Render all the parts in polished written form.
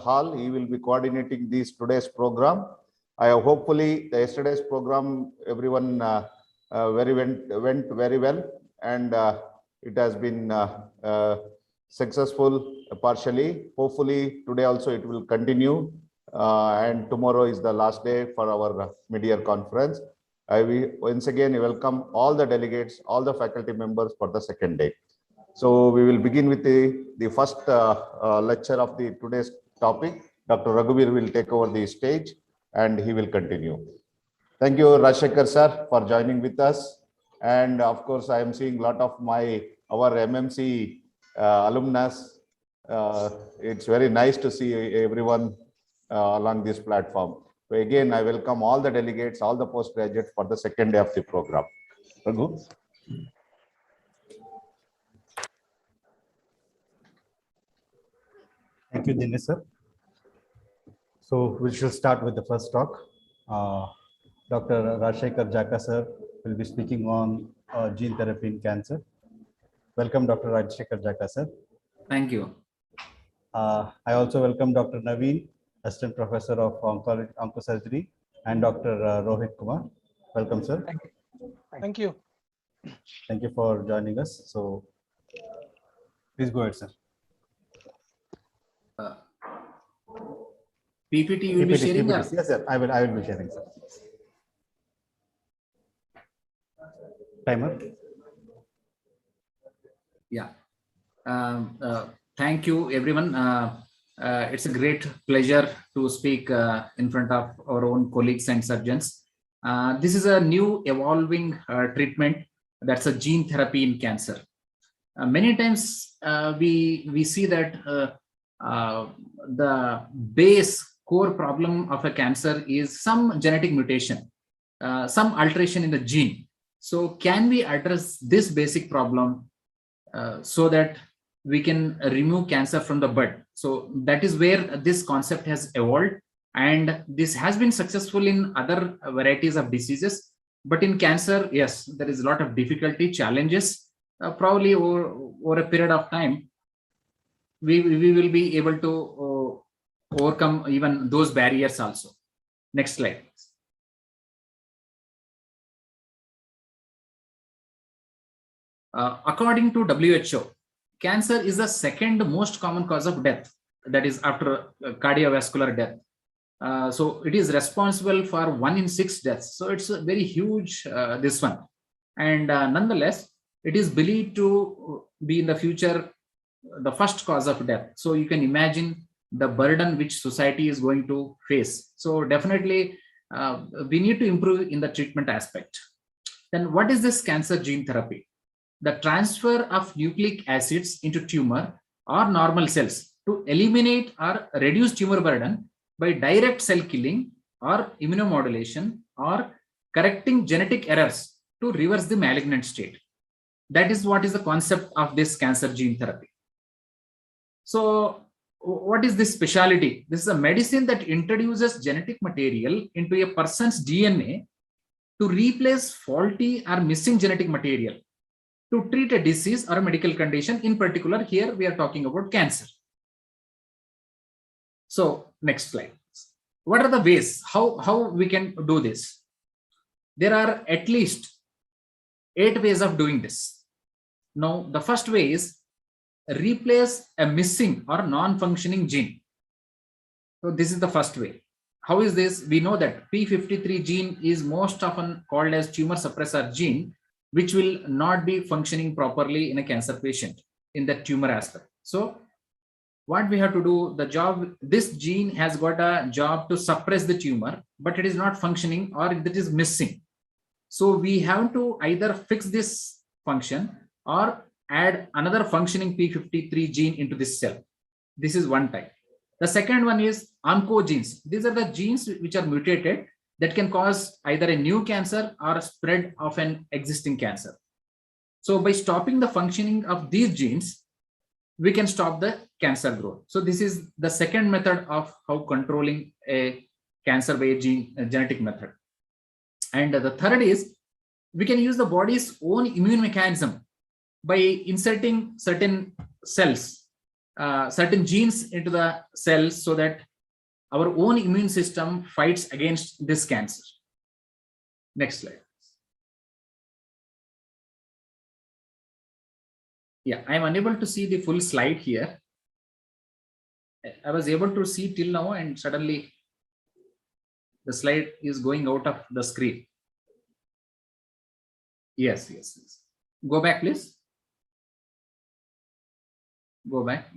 hall. He will be coordinating today's program. Hopefully, yesterday's program, everyone went very well, and it has been successful partially. Hopefully, today also it will continue, and tomorrow is the last day for our mid-year conference. I will once again welcome all the delegates, all the faculty members for the second day. So we will begin with the first lecture of today's topic. Dr. Raghuveer will take over the stage and he will continue. Thank you, Rajshekhar sir, for joining with us. And of course, I am seeing a lot of our MMC alumnus. It's very nice to see everyone along this platform. So again, I welcome all the delegates, all the postgraduates for the second day of the program. Raghu. Thank you, Dinesh sir. So we shall start with the first talk. Dr. Rajshekhar Jaka sir will be speaking on gene therapy in cancer. Welcome, Dr. Rajshekhar Jaka sir. Thank you. I also welcome Dr. Naveen, Assistant Professor of Oncosurgery, and Dr. Rohit Kumar. Welcome, sir. Thank you. Thank you for joining us. So please go ahead, sir. PPT you will be sharing? PPT. Yes, sir. I will be sharing, sir. Timer. Yeah. Thank you, everyone. It's a great pleasure to speak in front of our own colleagues and surgeons. This is a new evolving treatment. That's a gene therapy in cancer. Many times we see that the base core problem of a cancer is some genetic mutation, some alteration in the gene. So can we address this basic problem so that we can remove cancer from the bud? So that is where this concept has evolved, and this has been successful in other varieties of diseases. But in cancer, yes, there is a lot of difficulty, challenges. Probably over a period of time, we will be able to overcome even those barriers also. Next slide. According to WHO, cancer is the second most common cause of death, that is after cardiovascular death. So it is responsible for 1 in 6 deaths. So it's a very huge, this one. And nonetheless, it is believed to be in the future the first cause of death. So you can imagine the burden which society is going to face. So definitely we need to improve in the treatment aspect. Then what is this cancer gene therapy? The transfer of nucleic acids into tumor or normal cells to eliminate or reduce tumor burden by direct cell killing or immunomodulation or correcting genetic errors to reverse the malignant state. That is what is the concept of this cancer gene therapy. So what is this specialty? This is a medicine that introduces genetic material into a person's DNA to replace faulty or missing genetic material to treat a disease or a medical condition. In particular, here we are talking about cancer. So next slide. What are the ways how we can do this? There are at least 8 ways of doing this. Now, the first way is replace a missing or non-functioning gene. So this is the first way. How is this? We know that P53 gene is most often called as tumor suppressor gene, which will not be functioning properly in a cancer patient in the tumor aspect. So what we have to do, the job, this gene has got a job to suppress the tumor, but it is not functioning or it is missing. So we have to either fix this function or add another functioning P53 gene into this cell. This is one type. The second one is oncogenes. These are the genes which are mutated that can cause either a new cancer or a spread of an existing cancer. So by stopping the functioning of these genes, we can stop the cancer growth. So this is the second method of how controlling a cancer by a genetic method. And the third is we can use the body's own immune mechanism by inserting certain cells certain genes into the cells so that our own immune system fights against this cancer. Next slide. Yeah, I'm unable to see the full slide here. I was able to see till now, and suddenly the slide is going out of the screen. Yes. Go back, please. Go back.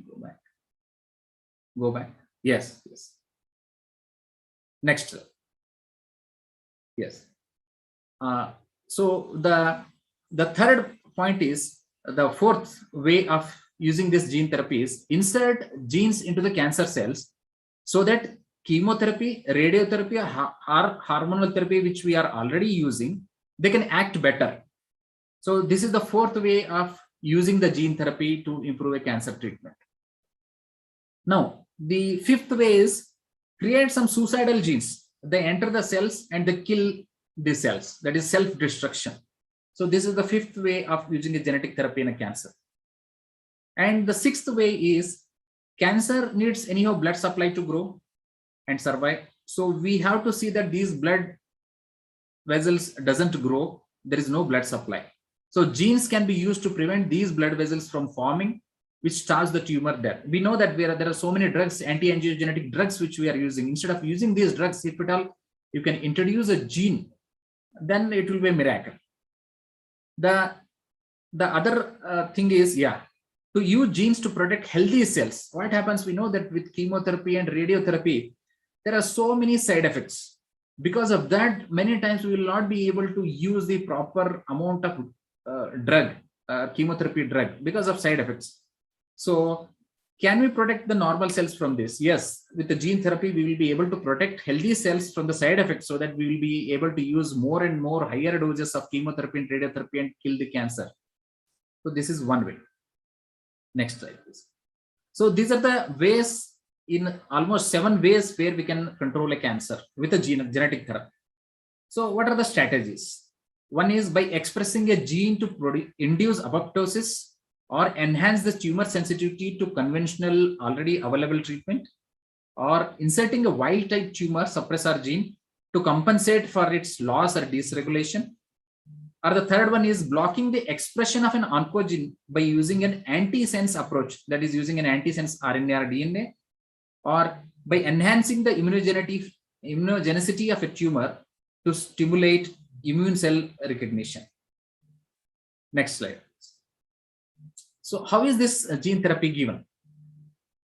Yes. Next. Yes. So the third point is, the fourth way of using this gene therapy is insert genes into the cancer cells so that chemotherapy, radiotherapy, or hormonal therapy, which we are already using, they can act better. So this is the fourth way of using the gene therapy to improve a cancer treatment. Now, the fifth way is create some suicidal genes. They enter the cells and they kill the cells. That is self-destruction. So this is the fifth way of using a genetic therapy in a cancer. And the sixth way is cancer needs anyhow blood supply to grow and survive. So we have to see that these blood vessels doesn't grow. There is no blood supply. So genes can be used to prevent these blood vessels from forming, which starts the tumor death. We know that there are so many drugs, anti-angiogenic drugs, which we are using. Instead of using these drugs, if at all you can introduce a gene, then it will be a miracle. The other thing is, to use genes to protect healthy cells. What happens? We know that with chemotherapy and radiotherapy, there are so many side effects. Because of that, many times we will not be able to use the proper amount of chemotherapy drug because of side effects. So can we protect the normal cells from this? Yes, with the gene therapy, we will be able to protect healthy cells from the side effects so that we will be able to use more and more higher doses of chemotherapy and radiotherapy and kill the cancer. So this is one way. Next slide, please. So these are the ways, in almost 7 ways where we can control a cancer with a genetic therapy. So what are the strategies? One is by expressing a gene to induce apoptosis or enhance the tumor sensitivity to conventional already available treatment, or inserting a wild type tumor suppressor gene to compensate for its loss or dysregulation. Or the third one is blocking the expression of an oncogene by using an antisense approach, that is using an antisense RNA or DNA, or by enhancing the immunogenicity of a tumor to stimulate immune cell recognition. Next slide. So how is this gene therapy given?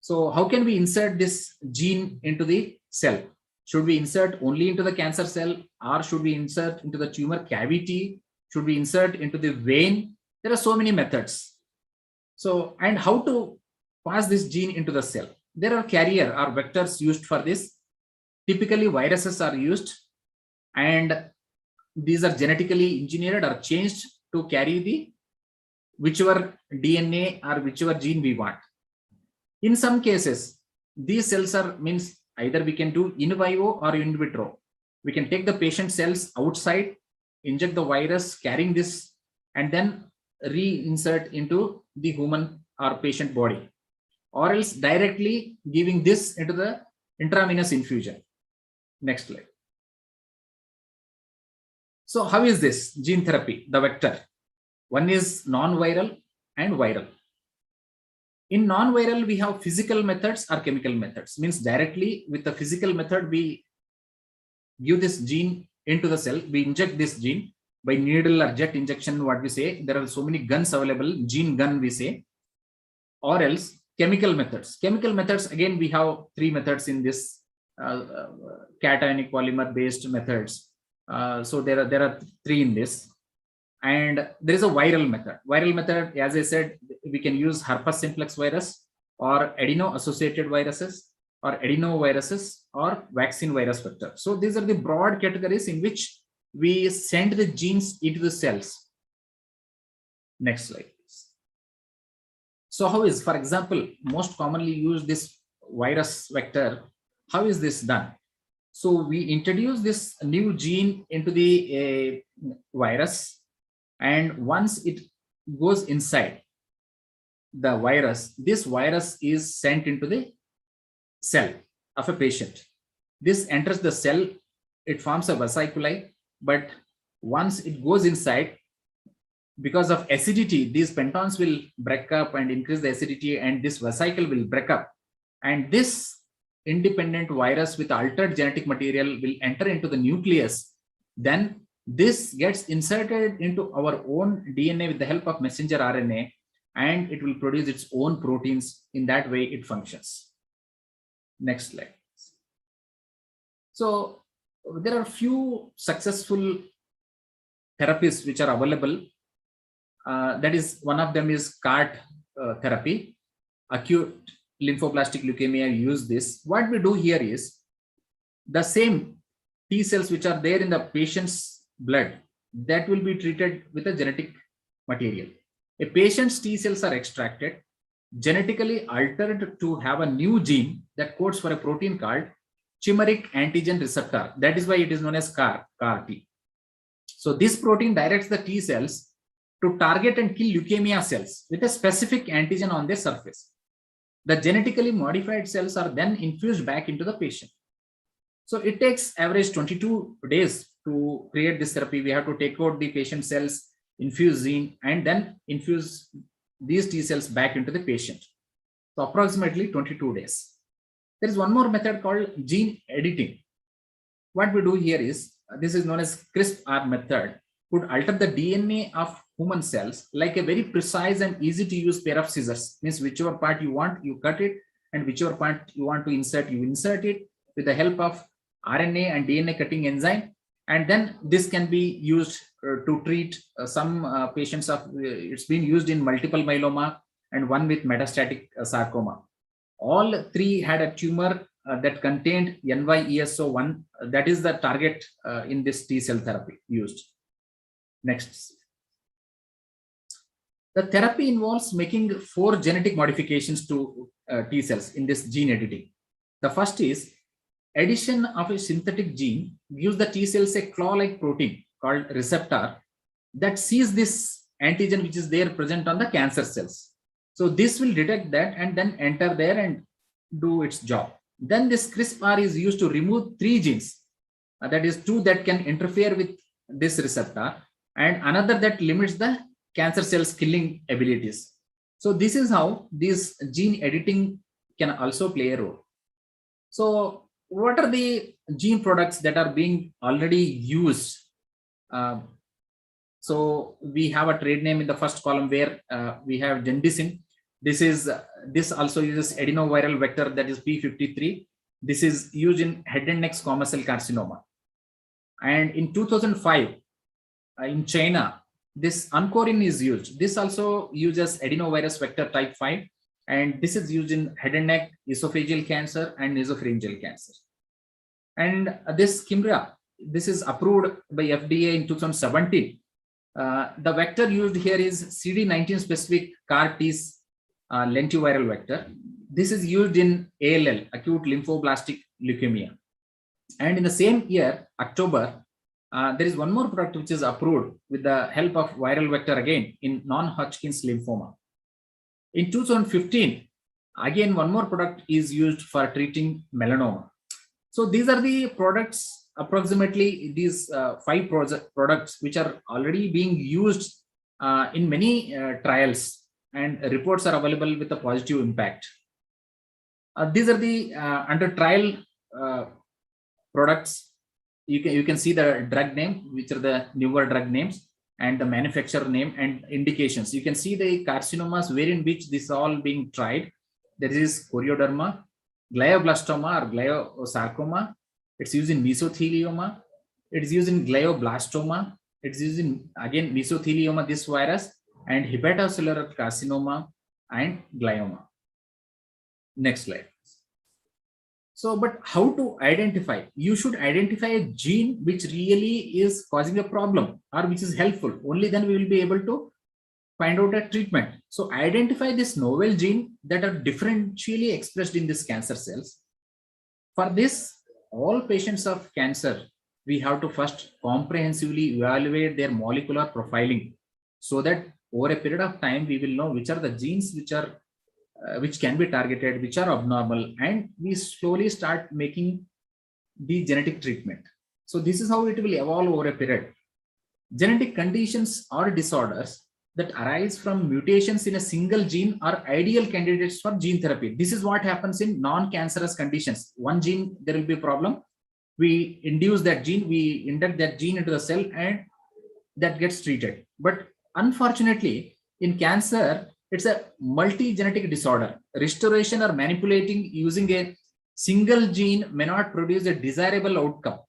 So how can we insert this gene into the cell? Should we insert only into the cancer cell, or should we insert into the tumor cavity? Should we insert into the vein? There are so many methods. So, and how to pass this gene into the cell? There are carrier or vectors used for this. Typically viruses are used, and these are genetically engineered or changed to carry the whichever DNA or whichever gene we want. In some cases, these cells are either we can do in vivo or in vitro. We can take the patient cells outside, inject the virus carrying this, and then reinsert into the human or patient body, or else directly giving this into the intravenous infusion. Next slide. So how is this gene therapy, the vector? One is non-viral and viral. In non-viral, we have physical methods or chemical methods. Means directly with the physical method, we give this gene into the cell. We inject this gene by needle or jet injection, what we say. There are so many guns available, gene gun we say. Or else chemical methods. Chemical methods, again, we have 3 methods in this cationic polymer based methods. So there are 3 in this. And there is a viral method. Viral method, as I said, we can use herpes simplex virus or adeno-associated viruses or adenoviruses or vaccine virus vector. So these are the broad categories in which we send the genes into the cells. Next slide, please. So how is, for example, most commonly used this virus vector, how is this done? So we introduce this new gene into the virus, and once it goes inside, the virus, this virus is sent into the cell of a patient. This enters the cell, it forms a vesiculi, but once it goes inside, because of acidity, these pentons will break up and increase the acidity, and this vesicle will break up. And this independent virus with altered genetic material will enter into the nucleus. Then this gets inserted into our own DNA with the help of messenger RNA, and it will produce its own proteins. In that way, it functions. Next slide. So there are few successful therapies which are available. That is, one of them is CAR therapy. Acute lymphoblastic leukemia use this. What we do here is the same T cells which are there in the patient's blood, that will be treated with a genetic material. A patient's T cells are extracted, genetically altered to have a new gene that codes for a protein called chimeric antigen receptor. That is why it is known as CAR T. So this protein directs the T cells to target and kill leukemia cells with a specific antigen on their surface. The genetically modified cells are then infused back into the patient. So it takes average 22 days to create this therapy. We have to take out the patient cells, infuse gene, and then infuse these T cells back into the patient. So approximately 22 days. There is one more method called gene editing. What we do here is, this is known as CRISPR method, could alter the DNA of human cells like a very precise and easy to use pair of scissors. Means whichever part you want, you cut it, and whichever part you want to insert, you insert it with the help of RNA and DNA cutting enzyme. And then this can be used to treat some patients of, it's been used in multiple myeloma and one with metastatic sarcoma. All three had a tumor that contained NY-ESO1. That is the target in this T cell therapy used. Next. The therapy involves making 4 genetic modifications to T cells in this gene editing. The first is addition of a synthetic gene gives the T cells a claw-like protein called receptor that sees this antigen which is there present on the cancer cells. So this will detect that and then enter there and do its job. Then this CRISPR is used to remove 3 genes, that is 2 that can interfere with this receptor and another that limits the cancer cells killing abilities. So this is how this gene editing can also play a role. So what are the gene products that are being already used? So we have a trade name in the first column where we have Gendicin. This also uses adenoviral vector, that is P53. This is used in head and neck squamous cell carcinoma. And in 2005, in China, this Oncorin is used. This also uses adenovirus vector type 5. And this is used in head and neck, esophageal cancer, and nasopharyngeal cancer. And this Kymriah, this is approved by FDA in 2017. The vector used here is CD19 specific CAR-T's lentiviral vector. This is used in ALL, acute lymphoblastic leukemia. And in the same year, October, there is one more product which is approved with the help of viral vector again in non-Hodgkin's lymphoma. In 2015, again, one more product is used for treating melanoma. So these are the products, approximately these 5 products which are already being used in many trials, and reports are available with a positive impact. These are the under trial products. You can see the drug name, which are the newer drug names, and the manufacturer name and indications. You can see the carcinomas wherein which this all being tried. There is chorioderma, glioblastoma or gliosarcoma. It's used in mesothelioma. It's used in glioblastoma. It's used in, again, mesothelioma, this virus, and hepatocellular carcinoma and glioma. Next slide. So, but how to identify? You should identify a gene which really is causing a problem or which is helpful. Only then we will be able to find out a treatment. So identify this novel gene that are differentially expressed in these cancer cells. For this, all patients of cancer, we have to first comprehensively evaluate their molecular profiling so that over a period of time, we will know which are the genes which can be targeted, which are abnormal, and we slowly start making the genetic treatment. So this is how it will evolve over a period. Genetic conditions or disorders that arise from mutations in a single gene are ideal candidates for gene therapy. This is what happens in non-cancerous conditions. One gene, there will be a problem. We induce that gene, we induct that gene into the cell, and that gets treated. But unfortunately, in cancer, it's a multi-genetic disorder. Restoration or manipulating using a single gene may not produce a desirable outcome.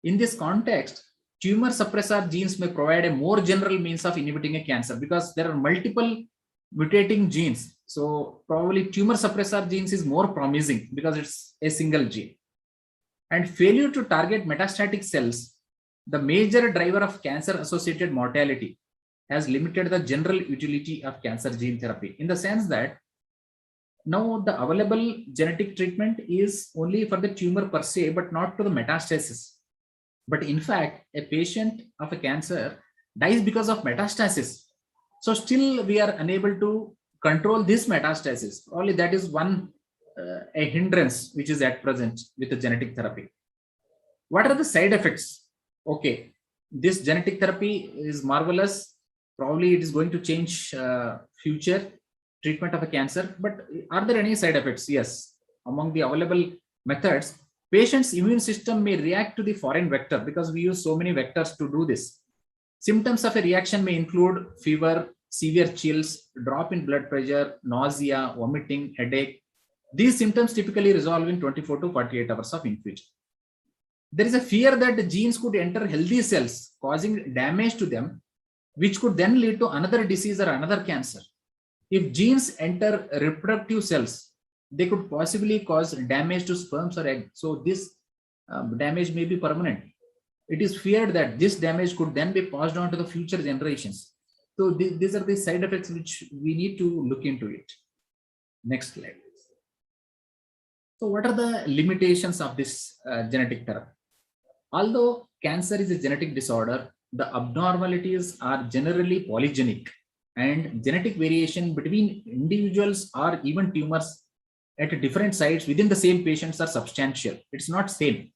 In this context, tumor suppressor genes may provide a more general means of inhibiting a cancer because there are multiple mutating genes. So probably tumor suppressor genes is more promising because it's a single gene. And failure to target metastatic cells, the major driver of cancer-associated mortality, has limited the general utility of cancer gene therapy in the sense that now the available genetic treatment is only for the tumor per se, but not to the metastasis. But in fact, a patient of a cancer dies because of metastasis. So still we are unable to control this metastasis. Only that is one a hindrance which is at present with the genetic therapy. What are the side effects? Okay, this genetic therapy is marvelous. Probably it is going to change future treatment of a cancer, but are there any side effects? Yes. Among the available methods, patient's immune system may react to the foreign vector because we use so many vectors to do this. Symptoms of a reaction may include fever, severe chills, drop in blood pressure, nausea, vomiting, headache. These symptoms typically resolve in 24 to 48 hours of infusion. There is a fear that the genes could enter healthy cells, causing damage to them, which could then lead to another disease or another cancer. If genes enter reproductive cells, they could possibly cause damage to sperms or eggs. So this damage may be permanent. It is feared that this damage could then be passed on to the future generations. So these are the side effects which we need to look into it. Next slide. So what are the limitations of this genetic therapy? Although cancer is a genetic disorder, the abnormalities are generally polygenic, and genetic variation between individuals or even tumors at different sites within the same patients are substantial. It's not same.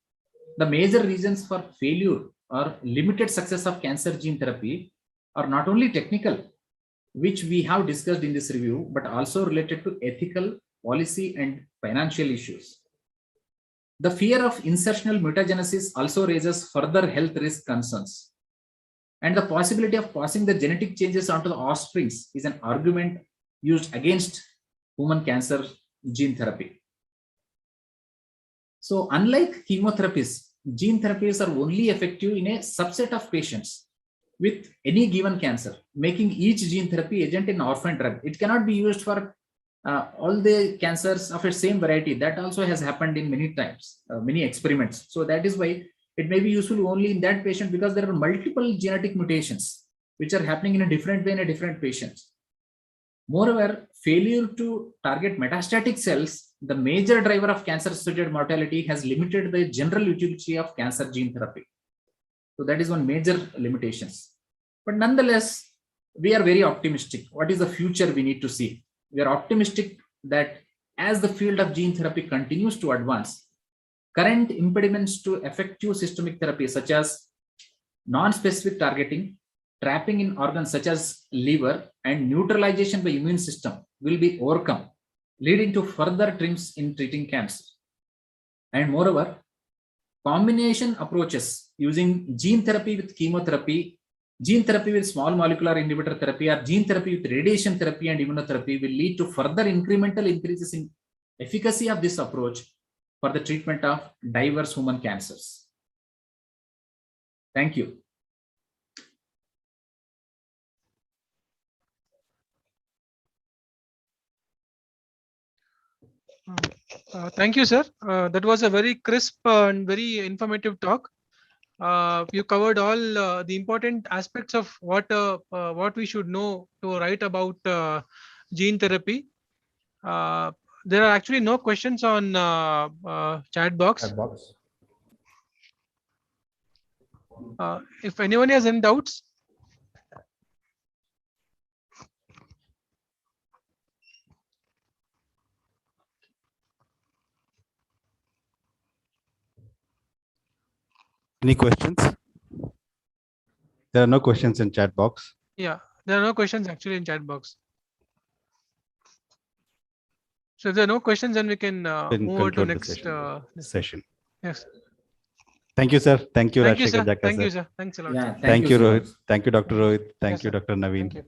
The major reasons for failure or limited success of cancer gene therapy are not only technical, which we have discussed in this review, but also related to ethical, policy, and financial issues. The fear of insertional mutagenesis also raises further health risk concerns. And the possibility of passing the genetic changes onto the offsprings is an argument used against human cancer gene therapy. So unlike chemotherapies, gene therapies are only effective in a subset of patients with any given cancer, making each gene therapy agent an orphan drug. It cannot be used for all the cancers of a same variety. That also has happened in many times, many experiments. So that is why it may be useful only in that patient, because there are multiple genetic mutations which are happening in a different way in a different patient. Moreover, failure to target metastatic cells, the major driver of cancer-associated mortality, has limited the general utility of cancer gene therapy. So that is one major limitations. But nonetheless, we are very optimistic. What is the future we need to see? We are optimistic that as the field of gene therapy continues to advance, current impediments to effective systemic therapy such as non-specific targeting, trapping in organs such as liver, and neutralization by immune system will be overcome, leading to further triumphs in treating cancer. And moreover, combination approaches using gene therapy with chemotherapy, gene therapy with small molecular inhibitor therapy, or gene therapy with radiation therapy and immunotherapy will lead to further incremental increases in efficacy of this approach for the treatment of diverse human cancers. Thank you. Thank you, sir. That was a very crisp and very informative talk. You covered all the important aspects of what we should know to write about gene therapy. There are actually no questions on chat box. If anyone has any doubts, Any questions? There are no questions in chat box. Yeah, there are no questions actually in chat box. So if there are no questions, then we can Then move on to conclude the next session. Yes. Thank you, sir. Thank you, Thank you, Rashekar sir. Jaka, Thank sir. you, sir. Thanks a lot. Yeah, Thank you, Rohit. Shivam. Thank you, Dr. Rohit. Thank Yes, you, sir. Dr. Naveen. Thank you.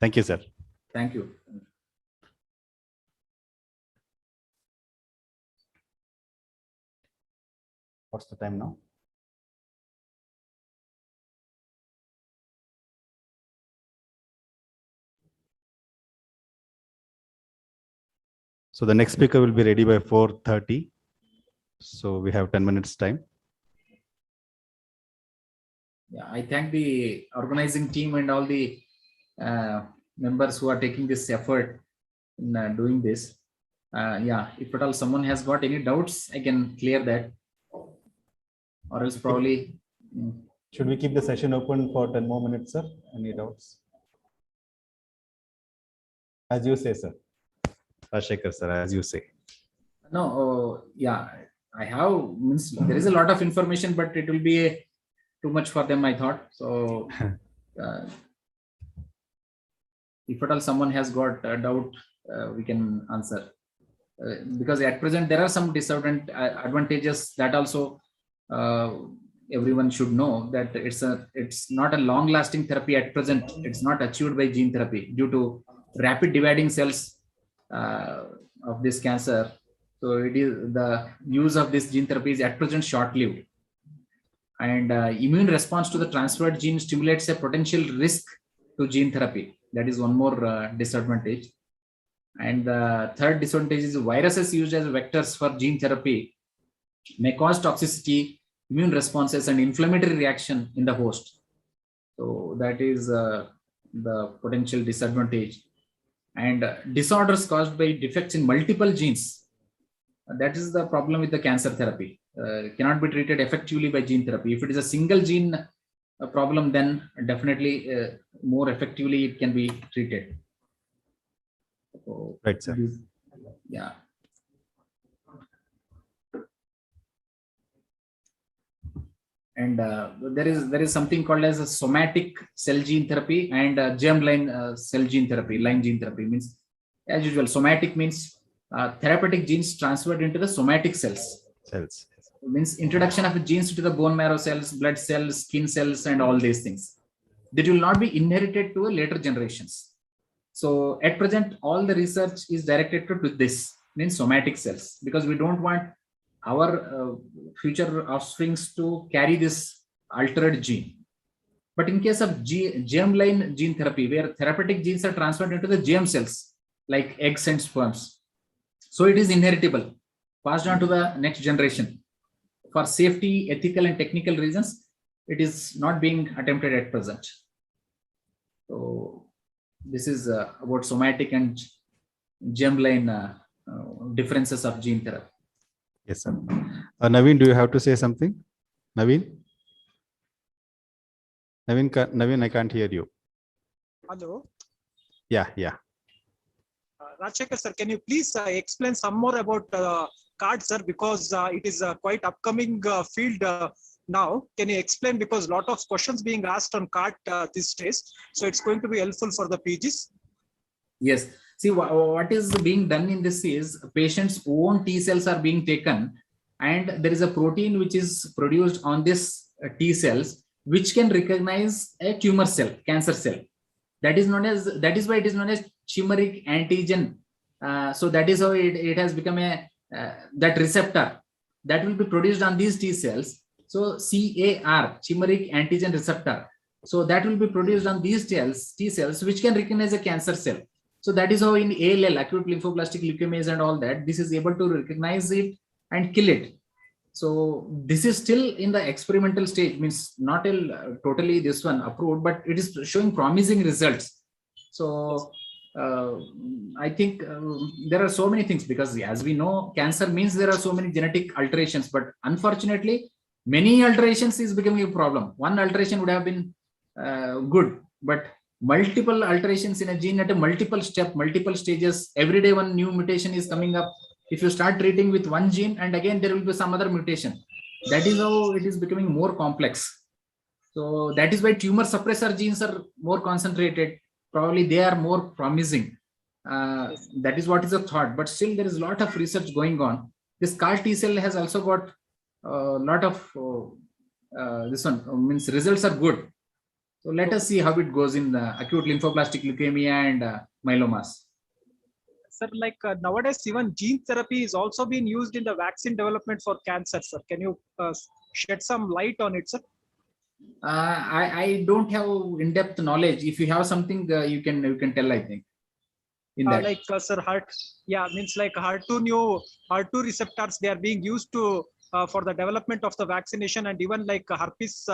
Thank you, sir. Thank you. What's the time now? So the next speaker will be ready by 4:30. So we have 10 minutes time. Yeah, I thank the organizing team and all the members who are taking this effort in doing this. Yeah, if at all someone has got any doubts, I can clear that. Or else probably. Should we keep the session open for 10 more minutes, sir? Any doubts? As you say, sir. Rashekar, sir, as you say. No, yeah, I have, means there is a lot of information, but it will be too much for them, I thought. So if at all someone has got a doubt, we can answer. Because at present there are some disadvantages that also everyone should know, that it's not a long lasting therapy at present. It's not achieved by gene therapy due to rapid dividing cells of this cancer. So it is, the use of this gene therapy is at present short-lived, and immune response to the transferred gene stimulates a potential risk to gene therapy. That is one more disadvantage. And the third disadvantage is viruses used as vectors for gene therapy may cause toxicity, immune responses, and inflammatory reaction in the host. So that is the potential disadvantage. And disorders caused by defects in multiple genes. That is the problem with the cancer therapy. Cannot be treated effectively by gene therapy. If it is a single gene problem, then definitely more effectively it can be treated. So, right, sir. Yeah. And there is something called as a somatic cell gene therapy and germline cell gene therapy. Line gene therapy means, as usual, somatic means therapeutic genes transferred into the somatic cells. Cells. It means introduction of genes to the bone marrow cells, blood cells, skin cells, and all these things. That will not be inherited to later generations. So at present, all the research is directed to this, means somatic cells, because we don't want our future offsprings to carry this altered gene. But in case of germline gene therapy, where therapeutic genes are transferred into the germ cells, like eggs and sperms, so it is inheritable, passed on to the next generation. For safety, ethical, and technical reasons, it is not being attempted at present. So this is about somatic and germline differences of gene therapy. Yes, sir. Naveen, do you have to say something? Naveen? Naveen, I can't hear you. Hello. Yeah. Rajshekar sir, can you please explain some more about CARD, sir, because it is a quite upcoming field now. Can you explain, because a lot of questions being asked on CARD these days, so it's going to be helpful for the PGs. Yes. See, what is being done in this is patients' own T cells are being taken, and there is a protein which is produced on this T cells which can recognize a tumor cell, cancer cell. That is why it is known as chimeric antigen. So that is how it has become a that receptor that will be produced on these T cells. So CAR, chimeric antigen receptor. So that will be produced on these T cells which can recognize a cancer cell. So that is how in ALL, acute lymphoblastic leukemias and all that, this is able to recognize it and kill it. So this is still in the experimental stage, means not totally this one approved, but it is showing promising results. So I think there are so many things, because as we know, cancer means there are so many genetic alterations, but unfortunately, many alterations is becoming a problem. One alteration would have been good, but multiple alterations in a gene at a multiple stages, every day one new mutation is coming up. If you start treating with one gene, and again there will be some other mutation, That is how it is becoming more complex. So that is why tumor suppressor genes are more concentrated. Probably they are more promising. That is what is a thought. But still, there is a lot of research going on. This CAR T cell has also got a lot of this one means results are good. So let us see how it goes in acute lymphoblastic leukemia and myelomas. Sir, like nowadays, even gene therapy is also being used in the vaccine development for cancer, sir. Can you shed some light on it, sir? I don't have in-depth knowledge. If you have something, you can tell. I think in that. Like sir, means like HER2 receptors, they are being used to for the development of the vaccination, and even like herpes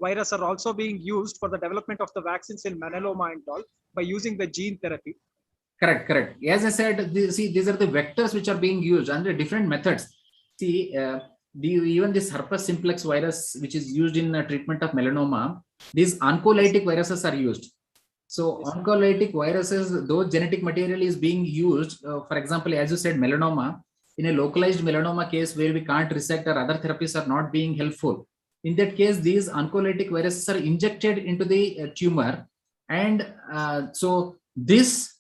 virus are also being used for the development of the vaccines in melanoma and all by using the gene therapy. Correct. As I said, these are the vectors which are being used under different methods. See, even this herpes simplex virus, which is used in treatment of melanoma, these oncolytic viruses are used. So oncolytic viruses, though genetic material is being used, for example, as you said, melanoma, in a localized melanoma case where we can't resect or other therapies are not being helpful. In that case, these oncolytic viruses are injected into the tumor. And so this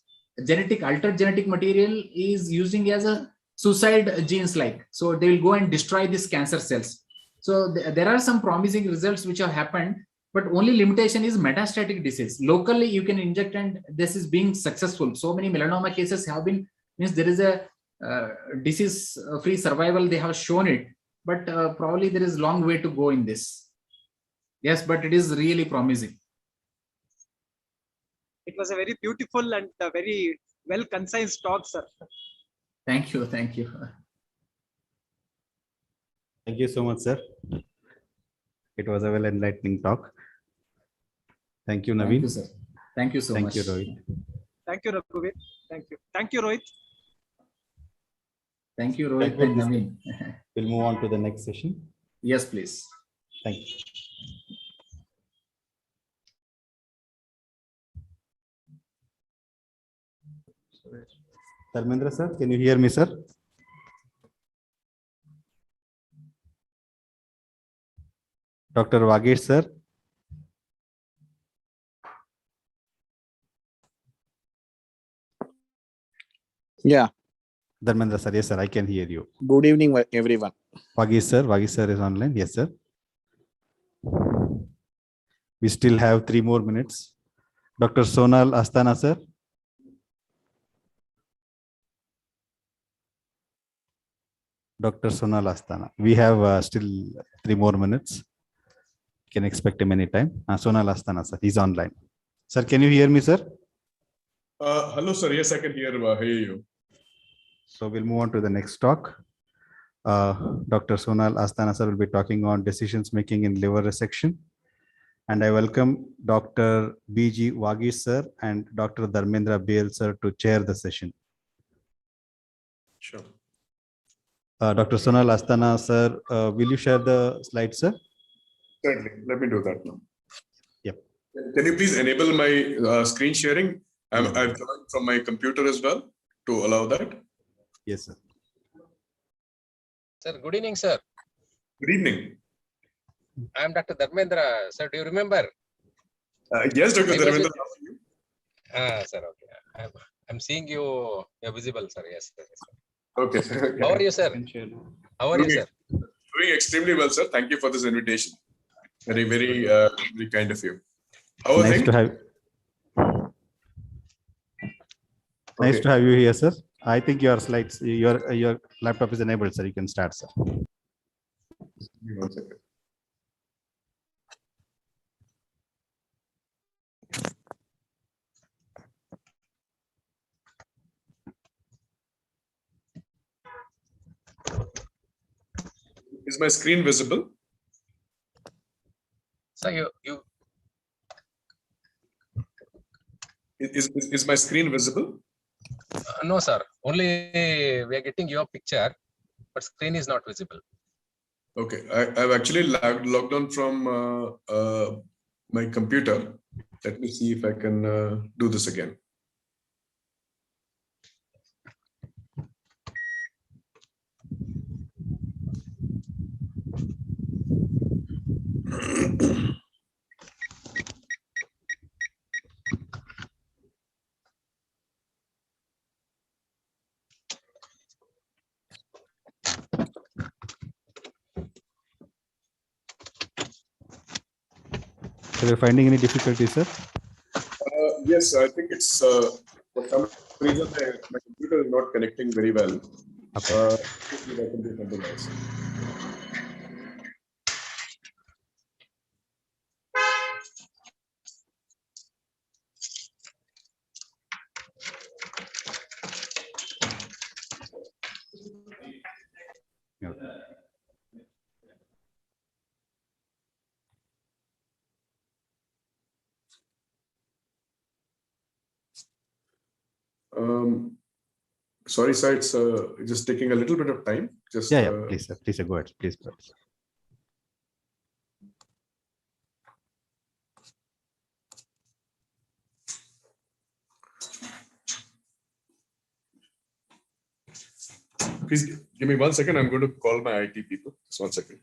altered genetic material is using as a suicide genes like. So they will go and destroy these cancer cells. So there are some promising results which have happened. But only limitation is metastatic disease. Locally, you can inject and this is being successful. So many melanoma cases have been, means there is a disease-free survival, they have shown it. But probably there is a long way to go in this. Yes, but it is really promising. It was a very beautiful and very well concise talk, sir. Thank you. Thank you so much, sir. It was a well enlightening talk. Thank you, Naveen. Thank you, sir. Thank you so much. Thank you, Rohit. Thank you, Raghuveer. Thank you, Rohit. Thank you, Rohit and Naveen. We'll move on to the next session. Yes, please. Thank you. Dharmendra sir, can you hear me, sir? Dr. Vagesh sir. Yeah. Dharmendra sir, yes sir, I can hear you. Good evening, everyone. Vagesh sir is online. Yes sir. We still have 3 more minutes. Dr. Sonal Asthana sir. Dr. Sonal Asthana. We have still 3 more minutes. You can expect him anytime. Sonal Asthana sir, he's online. Sir, can you hear me, sir? Hello, sir. Yes, I can hear you. So we'll move on to the next talk. Dr. Sonal Asthana sir will be talking on decisions making in liver resection. And I welcome Dr. B.G. Vagesh sir and Dr. Dharmendra Bail sir to chair the session. Sure. Dr. Sonal Asthana sir, will you share the slides, sir? Certainly. Let me do that now. Yep. Can you please enable my screen sharing? I've joined from my computer as well to allow that. Yes, sir. Sir, good evening, sir. Good evening. I am Dr. Dharmendra. Sir, do you remember? Yes, Dr. I was Dharmendra. with- sir, okay. I'm seeing you. You're visible, sir. Yes, sir. Yes, sir. Okay. How are you, sir? How are you, sir? Doing extremely well, sir. Thank you for this invitation. Very kind of you. How are Nice things? to have. Nice to have you here, sir. I think your slides, your laptop is enabled, sir. You can start, sir. Give me 1 second. Is my screen visible? Sir, you Is my screen visible? no, sir. Only we are getting your picture, but screen is not visible. Okay, I've actually logged on from my computer. Let me see if I can do this again. So you're finding any difficulty, sir? Yes, I think it's for some reason my computer is not connecting very well. Okay. If I can do something else. Yeah. Sorry, sir, it's just taking a little bit of time. Just Yeah, please, sir. Please, sir, go ahead. Please, go ahead. please give me 1 second. I'm going to call my IT people. Just 1 second.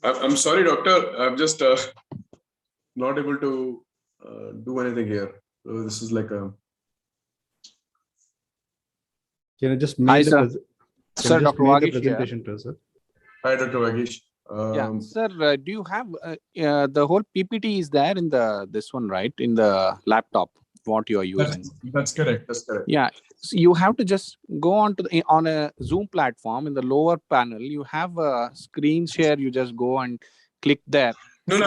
I'm sorry, doctor. I'm just not able to do anything here. So this is like a. Can you just Hi, mail the sir. can Sir, you just Dr. mail the Vagish here. presentation to us, sir? Hi, Dr. Vagish. Yeah, sir, do you have the whole PPT is there in this one, right? In the laptop, what you are using. That's correct. That's correct. Yeah, so you have to just go on to on a Zoom platform. In the lower panel, you have a screen share. You just go and click there. No, And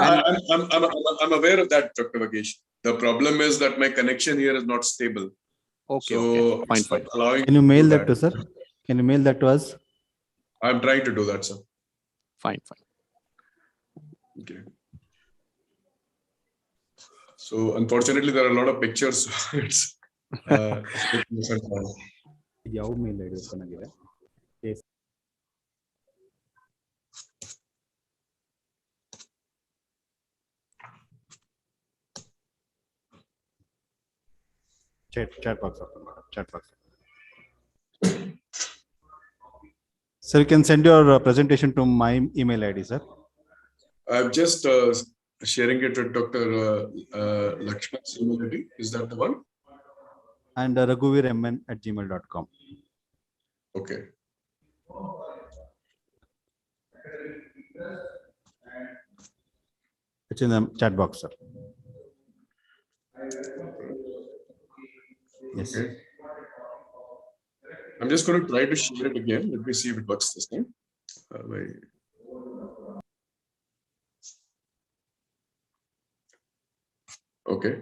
I'm aware of that, Dr. Vagish. The problem is that my connection here is not stable. okay, So okay, fine, it's not fine. allowing Can you me to mail do that to, sir? Can you mail that to us? I'm trying to do that, sir. Fine, fine. Okay. So unfortunately, there are a lot of pictures. It's taking some time. ಯಾವ ಮೇಲ್ ID open ಆಗಿದೆ? Chat box open. Chat box. Sir, you can send your presentation to my email ID, sir. I'm just sharing it with Dr. Lakshman's email ID. Is that the one? And raghuvirmn@gmail.com. Okay. It's in the chat box, sir. Yes. Okay. I'm just going to try to share it again. Let me see if it works this time. Okay.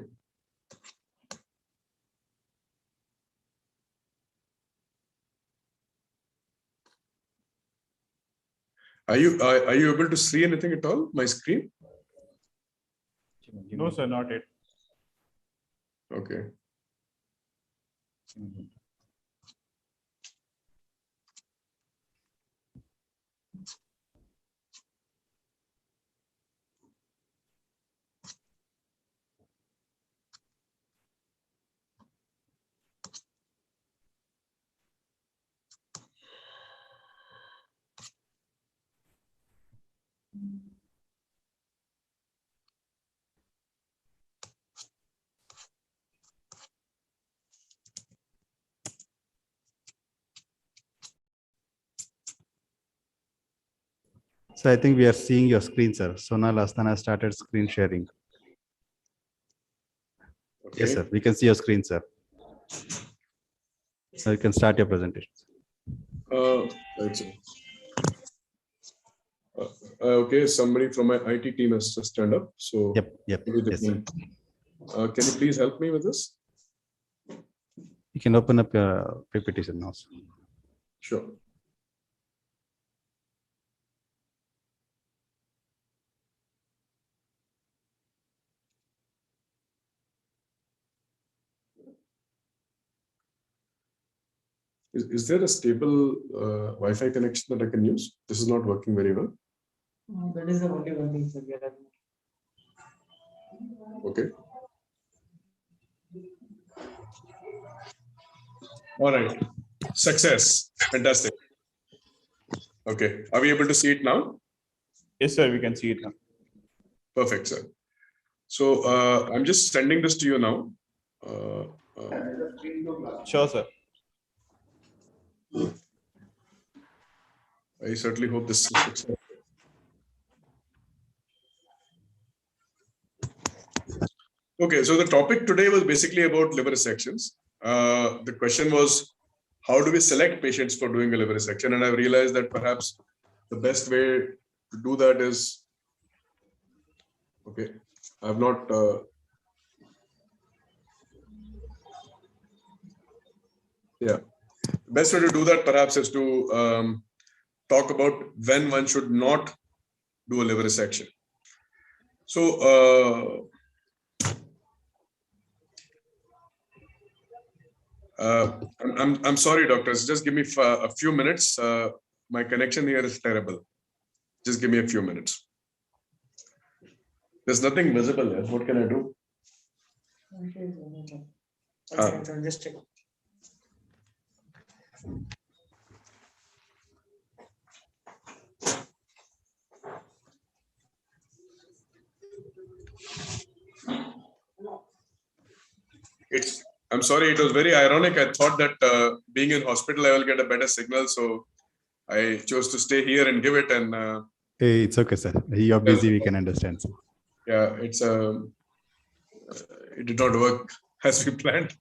Are you able to see anything at all? My screen? No, sir, not it. Okay. So I think we are seeing your screen, sir. Sonal Asthana started screen sharing. Okay. Yes, sir. We can see your screen, sir. So you can start your presentation. Right, sir. Okay, somebody from my IT team has just turned up. So Yep. Yes, sir. Can you please help me with this? You can open up your PPT now, sir. Sure. Is there a stable Wi-Fi connection that I can use? This is not working very well. That is the only one thing, sir. Okay. All right. Success. Fantastic. Okay. Are we able to see it now? Yes, sir, we can see it now. Perfect, sir. So I'm just sending this to you now. Sure, sir. I certainly hope this is successful. Okay, so the topic today was basically about liver resections. The question was, how do we select patients for doing a liver resection? And I realized that perhaps the best way to do that is, okay, I've not, yeah, the best way to do that perhaps is to talk about when one should not do a liver resection. So, I'm sorry, doctors. Just give me a few minutes. My connection here is terrible. Just give me a few minutes. There's nothing visible here. What can I do? Okay, just check. I'm sorry, it was very ironic. I thought that being in hospital, I will get a better signal. So I chose to stay here and give it. And Hey, it's okay, sir. You're busy, we can understand, sir. Yeah, it did not work as we planned.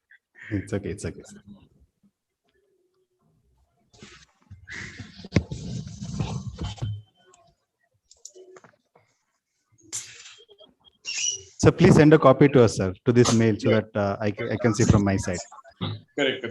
It's okay, sir. So please send a copy to us, sir, to this mail so that I can see from my side. Correct.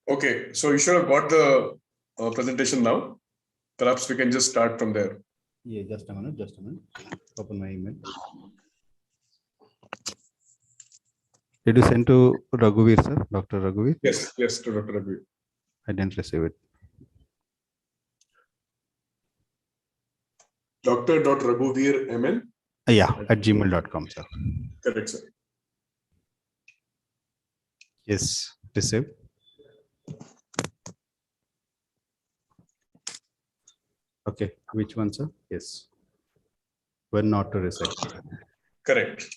Okay, so you should have got the presentation now. Perhaps we can just start from there. Yeah, just a minute. Open my email. Did you send to Raghuveer, sir? Dr. Raghuveer? Yes, to Dr. Raghuveer. I didn't receive it. Dr.Raghuveer MN? Yeah, at gmail.com, sir. Correct, sir. Yes, received. Okay, which one, sir? Yes. When not to resect. Correct.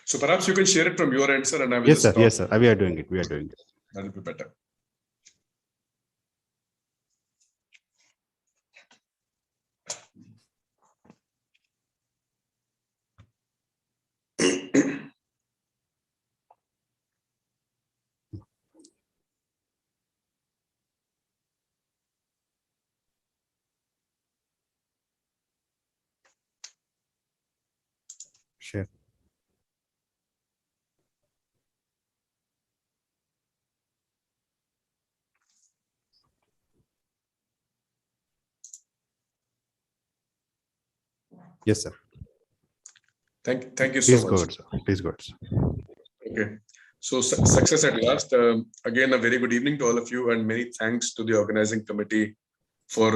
So perhaps you can share it from your end, sir, and I will Yes, just sir. Yes, sir. We are doing it. That will be better. Sure. Yes, sir. Thank you Please so much. go ahead, sir. Please go ahead, sir. Okay. So success at last. Again, a very good evening to all of you, and many thanks to the organizing committee for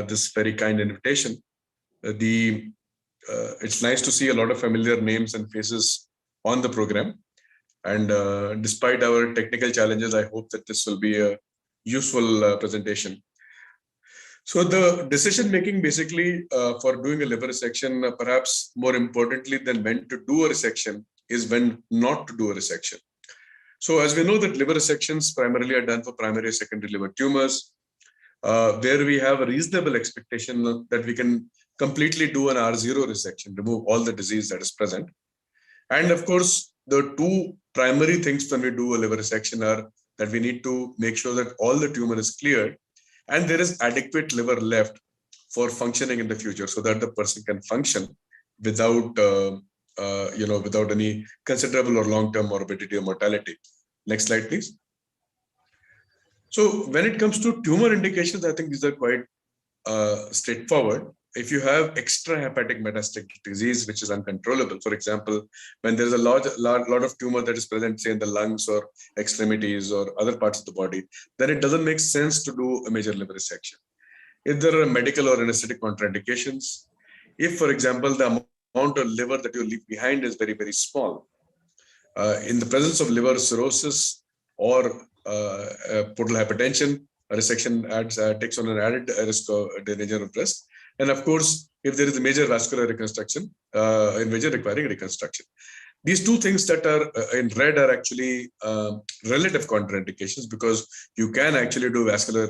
this very kind invitation. It's nice to see a lot of familiar names and faces on the program. And despite our technical challenges, I hope that this will be a useful presentation. So the decision making basically for doing a liver resection, perhaps more importantly than when to do a resection, is when not to do a resection. So as we know that liver resections primarily are done for primary and secondary liver tumors, where we have a reasonable expectation that we can completely do an R0 resection, remove all the disease that is present. And of course, the two primary things when we do a liver resection are that we need to make sure that all the tumor is cleared and there is adequate liver left for functioning in the future, so that the person can function without, without any considerable or long-term morbidity or mortality. Next slide, please. So when it comes to tumor indications, I think these are quite straightforward. If you have extrahepatic metastatic disease, which is uncontrollable, for example, when there's a lot of tumor that is present, say in the lungs or extremities or other parts of the body, then it doesn't make sense to do a major liver resection. If there are medical or anesthetic contraindications, if, for example, the amount of liver that you leave behind is very, very small, in the presence of liver cirrhosis or portal hypertension, a resection takes on an added risk of danger of risk. And of course, if there is a major vascular reconstruction, major requiring reconstruction. These two things that are in red are actually relative contraindications, because you can actually do vascular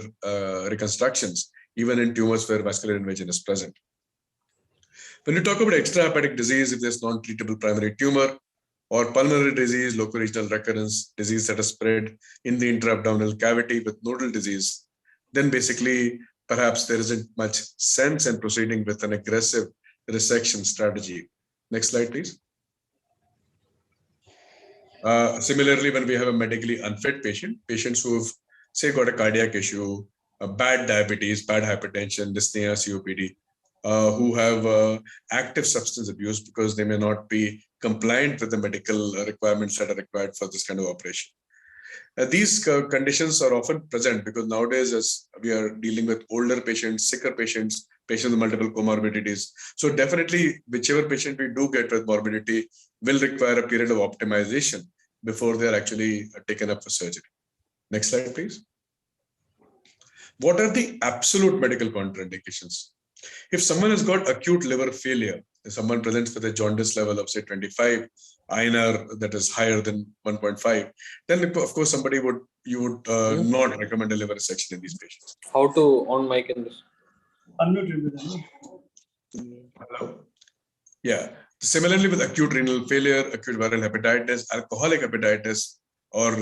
reconstructions even in tumors where vascular invasion is present. When you talk about extrahepatic disease, if there's non-treatable primary tumor or pulmonary disease, local regional recurrence, disease that is spread in the intra-abdominal cavity with nodal disease, then basically perhaps there isn't much sense in proceeding with an aggressive resection strategy. Next slide, please. Similarly, when we have a medically unfit patient, patients who've, say, got a cardiac issue, bad diabetes, bad hypertension, dyspnea, COPD, who have active substance abuse because they may not be compliant with the medical requirements that are required for this kind of operation. These conditions are often present because nowadays, as we are dealing with older patients, sicker patients, patients with multiple comorbidities. So definitely, whichever patient we do get with morbidity will require a period of optimization before they are actually taken up for surgery. Next slide, please. What are the absolute medical contraindications? If someone has got acute liver failure, if someone presents with a jaundice level of say 25 INR that is higher than 1.5, then of course you would not recommend a liver resection in these patients. How to on mic in this? Hello? Yeah. Similarly, with acute renal failure, acute viral hepatitis, alcoholic hepatitis, or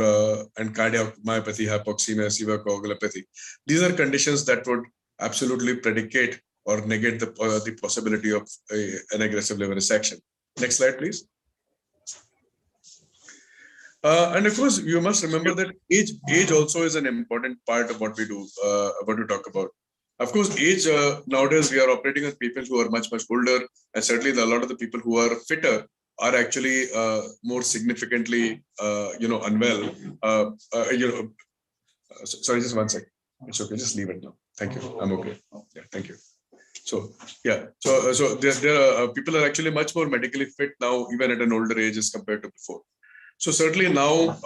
and cardiomyopathy, hypoxemia, severe coagulopathy, these are conditions that would absolutely predicate or negate the possibility of an aggressive liver resection. Next slide, please. And of course, you must remember that age also is an important part of what we do, what we talk about. Of course, age, nowadays we are operating with people who are much, much older, and certainly a lot of the people who are fitter are actually more significantly, unwell. Sorry, just one second. It's okay, just leave it now. Thank you. I'm okay. Yeah, thank you. So yeah, so there are people are actually much more medically fit now, even at an older age as compared to before. So certainly now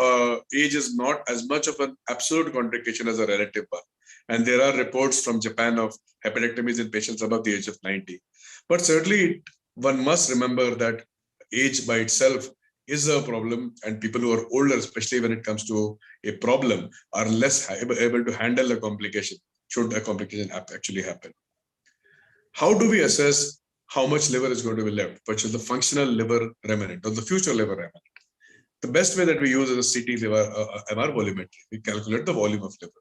age is not as much of an absolute contraindication as a relative one. And there are reports from Japan of hepatectomies in patients above the age of 90. But certainly one must remember that age by itself is a problem, and people who are older, especially when it comes to a problem, are less able to handle a complication should a complication actually happen. How do we assess how much liver is going to be left, which is the functional liver remnant or the future liver remnant? The best way that we use is a CT liver MR volumetry. We calculate the volume of liver.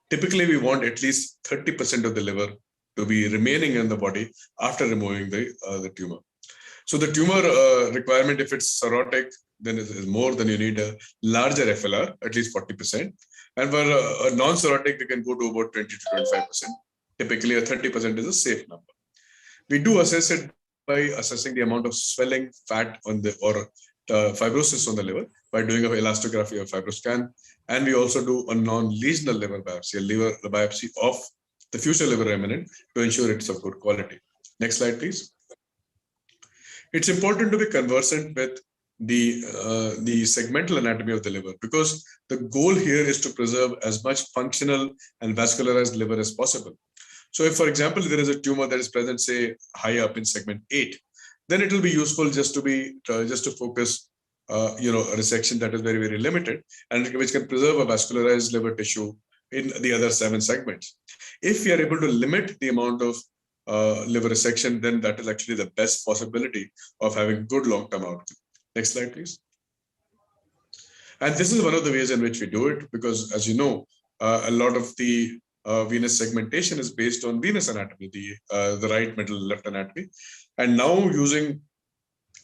Typically, we want at least 30% of the liver to be remaining in the body after removing the tumor. So the tumor requirement, if it's cirrhotic, then it is more than you need a larger FLR, at least 40%. And for a non-cirrhotic, we can go to about 20 to 25%. Typically, a 30% is a safe number. We do assess it by assessing the amount of swelling, fat on the or fibrosis on the liver by doing an elastography or fibroscan. And we also do a non-lesional liver biopsy, a liver biopsy of the future liver remnant to ensure it's of good quality. Next slide, please. It's important to be conversant with the segmental anatomy of the liver, because the goal here is to preserve as much functional and vascularized liver as possible. So if, for example, there is a tumor that is present, say, high up in segment 8, then it will be useful just to focus, a resection that is very, very limited and which can preserve a vascularized liver tissue in the other 7 segments. If we are able to limit the amount of liver resection, then that is actually the best possibility of having good long-term outcome. Next slide, please. And this is one of the ways in which we do it, because as you know, a lot of the venous segmentation is based on venous anatomy, the right, middle, left anatomy. And now using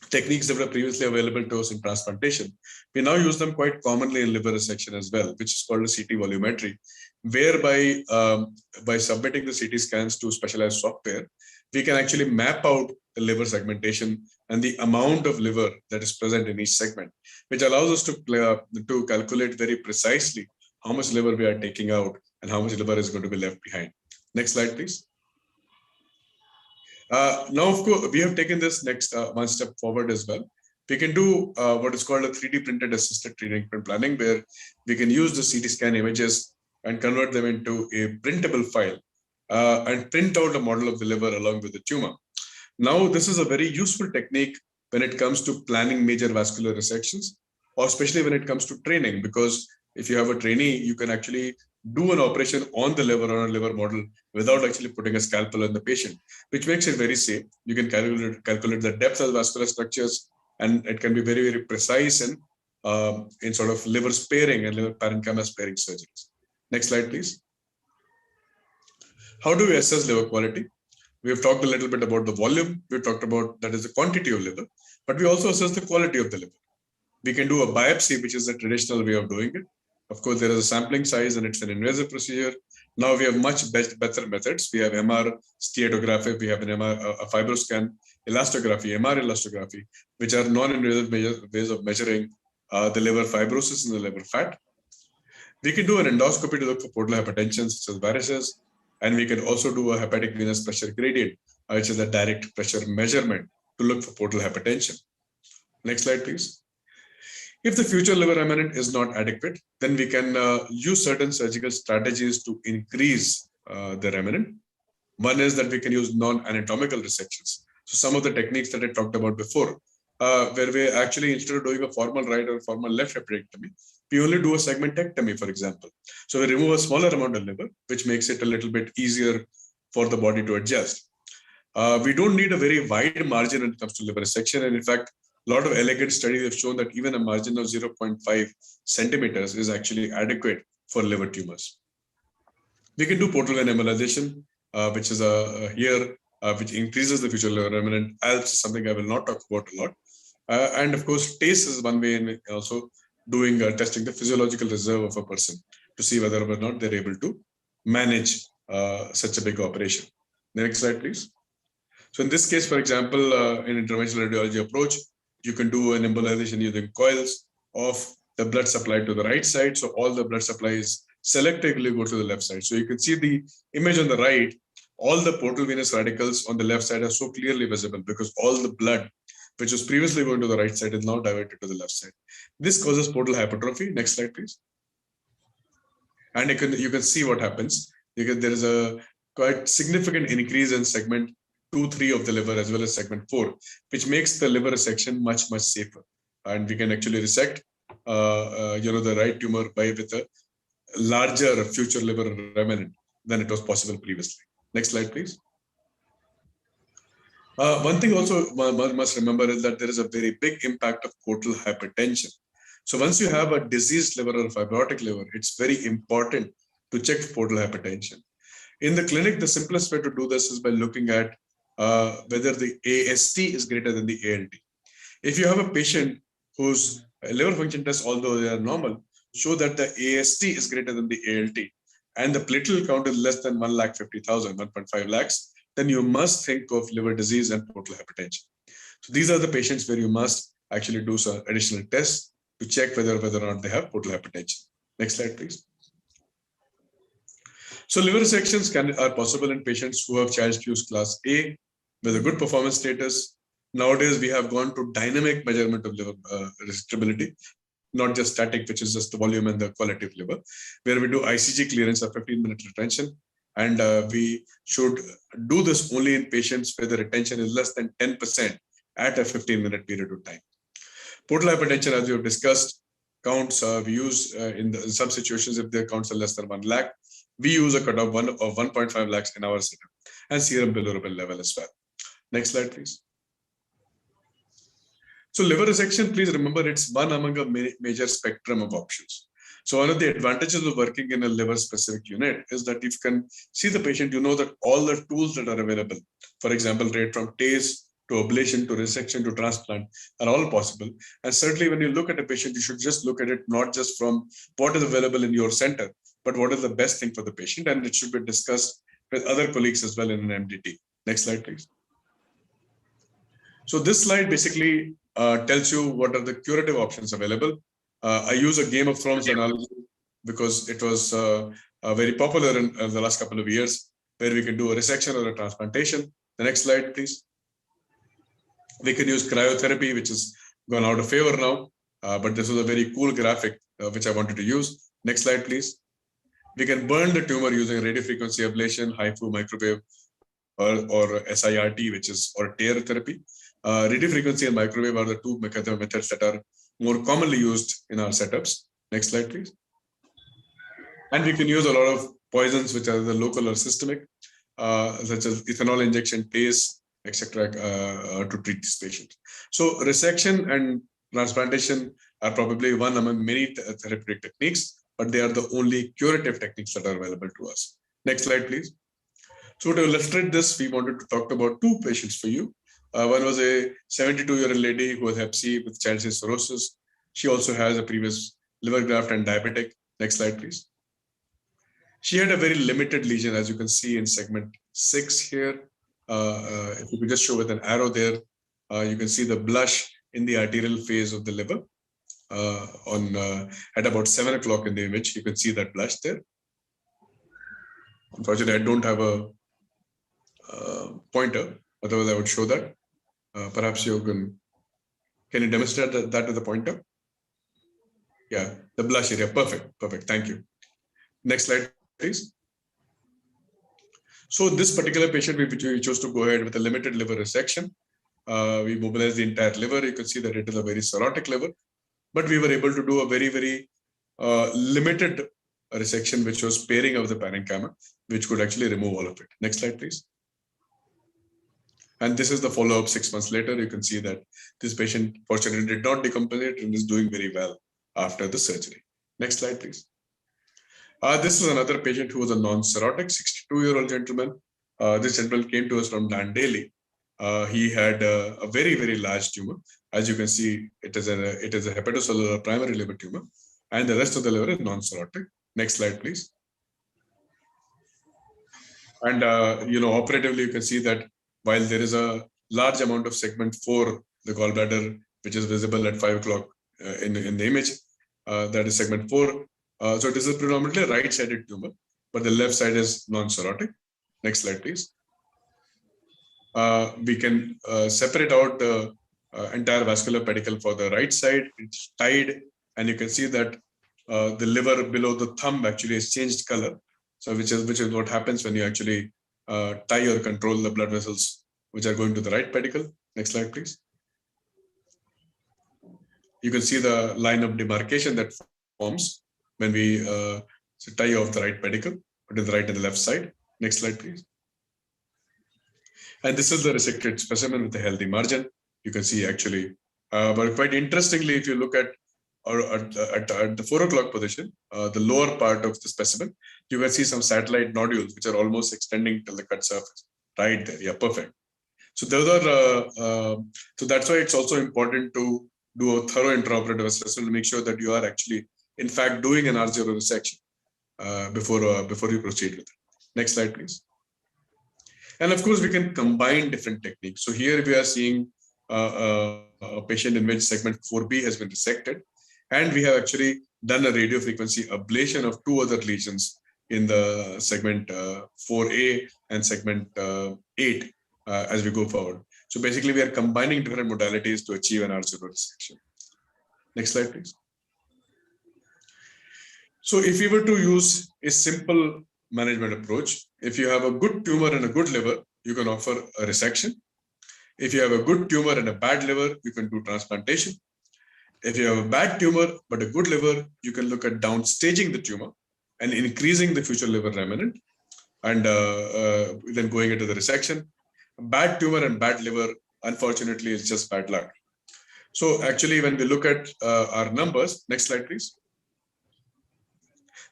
techniques that were previously available to us in transplantation, we now use them quite commonly in liver resection as well, which is called a CT volumetry, whereby by submitting the CT scans to specialized software, we can actually map out the liver segmentation and the amount of liver that is present in each segment, which allows us to calculate very precisely how much liver we are taking out and how much liver is going to be left behind. Next slide, please. Now, of course, we have taken this next one step forward as well. We can do what is called a 3D printed assisted treatment planning, where we can use the CT scan images and convert them into a printable file and print out a model of the liver along with the tumor. Now, this is a very useful technique when it comes to planning major vascular resections, or especially when it comes to training, because if you have a trainee, you can actually do an operation on the liver, on a liver model, without actually putting a scalpel on the patient, which makes it very safe. You can calculate the depth of the vascular structures, and it can be very, very precise in sort of liver sparing and liver parenchyma sparing surgeries. Next slide, please. How do we assess liver quality? We have talked a little bit about the volume. We've talked about, that is the quantity of liver, but we also assess the quality of the liver. We can do a biopsy, which is the traditional way of doing it. Of course, there is a sampling size and it's an invasive procedure. Now we have much better methods. We have MR steatography, we have an MR, a fibroscan, elastography, MR elastography, which are non-invasive ways of measuring the liver fibrosis and the liver fat. We can do an endoscopy to look for portal hypertension, such as varices, and we can also do a hepatic venous pressure gradient, which is a direct pressure measurement to look for portal hypertension. Next slide, please. If the future liver remnant is not adequate, then we can use certain surgical strategies to increase the remnant. One is that we can use non-anatomical resections. So some of the techniques that I talked about before, where we actually, instead of doing a formal right or formal left hepatectomy, we only do a segmentectomy, for example. So we remove a smaller amount of liver, which makes it a little bit easier for the body to adjust. We don't need a very wide margin when it comes to liver resection. And in fact, a lot of elegant studies have shown that even a margin of 0.5 centimeters is actually adequate for liver tumors. We can do portal vein embolization, which is which increases the future liver remnant. ALPS is something I will not talk about a lot. And of course, TACE is one way in also doing testing the physiological reserve of a person to see whether or not they're able to manage such a big operation. The next slide, please. So in this case, for example, in interventional radiology approach, you can do an embolization using coils of the blood supply to the right side. So all the blood supplies selectively go to the left side. So you can see the image on the right, all the portal venous radicals on the left side are so clearly visible because all the blood, which was previously going to the right side, is now diverted to the left side. This causes portal hypertrophy. Next slide, please. And you can see what happens. There is a quite significant increase in segment 2, 3 of the liver as well as segment 4, which makes the liver resection much, much safer. And we can actually resect the right tumor with a larger future liver remnant than it was possible previously. Next slide, please. One thing also one must remember is that there is a very big impact of portal hypertension. So once you have a diseased liver or fibrotic liver, it's very important to check for portal hypertension. In the clinic, the simplest way to do this is by looking at whether the AST is greater than the ALT. If you have a patient whose liver function tests, although they are normal, show that the AST is greater than the ALT and the platelet count is less than 1,50,000, 1.5 lakhs, then you must think of liver disease and portal hypertension. So these are the patients where you must actually do some additional tests to check whether or not they have portal hypertension. Next slide, please. So liver resections are possible in patients who have Child-Hughes class A with a good performance status. Nowadays, we have gone to dynamic measurement of liver resectability, not just static, which is just the volume and the quality of liver, where we do ICG clearance of 15-minute retention. And we should do this only in patients where the retention is less than 10% at a 15-minute period of time. Portal hypertension, as we have discussed, counts we use in some situations if their counts are less than 1 lakh. We use a cutoff of 1.5 lakhs in our setup, and serum bilirubin level as well. Next slide, please. So liver resection, please remember, it's one among a major spectrum of options. So one of the advantages of working in a liver-specific unit is that if you can see the patient, you know that all the tools that are available, for example, right from TACE to ablation to resection to transplant, are all possible. And certainly when you look at a patient, you should just look at it not just from what is available in your center, but what is the best thing for the patient, and it should be discussed with other colleagues as well in an MDT. Next slide, please. So this slide basically tells you what are the curative options available. I use a Game of Thrones analogy because it was very popular in the last couple of years, where we can do a resection or a transplantation. The next slide, please. We can use cryotherapy, which has gone out of favor now, but this was a very cool graphic which I wanted to use. Next slide, please. We can burn the tumor using radiofrequency ablation, HIFU, microwave, or SIRT, which is or tear therapy. Radiofrequency and microwave are the two methods that are more commonly used in our setups. Next slide, please. And we can use a lot of poisons, which are the local or systemic, such as ethanol injection, TACE, etc., to treat these patients. So resection and transplantation are probably one among many therapeutic techniques, but they are the only curative techniques that are available to us. Next slide, please. So to illustrate this, we wanted to talk about two patients for you. One was a 72-year-old lady who has Hep C with childhood cirrhosis. She also has a previous liver graft and diabetic. Next slide, please. She had a very limited lesion, as you can see in segment 6 here. If you could just show with an arrow there, you can see the blush in the arterial phase of the liver. At about 7 o'clock in the image, you can see that blush there. Unfortunately, I don't have a pointer, otherwise I would show that. Perhaps you can you demonstrate that with the pointer? Yeah, the blush area, perfect, thank you. Next slide, please. So this particular patient, we chose to go ahead with a limited liver resection. We mobilized the entire liver. You can see that it is a very cirrhotic liver, but we were able to do a very, very limited resection, which was sparing of the parenchyma, which could actually remove all of it. Next slide, please. And this is the follow-up 6 months later. You can see that this patient fortunately did not decompensate and is doing very well after the surgery. Next slide, please. This is another patient who was a non-cirrhotic 62-year-old gentleman. This gentleman came to us from Dandeli. He had a very, very large tumor. As you can see, it is a hepatocellular primary liver tumor, and the rest of the liver is non-cirrhotic. Next slide, please. And operatively, you can see that while there is a large amount of segment 4, the gallbladder, which is visible at 5 o'clock in the image, that is segment 4. So it is a predominantly right-sided tumor, but the left side is non-cirrhotic. Next slide, please. We can separate out the entire vascular pedicle for the right side. It's tied, and you can see that the liver below the thumb actually has changed color. So which is what happens when you actually tie or control the blood vessels which are going to the right pedicle. Next slide, please. You can see the line of demarcation that forms when we tie off the right pedicle, between the right and the left side. Next slide, please. And this is the resected specimen with a healthy margin. You can see actually, but quite interestingly, if you look at the 4 o'clock position, the lower part of the specimen, you can see some satellite nodules which are almost extending till the cut surface. Right there, yeah, perfect. So those are, so that's why it's also important to do a thorough intraoperative assessment to make sure that you are actually, in fact, doing an R0 resection before you proceed with it. Next slide, please. And of course, we can combine different techniques. So here we are seeing a patient in which segment 4B has been resected, and we have actually done a radiofrequency ablation of 2 other lesions in the segment 4A and segment 8 as we go forward. So basically, we are combining different modalities to achieve an R0 resection. Next slide, please. So if we were to use a simple management approach, if you have a good tumor and a good liver, you can offer a resection. If you have a good tumor and a bad liver, you can do transplantation. If you have a bad tumor but a good liver, you can look at downstaging the tumor and increasing the future liver remnant, and then going into the resection. Bad tumor and bad liver, unfortunately, is just bad luck. So actually, when we look at our numbers, next slide, please.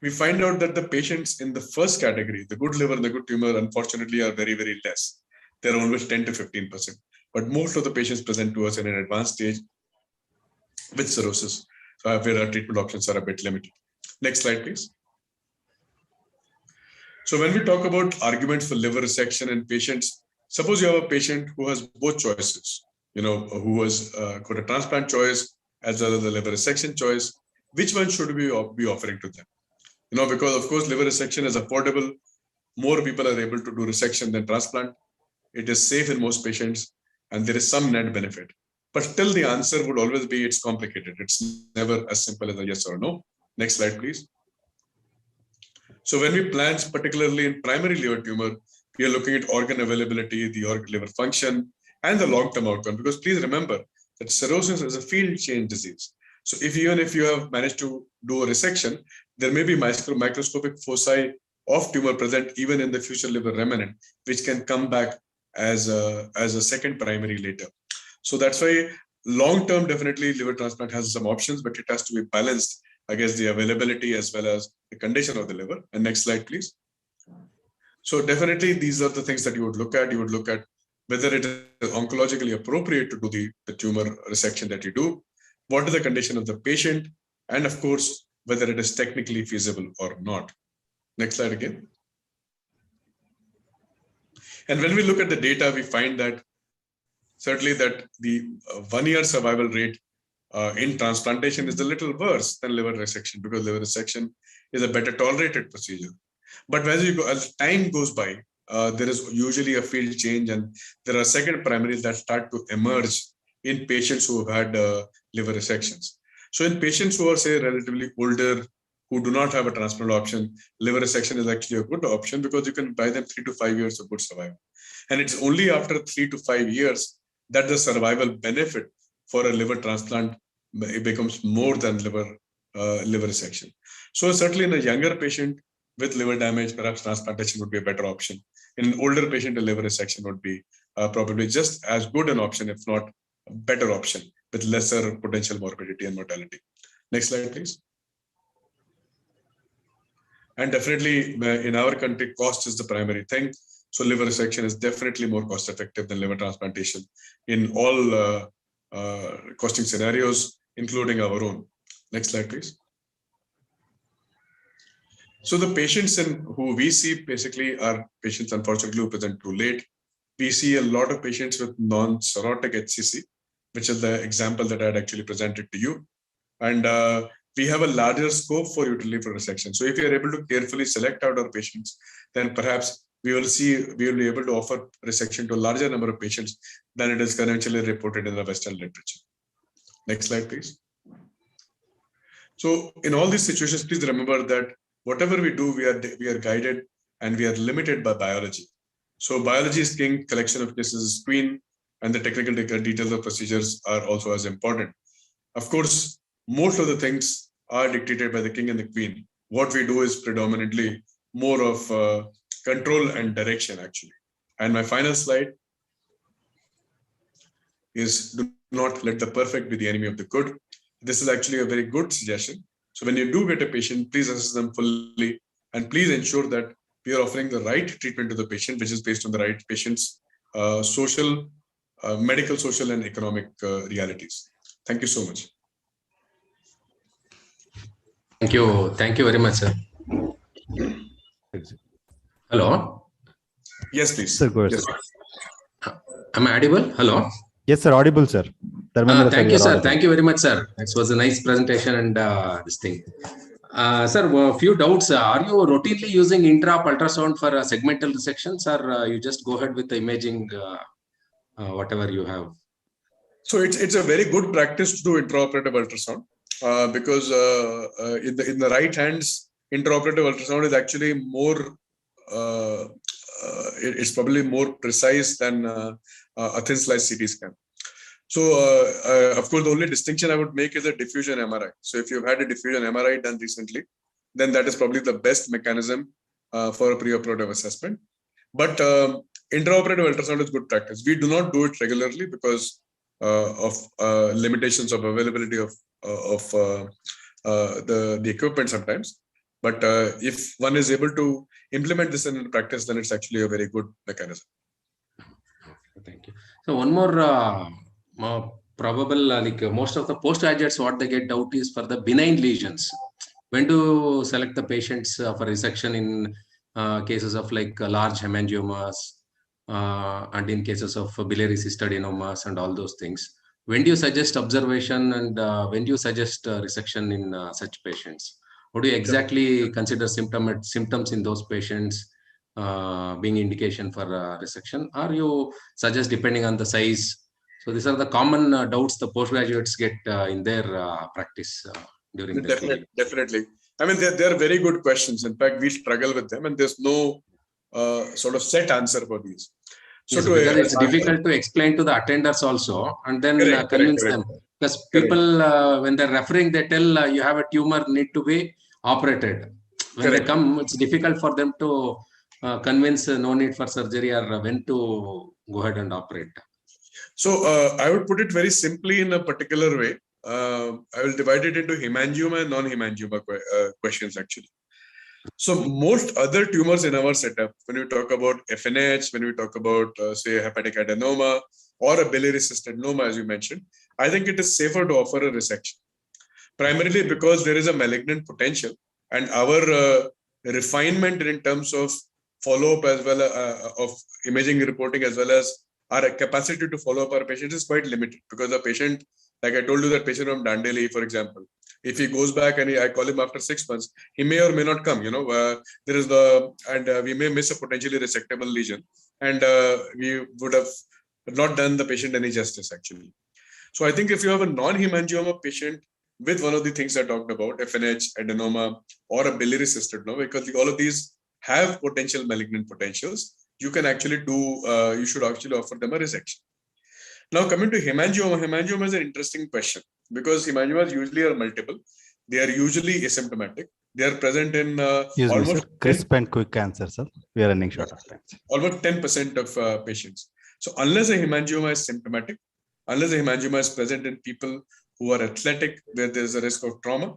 We find out that the patients in the first category, the good liver and the good tumor, unfortunately, are very, very less. They're always 10 to 15%. But most of the patients present to us in an advanced stage with cirrhosis, where our treatment options are a bit limited. Next slide, please. So when we talk about arguments for liver resection in patients, suppose you have a patient who has both choices, who has got a transplant choice as well as a liver resection choice. Which one should we be offering to them? Because of course, liver resection is affordable. More people are able to do resection than transplant. It is safe in most patients, and there is some net benefit. But still, the answer would always be it's complicated. It's never as simple as a yes or no. Next slide, please. So when we plan, particularly in primary liver tumor, we are looking at organ availability, the organ liver function, and the long-term outcome. Because please remember that cirrhosis is a field change disease. So even if you have managed to do a resection, there may be microscopic foci of tumor present even in the future liver remnant, which can come back as a second primary later. So that's why long-term, definitely liver transplant has some options, but it has to be balanced against the availability as well as the condition of the liver. And next slide, please. So definitely these are the things that you would look at. You would look at whether it is oncologically appropriate to do the tumor resection that you do, what is the condition of the patient, and of course, whether it is technically feasible or not. Next slide again. And when we look at the data, we find that certainly that the 1-year survival rate in transplantation is a little worse than liver resection, because liver resection is a better tolerated procedure. But as time goes by, there is usually a field change, and there are second primaries that start to emerge in patients who have had liver resections. So in patients who are, say, relatively older, who do not have a transplant option, liver resection is actually a good option because you can buy them 3 to 5 years of good survival. And it's only after 3 to 5 years that the survival benefit for a liver transplant becomes more than liver resection. So certainly in a younger patient with liver damage, perhaps transplantation would be a better option. In an older patient, a liver resection would be probably just as good an option, if not a better option, with lesser potential morbidity and mortality. Next slide, please. And definitely in our country, cost is the primary thing. So liver resection is definitely more cost effective than liver transplantation in all costing scenarios, including our own. Next slide, please. So the patients who we see basically are patients, unfortunately, who present too late. We see a lot of patients with non-cirrhotic HCC, which is the example that I had actually presented to you. And we have a larger scope for liver resection. So if you are able to carefully select out our patients, then perhaps we will be able to offer resection to a larger number of patients than it is currently reported in the Western literature. Next slide, please. So in all these situations, please remember that whatever we do, we are guided and we are limited by biology. So biology is king, collection of cases is queen, and the technical details of procedures are also as important. Of course, most of the things are dictated by the king and the queen. What we do is predominantly more of control and direction, actually. And my final slide is do not let the perfect be the enemy of the good. This is actually a very good suggestion. So when you do get a patient, please assess them fully, and please ensure that we are offering the right treatment to the patient, which is based on the right patient's social, medical, social, and economic realities. Thank you so much. Thank you. Thank you very much, sir. Hello. Yes, please. Sir, go ahead. Yes. Am I audible? Hello. Yes, sir. Audible, sir. Thank you, sir. Audible. Thank you very much, sir. This was a nice presentation and this thing. Sir, a few doubts. Are you routinely using intra-op ultrasound for segmental resections, or you just go ahead with the imaging, whatever you have? So it's a very good practice to do intraoperative ultrasound because in the right hands, intraoperative ultrasound is actually more it's probably more precise than a thin slice CT scan. So, of course, the only distinction I would make is a diffusion MRI. So if you've had a diffusion MRI done recently, then that is probably the best mechanism for a preoperative assessment. But intraoperative ultrasound is good practice. We do not do it regularly because of limitations of availability of the equipment sometimes. But if one is able to implement this in practice, then it's actually a very good mechanism. Thank you. So one more probable, like most of the postgraduates, what they get doubt is for the benign lesions. When to select the patients for resection in cases of like large hemangiomas and in cases of biliary cystadenomas and all those things. When do you suggest observation and when do you suggest resection in such patients? What do you exactly consider symptoms in those patients being indication for resection? Or you suggest depending on the size? So these are the common doubts the postgraduates get in their practice during the period. Definitely. I mean, they're very good questions. In fact, we struggle with them and there's no sort of set answer for these. So yes, because it's difficult to explain to the attenders also and then convince them. Because people, when they're referring, they tell you have a tumor, need to be operated. When they come, it's difficult for them to convince no need for surgery or when to go ahead and operate. So I would put it very simply in a particular way. I will divide it into hemangioma and non-hemangioma questions actually. So most other tumors in our setup, when we talk about FNH, when we talk about say hepatic adenoma or a biliary cystadenoma, as you mentioned, I think it is safer to offer a resection. Primarily because there is a malignant potential and our refinement in terms of follow-up as well of imaging reporting as well as our capacity to follow up our patients is quite limited because the patient, like I told you, that patient from Dandeli, for example, if he goes back and I call him after 6 months, he may or may not come, you know, there is we may miss a potentially resectable lesion and we would have not done the patient any justice actually. So I think if you have a non-hemangioma patient with one of the things I talked about, FNH, adenoma, or a biliary cystadenoma, because all of these have potential malignant potentials, you can actually do, you should actually offer them a resection. Now coming to hemangioma, hemangioma is an interesting question because hemangiomas usually are multiple. They are usually asymptomatic. They are present in almost crisp and quick answer, sir. We are running short of time. Almost 10% of patients. So unless a hemangioma is symptomatic, unless a hemangioma is present in people who are athletic, where there is a risk of trauma,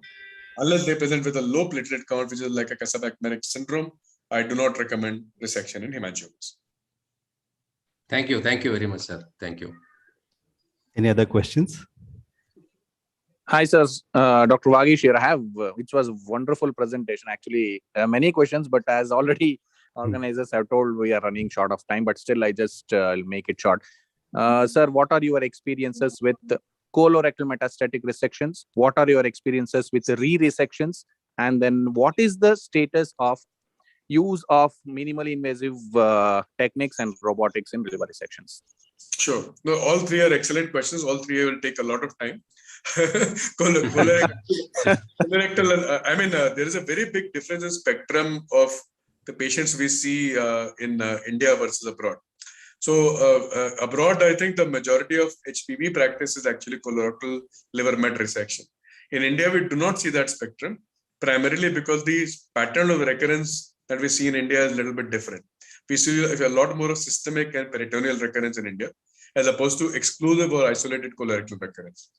unless they present with a low platelet count, which is like a Kasabach-Merrick syndrome, I do not recommend resection in hemangiomas. Thank you. Thank you very much, sir. Thank you. Any other questions? Hi, sir. Dr. Vagish here. I have, which was a wonderful presentation. Actually, many questions, but as already organizers have told, we are running short of time, but still I just make it short. Sir, what are your experiences with colorectal metastatic resections? What are your experiences with re-resections? And then what is the status of use of minimally invasive techniques and robotics in liver resections? Sure. No, all three are excellent questions. All three will take a lot of time. Colorectal, I mean, there is a very big difference in spectrum of the patients we see in India versus abroad. So abroad, I think the majority of HPV practice is actually colorectal liver met resection. In India, we do not see that spectrum, primarily because the pattern of recurrence that we see in India is a little bit different. We see a lot more of systemic and peritoneal recurrence in India, as opposed to exclusive or isolated colorectal recurrence.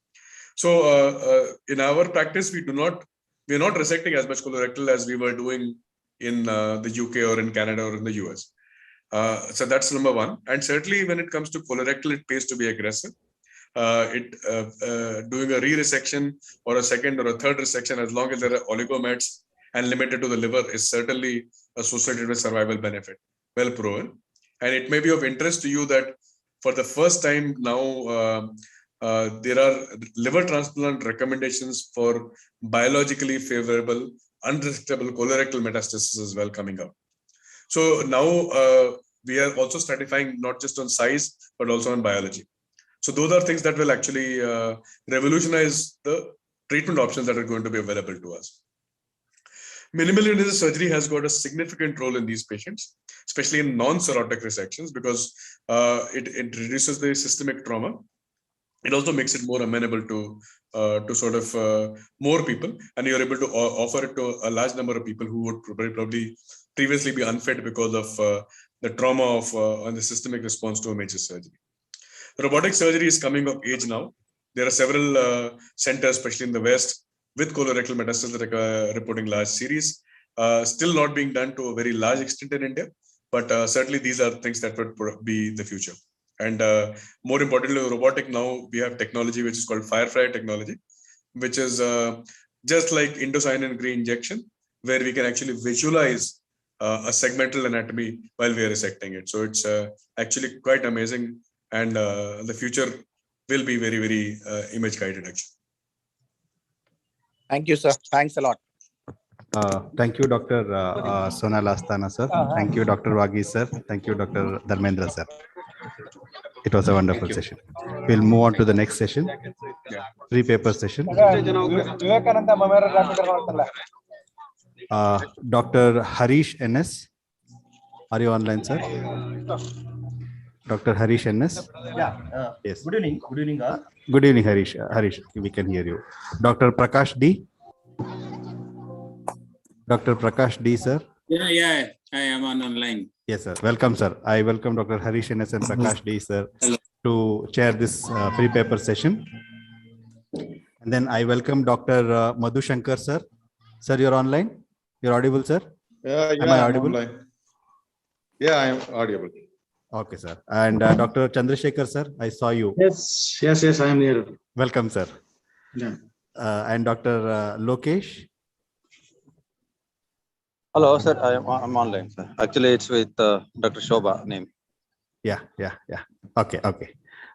So in our practice, we are not resecting as much colorectal as we were doing in the UK or in Canada or in the US. So that's number one. And certainly when it comes to colorectal, it pays to be aggressive. Doing a re-resection or a second or a third resection, as long as there are oligomets and limited to the liver, is certainly associated with survival benefit, well proven. And it may be of interest to you that for the first time now, there are liver transplant recommendations for biologically favorable, unresectable colorectal metastasis as well coming up. So now we are also stratifying not just on size, but also on biology. So those are things that will actually revolutionize the treatment options that are going to be available to us. Minimal invasive surgery has got a significant role in these patients, especially in non-cirrhotic resections, because it reduces the systemic trauma. It also makes it more amenable to sort of more people, and you're able to offer it to a large number of people who would probably previously be unfit because of the trauma of and the systemic response to a major surgery. Robotic surgery is coming of age now. There are several centers, especially in the West, with colorectal metastasis that are reporting large series. Still not being done to a very large extent in India, but certainly these are things that would be the future. And more importantly, robotic now, we have technology which is called Firefly technology, which is just like indocyanine green injection, where we can actually visualize a segmental anatomy while we are resecting it. So it's actually quite amazing, and the future will be very, very image guided actually. Thank you, sir. Thanks a lot. Thank you, Dr. Sonal Asthana, sir. Thank you, Dr. Wagi, sir. Thank you, Dr. Dharmendra, sir. It was a wonderful session. We'll move on to the next session, three-paper session. Dr. Harish NS, are you online, sir? Dr. Harish NS? Yeah. Yes. Good evening. Good evening, all. Good evening, Harish. Harish, we can hear you. Dr. Prakash D. Dr. Prakash D, sir. Yeah, I am online. Yes, sir. Welcome, sir. I welcome Dr. Harish NS and Prakash D, sir, to chair this free paper session. And then I welcome Dr. Madhu Shankar, sir. Sir, you're online? You're audible, sir? Am I audible? Yeah, I am audible. Okay, sir. And Dr. Chandrasekhar, sir, I saw you. Yes, I am here. Welcome, sir. Yeah. And Dr. Lokesh. Hello, sir. I'm online, sir. Actually, it's with Dr. Shobha name. Yeah. Okay.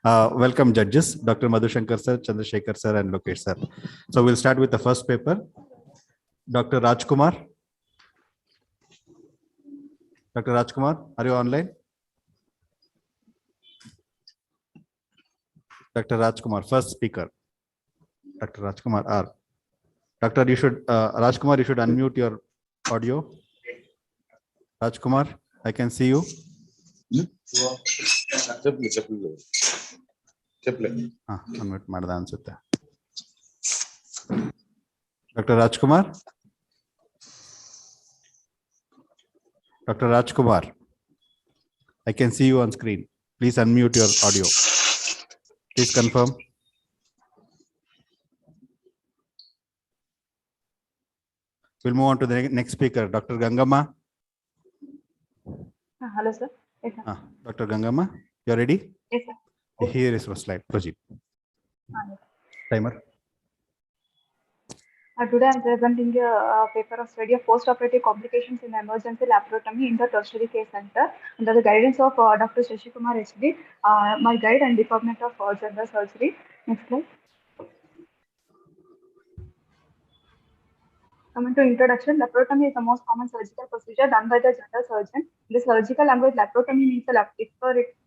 Welcome, judges. Dr. Madhu Shankar, sir, Chandrasekhar, sir, and Lokesh, sir. So we'll start with the first paper. Dr. Rajkumar. Dr. Rajkumar, are you online? Dr. Rajkumar, first speaker. Dr. Rajkumar R. Doctor, you should Rajkumar, you should unmute your audio. Rajkumar, I can see you. Unmute ಮಾಡ್ದ ಅನ್ಸುತ್ತೆ. Dr. Rajkumar. Dr. Rajkumar, I can see you on screen. Please unmute your audio. Please confirm. We'll move on to the next speaker, Dr. Gangama. Hello, sir. Yes, sir. Dr. Gangama, you're ready? Yes, sir. Here is your slide. Proceed. Yes. Timer. Today I'm presenting a paper of study of post-operative complications in emergency laparotomy in the tertiary care center under the guidance of Dr. Shashikumar HD, my guide and Department of General Surgery. Next slide. Coming to introduction, laparotomy is the most common surgical procedure done by the general surgeon. The surgical language, laparotomy means the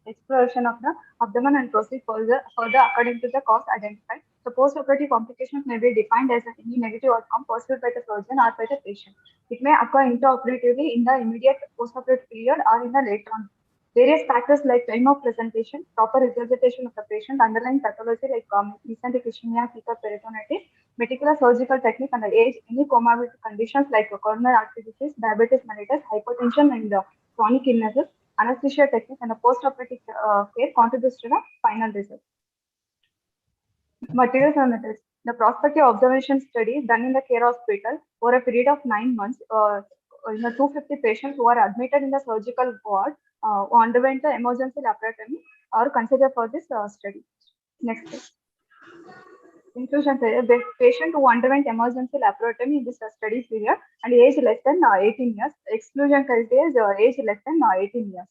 exploration of the abdomen and proceed further according to the cause identified. The post-operative complications may be defined as any negative outcome pursued by the surgeon or by the patient. It may occur intraoperatively in the immediate post-operative period or in the later on. Various factors like time of presentation, proper resuscitation of the patient, underlying pathology like mesenteric ischemia, fecal peritonitis, meticulous surgical technique, and the age, any comorbid conditions like coronary artery disease, diabetes mellitus, hypertension, and chronic illnesses, anesthesia technique, and the post-operative care contributes to the final result. Materials and methods. The prospective observation study done in the care hospital over a period of 9 months in the 250 patients who are admitted in the surgical ward who underwent the emergency laparotomy are considered for this study. Next slide. Inclusion: the patient who underwent emergency laparotomy in this study period and age less than 18 years. Exclusion criteria is age less than 18 years.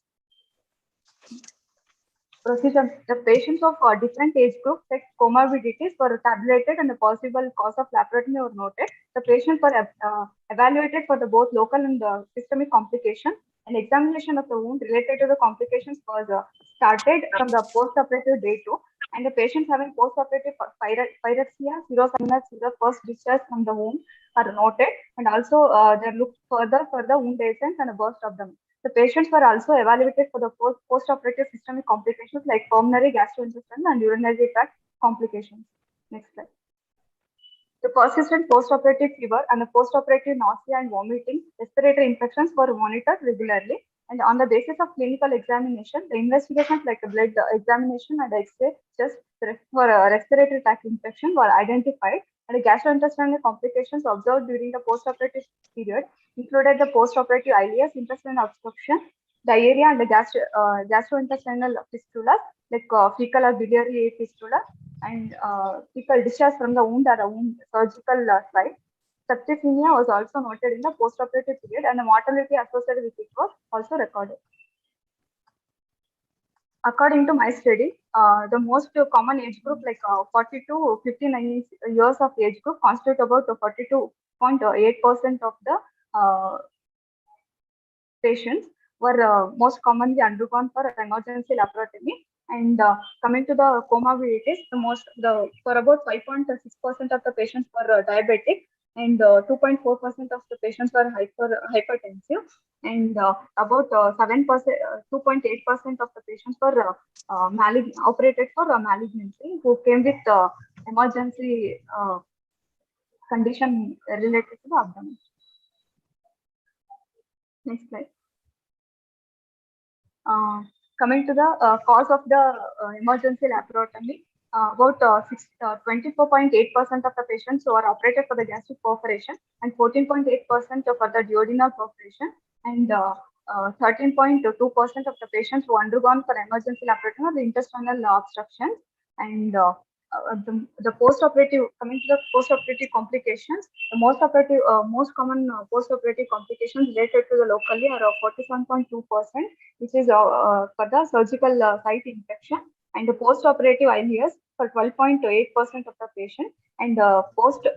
Procedure. The patients of different age groups like comorbidities were tabulated and the possible cause of laparotomy were noted. The patients were evaluated for the both local and systemic complications. An examination of the wound related to the complications was started from the post-operative day 2, and the patients having post-operative pyrexia, serosinitis, first discharge from the wound are noted, and also they looked further for the wound essence and a burst abdomen. The patients were also evaluated for the post-operative systemic complications like pulmonary, gastrointestinal, and urinary tract complications. Next slide. The persistent post-operative fever and the post-operative nausea and vomiting, respiratory infections were monitored regularly. And on the basis of clinical examination, the investigations like the blood examination and X-ray just for respiratory tract infection were identified. And the gastrointestinal complications observed during the post-operative period included the post-operative ileus, intestinal obstruction, diarrhea, and the gastrointestinal fistulas like fecal or biliary fistula, and fecal discharge from the wound or a wound surgical site. Septicemia was also noted in the post-operative period, and the mortality associated with it was also recorded. According to my study, the most common age group like 40 to 59 years of age group constitute about 42.8% of the patients were most commonly undergone for emergency laparotomy. And coming to the comorbidities, for about 5.6% of the patients were diabetic, and 2.4% of the patients were hypertensive, and about 7%, 2.8% of the patients were operated for malignancy, who came with emergency condition related to the abdomen. Next slide. Coming to the cause of the emergency laparotomy, about 24.8% of the patients who are operated for the gastric perforation, and 14.8% for the duodenal perforation, and 13.2% of the patients who undergone for emergency laparotomy or the intestinal obstruction. And the post-operative, coming to the post-operative complications, the most common post-operative complications related to the locally are 47.2%, which is for the surgical site infection, and the post-operative ileus for 12.8% of the patient, and post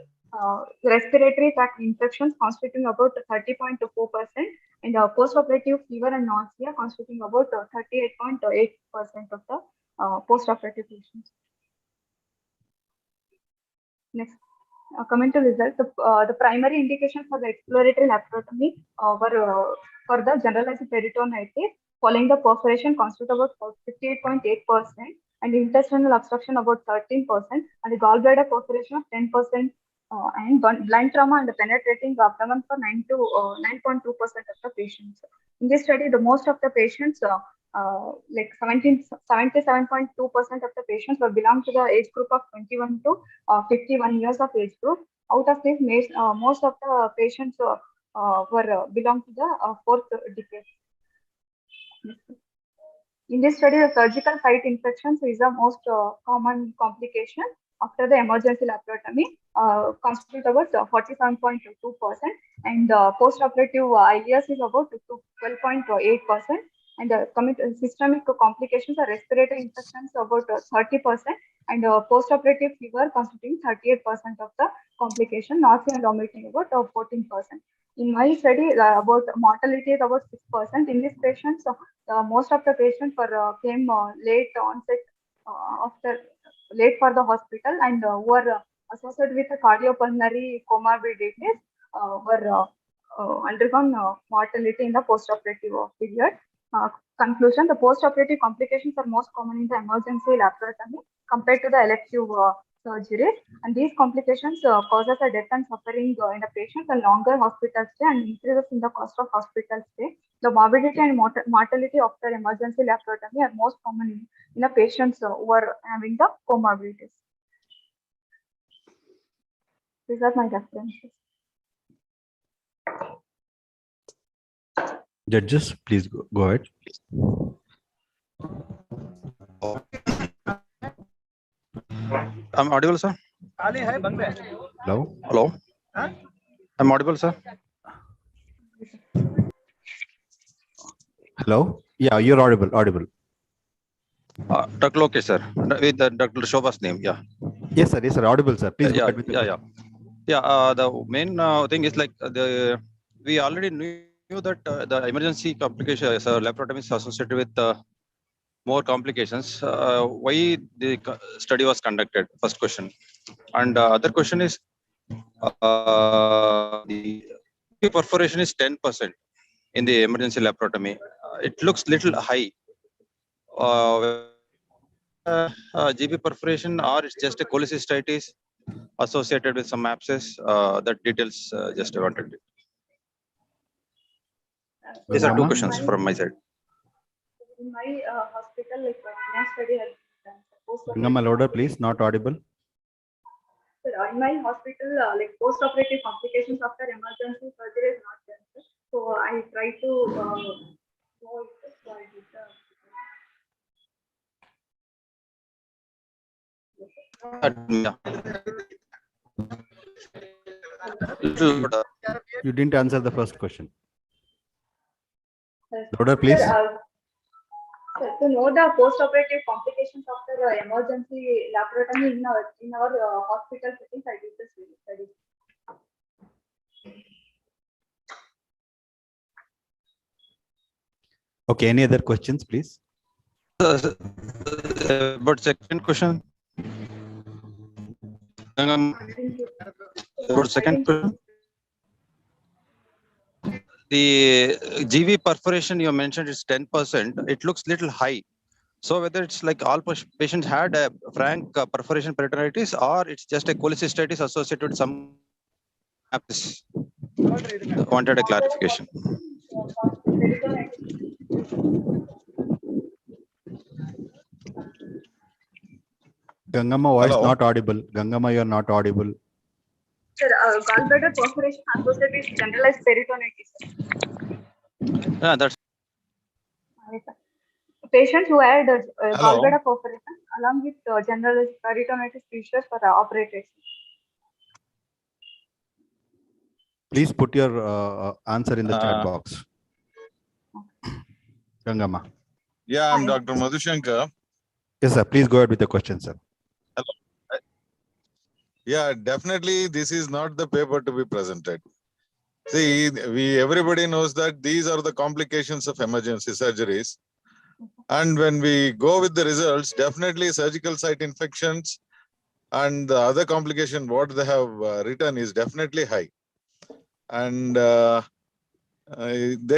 respiratory tract infections constituting about 30.4%, and post-operative fever and nausea constituting about 38.8% of the post-operative patients. Next, coming to results, the primary indication for the exploratory laparotomy were for the generalized peritonitis following the perforation constitute about 58.8%, and intestinal obstruction about 13%, and the gallbladder perforation of 10%, and blind trauma and the penetrating abdomen for 9.2% of the patients. In this study, the most of the patients, like 77.2% of the patients were belong to the age group of 21 to 51 years of age group. Out of this, most of the patients were belong to the fourth decade. In this study, the surgical site infections is the most common complication after the emergency laparotomy, constitute about 47.2%, and post-operative ileus is about 12.8%, and coming to systemic complications are respiratory infections about 30%, and post-operative fever constituting 38% of the complication, nausea and vomiting about 14%. In my study, about mortality is about 6%. In these patients, most of the patients came late onset late for the hospital, and were associated with the cardiopulmonary comorbidities were undergone mortality in the post-operative period. Conclusion: the post-operative complications are most common in the emergency laparotomy compared to the elective surgeries, and these complications causes a death and suffering in the patient, a longer hospital stay, and increases in the cost of hospital stay. The morbidity and mortality after emergency laparotomy are most common in the patients who are having the comorbidities. These are my references. Judges, please go ahead. I'm audible, sir. Hello. Hello. I'm audible, sir. Hello. Yeah, you're audible. Dr. Lokesh, sir, with Dr. Shobha's name. Yeah. Yes, sir. Yes, sir. Audible, sir. Please go Yeah, ahead with the yeah, yeah. Yeah, the main thing is like we already knew that the emergency complications, laparotomy is associated with more complications. Why the study was conducted? First question. And other question is the perforation is 10% in the emergency laparotomy. It looks little high. GB perforation or it's just a cholecystitis associated with some abscess. That details just I wanted. These are two questions from my side. In my hospital, like my study has been done. Gangama, louder, please. Not audible. Sir, in my hospital, like post-operative complications after emergency surgery is not done. Sir. So I try to know if so I did You didn't answer the first question. Sir, Louder, please. Sir, to know the post-operative complications after emergency laparotomy in our hospital settings, I did this study. Okay, any other questions, please? But second question. Second question. The GV perforation you mentioned is 10%. It looks little high. So whether it's like all patients had a frank perforation peritonitis or it's just a cholecystitis associated with some abscess. Wanted a clarification. Gangama voice Hello? not audible. Gangama, you are not audible. Sir, gallbladder perforation associated with generalized peritonitis. Yeah, that's. Patients who had gallbladder perforation along with generalized peritonitis issues for operators. Please put your answer in the chat box. Gangama. Yeah, I'm Dr. Madhushankar. Yes, sir. Please go ahead with the question, sir. Hello. Yeah, definitely this is not the paper to be presented. See, everybody knows that these are the complications of emergency surgeries. And when we go with the results, definitely surgical site infections and the other complication, what they have written is definitely high. And they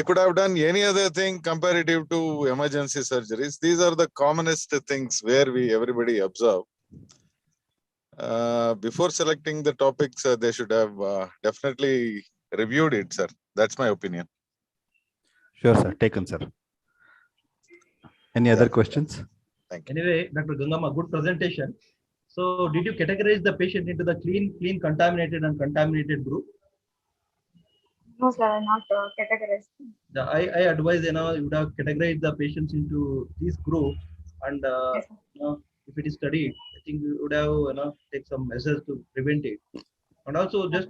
could have done any other thing comparative to emergency surgeries. These are the commonest things where everybody observe. Before selecting the topics, they should have definitely reviewed it, sir. That's my opinion. Sure, sir. Taken, sir. Any other questions? Thank you. Anyway, Dr. Gangama, good presentation. So did you categorize the patient into the clean, contaminated and contaminated group? No, sir, not categorized. I advise, you would have categorized the patients into this group, and Yes, if it is studied, I think we would have take some measures to prevent it. And also, just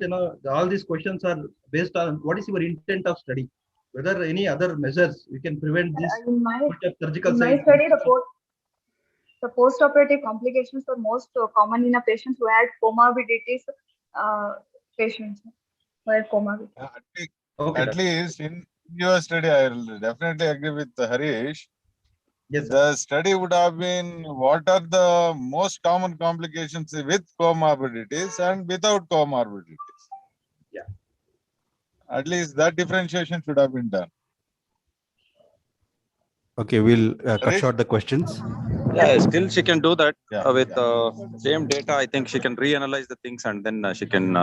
all these questions are based on what is your intent of study, whether any other measures we can prevent this surgical site. Study, the post-operative complications are most common in a patients who had comorbidities. Patients who had comorbid. At least in your study, I will definitely agree with Harish. Yes, the study would have been what are the most common complications with comorbidities and without comorbidities. Yeah. At least that differentiation should have been done. Okay, we'll cut short the questions. Yeah, still she can do that with same data. I think she can reanalyze the things and then she can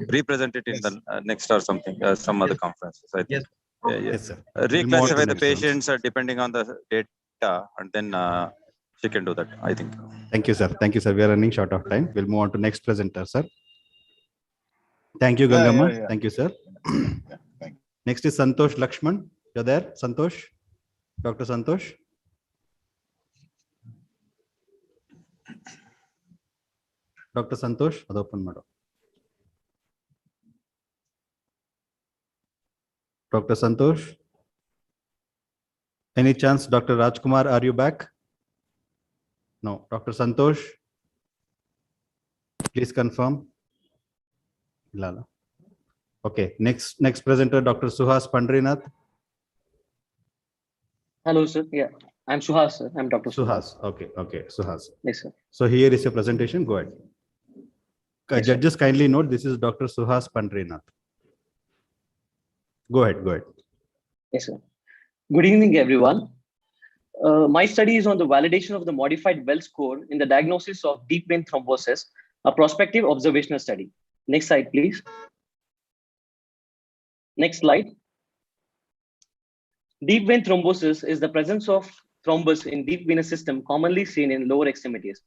represent it in the next or something, some other conferences. I think. Yes, sir. Reclassify the patients depending on the data, and then she can do that. I think. Thank you, sir. Thank you, sir. We are running short of time. We'll move on to next presenter, sir. Thank you, Gangama. Thank you, sir. Thank you. Next is Santosh Lakshman. You're there, Santosh? Dr. Santosh? Dr. Santosh, ಅದು open ಮಾಡು. Dr. Santosh? Any chance, Dr. Rajkumar, are you back? No. Dr. Santosh, please confirm. Lala. Okay. Next presenter, Dr. Suhas Pandrinath. Hello, sir. Yeah, I'm Suhas, sir. I'm Dr. Suhas. Okay. Suhas. Yes, sir. So here is your presentation. Go ahead. Yes, sir. Judges, kindly note this is Dr. Suhas Pandrinath. Go ahead. Yes, sir. Good evening, everyone. My study is on the validation of the modified Wells score in the diagnosis of deep vein thrombosis, a prospective observational study. Next slide, please. Next slide. Deep vein thrombosis is the presence of thrombus in deep venous system commonly seen in lower extremities.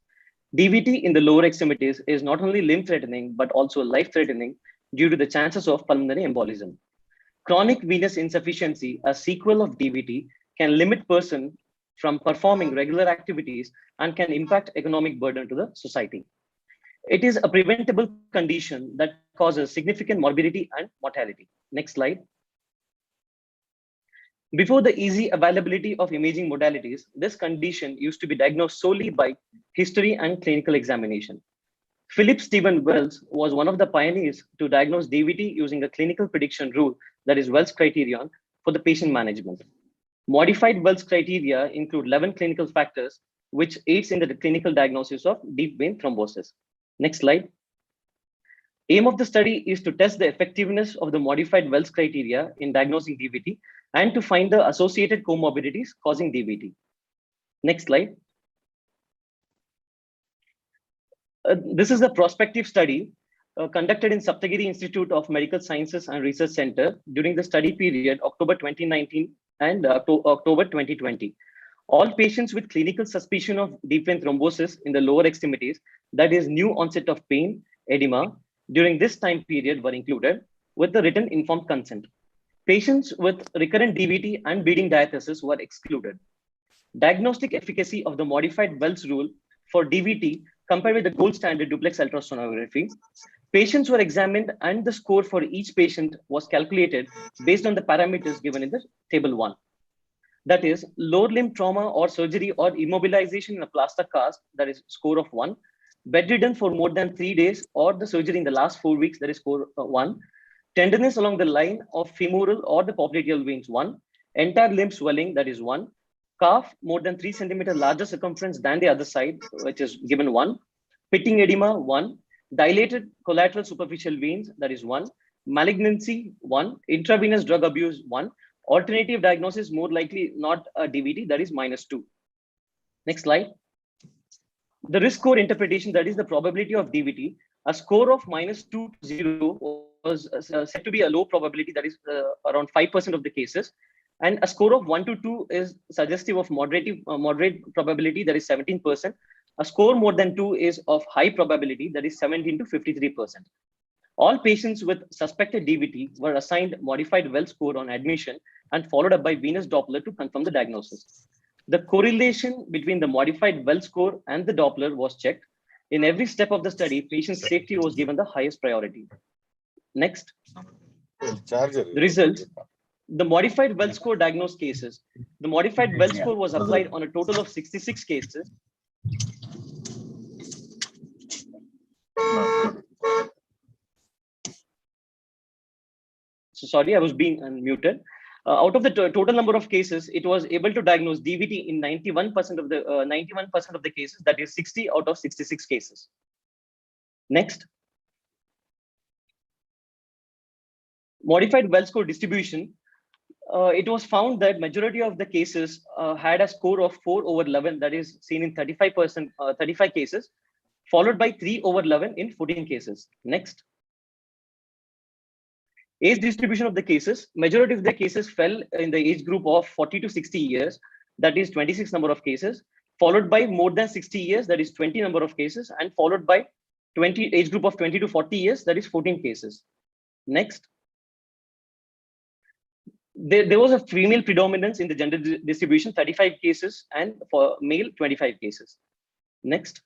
DVT in the lower extremities is not only limb-threatening, but also life-threatening due to the chances of pulmonary embolism. Chronic venous insufficiency, a sequel of DVT, can limit person from performing regular activities and can impact economic burden to the society. It is a preventable condition that causes significant morbidity and mortality. Next slide. Before the easy availability of imaging modalities, this condition used to be diagnosed solely by history and clinical examination. Philip Stephen Wells was one of the pioneers to diagnose DVT using a clinical prediction rule, that is Wells criterion, for the patient management. Modified Wells criteria include 11 clinical factors, which aids in the clinical diagnosis of deep vein thrombosis. Next slide. Aim of the study is to test the effectiveness of the modified Wells criteria in diagnosing DVT and to find the associated comorbidities causing DVT. Next slide. This is a prospective study conducted in Saptagiri Institute of Medical Sciences and Research Center during the study period October 2019 and October 2020. All patients with clinical suspicion of deep vein thrombosis in the lower extremities, that is new onset of pain, edema, during this time period were included with the written informed consent. Patients with recurrent DVT and bleeding diathesis were excluded. Diagnostic efficacy of the modified Wells rule for DVT compared with the gold standard duplex ultrasonography. Patients were examined and the score for each patient was calculated based on the parameters given in the table 1. That is lower limb trauma or surgery or immobilization in a plaster cast, that is score of 1. Bedridden for more than 3 days or the surgery in the last 4 weeks, that is score 1. Tenderness along the line of femoral or the popliteal veins, 1. Entire limb swelling, that is 1. Calf more than 3 centimeter larger circumference than the other side, which is given 1. Pitting edema, 1. Dilated collateral superficial veins, that is 1. Malignancy, 1. Intravenous drug abuse, 1. Alternative diagnosis, more likely not a DVT, that is -2. Next slide. The risk score interpretation, that is the probability of DVT, a score of -2 to 0 was said to be a low probability, that is around 5% of the cases. And a score of 1 to 2 is suggestive of moderate probability, that is 17%. A score more than 2 is of high probability, that is 17 to 53%. All patients with suspected DVT were assigned modified Wells score on admission and followed up by venous Doppler to confirm the diagnosis. The correlation between the modified Wells score and the Doppler was checked. In every step of the study, patient safety was given the highest priority. Next. The results. The modified Wells score diagnosed cases. The modified Wells score was applied on a total of 66 cases. So sorry, I was being unmuted. Out of the total number of cases, it was able to diagnose DVT in 91% of the cases, that is 60 out of 66 cases. Next. Modified Wells score distribution. It was found that majority of the cases had a score of 4/11, that is seen in 35 cases, followed by 3/11 in 14 cases. Next. Age distribution of the cases. Majority of the cases fell in the age group of 40 to 60 years, that is 26 number of cases, followed by more than 60 years, that is 20 number of cases, and followed by age group of 20 to 40 years, that is 14 cases. Next. There was a female predominance in the gender distribution, 35 cases, and for male, 25 cases. Next.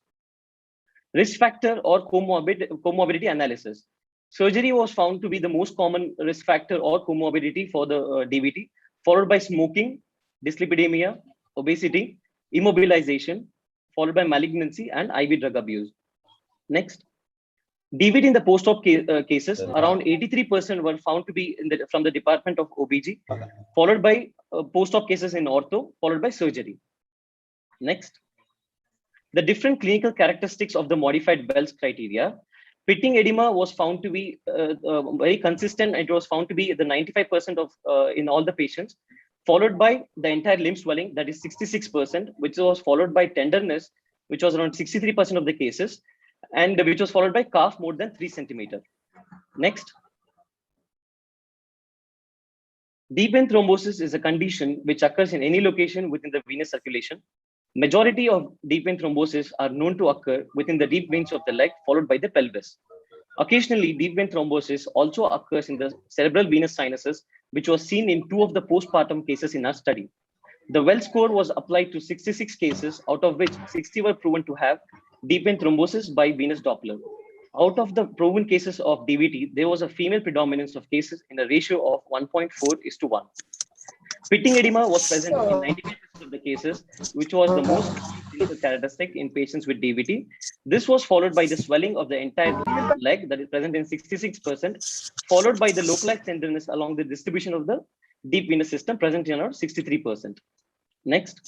Risk factor or comorbidity analysis. Surgery was found to be the most common risk factor or comorbidity for the DVT, followed by smoking, dyslipidemia, obesity, immobilization, followed by malignancy and IV drug abuse. Next. DVT in the post-op cases, around 83% were found to be from the department of OBG, followed by post-op cases in ortho, followed by surgery. Next. The different clinical characteristics of the modified Wells criteria. Pitting edema was found to be very consistent. It was found to be the 95% of in all the patients, followed by the entire limb swelling, that is 66%, which was followed by tenderness, which was around 63% of the cases, and which was followed by calf more than 3 centimeters. Next. Deep vein thrombosis is a condition which occurs in any location within the venous circulation. Majority of deep vein thrombosis are known to occur within the deep veins of the leg, followed by the pelvis. Occasionally, deep vein thrombosis also occurs in the cerebral venous sinuses, which was seen in 2 of the postpartum cases in our study. The Wells score was applied to 66 cases, out of which 60 were proven to have deep vein thrombosis by venous Doppler. Out of the proven cases of DVT, there was a female predominance of cases in a ratio of 1.4:1. Pitting edema was present in 95% of the cases, which was the most clinical characteristic in patients with DVT. This was followed by the swelling of the entire leg, that is present in 66%, followed by the localized tenderness along the distribution of the deep venous system, present in around 63%. Next.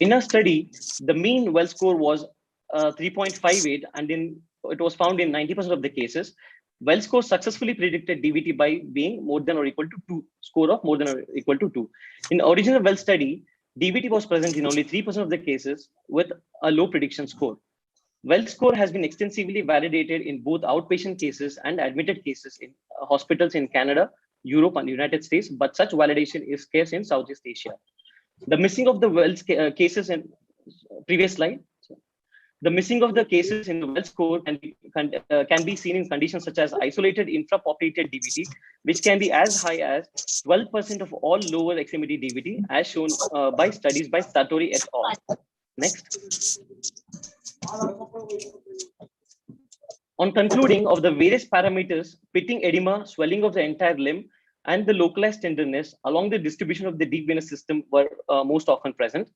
In our study, the mean Wells score was 3.58, and it was found in 90% of the cases. Wells score successfully predicted DVT by being more than or equal to 2, score of more than or equal to 2. In the original Wells study, DVT was present in only 3% of the cases with a low prediction score. Wells score has been extensively validated in both outpatient cases and admitted cases in hospitals in Canada, Europe, and United States, but such validation is scarce in Southeast Asia. The missing of the Wells cases in previous slide. The missing of the cases in the Wells score can be seen in conditions such as isolated infrapopulated DVT, which can be as high as 12% of all lower extremity DVT, as shown by studies by Satori et al. Next. On concluding of the various parameters, pitting edema, swelling of the entire limb, and the localized tenderness along the distribution of the deep venous system were most often present.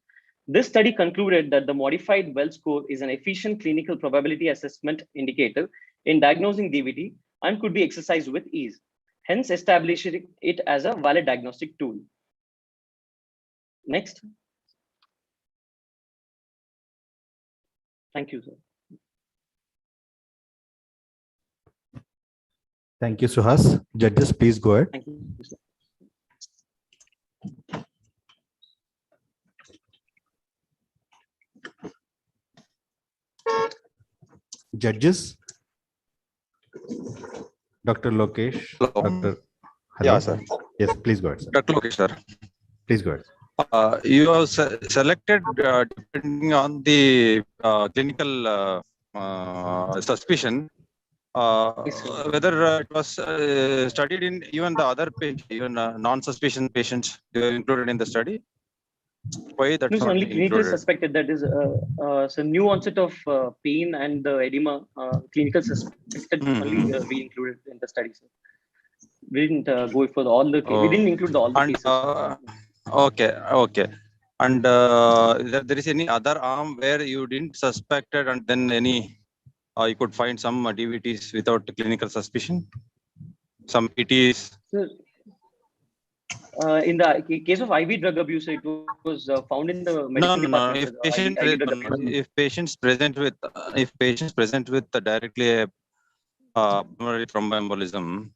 This study concluded that the modified Wells score is an efficient clinical probability assessment indicator in diagnosing DVT and could be exercised with ease, hence establishing it as a valid diagnostic tool. Next. Thank you, sir. Thank you, Suhas. Judges, please go ahead. Thank you, sir. Judges, Dr. Lokesh. Hello. Hello. Yeah, sir. Yes, please go ahead, sir. Dr. Lokesh, sir. Please go ahead. You have selected depending on the clinical suspicion, whether it was studied in even the other patients, even non-suspicion patients included in the study. Why that's not only clinically included? suspected, that is so new onset of pain and the edema, clinical suspected only we included in the study. Sir. We didn't go for all the we didn't include all the cases. Okay. And there is any other arm where you didn't suspect it and then any you could find some DVTs without clinical suspicion? Some PTs? Sir, in the case of IV drug abuse, it was found in the medicine department. If patients present with directly a pulmonary thromboembolism,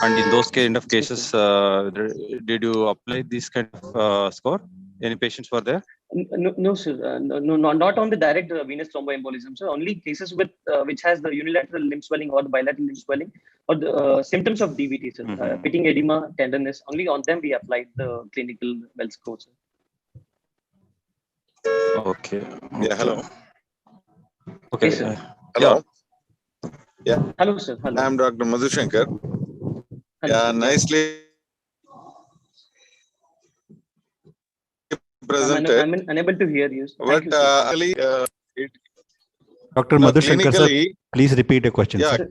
and in those kind of cases, did you apply this kind of score? Any patients were there? No, sir. No, not on the direct venous thromboembolism. So only cases with which has the unilateral limb swelling or the bilateral limb swelling or the symptoms of DVT, sir. Pitting edema, tenderness. Only on them we applied the clinical Wells score, sir. Okay. Yeah. Hello. Okay. Yes, sir. Hello. Yeah. Hello, sir. Hello. I'm Dr. Madhushankar. Yeah, nicely presented. I'm unable to hear you. But Dr. Madhushankar, sir, please repeat the question. Yeah. Sir.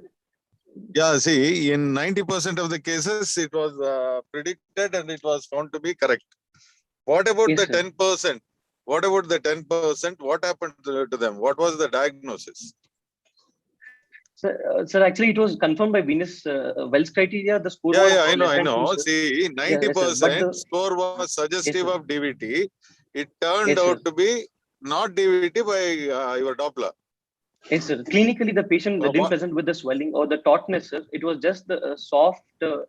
Yeah, see, in 90% of the cases, it was predicted and it was found to be correct. What about the 10%? What about the 10%? What happened to them? What was the diagnosis? Sir, actually, it was confirmed by Venus Wells criteria. The score was I less than know. 2, sir. See, 90% score was suggestive of DVT. It turned out to be not DVT by your Doppler. Yes, sir. Clinically, the patient didn't present with the swelling or the tautness, sir. It was just the soft, the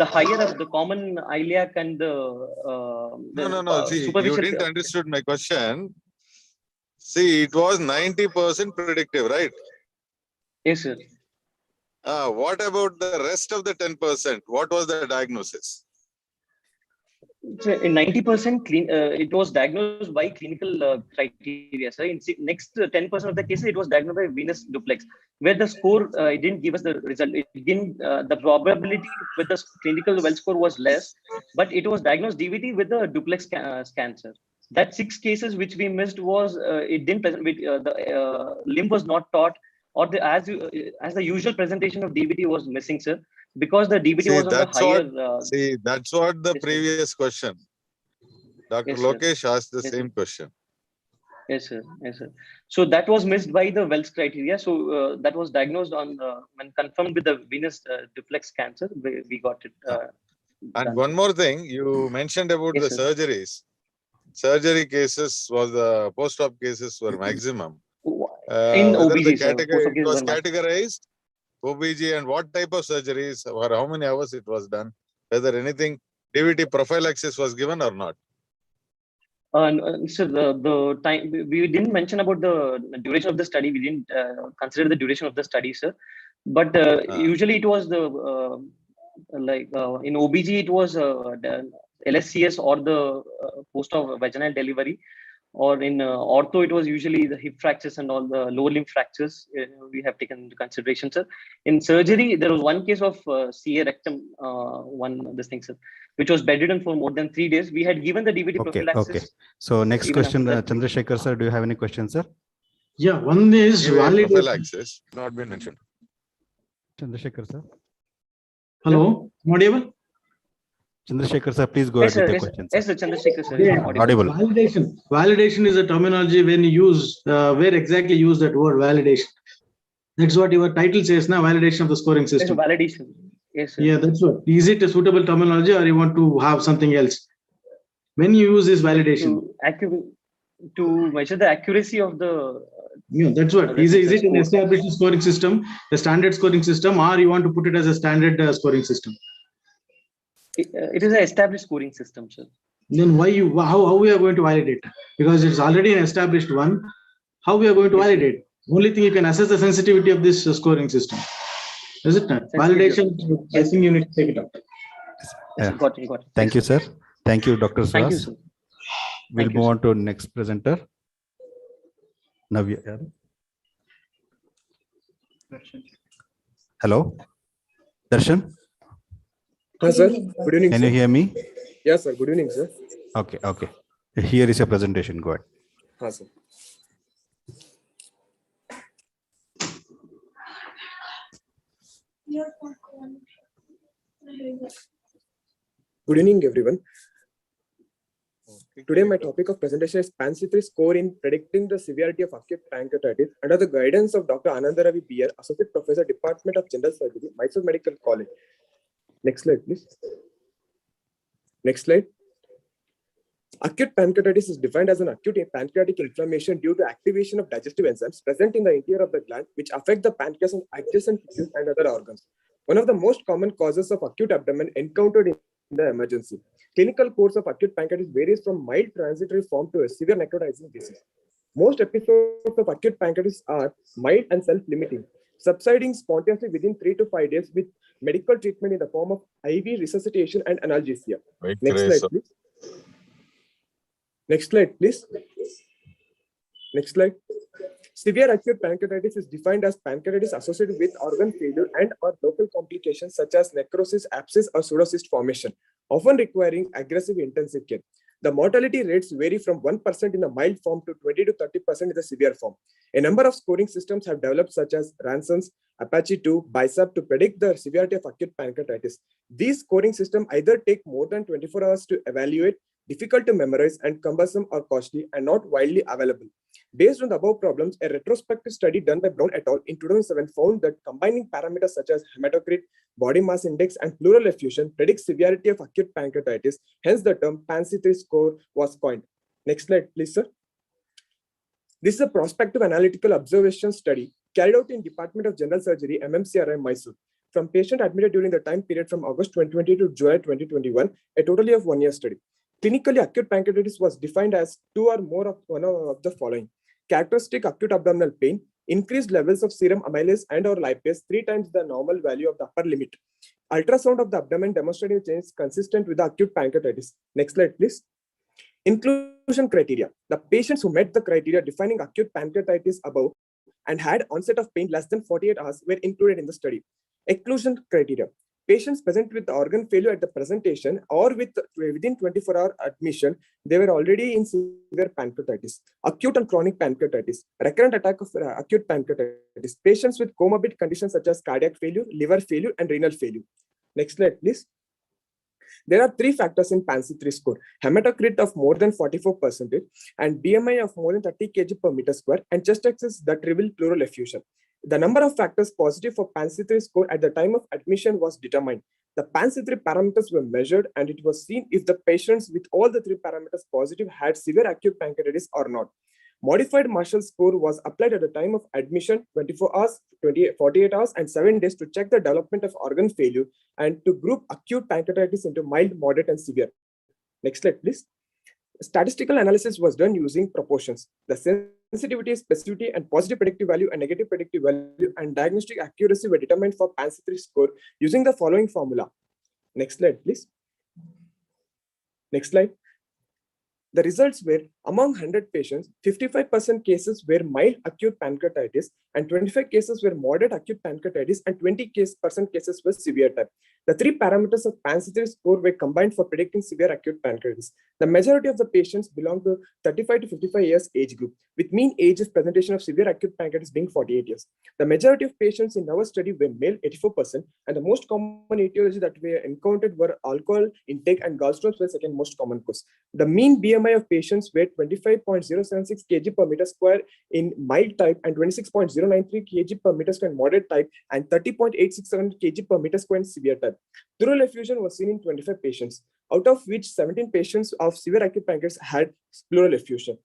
higher up, the common iliac and No. See, you didn't understood my question. See, it was 90% predictive, right? Yes, sir. What about the rest of the 10%? What was the diagnosis? So in 90%, it was diagnosed by clinical criteria, sir. In next 10% of the cases, it was diagnosed by venous duplex, where the score it didn't give us the result. It didn't. The probability with the clinical well score was less, but it was diagnosed DVT with the duplex scan, sir. That 6 cases which we missed was it didn't present with the limb was not taut, or the as the usual presentation of DVT was missing, sir. Because the DVT was on the higher. That's what the previous question. Dr. Lokesh asked the same question. Yes, sir. Yes, sir. So that was missed by the Wells criteria. So that was diagnosed on when confirmed with the venous duplex cancer. We got it. And done. One more thing, you mentioned about the surgeries. Surgery cases was the post-op cases were maximum. In OBG, sir. It was categorized. OBG and what type of surgeries or how many hours it was done? Whether anything DVT prophylaxis was given or not? So the time we didn't mention about the duration of the study. We didn't consider the duration of the study, sir. But usually it was the in OBG it was the LSCS or the post-op vaginal delivery. Or in ortho, it was usually the hip fractures and all the lower limb fractures we have taken into consideration, sir. In surgery, there was one case of CA rectum, sir, which was bedridden for more than 3 days. We had given the DVT prophylaxis. Okay. So next question, Chandrasekhar sir, do you have any questions, sir? Yeah, one is validation. Prophylaxis not been mentioned. Chandrasekhar sir. Hello, audible? Chandrasekhar sir, please go ahead with the questions. Yes, sir, Chandrasekhar sir. Yeah, audible. Validation is a terminology when you use, where exactly use that word validation. That's what your title says now, validation of the scoring system. Yes, validation. Yes, sir. Yeah, that's what. Is it a suitable terminology or you want to have something else? When you use this validation. To measure the accuracy of the... Yeah, that's what. Is it an established scoring system, a standard scoring system, or you want to put it as a standard scoring system? It is an established scoring system, sir. Then how we are going to validate? Because it's already an established one. How we are going to validate? Only thing you can assess the sensitivity of this scoring system. Is it not? Validation, I think you need to take it up. Got it. Thank you, sir. Thank you, Dr. Suhas. Thank you, sir. We'll move on to next presenter. Navya. Hello, Darshan. Sir, good evening. Can you hear me? Yes, sir. Good evening, sir. Okay. Here is your presentation. Go ahead. Sir. Good evening, everyone. Today, my topic of presentation is PANC3 score in predicting the severity of acute pancreatitis under the guidance of Dr. Anandaravi PR, Associate Professor, Department of General Surgery, Mysore Medical College. Next slide, please. Next slide. Acute pancreatitis is defined as an acute pancreatic inflammation due to activation of digestive enzymes present in the interior of the gland, which affect the pancreas and adjacent tissues and other organs. One of the most common causes of acute abdomen encountered in the emergency. Clinical course of acute pancreatitis varies from mild transitory form to a severe necrotizing disease. Most episodes of acute pancreatitis are mild and self-limiting, subsiding spontaneously within 3 to 5 days with medical treatment in the form of IV resuscitation and analgesia. Next slide, please. Next slide, please. Next slide. Severe acute pancreatitis is defined as pancreatitis associated with organ failure and or local complications such as necrosis, abscess, or pseudocyst formation, often requiring aggressive intensive care. The mortality rates vary from 1% in the mild form to 20 to 30% in the severe form. A number of scoring systems have developed such as Ranson's, Apache 2, BISAP to predict the severity of acute pancreatitis. These scoring systems either take more than 24 hours to evaluate difficult to memorize, and cumbersome or costly, and not widely available. Based on the above problems, a retrospective study done by Brown et al. In 2007 found that combining parameters such as hematocrit, body mass index, and pleural effusion predicts severity of acute pancreatitis. Hence, the term PANSI-3 score was coined. Next slide, please, sir. This is a prospective analytical observation study carried out in Department of General Surgery, MMCRI, Mysore. From patient admitted during the time period from August 2020 to July 2021, a total of 1 year study. Clinically, acute pancreatitis was defined as two or more of one of the following: characteristic acute abdominal pain, increased levels of serum amylase and or lipase 3 times the normal value of the upper limit. Ultrasound of the abdomen demonstrating change consistent with the acute pancreatitis. Next slide, please. Inclusion criteria. The patients who met the criteria defining acute pancreatitis above and had onset of pain less than 48 hours were included in the study. Exclusion criteria. Patients present with organ failure at the presentation or within 24-hour admission, they were already in severe pancreatitis, acute and chronic pancreatitis, recurrent attack of acute pancreatitis, patients with comorbid conditions such as cardiac failure, liver failure, and renal failure. Next slide, please. There are 3 factors in PANSI-3 score: hematocrit of more than 44% and BMI of more than 30 kg per meter square, and chest X that reveal pleural effusion. The number of factors positive for PANSI-3 score at the time of admission was determined. The PANSI-3 parameters were measured, and it was seen if the patients with all the 3 parameters positive had severe acute pancreatitis or not. Modified Marshall score was applied at the time of admission, 24 hours, 48 hours, and 7 days to check the development of organ failure and to group acute pancreatitis into mild, moderate, and severe. Next slide, please. Statistical analysis was done using proportions. The sensitivity, specificity, and positive predictive value and negative predictive value and diagnostic accuracy were determined for PANSI-3 score using the following formula. Next slide, please. Next slide. The results were, among 100 patients, 55% cases were mild acute pancreatitis, and 25 cases were moderate acute pancreatitis, and 20% cases were severe type. The 3 parameters of PANSI-3 score were combined for predicting severe acute pancreatitis. The majority of the patients belong to 35 to 55 years age group, with mean age of presentation of severe acute pancreatitis being 48 years. The majority of patients in our study were male, 84%, and the most common etiology that we encountered were alcohol intake and gallstones were second most common cause. The mean BMI of patients were 25.076 kg per meter square in mild type and 26.093 kg per meter square in moderate type and 30.867 kg per meter square in severe type. Pleural effusion was seen in 25 patients, out of which 17 patients of severe acute pancreatitis had pleural effusion.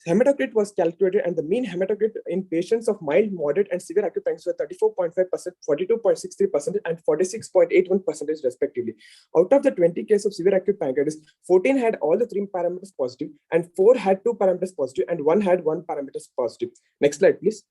Hematocrit was calculated, and the mean hematocrit in patients of mild, moderate, and severe acute pancreatitis were 34.5%, 42.63%, and 46.81% respectively. Out of the 20 cases of severe acute pancreatitis, 14 had all the 3 parameters positive, and 4 had 2 parameters positive, and 1 had 1 parameter positive. Next slide, please.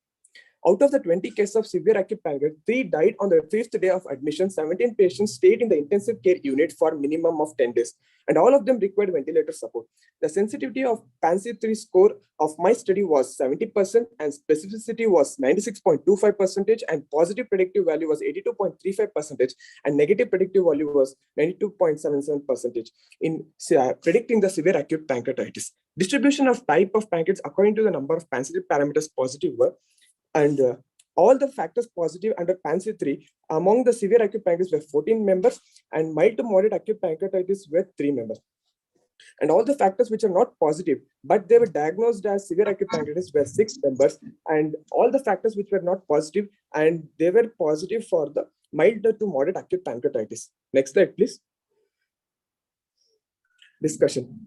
Out of the 20 cases of severe acute pancreatitis, 3 died on the 5th day of admission. 17 patients stayed in the intensive care unit for a minimum of 10 days, and all of them required ventilator support. The sensitivity of PANSI-3 score of my study was 70%, and specificity was 96.25%, and positive predictive value was 82.35%, and negative predictive value was 92.77% in predicting the severe acute pancreatitis. Distribution of type of pancreatitis according to the number of PANSI-3 parameters positive were, and all the factors positive under PANSI-3 among the severe acute pancreatitis were 14 members, and mild to moderate acute pancreatitis were 3 members. And all the factors which are not positive, but they were diagnosed as severe acute pancreatitis were 6 members, and all the factors which were not positive and they were positive for the mild to moderate acute pancreatitis. Next slide, please. Discussion.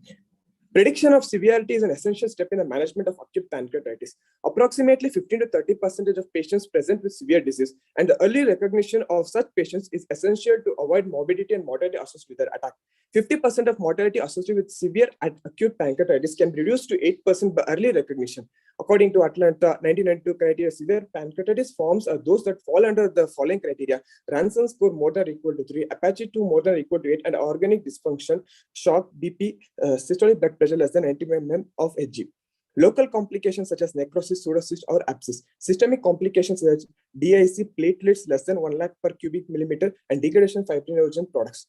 Prediction of severity is an essential step in the management of acute pancreatitis. Approximately 15 to 30% of patients present with severe disease, and the early recognition of such patients is essential to avoid morbidity and mortality associated with their attack. 50% of mortality associated with severe acute pancreatitis can be reduced to 8% by early recognition. According to Atlanta 1992 criteria, severe pancreatitis forms are those that fall under the following criteria: Ranson score more than or equal to 3, Apache 2 more than or equal to 8, and organic dysfunction, shock, BP, systolic blood pressure less than 90 mm of Hg. Local complications such as necrosis, pseudocyst, or abscess. Systemic complications such as DIC, platelets less than 1 lakh per cubic millimeter, and degradation of fibrinogen products.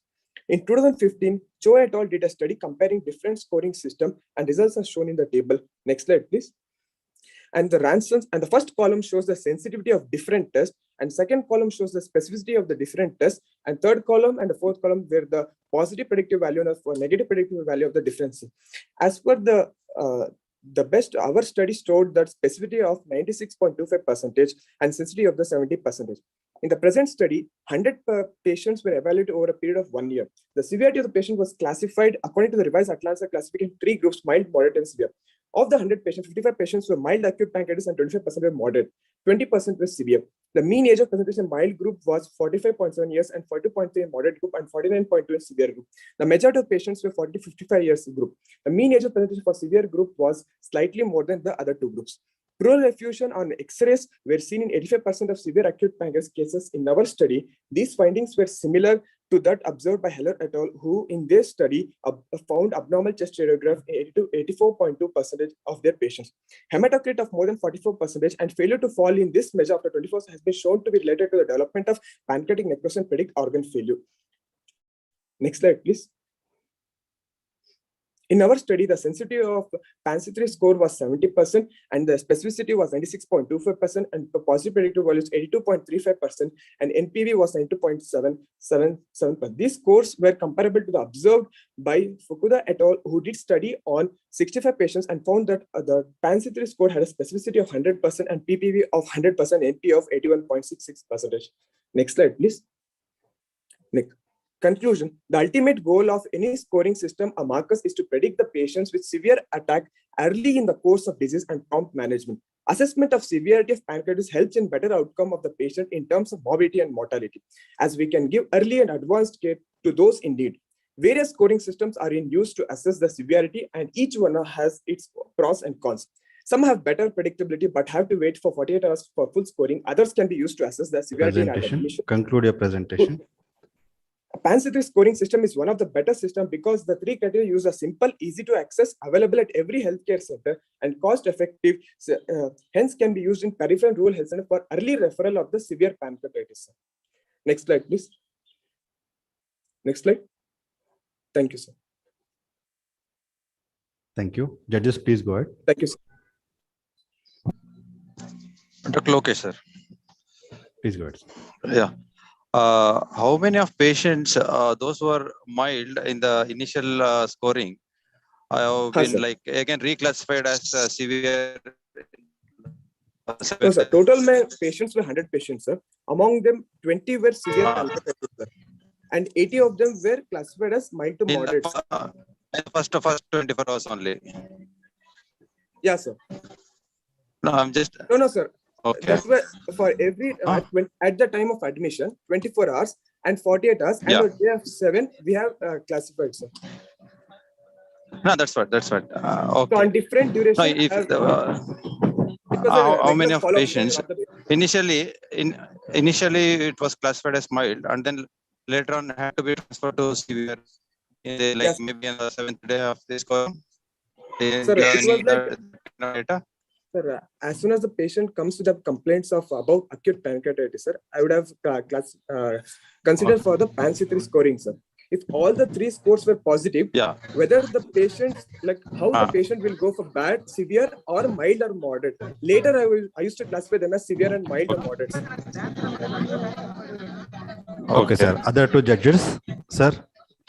In 2015, Cho et al. Did a study comparing different scoring systems, and results are shown in the table. Next slide, please. And the ransoms, and the first column shows the sensitivity of different tests, and second column shows the specificity of the different tests, and third column and the fourth column where the positive predictive value and the negative predictive value of the difference. As per the best, our study showed that specificity of 96.25% and sensitivity of the 70%. In the present study, 100 patients were evaluated over a period of 1 year. The severity of the patient was classified according to the revised Atlanta classification in 3 groups: mild, moderate, and severe. Of the 100 patients, 55 patients were mild acute pancreatitis and 25% were moderate. 20% were severe. The mean age of presentation in mild group was 45.7 years and 42.3 in moderate group and 49.2 in severe group. The majority of patients were 40 to 55 years group. The mean age of presentation for severe group was slightly more than the other 2 groups. Pleural effusion on X-rays were seen in 85% of severe acute pancreatitis cases in our study. These findings were similar to that observed by Heller et al., who in their study found abnormal chest radiograph in 84.2% of their patients. Hematocrit of more than 44% and failure to fall in this measure after 24 hours has been shown to be related to the development of pancreatic necrosis and predict organ failure. Next slide, please. In our study, the sensitivity of PANC3 score was 70% and the specificity was 96.25% and the positive predictive value is 82.35% and NPV was 92.777%. These scores were comparable to the observed by Fukuda et al., who did study on 65 patients and found that the PANC3 score had a specificity of 100% and PPV of 100%, NP of 81.66%. Next slide, please. Next. Conclusion: the ultimate goal of any scoring system or markers is to predict the patients with severe attack early in the course of disease and prompt management. Assessment of severity of pancreatitis helps in better outcome of the patient in terms of morbidity and mortality, as we can give early and advanced care to those in need. Various scoring systems are in use to assess the severity, and each one has its pros and cons. Some have better predictability but have to wait for 48 hours for full scoring. Others can be used to assess the severity and adaptation. Conclude your presentation. PANC3 scoring system is one of the better systems because the 3 criteria used are simple, easy to access, available at every healthcare center, and cost effective. Hence, can be used in peripheral rural health center for early referral of the severe pancreatitis. Next slide, please. Next slide. Thank you, sir. Thank you. Judges, please go ahead. Thank you, sir. Dr. Lokesh, sir. Please go ahead. Yeah. How many of patients, those who are mild in the initial scoring, have been again reclassified as severe? No, sir. Total patients were 100 patients, sir. Among them, 20 were severe pancreatitis, and 80 of them were classified as mild to moderate. First 24 hours only. Yeah, sir. No, I'm just. No, sir. Okay. That were for every at the time of admission, 24 hours and 48 hours, and on day of 7 we have classified, sir. No, that's what. Okay. So on different duration. How many of patients initially it was classified as mild, and then later on had to be transferred to severe in the, maybe in the 7th day of this score? Sir, data? Sir, as soon as the patient comes with the complaints of about acute pancreatitis, sir, I would have considered for the PANC3 scoring, sir. If all the 3 scores were positive, whether the patient, how the patient will go for bad, severe, or mild or moderate. Later, I used to classify them as severe and mild or moderate. Okay, sir. Other 2 judges, sir.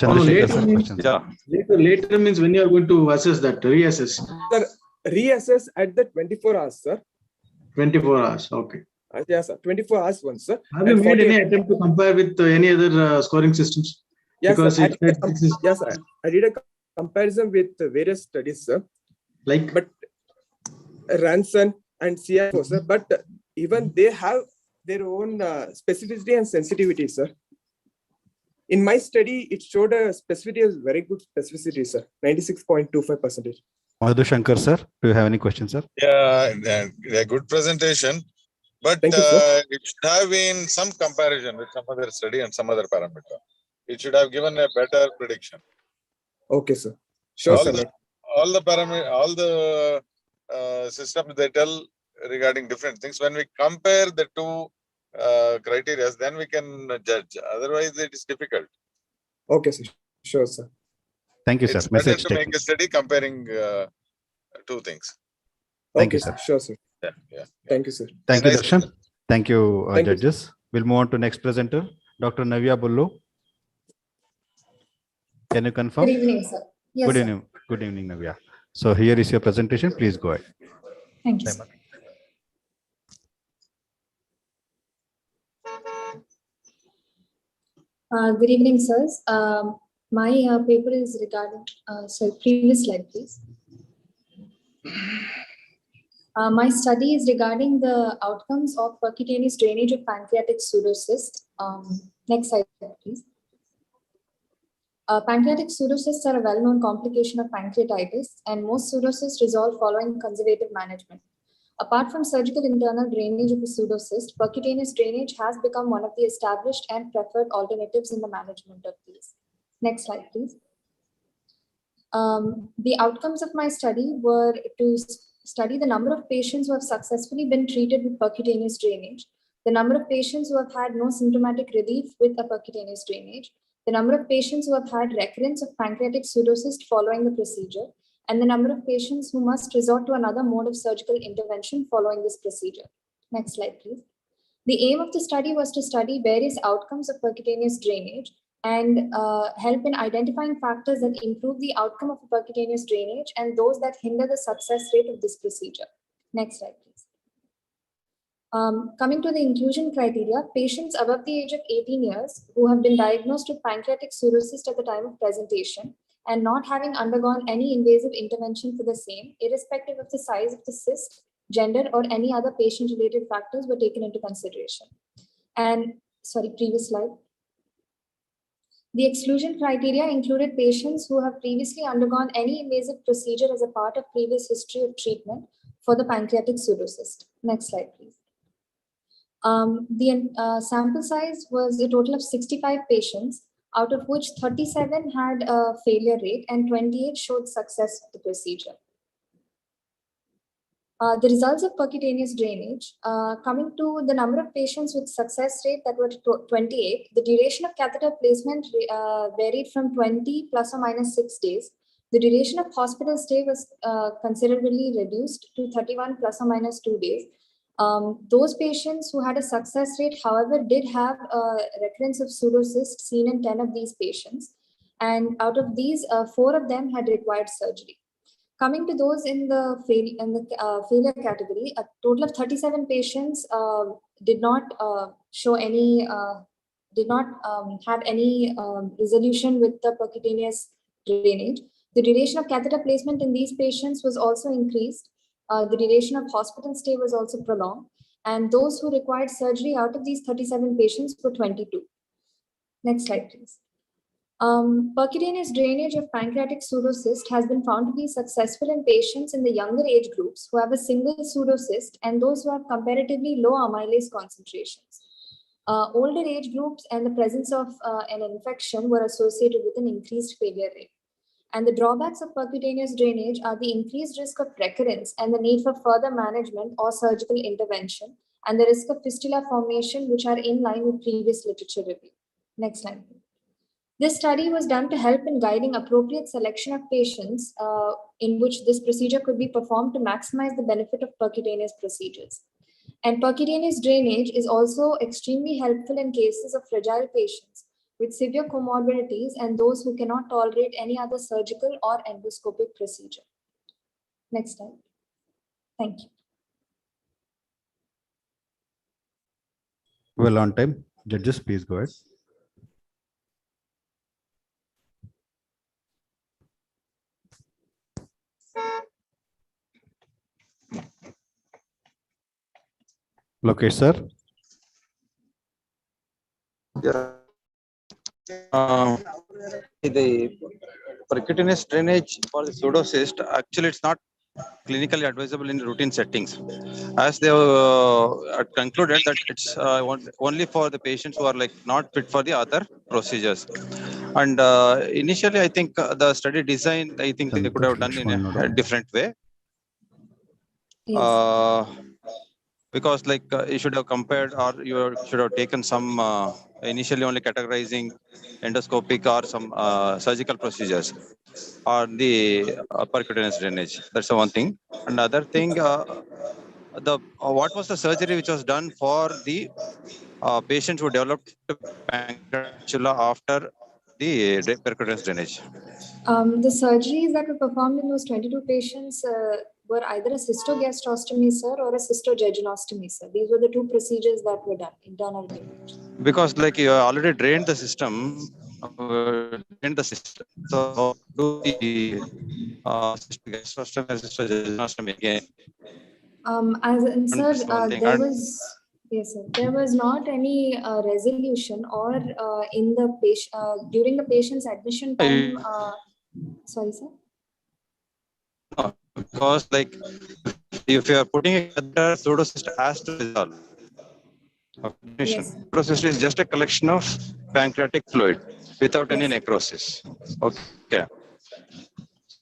Later means when you are going to assess that, reassess. Sir, reassess at the 24 hours, sir. 24 hours, okay. Yes, sir. 24 hours once, sir. Have you made any attempt to compare with any other scoring systems? Yes, sir. Yes, sir. I did a comparison with various studies, sir. But Ranson and CFO, sir. But even they have their own specificity and sensitivity, sir. In my study, it showed a specificity is very good specificity, sir. 96.25%. Madhu Shankar, sir, do you have any questions, sir? Yeah, a good presentation, but it should have been some comparison with some other study and some other parameter. It should have given a better prediction. Okay, sir. Sure, sir. All the parameter, all the systems they tell regarding different things. When we compare the 2 criteria, then we can judge. Otherwise, it is difficult. Okay, sir. Sure, sir. Thank you, sir. It's better to make a study comparing 2 things. Thank you, sir. Sure, sir. Thank you, sir. Thank you, Darshan. Thank you, Thank you, judges. We'll move on to next presenter, Dr. Navya Bullo. Can you confirm? Good evening, sir. Yes, Good sir. evening. Good evening, Navya. So here is your presentation. Please go ahead. Thank you, sir. Good evening, sirs. My paper is regarding, sorry, previous slide, please. My study is regarding the outcomes of percutaneous drainage of pancreatic pseudocyst. Next slide, please. Pancreatic pseudocysts are a well-known complication of pancreatitis, and most pseudocysts resolve following conservative management. Apart from surgical internal drainage of a pseudocyst, percutaneous drainage has become one of the established and preferred alternatives in the management of these. Next slide, please. The outcomes of my study were to study the number of patients who have successfully been treated with percutaneous drainage, the number of patients who have had no symptomatic relief with a percutaneous drainage, the number of patients who have had recurrence of pancreatic pseudocyst following the procedure, and the number of patients who must resort to another mode of surgical intervention following this procedure. Next slide, please. The aim of the study was to study various outcomes of percutaneous drainage and help in identifying factors that improve the outcome of a percutaneous drainage and those that hinder the success rate of this procedure. Next slide, please. Coming to the inclusion criteria, patients above the age of 18 years who have been diagnosed with pancreatic pseudocyst at the time of presentation and not having undergone any invasive intervention for the same, irrespective of the size of the cyst, gender, or any other patient-related factors were taken into consideration. And, sorry, previous slide. The exclusion criteria included patients who have previously undergone any invasive procedure as a part of previous history of treatment for the pancreatic pseudocyst. Next slide, please. The sample size was a total of 65 patients, out of which 37 had a failure rate and 28 showed success of the procedure. The results of percutaneous drainage, coming to the number of patients with success rate that were 28, the duration of catheter placement varied from 20 plus or minus 6 days. The duration of hospital stay was considerably reduced to 31 plus or minus 2 days. Those patients who had a success rate, however, did have a recurrence of pseudocyst seen in 10 of these patients. And out of these, 4 of them had required surgery. Coming to those in the failure category, a total of 37 patients did not show any, did not have any resolution with the percutaneous drainage. The duration of catheter placement in these patients was also increased. The duration of hospital stay was also prolonged. And those who required surgery out of these 37 patients were 22. Next slide, please. Percutaneous drainage of pancreatic pseudocyst has been found to be successful in patients in the younger age groups who have a single pseudocyst and those who have comparatively low amylase concentrations. Older age groups and the presence of an infection were associated with an increased failure rate. And the drawbacks of percutaneous drainage are the increased risk of recurrence and the need for further management or surgical intervention, and the risk of fistula formation, which are in line with previous literature review. Next slide. This study was done to help in guiding appropriate selection of patients in which this procedure could be performed to maximize the benefit of percutaneous procedures. And percutaneous drainage is also extremely helpful in cases of fragile patients with severe comorbidities and those who cannot tolerate any other surgical or endoscopic procedure. Next slide. Thank you. Well on time. Judges, please go ahead. Lokesh, sir. Yeah. The percutaneous drainage for the pseudocyst, actually it's not clinically advisable in routine settings, as they concluded that it's only for the patients who are like not fit for the other procedures. And initially, I think the study design, I think they could have done in a different way. Yes. Because like you should have compared, or you should have taken some initially only categorizing endoscopic or some surgical procedures or the percutaneous drainage. That's the one thing. Another thing, what was the surgery which was done for the patients who developed pancreatoma after the percutaneous drainage? The surgeries that were performed in those 22 patients were either a cystogastroscopy, sir, or a cystojejunectomy, sir. These were the two procedures that were done, internal drainage. Because like you already drained the system, so do the cystogastroscopy and cystojejunectomy again. As in, sir, One thing. there was, yes, sir, there was not any resolution or in the patient during the patient's admission time. Sorry, sir. No, because like if you are putting a catheter, pseudocyst has to dissolve. Yes. Pseudocyst is just a collection of pancreatic fluid without any necrosis. Okay.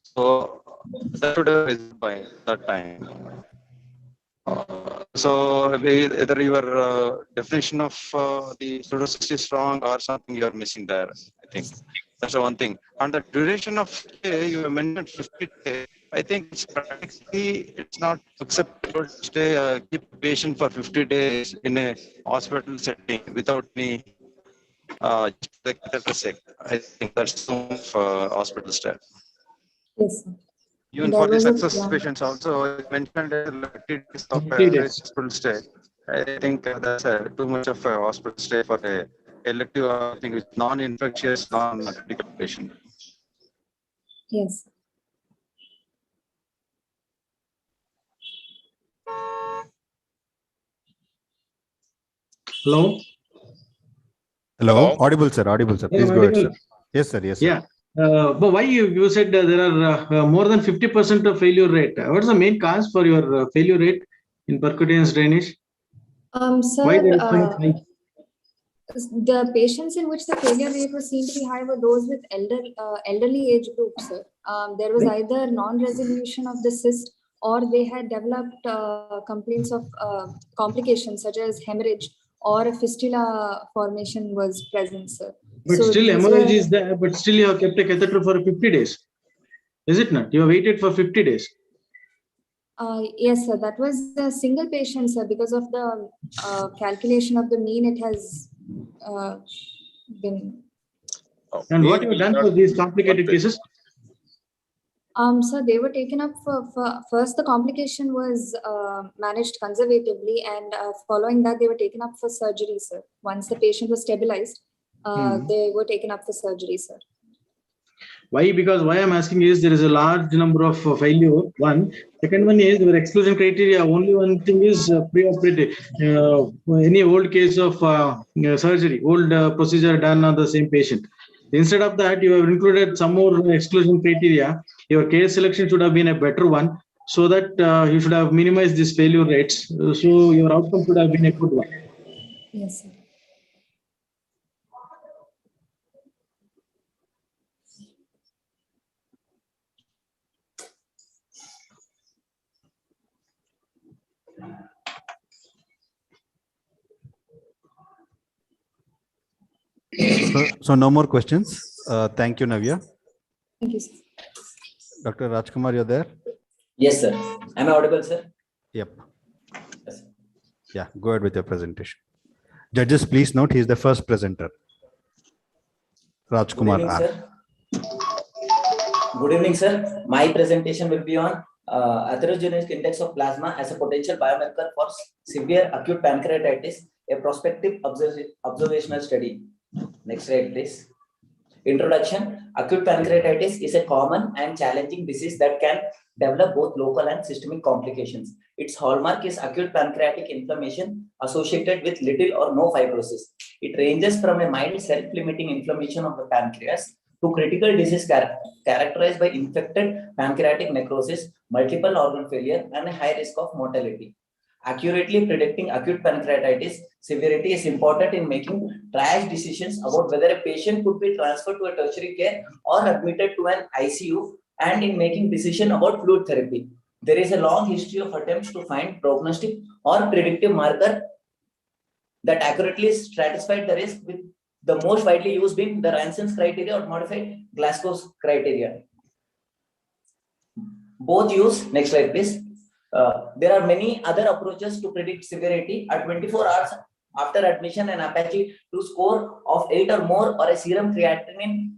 So that should have been by that time. So either your definition of the pseudocyst is wrong or something you are missing there. I think that's the one thing. And the duration of stay you mentioned 50 days. I think it's practically it's not acceptable to stay keep a patient for 50 days in a hospital setting without any catheter. I think that's too much for hospital stay. Yes, sir. Even There for the was success patients also mentioned 50 days of 50 days. hospital stay. I think that's too much of a hospital stay for a elective, I think it's non-infectious, non-critical patient. Yes. Hello? Hello, audible, sir. Audible, sir. Please go ahead, sir. Yes, sir. Yes, sir. Yeah. But why you said there are more than 50% of failure rate? What's the main cause for your failure rate in percutaneous drainage? Sir, Why there is so high? the patients in which the failure rate was seen to be high were those with elderly age groups, sir. There was either non-resolution of the cyst or they had developed complaints of complications such as hemorrhage or a fistula formation was present, sir. But So still these hemorrhage were- is there, but still you have kept a catheter for 50 days. Is it not? You have waited for 50 days. Yes, sir. That was a single patient, sir. Because of the calculation of the mean, it has been. And what you have done for these complicated cases? Sir, they were taken up for first the complication was managed conservatively, and following that they were taken up for surgery, sir. Once the patient was stabilized, they were taken up for surgery, sir. Why? Because why I'm asking is there is a large number of failure. One. Second one is the exclusion criteria. Only one thing is pre-operative. Any old case of surgery, old procedure done on the same patient. Instead of that, you have included some more exclusion criteria. Your case selection should have been a better one, so that you should have minimized these failure rates. So your outcome should have been a good one. Yes, sir. So no more questions. Thank you, Navya. Thank you, sir. Dr. Rajkumar, you're there? Yes, sir. Am I audible, sir? Yep. Yes. Yeah, go ahead with your presentation. Judges, please note, he is the first presenter. Rajkumar Good evening, R. sir. Good evening, sir. My presentation will be on atherogenic index of plasma as a potential biomarker for severe acute pancreatitis, a prospective observational study. Next slide, please. Introduction. Acute pancreatitis is a common and challenging disease that can develop both local and systemic complications. Its hallmark is acute pancreatic inflammation associated with little or no fibrosis. It ranges from a mild self-limiting inflammation of the pancreas to critical disease characterized by infected pancreatic necrosis, multiple organ failure, and a high risk of mortality. Accurately predicting acute pancreatitis severity is important in making triage decisions about whether a patient could be transferred to a tertiary care or admitted to an ICU, and in making decision about fluid therapy. There is a long history of attempts to find prognostic or predictive marker that accurately stratified the risk, with the most widely used being the Ranson's criteria or modified Glasgow's criteria. Both use, next slide please, There are many other approaches to predict severity. At 24 hours after admission, an Apache 2 score of 8 or more, or a serum creatinine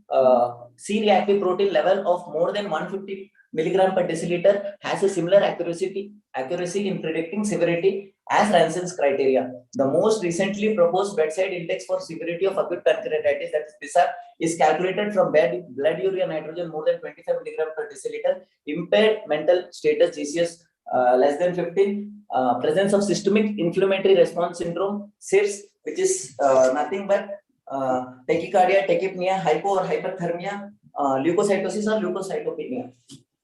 C-reactive protein level of more than 150 milligram per deciliter has a similar accuracy in predicting severity as Ransen's criteria. The most recently proposed bedside index for severity of acute pancreatitis, that is BISAP, is calculated from blood urea nitrogen more than 25 milligram per deciliter, impaired mental status GCS less than 15, presence of systemic inflammatory response syndrome SIRS, which is nothing but tachycardia, tachypnea, hypo or hyperthermia, leukocytosis or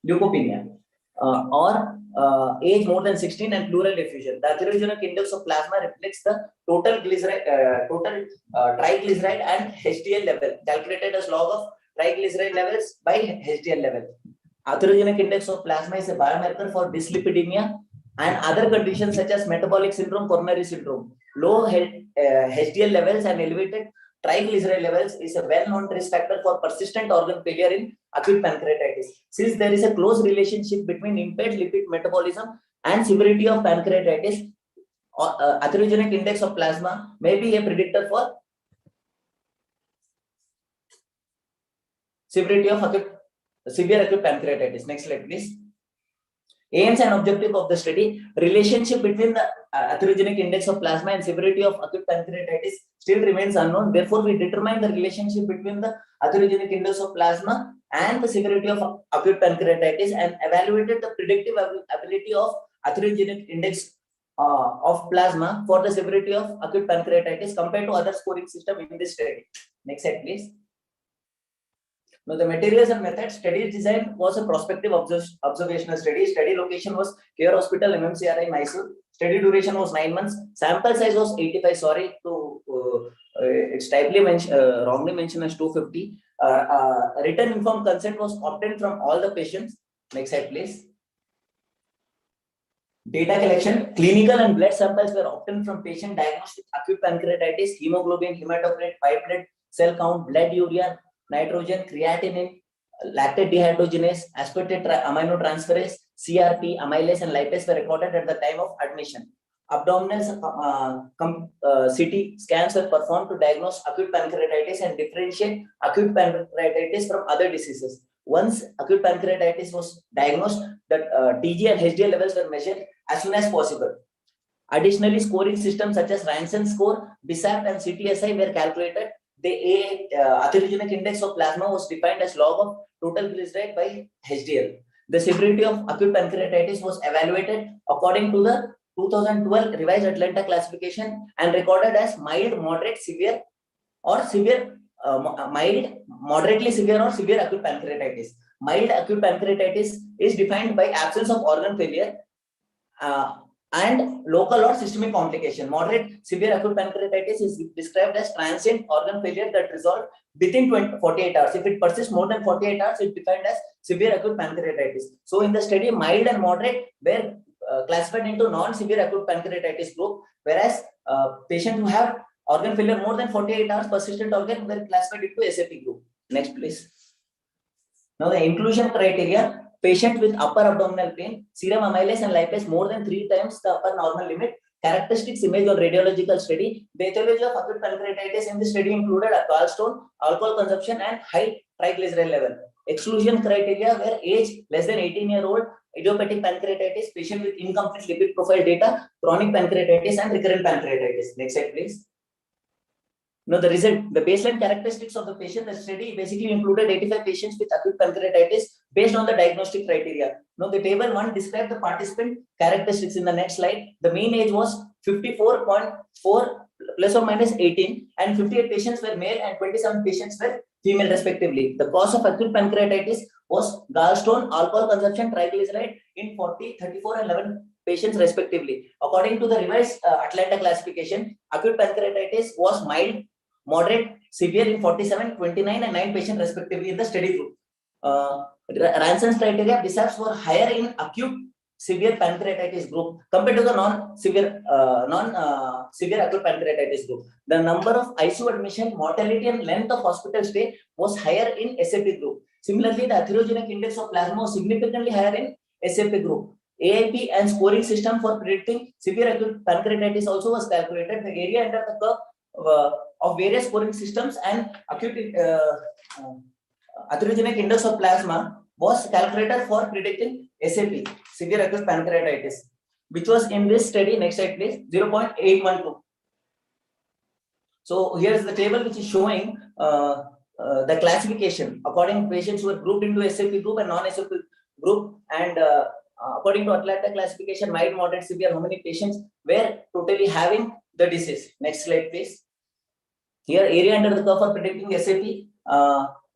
leukopenia, or age more than 16 and pleural effusion. The atherogenic index of plasma reflects the total triglyceride and HDL level, calculated as log of triglyceride levels by HDL level. Atherogenic index of plasma is a biomarker for dyslipidemia and other conditions such as metabolic syndrome, coronary syndrome. Low HDL levels and elevated triglyceride levels is a well-known risk factor for persistent organ failure in acute pancreatitis. Since there is a close relationship between impaired lipid metabolism and severity of pancreatitis, atherogenic index of plasma may be a predictor for severity of severe acute pancreatitis. Next slide, please. Aims and objective of the study: relationship between the atherogenic index of plasma and severity of acute pancreatitis still remains unknown. Therefore, we determine the relationship between the atherogenic index of plasma and the severity of acute pancreatitis and evaluated the predictive ability of atherogenic index of plasma for the severity of acute pancreatitis compared to other scoring system in this study. Next slide, please. Now, the materials and methods. Study design was a prospective observational study. Study location was Care Hospital, MMCRI, Mysore. Study duration was 9 months. Sample size was 85. Sorry to it's wrongly mentioned as 250. Written informed consent was obtained from all the patients. Next slide, please. Data collection. Clinical and blood samples were obtained from patient diagnosed with acute pancreatitis, hemoglobin, hematocrit, white blood cell count, blood urea, nitrogen, creatinine, lactate dehydrogenase, aspartate aminotransferase, CRP, amylase, and lipase were recorded at the time of admission. Abdominal CT scans were performed to diagnose acute pancreatitis and differentiate acute pancreatitis from other diseases. Once acute pancreatitis was diagnosed, the TG and HDL levels were measured as soon as possible. Additionally, scoring systems such as Ransen score, BISAP, and CTSI were calculated. The atherogenic index of plasma was defined as log of total glyceride by HDL. The severity of acute pancreatitis was evaluated according to the 2012 revised Atlanta classification and recorded as mild, moderate, severe, or severe, mild, moderately severe, or severe acute pancreatitis. Mild acute pancreatitis is defined by absence of organ failure and local or systemic complication. Moderate severe acute pancreatitis is described as transient organ failure that resolved within 48 hours. If it persists more than 48 hours, it's defined as severe acute pancreatitis. So in the study, mild and moderate were classified into non-severe acute pancreatitis group, whereas patients who have organ failure more than 48 hours persistent organ were classified into SAP group. Next, please. Now the inclusion criteria. Patient with upper abdominal pain, serum amylase and lipase more than 3 times the upper normal limit. Characteristics image or radiological study. The etiology of acute pancreatitis in the study included a gallstone, alcohol consumption, and high triglyceride level. Exclusion criteria were age less than 18-year-old, idiopathic pancreatitis, patient with incomplete lipid profile data, chronic pancreatitis, and recurrent pancreatitis. Next slide, please. Now the result, the baseline characteristics of the patient, the study basically included 85 patients with acute pancreatitis based on the diagnostic criteria. Now the table 1 describes the participant characteristics in the next slide. The mean age was 54.4 plus or minus 18 and 58 patients were male and 27 patients were female respectively. The cause of acute pancreatitis was gallstone, alcohol consumption, triglyceride in 40, 34 and 11 patients respectively. According to the revised Atlanta classification, acute pancreatitis was mild, moderate, severe in 47, 29 and 9 patients respectively in the study group. Ransen's criteria, BISAPs were higher in acute severe pancreatitis group compared to the non-severe acute pancreatitis group. The number of ICU admission, mortality and length of hospital stay was higher in SAP group. Similarly, the atherogenic index of plasma was significantly higher in SAP group. AIP and scoring system for predicting severe acute pancreatitis also was calculated. The area under the curve of various scoring systems and acute atherogenic index of plasma was calculated for predicting SAP, severe acute pancreatitis, which was in this study, next slide please, 0.812. So here's the table which is showing the classification according to patients who were grouped into SAP group and non-SAP group, and according to Atlanta classification, mild, moderate, severe, how many patients were totally having the disease. Next slide please. Here area under the curve for predicting SAP,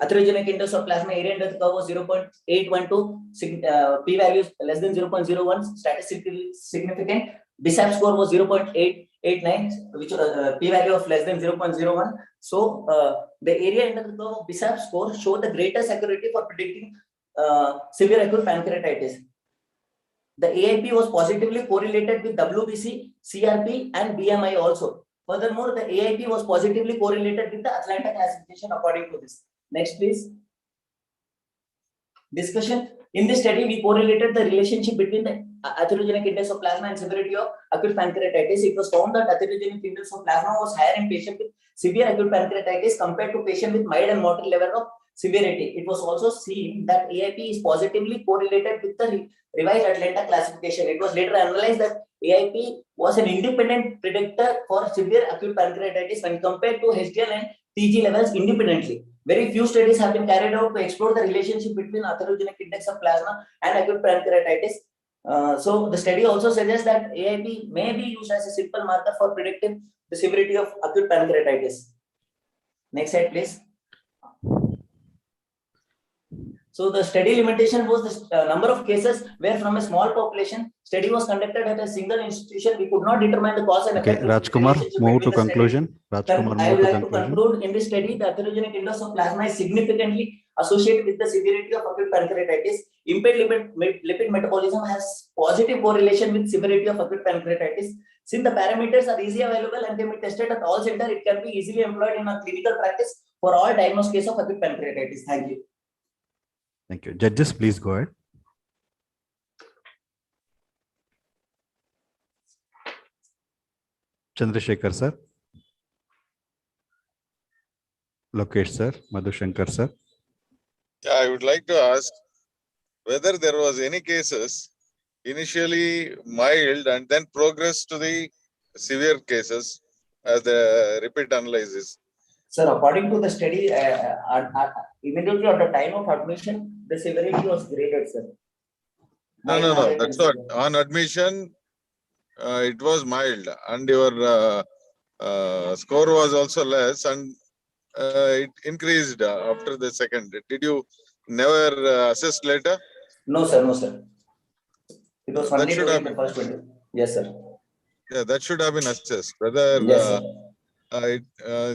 atherogenic index of plasma, area under the curve was 0.812, p-values less than 0.01, statistically significant. BISAP score was 0.889, which p-value of less than 0.01. So the area under the curve of BISAP score showed the greatest accuracy for predicting severe acute pancreatitis. The AIP was positively correlated with WBC, CRP, and BMI also. Furthermore, the AIP was positively correlated with the Atlanta classification according to this. Next, please. Discussion. In this study, we correlated the relationship between the atherogenic index of plasma and severity of acute pancreatitis. It was found that atherogenic index of plasma was higher in patients with severe acute pancreatitis compared to patients with mild and moderate level of severity. It was also seen that AIP is positively correlated with the revised Atlanta classification. It was later analyzed that AIP was an independent predictor for severe acute pancreatitis when compared to HDL and TG levels independently. Very few studies have been carried out to explore the relationship between atherogenic index of plasma and acute pancreatitis. So the study also suggests that AIP may be used as a simple marker for predicting the severity of acute pancreatitis. Next slide, please. So the study limitation was the number of cases where from a small population study was conducted at a single institution. We could not determine the cause and effect. Okay, Rajkumar, move to conclusion. Rajkumar, I move would to like to conclusion. conclude in this study, the atherogenic index of plasma is significantly associated with the severity of acute pancreatitis. Impaired lipid metabolism has positive correlation with severity of acute pancreatitis. Since the parameters are easily available and can be tested at all centers, it can be easily employed in a clinical practice for all diagnosed cases of acute pancreatitis. Thank you. Thank you. Judges, please go ahead. Chandrasekhar sir. Lokesh sir. Madhushankar sir. Yeah, I would like to ask whether there was any cases initially mild and then progress to the severe cases as the repeat analysis. Sir, according to the study, immediately at the time of admission, the severity was graded, sir. No. That's not. On admission, it was mild, and your score was also less, and it increased after the second. Did you never assess later? No, sir. No, sir. It was That only should during have the first 20. Yes, sir. Yeah, that should have been assessed. Whether Yes,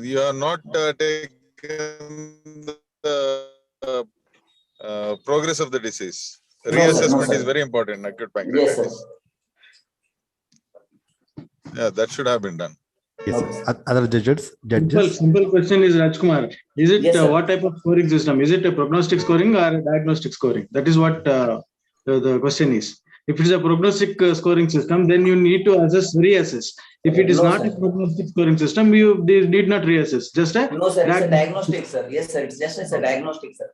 you have not taken the progress of the disease. No, sir. Reassessment No, is sir. very important in acute pancreatitis. Yes, sir. Yeah, that should have been done. Yes, sir. Other judges. Simple question is, Rajkumar, is it Yes, what type of scoring system? Is it a prognostic scoring or a diagnostic scoring? That is what the question is. If it is a prognostic scoring system, then you need to reassess. If it is No, not sir. a prognostic scoring system, you need not reassess. Just a No, sir. It's a diagnostic, sir. Yes, sir. It's just as a diagnostic, sir.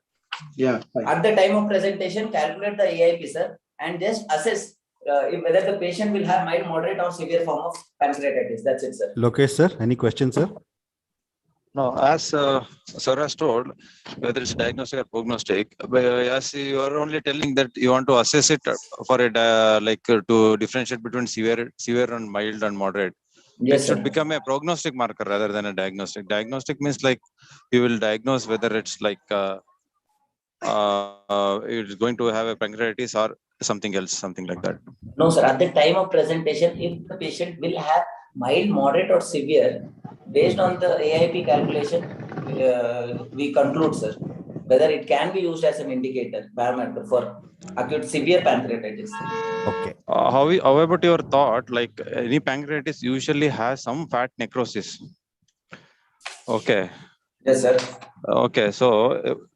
Yeah. Fine. At the time of presentation, calculate the AIP, sir, and just assess whether the patient will have mild, moderate, or severe form of pancreatitis. That's it, sir. Lokesh sir, any questions, sir? No, as sir has told, whether it's diagnostic or prognostic, as you are only telling that you want to assess it for it, to differentiate between severe and mild and moderate. Yes, it should sir. become a prognostic marker rather than a diagnostic. Diagnostic means like you will diagnose whether it's like it's going to have a pancreatitis or something else, something like that. No, sir. At the time of presentation, if the patient will have mild, moderate, or severe, based on the AIP calculation, we conclude, sir, whether it can be used as an indicator, biomarker for acute severe pancreatitis. Okay. How about your thought? Like any pancreatitis usually has some fat necrosis. Okay. Yes, sir. Okay, so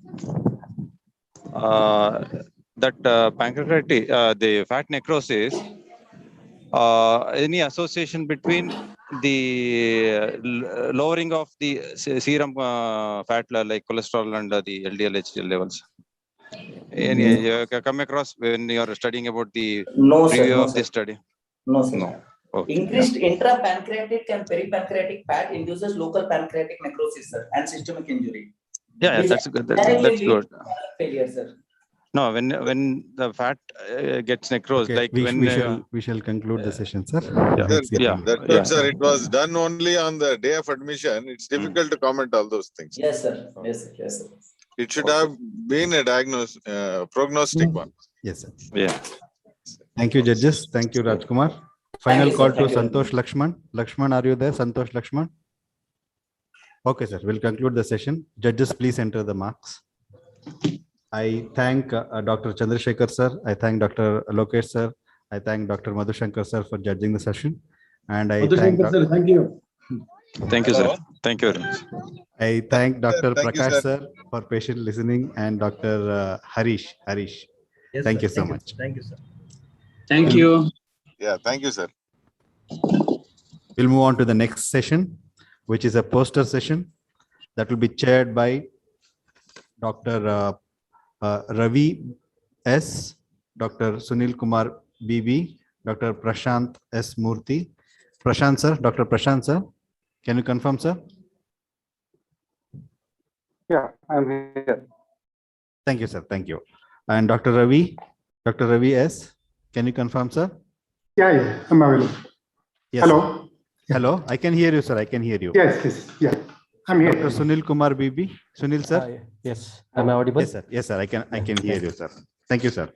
that pancreatitis, the fat necrosis, any association between the lowering of the serum fat like cholesterol and the LDL, HDL levels? Any you come across when you are studying about the No, sir. review No, of sir. this study? No, sir. No. Okay. Increased intrapancreatic and peripancreatic fat induces local pancreatic necrosis, sir, and systemic injury. Yeah, This that's good. directly That's leads good. to failure, sir. No, when the fat gets necrosed, Okay, like when we shall conclude the session, sir. yeah, It's getting That's good, sir. It was done only on the day of admission. It's difficult to comment all those things. Yes, sir. Yes, sir. Yes, sir. It should have been a prognostic one. Yes, sir. Yeah. Thank you, judges. Thank you, Rajkumar. Final you, sir. call to Thank you. Santosh Lakshman. Lakshman, are you there? Santosh Lakshman? Okay, sir. We'll conclude the session. Judges, please enter the marks. I thank Dr. Chandrasekhar, sir. I thank Dr. Lokesh, sir. I thank Dr. Madhushankar, sir, for judging the session. And I thank Sir, thank you. Thank you, sir. Thank you very much. I thank Dr. Thank you, Prakash, sir. sir, for patient listening, and Dr. Harish. Yes, Thank sir. you so much. Thank you, sir. Thank you. Yeah, thank you, sir. We'll move on to the next session, which is a poster session that will be chaired by Dr. Ravi S., Dr. Sunil Kumar BB, Dr. Prashant S. Murthy. Prashant, sir, Dr. Prashant, sir, can you confirm, sir? Yeah, I'm here. Thank you, sir. Thank you. And Dr. Ravi S., can you confirm, sir? Yeah, I'm available. Yes. Hello. Sir. Hello, I can hear you, sir. I can hear you. Yes, yeah, I'm here. Dr. Sunil Kumar BB. Sunil, sir. Yes, am I audible? Yes, sir. I can hear you, sir. Thank you, sir.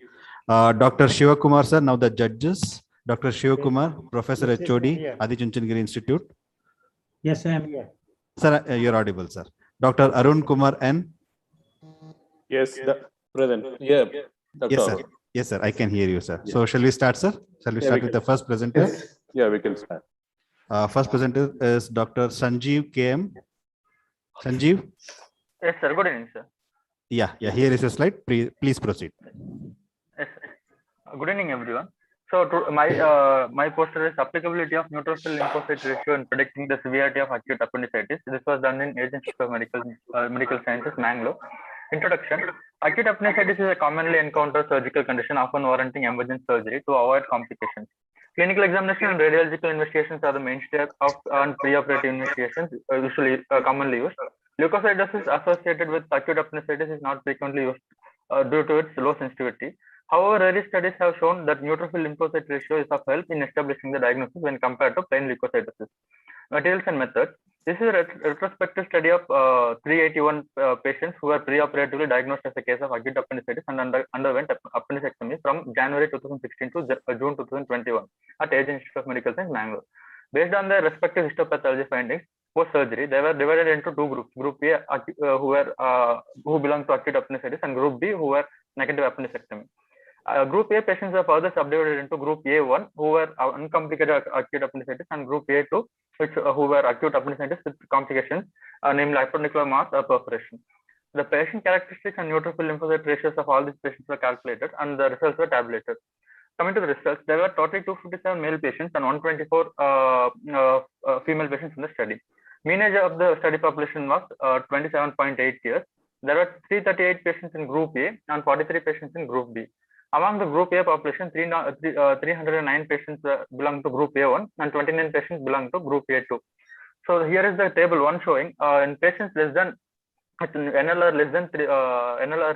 Dr. Shiva Kumar, sir. Now the judges. Dr. Shiva Kumar, Professor HOD, Adi Chunchandgiri Institute. Yes, I am here. Sir, you're audible, sir. Dr. Arun Kumar N. Yes, present. Yeah, Yes, sir. Yes, sir. I can hear you, sir. So shall we start, sir? Shall we start with the first presenter? Yes. Yeah, we can start. First presenter is Dr. Sanjeev KM. Sanjeev? Yes, sir. Good evening, sir. Yeah. Here is your slide. Please proceed. Yes, sir. Good evening, everyone. So my poster is applicability of neutrophil lymphocyte ratio in predicting the severity of acute appendicitis. This was done in Asian Institute of Medical Sciences, Mangalore. Introduction. Acute appendicitis is a commonly encountered surgical condition, often warranting emergent surgery to avoid complications. Clinical examination and radiological investigations are the mainstay of preoperative investigations, usually commonly used. Leukocytosis associated with acute appendicitis is not frequently used due to its low sensitivity. However, various studies have shown that neutrophil lymphocyte ratio is of help in establishing the diagnosis when compared to plain leukocytosis. Materials and methods. This is a retrospective study of 381 patients who were preoperatively diagnosed as a case of acute appendicitis and underwent appendicectomy from January 2016 to June 2021 at Asian Institute of Medical Sciences, Mangalore. Based on their respective histopathology findings, post-surgery, they were divided into two groups. Group A, who belong to acute appendicitis, and Group B, who were negative appendicectomy. Group A patients were further subdivided into Group A1, who were uncomplicated acute appendicitis, and Group A2, who were acute appendicitis with complications, namely appendicular mass or perforation. The patient characteristics and neutrophil lymphocyte ratios of all these patients were calculated, and the results were tabulated. Coming to the results, there were totally 257 male patients and 124 female patients in the study. Mean age of the study population was 27.8 years. There were 338 patients in Group A and 43 patients in Group B. Among the Group A population, 309 patients belong to Group A1 and 29 patients belong to Group A2. So here is the table 1 showing in patients less than NLR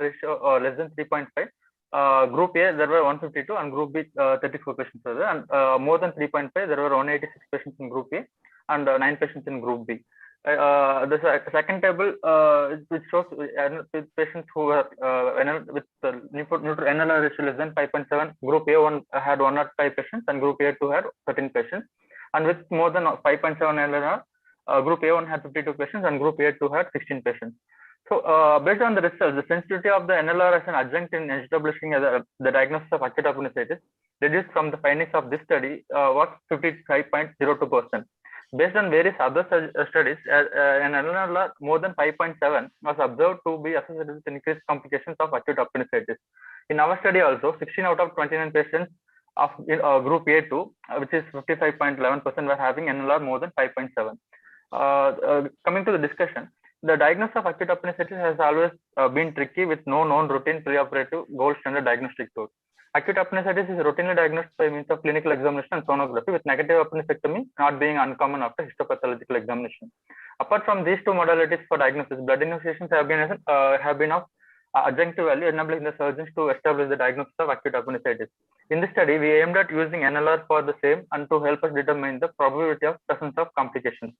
ratio less than 3.5. Group A there were 152 and Group B 34 patients were there, and more than 3.5 there were 186 patients in Group A and 9 patients in Group B. The second table which shows patients who were with NLR ratio less than 5.7. Group A1 had 105 patients and Group A2 had 13 patients, and with more than 5.7 NLR, Group A1 had 52 patients and Group A2 had 16 patients. So based on the results, the sensitivity of the NLR as an adjunct in establishing the diagnosis of acute appendicitis reduced from the findings of this study was 55.02%. Based on various other studies, an NLR more than 5.7 was observed to be associated with increased complications of acute appendicitis. In our study also, 16 out of 29 patients of group A2, which is 55.11%, were having NLR more than 5.7. Coming to the discussion, the diagnosis of acute appendicitis has always been tricky with no known routine preoperative gold standard diagnostic tool. Acute appendicitis is routinely diagnosed by means of clinical examination and sonography, with negative appendicectomy not being uncommon after histopathological examination. Apart from these two modalities for diagnosis, blood investigations have been of adjunctive value, enabling the surgeons to establish the diagnosis of acute appendicitis. In this study, we aimed at using NLR for the same and to help us determine the probability of presence of complications.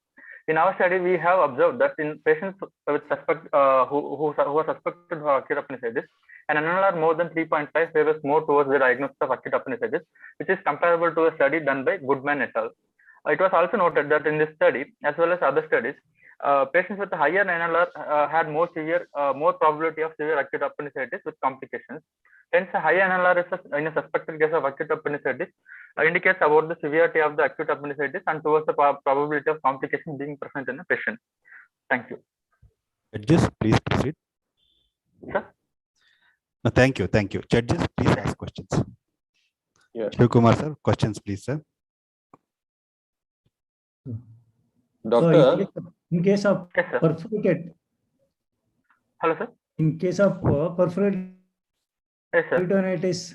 In our study, we have observed that in patients with who are suspected of acute appendicitis, an NLR more than 3.5 favors more towards the diagnosis of acute appendicitis, which is comparable to a study done by Goodman et al. It was also noted that in this study, as well as other studies, patients with a higher NLR had more probability of severe acute appendicitis with complications. Hence, a high NLR in a suspected case of acute appendicitis indicates about the severity of the acute appendicitis and towards the probability of complications being present in a patient. Thank you. Judges, please proceed. Sir? No, thank you. Judges, please ask questions. Yeah. Shivakumar sir, questions please, sir. Doctor. So in case of perforated. Hello, sir. In case of perforated peritonitis.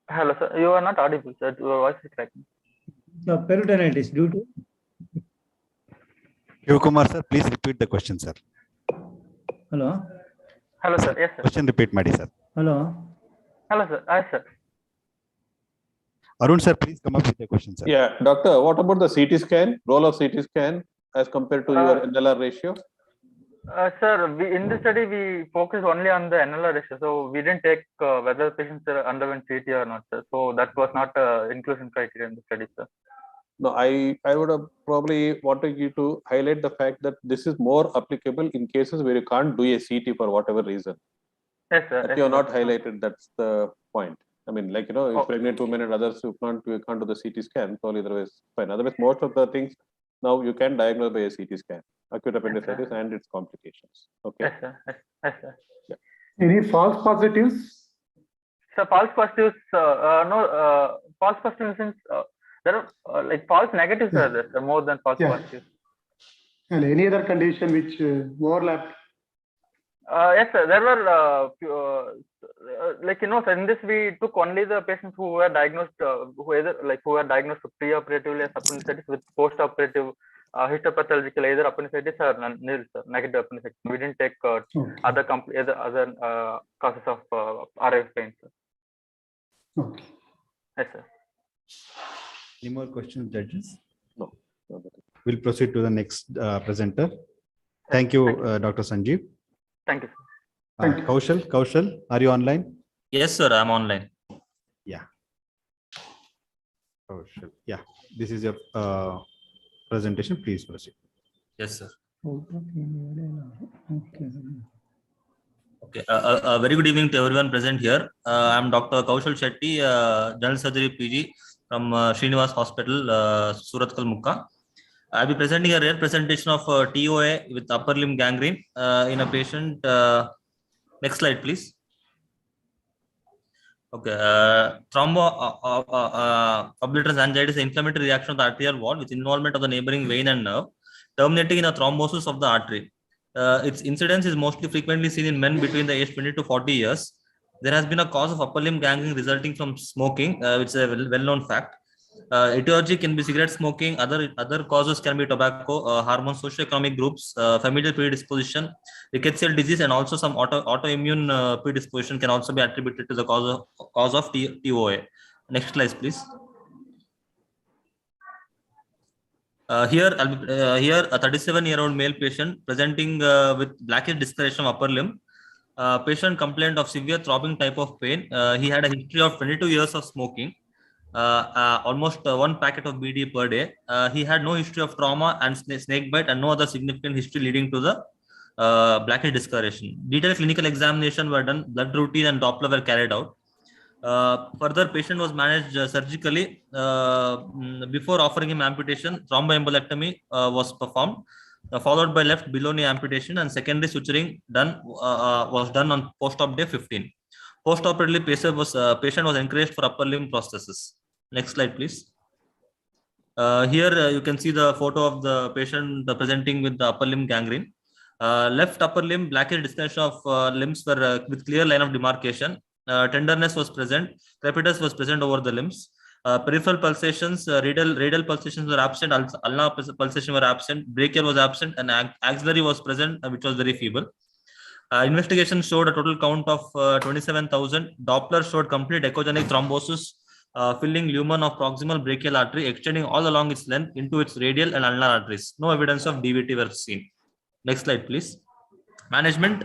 Hello, sir. You are not audible, sir. Your voice is cracking. So peritonitis due to. Shivakumar sir, please repeat the question, sir. Hello. Hello, sir. Yes, sir. Question repeat, Madi sir. Hello. Hello, sir. Yes, sir. Arun sir, please come up with the question, sir. Yeah, doctor, what about the CT scan, role of CT scan as compared to your NLR ratio? Sir, in this study, we focused only on the NLR ratio. So we didn't take whether patients underwent CT or not, sir. So that was not inclusion criteria in the study, sir. No, I would have probably wanted you to highlight the fact that this is more applicable in cases where you can't do a CT for whatever reason. Yes, sir. That you have not highlighted, that's the point. I mean, like, if pregnant women and others who can't do the CT scan, probably otherwise fine. Otherwise, most of the things now you can diagnose by a CT scan, acute appendicitis and its complications. Okay. Yes, sir. Yes, sir. Yeah. Any false positives? So false positives, no, false positives means there are like false negatives are there, more than false positives. And any other condition which overlapped? Yes, sir. There were so in this we took only the patients who were diagnosed, who were diagnosed preoperatively as appendicitis with post-operative histopathological either appendicitis or nil, sir, negative appendicitis. We didn't take other causes of RF pain, sir. Okay. Yes, sir. Any more questions, judges? No. We'll proceed to the next presenter. Thank you, Dr. Sanjeev. Thank you, sir. Kaushal, are you online? Yes, sir, I'm online. Yeah. Kaushal, yeah. This is your presentation. Please proceed. Yes, sir. Okay. Okay. Very good evening to everyone present here. I'm Dr. Kaushal Shetty, General Surgery PG from Srinivas Hospital, Surat Kalmukka. I'll be presenting a rare presentation of TOA with upper limb gangrene in a patient. Next slide, please. Okay. Thrombo-obliterans angiitis is an inflammatory reaction of the arterial wall with involvement of the neighboring vein and nerve, terminating in a thrombosis of the artery. Its incidence is mostly frequently seen in men between the age 20 to 40 years. There has been a cause of upper limb gangrene resulting from smoking, which is a well-known fact. Etiology can be cigarette smoking. Other causes can be tobacco, hormones, socioeconomic groups, familial predisposition, rickettsial disease, and also some autoimmune predisposition can also be attributed to the cause of TOA. Next slide, please. Here a 37-year-old male patient presenting with blackish discoloration of upper limb. Patient complained of severe throbbing type of pain. He had a history of 22 years of smoking. Almost 1 packet of BD per day. He had no history of trauma and snake bite and no other significant history leading to the blackish discoloration. Detailed clinical examination were done, blood routine and Doppler were carried out. Further, patient was managed surgically. Before offering him amputation, thromboembolectomy was performed, followed by left below knee amputation, and secondary suturing was done on post-op day 15. Post-operatively, patient was encouraged for upper limb prosthesis. Next slide, please. Here you can see the photo of the patient presenting with the upper limb gangrene. Left upper limb blackish discoloration of limbs were with clear line of demarcation. Tenderness was present. Crepitus was present over the limbs. Peripheral pulsations, radial pulsations were absent. Ulnar pulsation were absent. Brachial was absent, and axillary was present, which was very feeble. Investigation showed a total count of 27,000. Doppler showed complete echogenic thrombosis, filling lumen of proximal brachial artery, extending all along its length into its radial and ulnar arteries. No evidence of DVT were seen. Next slide, please. Management.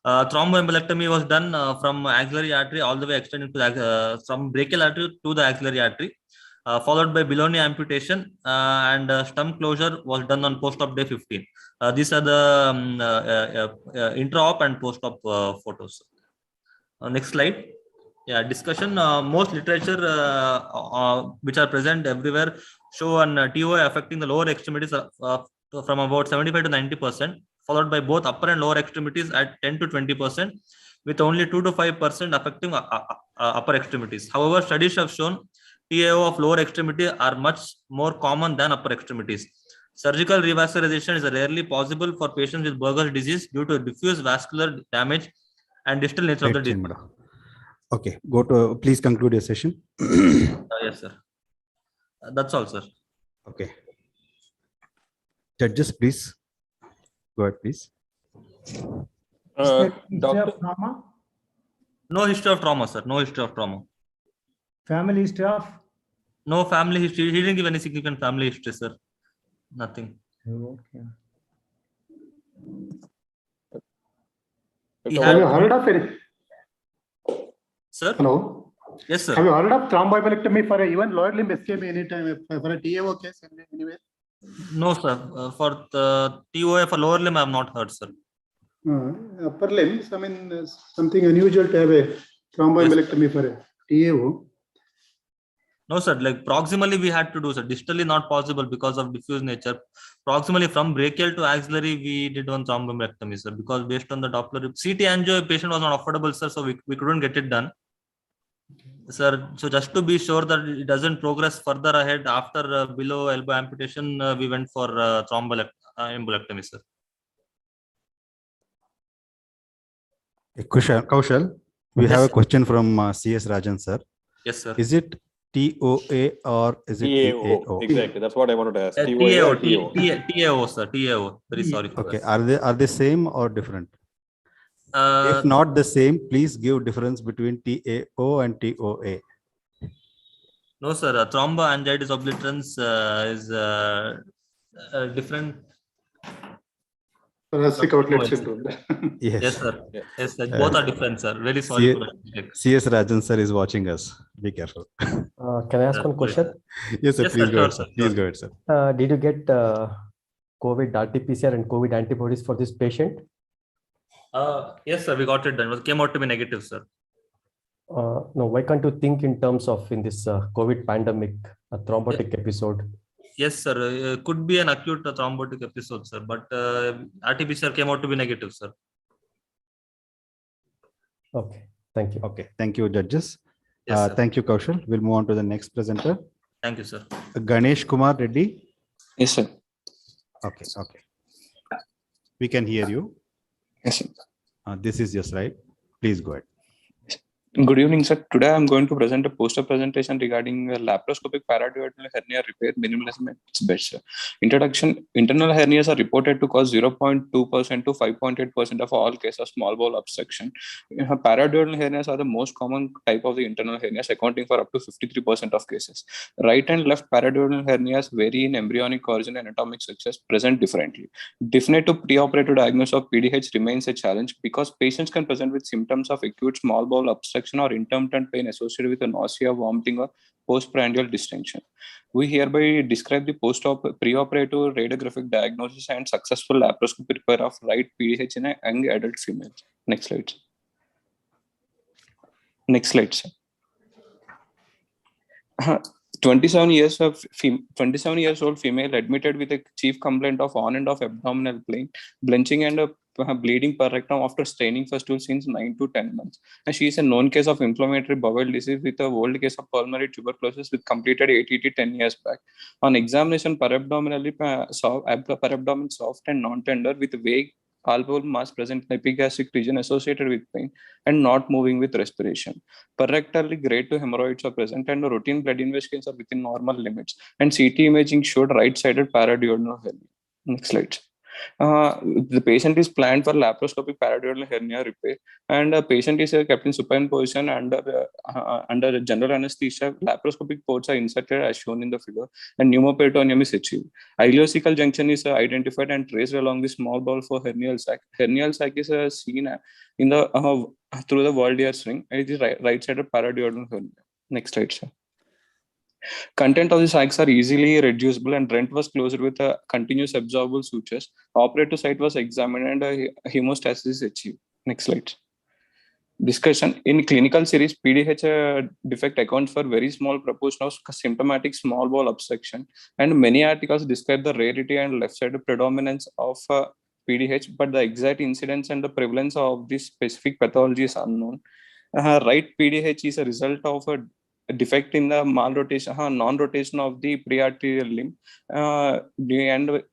Thromboembolectomy was done from axillary artery all the way extending to from brachial artery to the axillary artery, followed by below knee amputation, and stump closure was done on post-op day 15. These are the intra-op and post-op photos. Next slide. Yeah, discussion. Most literature which are present everywhere show an TOA affecting the lower extremities from about 75 to 90%, followed by both upper and lower extremities at 10 to 20%, with only 2 to 5% affecting upper extremities. However, studies have shown TAO of lower extremity are much more common than upper extremities. Surgical revascularization is rarely possible for patients with Buerger's disease due to diffuse vascular damage and distal nature of the disease. Okay, please conclude your session. Yes, sir. That's all, sir. Okay. Judges, please. Go ahead, please. History of trauma? No history of trauma, sir. No history of trauma. Family history of? No family history. He didn't give any significant family history, sir. Nothing. Okay. Have you heard of it? Sir? Hello? Yes, sir. Have you heard of thromboembolectomy for even lower limb ischemia anytime for a TAO case anywhere? No, sir. For the TOA for lower limb, I have not heard, sir. Upper limbs, I mean, something unusual to have a thromboembolectomy for a TAO. No, sir. Like proximally, we had to do, sir. Distally, not possible because of diffuse nature. Proximally, from brachial to axillary, we did one thromboembectomy, sir. Because based on the Doppler, CT angio, patient was not affordable, sir. So we couldn't get it done, sir. So just to be sure that it doesn't progress further ahead after below elbow amputation, we went for thromboembolectomy, sir. Kaushal, we have a question from CS Rajan, sir. Yes, sir. Is it TOA or is it TAO? Exactly, that's what I wanted to ask. TAO, sir. TAO. Very sorry for okay, that. are they same or different? If not the same, please give difference between TAO and TOA. No, sir. Thromboangiitis obliterans is different. Thoracic outlet syndrome. Yes, sir. Yes, sir. Both are different, sir. Very sorry for that mistake. CS Rajan, sir, is watching us. Be careful. Can I ask one question? Yes, sir. Yes, Please sir, go sure, ahead, sir. sir. Please go ahead, sir. Did you get COVID RT-PCR and COVID antibodies for this patient? Yes, sir. We got it done. It came out to be negative, sir. No, why can't you think in terms of in this COVID pandemic, a thrombotic episode? Yes, sir. Could be an acute thrombotic episode, sir. But RT-PCR came out to be negative, sir. Okay, thank you. Okay, thank you, judges. Yes, sir. Thank you, Kaushal. We'll move on to the next presenter. Thank you, sir. Ganesh Kumar Reddy. Yes, sir. Okay, okay. We can hear you. Yes, sir. This is your slide. Please go ahead. Good evening, sir. Today I'm going to present a poster presentation regarding laparoscopic paraduodenal hernia repair minimalism at its best. Introduction: internal hernias are reported to cause 0.2% to 5.8% of all cases of small bowel obstruction. Paraduodenal hernias are the most common type of the internal hernias, accounting for up to 53% of cases. Right and left paraduodenal hernias vary in embryonic origin and anatomic structures, present differently. Definitive preoperative diagnosis of PDH remains a challenge because patients can present with symptoms of acute small bowel obstruction or intermittent pain associated with nausea, vomiting, or postprandial distension. We hereby describe the preoperative radiographic diagnosis and successful laparoscopic repair of right PDH in a young adult female. Next slide. Next slide, sir. 27 years old female admitted with a chief complaint of on and off abdominal pain, blenching and bleeding per rectum after staining for stool since 9 to 10 months. And she is a known case of inflammatory bowel disease with a old case of pulmonary tuberculosis with completed ATT 10 years back. On examination, per-abdomen soft and non-tender with vague alveolar mass present in epigastric region associated with pain and not moving with respiration. Perrectally grade 2 hemorrhoids are present and routine blood investigations are within normal limits. And CT imaging showed right-sided paraduodenal hernia. Next slide. The patient is planned for laparoscopic paraduodenal hernia repair, and the patient is kept in supine position under general anesthesia. Laparoscopic ports are inserted as shown in the figure, and pneumoperitoneum is achieved. Ileocecal junction is identified and traced along the small bowel for hernial sac. Hernial sac is seen in the through the Waldear's ring. It is right-sided paraduodenal hernia. Next slide, sir. Content of the sacs are easily reducible and rent was closed with a continuous absorbable sutures. Operative site was examined and hemostasis is achieved. Next slide. Discussion. In clinical series, PDH defect accounts for very small proportion of symptomatic small bowel obstruction, and many articles describe the rarity and left-sided predominance of PDH, but the exact incidence and the prevalence of this specific pathology is unknown. Right PDH is a result of a defect in the non-rotation of the prearterial limb, and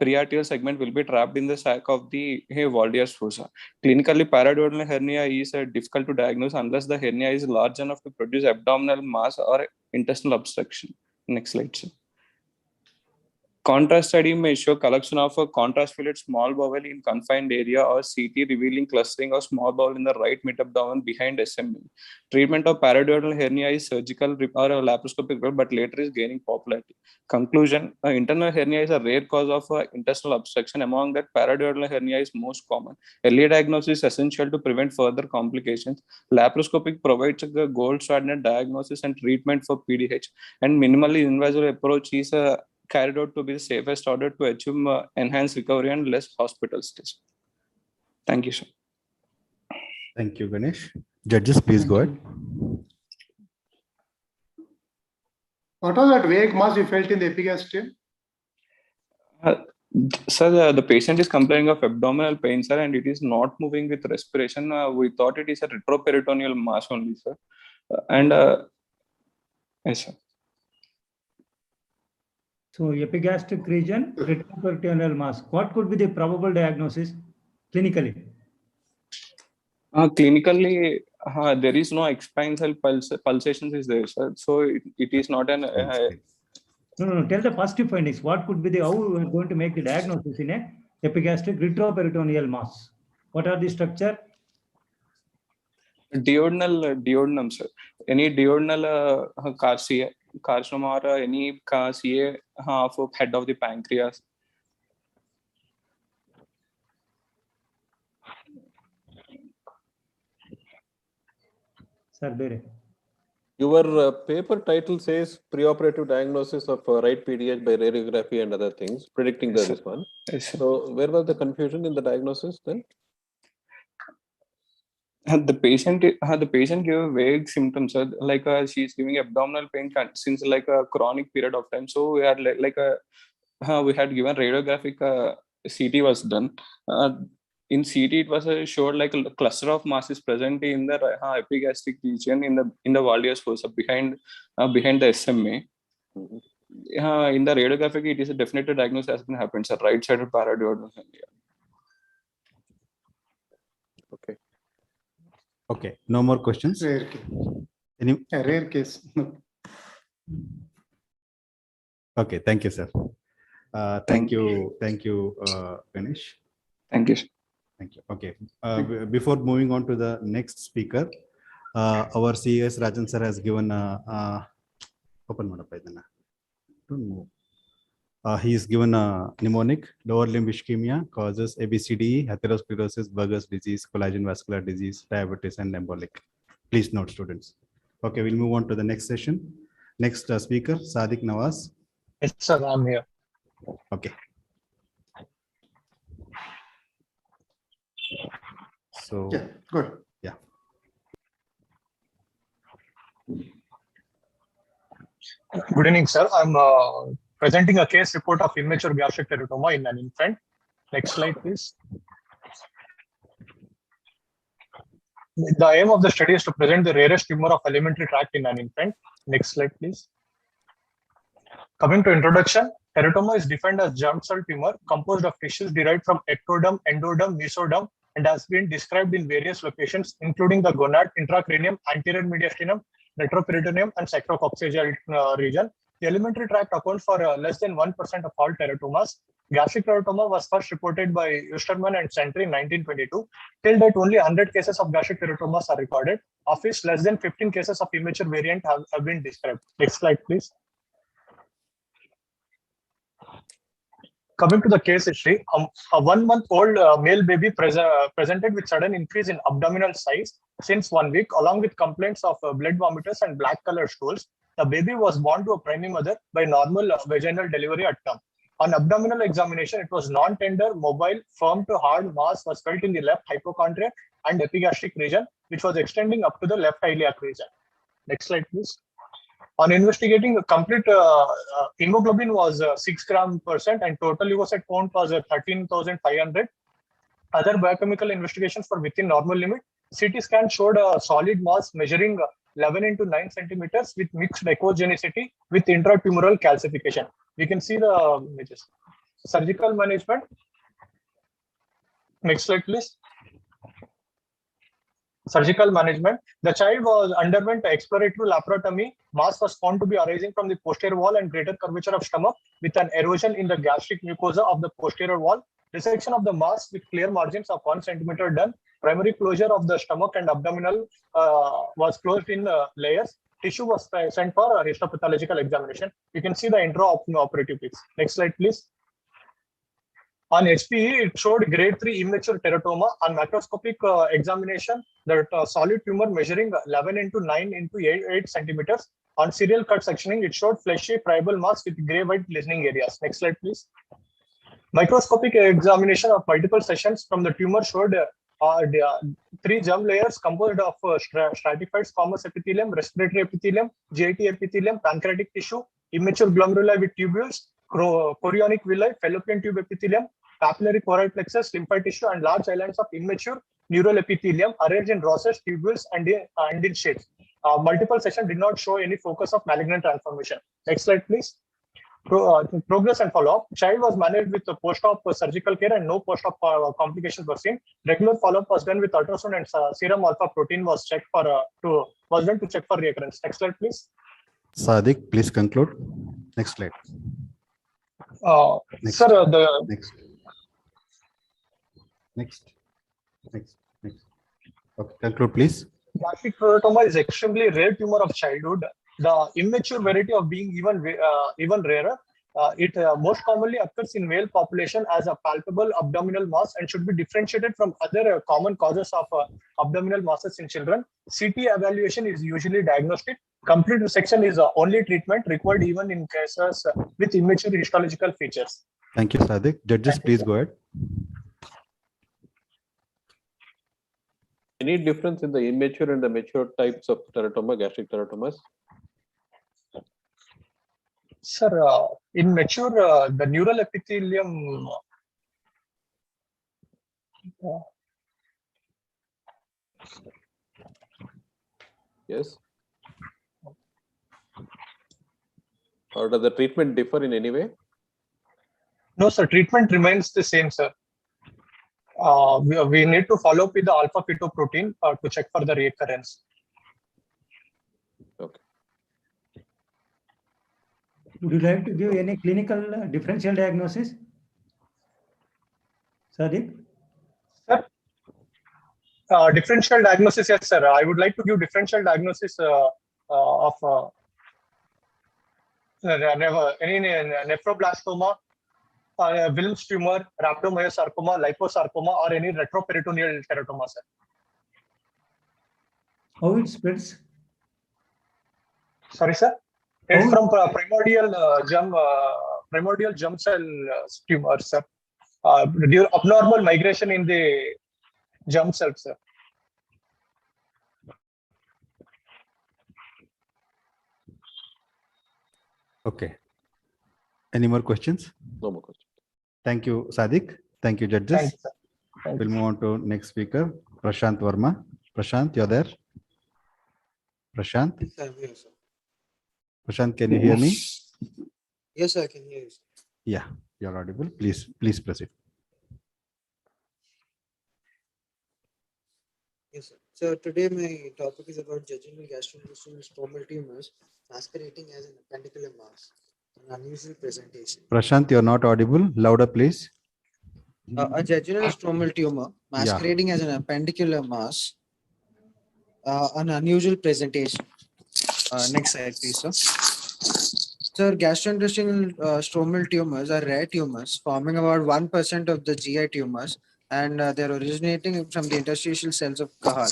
prearterial segment will be trapped in the sac of the Waldear's fossa. Clinically, paraduodenal hernia is difficult to diagnose unless the hernia is large enough to produce abdominal mass or intestinal obstruction. Next slide, sir. Contrast study may show collection of a contrast-filled small bowel in confined area or CT revealing clustering of small bowel in the right mid-abdomen behind SMA. Treatment of paraduodenal hernia is surgical or a laparoscopic, but later is gaining popularity. Conclusion, internal hernia is a rare cause of intestinal obstruction. Among that, paraduodenal hernia is most common. Early diagnosis is essential to prevent further complications. Laparoscopic provides a gold standard diagnosis and treatment for PDH, and minimally invasive approach is carried out to be the safest order to achieve enhanced recovery and less hospital stays. Thank you, sir. Thank you, Ganesh. Judges, please go ahead. What was that vague mass you felt in the epigastrium? Sir, the patient is complaining of abdominal pain, sir, and it is not moving with respiration. We thought it is a retroperitoneal mass only, sir. Yes, sir. So epigastric region, retroperitoneal mass. What could be the probable diagnosis clinically? Clinically, there is no expansile pulsations is there, sir. So it is not an. No. Tell the positive findings. What could be the how we are going to make the diagnosis in a epigastric retroperitoneal mass? What are the structure? Duodenum, sir. Any duodenal carcinoma or any CA of head of the pancreas. Sir, your paper title says preoperative diagnosis of right PDH by radiography and other things, predicting this one. Yes, so where was the confusion in the diagnosis then? The patient gave vague symptoms, like she's giving abdominal pain since like a chronic period of time. So we had we had given radiographic CT was done. In CT, it was showed like a cluster of mass is present in the epigastric region in the Waldear's fossa behind the SMA. In the radiographic, it is a definite diagnosis has been happened. So right-sided paraduodenal hernia. Okay. Okay, no more questions. Rare case. Rare case. Okay, thank you, sir. Thank you, Ganesh. Thank you. Thank you. Okay. Before moving on to the next speaker, our CS Rajan sir has given he is given a mnemonic: lower limb ischemia causes ABCDE, atherosclerosis, Buerger's disease, collagen vascular disease, diabetes, and embolic. Please note, students. Okay, we'll move on to the next session. Next speaker, Sadiq Nawaz. Yes, sir, I'm here. Okay. So yeah, good. Yeah. Good evening, sir. I'm presenting a case report of immature gastric teratoma in an infant. Next slide, please. The aim of the study is to present the rarest tumor of alimentary tract in an infant. Next slide, please. Coming to introduction, teratoma is defined as germ cell tumor composed of tissues derived from ectoderm, endoderm, mesoderm, and has been described in various locations, including the gonad, intracranium, anterior mediastinum, retroperitoneum, and sacrococcygeal region. The alimentary tract accounts for less than 1% of all teratomas. Gastric teratoma was first reported by Usterman and Sentry in 1922. Till date, only 100 cases of gastric teratomas are recorded, of which less than 15 cases of immature variant have been described. Next slide, please. Coming to the case history, a 1-month-old male baby presented with sudden increase in abdominal size since 1 week, along with complaints of blood vomiters and black colored stools. The baby was born to a primary mother by normal vaginal delivery at term. On abdominal examination, it was non-tender, mobile, firm to hard mass was felt in the left hypochondriac and epigastric region, which was extending up to the left iliac region. Next slide, please. On investigating, complete hemoglobin was 6 gram% and total leukocyte count was 13,500. Other biochemical investigations were within normal limit. CT scan showed a solid mass measuring 11 into 9 centimeters with mixed echogenicity with intratumoral calcification. We can see the images. Surgical management. Next slide, please. Surgical management. The child underwent exploratory laparotomy. Mass was found to be arising from the posterior wall and greater curvature of stomach with an erosion in the gastric mucosa of the posterior wall. Dissection of the mass with clear margins of 1 centimeter done. Primary closure of the stomach and abdominal was closed in layers. Tissue was sent for histopathological examination. You can see the intraoperative pics. Next slide, please. On HPE, it showed grade 3 immature teratoma. On macroscopic examination, the solid tumor measuring 11 into 9 into 8 centimeters. On serial cut sectioning, it showed fleshy friable mass with gray-white glistening areas. Next slide, please. Microscopic examination of multiple sections from the tumor showed 3 germ layers composed of stratified squamous epithelium, respiratory epithelium, GIT epithelium, pancreatic tissue, immature glomeruli with tubules, chorionic villi, fallopian tube epithelium, papillary choroid plexus, lymphoid tissue, and large islands of immature neural epithelium arranged in rosettes, tubules, and in shades. Multiple sections did not show any focus of malignant transformation. Next slide, please. Progress and follow-up. Child was managed with post-op surgical care and no post-op complications were seen. Regular follow-up was done with ultrasound and serum alpha protein was checked for done to check for recurrence. Next slide, please. Sadiq, please conclude. Next slide. Next. Sir, Next. Okay, conclude, please. Gastric teratoma is extremely rare tumor of childhood. The immature variety of being even rarer. It most commonly occurs in male population as a palpable abdominal mass and should be differentiated from other common causes of abdominal masses in children. CT evaluation is usually diagnostic. Complete resection is only treatment required even in cases with immature histological features. Thank you, Sadiq. Judges, please go ahead. Any difference in the immature and the mature types of teratoma, gastric teratomas? Sir, in mature, the neural epithelium Yes. Or does the treatment differ in any way? No, sir. Treatment remains the same, sir. We need to follow up with the alpha-fetoprotein to check for the recurrence. Okay. Would you like to give any clinical differential diagnosis? Sadiq? Sir, differential diagnosis, yes, sir. I would like to give differential diagnosis of any nephroblastoma, Wilms tumor, rhabdomyosarcoma, liposarcoma, or any retroperitoneal teratoma, sir. How it spreads? Sorry, sir. It's from primordial germ cell tumor, sir. Due abnormal migration in the germ cells, sir. Okay. Any more questions? No more questions. Thank you, Sadiq. Thank you, judges. Thank you, sir. Thank We'll you. move on to next speaker, Prashant Verma. Prashant, you're there? Prashant? Yes, I'm here, sir. Prashant, can you hear me? Yes, sir, I can hear you, sir. Yeah, you're audible. Please proceed. Yes, sir. So today my topic is about jejunal gastrointestinal stromal tumors masquerading as an appendicular mass, an unusual presentation. Prashant, you're not audible. Louder, please. A jejunal stromal tumor masquerading as an appendicular mass, an unusual presentation. Next slide, please, sir. So gastrointestinal stromal tumors are rare tumors forming about 1% of the GI tumors, and they're originating from the interstitial cells of Cajal.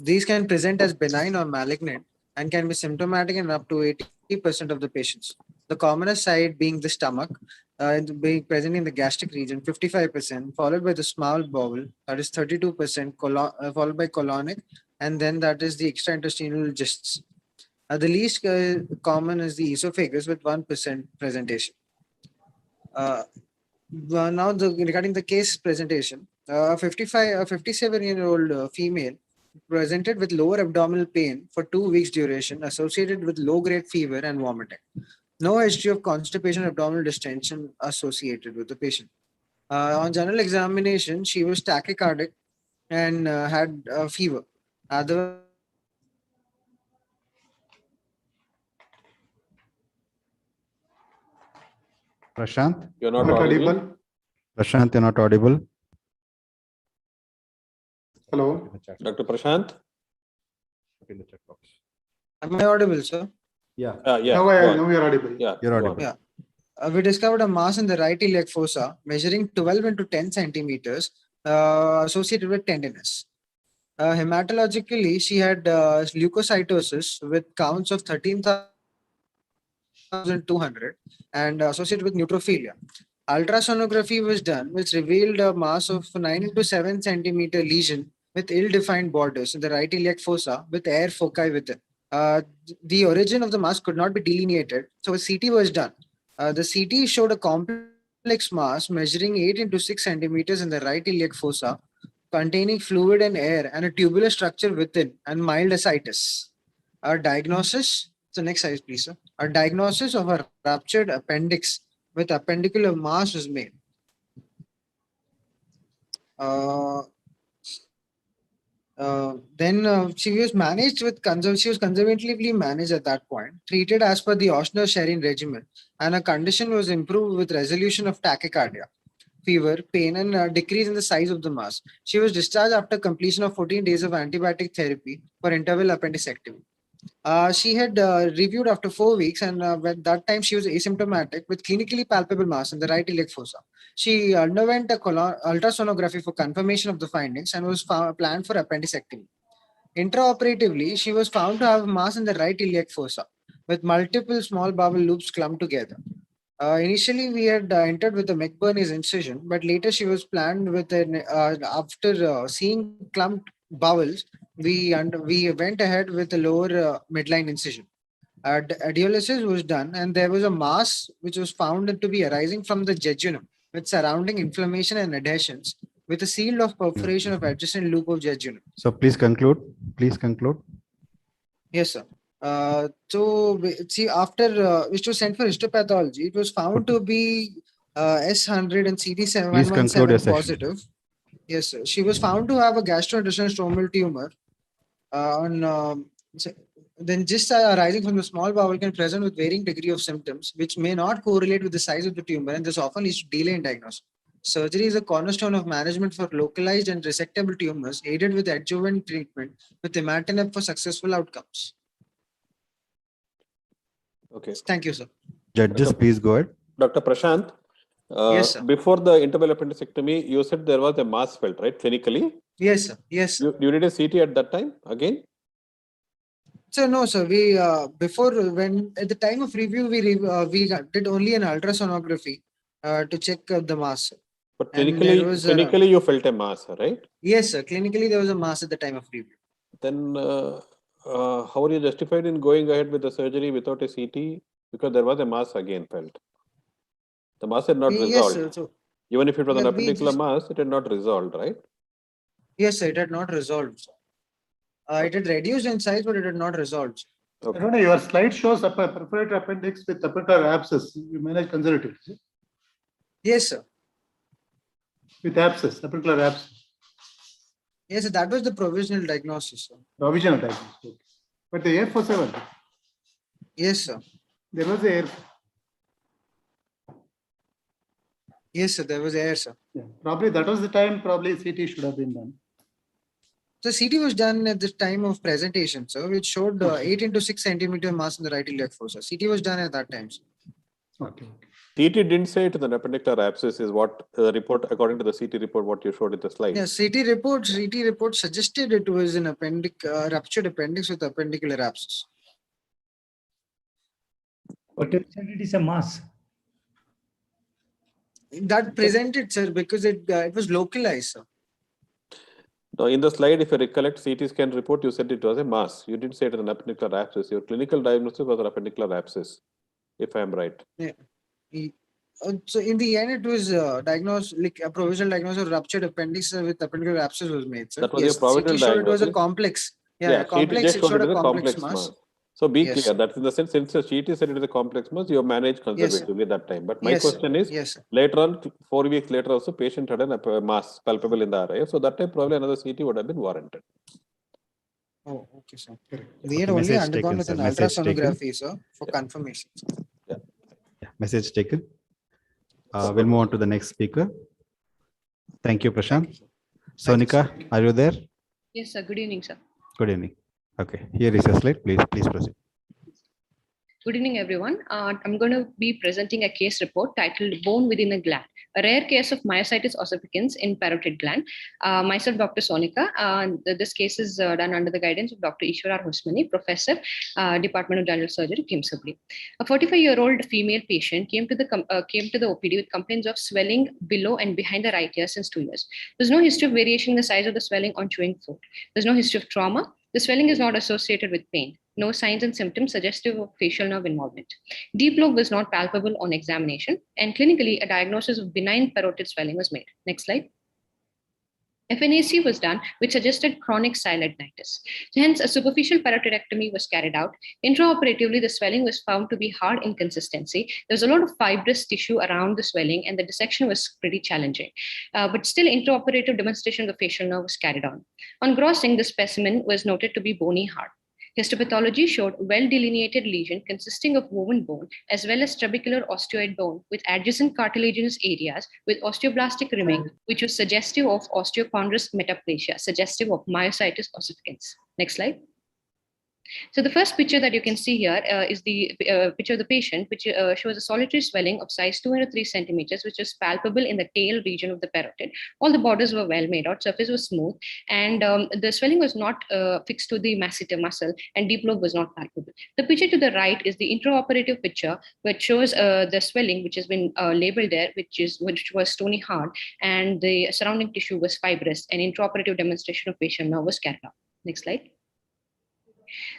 These can present as benign or malignant and can be symptomatic in up to 80% of the patients. The commonest site being the stomach, being present in the gastric region, 55%, followed by the small bowel, that is 32%, followed by colonic, and then that is the extraintestinal cysts. The least common is the esophagus with 1% presentation. Now, regarding the case presentation, a 57-year-old female presented with lower abdominal pain for 2 weeks duration associated with low-grade fever and vomiting. No history of constipation or abdominal distension associated with the patient. On general examination, she was tachycardic and had fever. Prashant? You're not audible. Prashant, you're not audible. Hello. Dr. Prashant? In the chat box. Am I audible, sir? Yeah. Yeah. Now you are audible. Yeah. You're audible. Yeah. We discovered a mass in the right iliac fossa measuring 12 into 10 centimeters associated with tenderness. Hematologically, she had leukocytosis with counts of 13,200 and associated with neutrophilia. Ultrasonography was done, which revealed a mass of 9 into 7 centimeter lesion with ill-defined borders in the right iliac fossa with air foci within. The origin of the mass could not be delineated, so a CT was done. The CT showed a complex mass measuring 8 into 6 centimeters in the right iliac fossa, containing fluid and air and a tubular structure within and mild ascites. Our diagnosis, so next slide please, sir. Our diagnosis of a ruptured appendix with appendicular mass was made. Then she was managed with she was conservatively managed at that point, treated as per the Ochsner-Sherin regimen, and her condition was improved with resolution of tachycardia, fever, pain, and decrease in the size of the mass. She was discharged after completion of 14 days of antibiotic therapy for interval appendicectomy. She had reviewed after 4 weeks, and at that time she was asymptomatic with clinically palpable mass in the right iliac fossa. She underwent a ultrasonography for confirmation of the findings and was planned for appendicectomy. Intraoperatively, she was found to have mass in the right iliac fossa with multiple small bowel loops clumped together. Initially, we had entered with a McBurney's incision, but later she was planned with an after seeing clumped bowels, we went ahead with a lower midline incision. Dialysis was done, and there was a mass which was found to be arising from the jejunum with surrounding inflammation and adhesions, with a sealed off perforation of adjacent loop of jejunum. So please conclude. Please conclude. Yes, sir. So see, after which was sent for histopathology, it was found to be S100 and CD717 positive. Yes, sir. She was found to have a gastrointestinal stromal tumor. Then just arising from the small bowel can present with varying degree of symptoms, which may not correlate with the size of the tumor, and this often leads to delay in diagnosis. Surgery is a cornerstone of management for localized and resectable tumors, aided with adjuvant treatment with imatinib for successful outcomes. Okay. Thank you, sir. Judges, please go ahead. Dr. Prashant, yes, sir. Before the interval appendicectomy, you said there was a mass felt, right? Clinically? Yes, sir. Yes, sir. You did a CT at that time again? So no, sir. We before when at the time of review we did only an ultrasonography to check the mass. But clinically you felt a mass, right? Yes, sir. Clinically there was a mass at the time of review. Then how are you justified in going ahead with the surgery without a CT? because there was a mass again felt. The mass had not Yes, resolved. sir. So, Even if it was an yeah, we appendicular just, mass, it had not resolved, right? yes, sir, it had not resolved. It had reduced in size, but it had not resolved. Okay. I don't know, your slide shows a perforated appendix with appendicular abscess. You manage conservative. Yes, sir. With abscess, appendicular abscess. Yes, sir, that was the provisional diagnosis, sir. Provisional diagnosis. Okay. But the air force ever. Yes, sir. There was air. Yes, sir, there was air, sir. Yeah. Probably that was the time, probably CT should have been done. So CT was done at the time of presentation, sir, which showed 8 into 6 centimeter mass in the right iliac fossa. CT was done at that time, sir. Okay. CT didn't say it is an appendicular abscess is what the report, according to the CT report, what you showed in the slide. Yeah, CT report suggested it was an ruptured appendix with appendicular abscess. But you said it is a mass. That presented, sir, because it was localized, sir. Now, in the slide, if you recollect CT scan report, you said it was a mass. You didn't say it was an appendicular abscess. Your clinical diagnosis was an appendicular abscess, if I am right. Yeah. So in the end, it was diagnosed like a provisional diagnosis of ruptured appendix with appendicular abscess was made, sir. That was Yes, your provisional CT showed it was a diagnosis. complex. Yeah, a complex. just It showed showed it a as a complex mass. So be Yes, clear, sir. that's in the sense, since the CT said it is a complex mass, you managed conservatively that time. But my Yes, sir. question is, Yes, sir. later on, 4 weeks later also, patient had a mass palpable in the RIF. So that time probably another CT would have been warranted. Oh, okay, sir. We had Okay, only message undergone taken, with sir. an Message taken. ultrasonography, sir, for confirmation. Yeah, message taken. We'll move on to the next speaker. Thank you, Prashant. Sonika, are you there? Yes, sir. Good evening, sir. Good evening. Okay, here is your slide. Please proceed. Good evening, everyone. I'm going to be presenting a case report titled Bone Within a Gland, a rare case of myositis ossificans in parotid gland. Myself, Dr. Sonika. This case is done under the guidance of Dr. Ishwar Hosmani, Professor, Department of General Surgery, KIMS. A 45-year-old female patient came to the OPD with complaints of swelling below and behind the right ear since 2 years. There's no history of variation in the size of the swelling on chewing food. There's no history of trauma. The swelling is not associated with pain. No signs and symptoms suggestive of facial nerve involvement. Deep lobe was not palpable on examination, and clinically, a diagnosis of benign parotid swelling was made. Next slide. FNAC was done, which suggested chronic silentnitis. Hence, a superficial parotidectomy was carried out. Intraoperatively, the swelling was found to be hard inconsistency. There was a lot of fibrous tissue around the swelling, and the dissection was pretty challenging. But still, intraoperative demonstration of the facial nerve was carried on. On grossing, the specimen was noted to be bony hard. Histopathology showed well-delineated lesion consisting of woven bone as well as trabecular osteoid bone with adjacent cartilaginous areas with osteoblastic rimming, which was suggestive of osteochondrous metaplasia, suggestive of myositis ossificans. Next slide. So the first picture that you can see here is the picture of the patient, which shows a solitary swelling of size 2 into 3 centimeters, which is palpable in the tail region of the parotid. All the borders were well made out, surface was smooth, and the swelling was not fixed to the masseter muscle, and deep lobe was not palpable. The picture to the right is the intraoperative picture, which shows the swelling, which has been labeled there, which was stony hard, and the surrounding tissue was fibrous, and intraoperative demonstration of facial nerve was carried out. Next slide.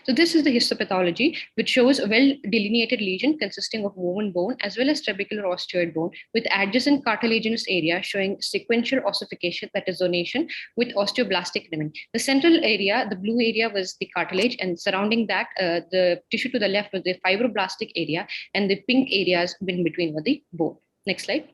So this is the histopathology, which shows a well-delineated lesion consisting of woven bone as well as trabecular osteoid bone with adjacent cartilaginous area showing sequential ossification, that is zonation, with osteoblastic rimming. The central area, the blue area, was the cartilage, and surrounding that, the tissue to the left was the fibroblastic area, and the pink areas in between were the bone. Next slide.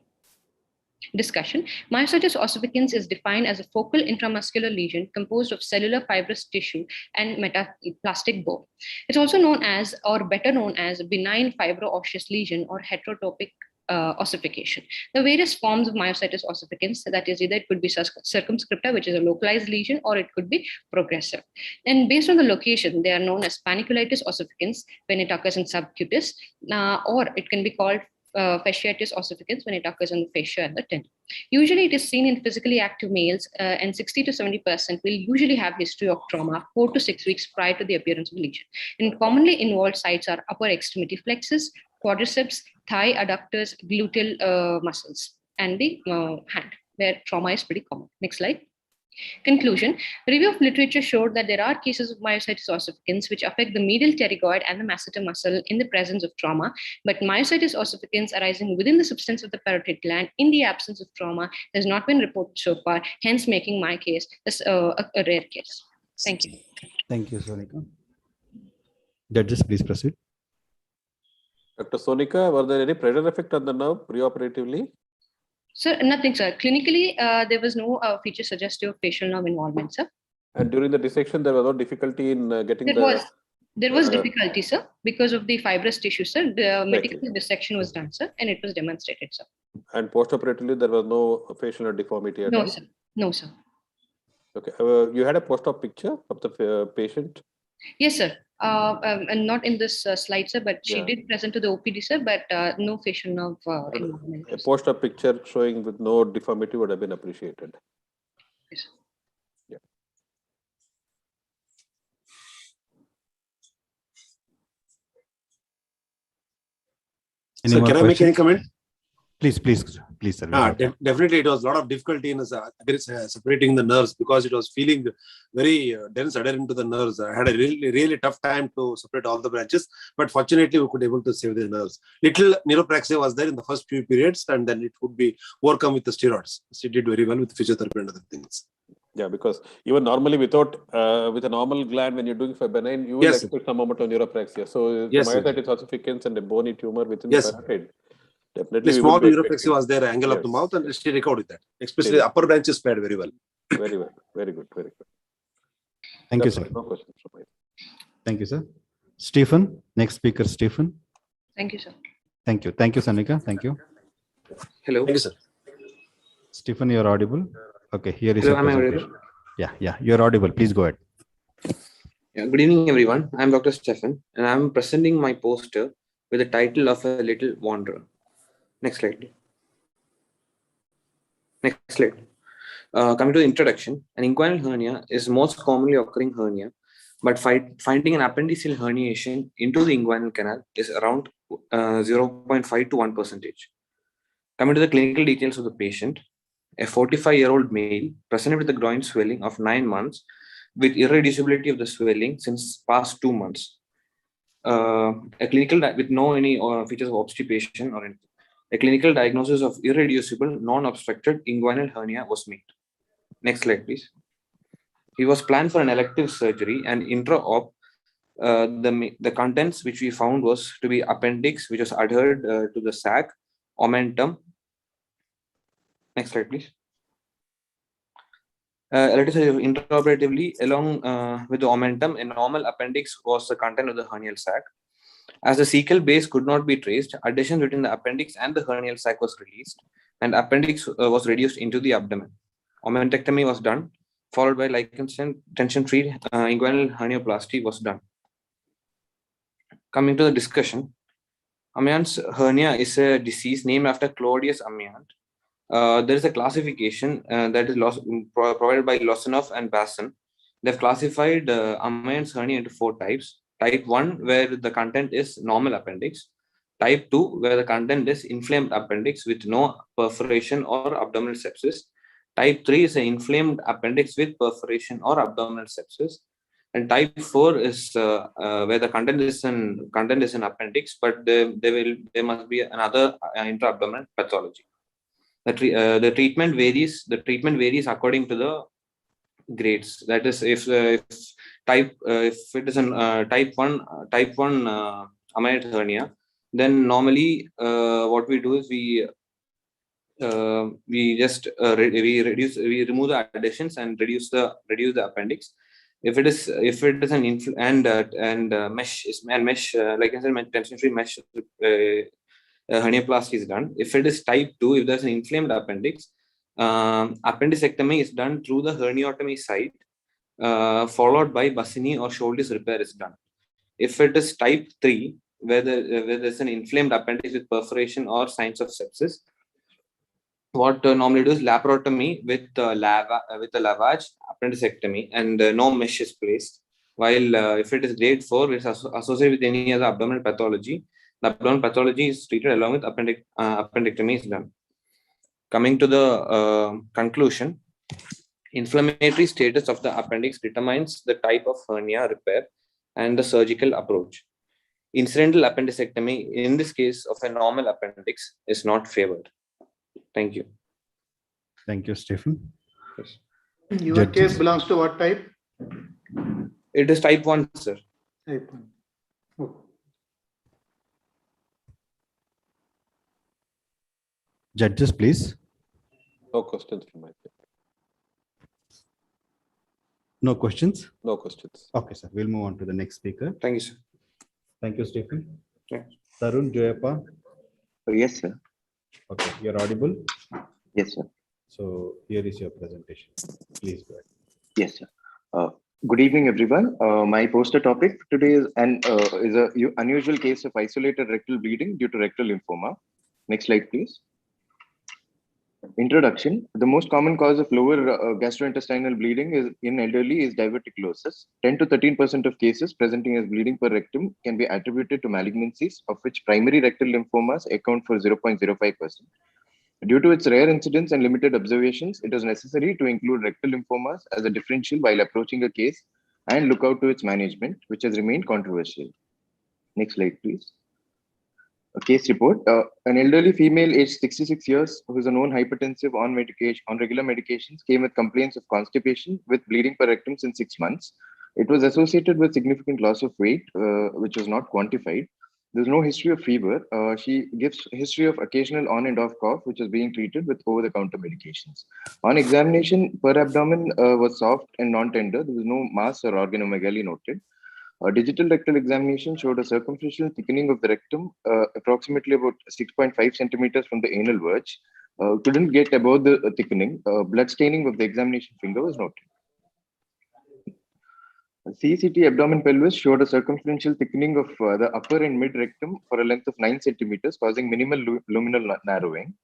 Discussion. Myositis ossificans is defined as a focal intramuscular lesion composed of cellular fibrous tissue and metaplastic bone. It's also known as, or better known as, benign fibro-osseous lesion or heterotopic ossification. The various forms of myositis ossificans, that is, either it could be circumscripta, which is a localized lesion, or it could be progressive. And based on the location, they are known as paniculitis ossificans when it occurs in subcutis, or it can be called fasciitis ossificans when it occurs in the fascia and the tendon. Usually it is seen in physically active males, and 60 to 70% will usually have history of trauma 4 to 6 weeks prior to the appearance of the lesion. And commonly involved sites are upper extremity flexors, quadriceps, thigh adductors, gluteal muscles, and the hand, where trauma is pretty common. Next slide. Conclusion: review of literature showed that there are cases of myositis ossificans which affect the medial pterygoid and the masseter muscle in the presence of trauma, but myositis ossificans arising within the substance of the parotid gland in the absence of trauma has not been reported so far, hence making my case a rare case. Thank you. Thank you, Sonika. Judges, please proceed. Dr. Sonika, were there any pressure effect on the nerve preoperatively? Sir, nothing, sir. Clinically, there was no feature suggestive of facial nerve involvement, sir. And during the dissection, there was no difficulty in getting There was difficulty, sir, because of the fibrous tissue, sir. The meticulous dissection was done, sir, and it was demonstrated, sir. And postoperatively, there was no facial nerve deformity at all? No, sir. No, sir. Okay. You had a post-op picture of the patient? Yes, sir. And not in this slide, sir, but she did present to the OPD, sir, but no facial nerve involvement. A post-op picture showing with no deformity would have been appreciated. Yes. Yeah. So can I make any comment? Please, sir. Definitely, it was a lot of difficulty in separating the nerves because it was feeling very dense adherent to the nerves. I had a really tough time to separate all the branches, but fortunately, we could able to save the nerves. Little neuropraxia was there in the first few periods, and then it would be overcome with the steroids. She did very well with physiotherapy and other things. Yeah, because even normally with a normal gland, when you're doing for benign, you will expect some amount of neuropraxia. So myositis ossificans and a bony tumor within the parotid. Definitely, the small neuropraxia was there, angle of the mouth, and she recovered with that. Especially the upper branches fared very well. Very well. Very good. Very good. Thank you, sir. No questions from me. Thank you, sir. Stephen, next speaker, Stephen. Thank you, sir. Thank you. Thank you, Sonika. Thank you. Hello. Thank you, sir. Stephen, you're audible. Okay, here is Hello, your am I presentation. audible? Yeah, you're audible. Please go ahead. Yeah, good evening, everyone. I'm Dr. Stephen, and I'm presenting my poster with the title of A Little Wanderer. Next slide, please. Next slide. Coming to the introduction, an inguinal hernia is most commonly occurring hernia, but finding an appendiceal herniation into the inguinal canal is around 0.5 to 1%. Coming to the clinical details of the patient, a 45-year-old male presented with a groin swelling of 9 months with irreducibility of the swelling since past 2 months. A clinical with no any features of obstipation or anything. A clinical diagnosis of irreducible non-obstructed inguinal hernia was made. Next slide, please. He was planned for an elective surgery and intra-op. The contents which we found was to be appendix, which was adhered to the sac, omentum. Next slide, please. Let us say intraoperatively, along with the omentum, a normal appendix was the content of the hernial sac. As the cecal base could not be traced, adhesion between the appendix and the hernial sac was released, and appendix was reduced into the abdomen. Omentectomy was done, followed by Lichtenstein tension-free inguinal hernioplasty was done. Coming to the discussion, Amiant's hernia is a disease named after Claudius Amiant. There is a classification that is provided by Losanov and Basson. They've classified Amiant's hernia into 4 types. Type 1, where the content is normal appendix. Type 2, where the content is inflamed appendix with no perforation or abdominal sepsis. Type 3 is an inflamed appendix with perforation or abdominal sepsis. And type 4 is where the content is an appendix, but there must be another intra-abdominal pathology. The treatment varies. The treatment varies according to the grades. That is, if it is an type 1 Amiant hernia, then normally what we do is we remove the adhesions and reduce the appendix. If it is an mesh like I said, tension-free mesh hernioplasty is done. If it is type 2, if there's an inflamed appendix, appendicectomy is done through the herniotomy site, followed by Bassini or Scholdi's repair is done. If it is type 3, where there's an inflamed appendix with perforation or signs of sepsis, what normally do is laparotomy with a lavage, appendicectomy, and no mesh is placed. While if it is grade 4, which is associated with any other abdominal pathology, the abdominal pathology is treated along with appendectomy is done. Coming to the conclusion, Inflammatory status of the appendix determines the type of hernia repair and the surgical approach. Incidental appendicectomy, in this case of a normal appendix, is not favored. Thank you. Thank you, Stephen. Yes. Your case belongs to what type? It is type 1, sir. Type 1. Okay. Judges, please. No questions from my side. No questions? No questions. Okay, sir. We'll move on to the next speaker. Thank you, sir. Thank you, Stephen. Yeah. Tarun Joyappa. Yes, sir. Okay, you're audible. Yes, sir. So here is your presentation. Please go ahead. Yes, sir. Good evening, everyone. My poster topic today is an unusual case of isolated rectal bleeding due to rectal lymphoma. Next slide, please. Introduction. The most common cause of lower gastrointestinal bleeding in elderly is diverticulosis. 10 to 13% of cases presenting as bleeding per rectum can be attributed to malignancies, of which primary rectal lymphomas account for 0.05%. Due to its rare incidence and limited observations, it is necessary to include rectal lymphomas as a differential while approaching a case and look out to its management, which has remained controversial. Next slide, please. A case report. An elderly female aged 66 years who is a known hypertensive on regular medications came with complaints of constipation with bleeding per rectum since 6 months. It was associated with significant loss of weight, which was not quantified. There's no history of fever. She gives history of occasional on and off cough, which is being treated with over-the-counter medications. On examination, per abdomen was soft and non-tender. There was no mass or organomegaly noted. A digital rectal examination showed a circumferential thickening of the rectum, approximately about 6.5 centimeters from the anal verge. Couldn't get above the thickening. Blood staining of the examination finger was noted. CCT abdomen pelvis showed a circumferential thickening of the upper and mid rectum for a length of 9 centimeters, causing minimal luminal narrowing.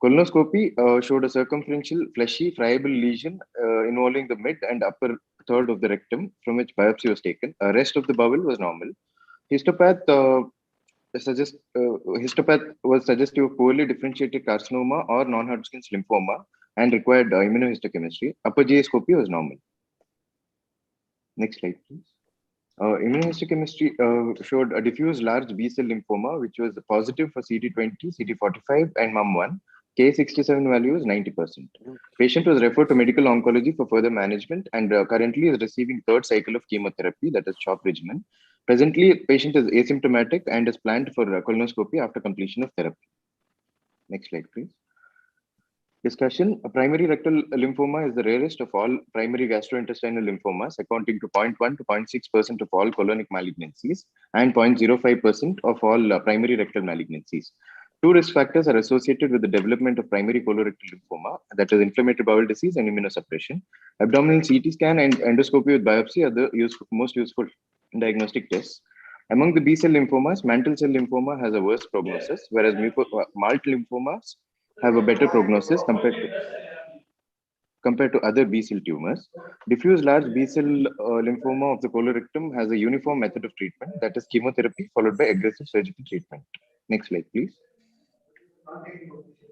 Colonoscopy showed a circumferential fleshy friable lesion involving the mid and upper third of the rectum, from which biopsy was taken. Rest of the bowel was normal. Histopath was suggestive of poorly differentiated carcinoma or non-Hodgkin's lymphoma and required immunohistochemistry. Upper GI was normal. Next slide, please. Immunohistochemistry showed a diffuse large B-cell lymphoma, which was positive for CD20, CD45, and MUM1. K67 value is 90%. Patient was referred to medical oncology for further management and currently is receiving third cycle of chemotherapy, that is CHOP regimen. Presently, patient is asymptomatic and is planned for colonoscopy after completion of therapy. Next slide, please. Discussion. A primary rectal lymphoma is the rarest of all primary gastrointestinal lymphomas, accounting to 0.1 to 0.6% of all colonic malignancies and 0.05% of all primary rectal malignancies. Two risk factors are associated with the development of primary colorectal lymphoma, that is inflammatory bowel disease and immunosuppression. Abdominal CT scan and endoscopy with biopsy are the most useful diagnostic tests. Among the B-cell lymphomas, mantle cell lymphoma has a worse prognosis, whereas malt lymphomas have a better prognosis compared to other B-cell tumors. Diffuse large B-cell lymphoma of the colorectum has a uniform method of treatment, that is chemotherapy followed by aggressive surgical treatment. Next slide, please.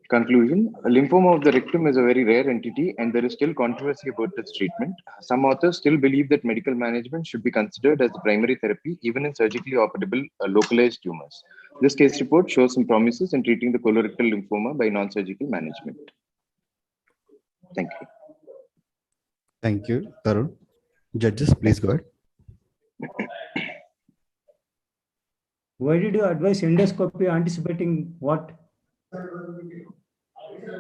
Conclusion. A lymphoma of the rectum is a very rare entity and there is still controversy about its treatment. Some authors still believe that medical management should be considered as the primary therapy even in surgically operable localized tumors. This case report shows some promises in treating the colorectal lymphoma by non-surgical management. Thank you. Thank you, Tarun. Judges, please go ahead. Why did you advise endoscopy anticipating what?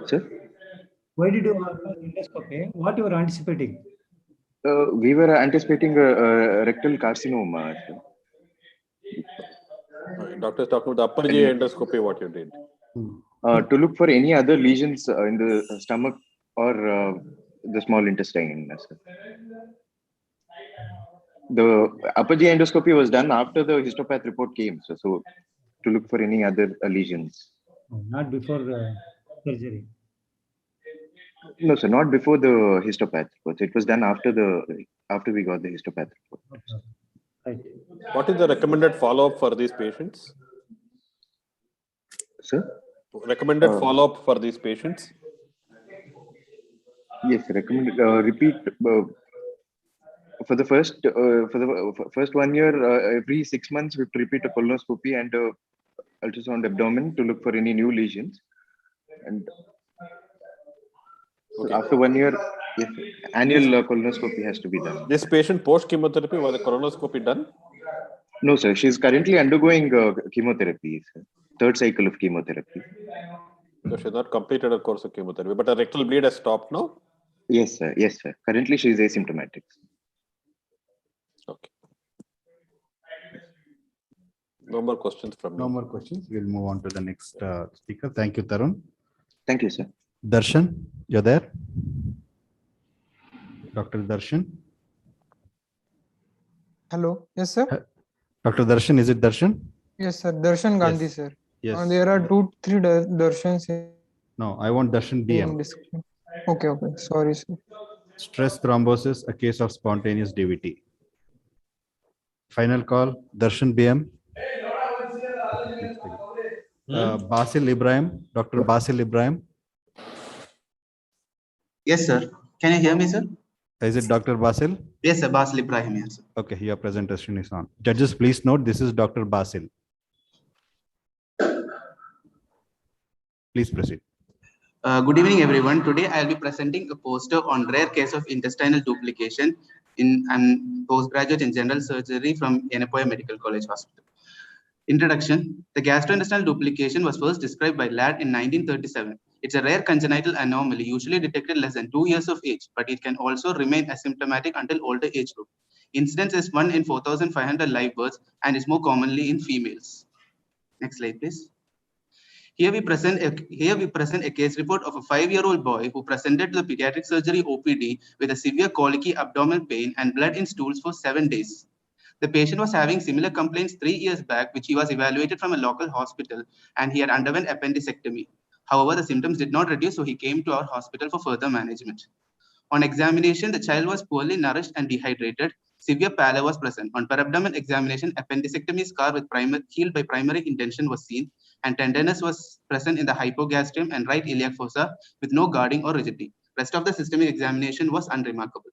Sir? Why did you advise endoscopy? What you were anticipating? We were anticipating a rectal carcinoma. Doctor is talking about the upper GI endoscopy, what you did. To look for any other lesions in the stomach or the small intestine. The upper GI endoscopy was done after the histopath report came. So to look for any other lesions. Not before surgery. No, sir, not before the histopath report. It was done after we got the histopath report. Okay. Right. What is the recommended follow-up for these patients? Sir? Recommended follow-up for these patients? Yes, recommended repeat for the first 1 year. Every 6 months, we have to repeat a colonoscopy and ultrasound abdomen to look for any new lesions. And so after 1 year, yes, annual colonoscopy has to be done. This patient post chemotherapy, was the colonoscopy done? No, sir. She is currently undergoing chemotherapy. Third cycle of chemotherapy. So she has not completed her course of chemotherapy, but her rectal bleed has stopped now? Yes, sir. Yes, sir. Currently, she is asymptomatic. Okay. No more questions from me. No more questions. We'll move on to the next speaker. Thank you, Tarun. Thank you, sir. Darshan, you're there? Dr. Darshan? Hello. Yes, sir. Dr. Darshan, is it Darshan? Yes, sir. Darshan Gandhi, Yes. sir. Yes. There are 2-3 Darshans No, I want Darshan in BM. description. Okay, okay. Sorry, sir. Stress thrombosis, a case of spontaneous DVT. Final call, Darshan BM. Basil Ibrahim, Dr. Basil Ibrahim. Yes, sir. Can you hear me, sir? Is it Dr. Basil? Yes, sir. Basil Ibrahim, yes, sir. Okay, your presentation is on. Judges, please note this is Dr. Basil. Please proceed. Good evening, everyone. Today, I'll be presenting a poster on rare case of intestinal duplication in an postgraduate in general surgery from Yenapoya Medical College Hospital. Introduction. The gastrointestinal duplication was first described by Ladd in 1937. It's a rare congenital anomaly, usually detected less than 2 years of age, but it can also remain asymptomatic until older age group. Incidence is 1 in 4,500 live births and is more commonly in females. Next slide, please. Here we present a case report of a 5-year-old boy who presented to the pediatric surgery OPD with a severe colicky abdominal pain and blood in stools for 7 days. The patient was having similar complaints 3 years back, which he was evaluated from a local hospital, and he had underwent appendicectomy. However, the symptoms did not reduce, so he came to our hospital for further management. On examination, the child was poorly nourished and dehydrated. Severe pallor was present. On per-abdomen examination, appendicectomy scar with healed by primary intention was seen, and tenderness was present in the hypogastrium and right iliac fossa with no guarding or rigidity. Rest of the systemic examination was unremarkable.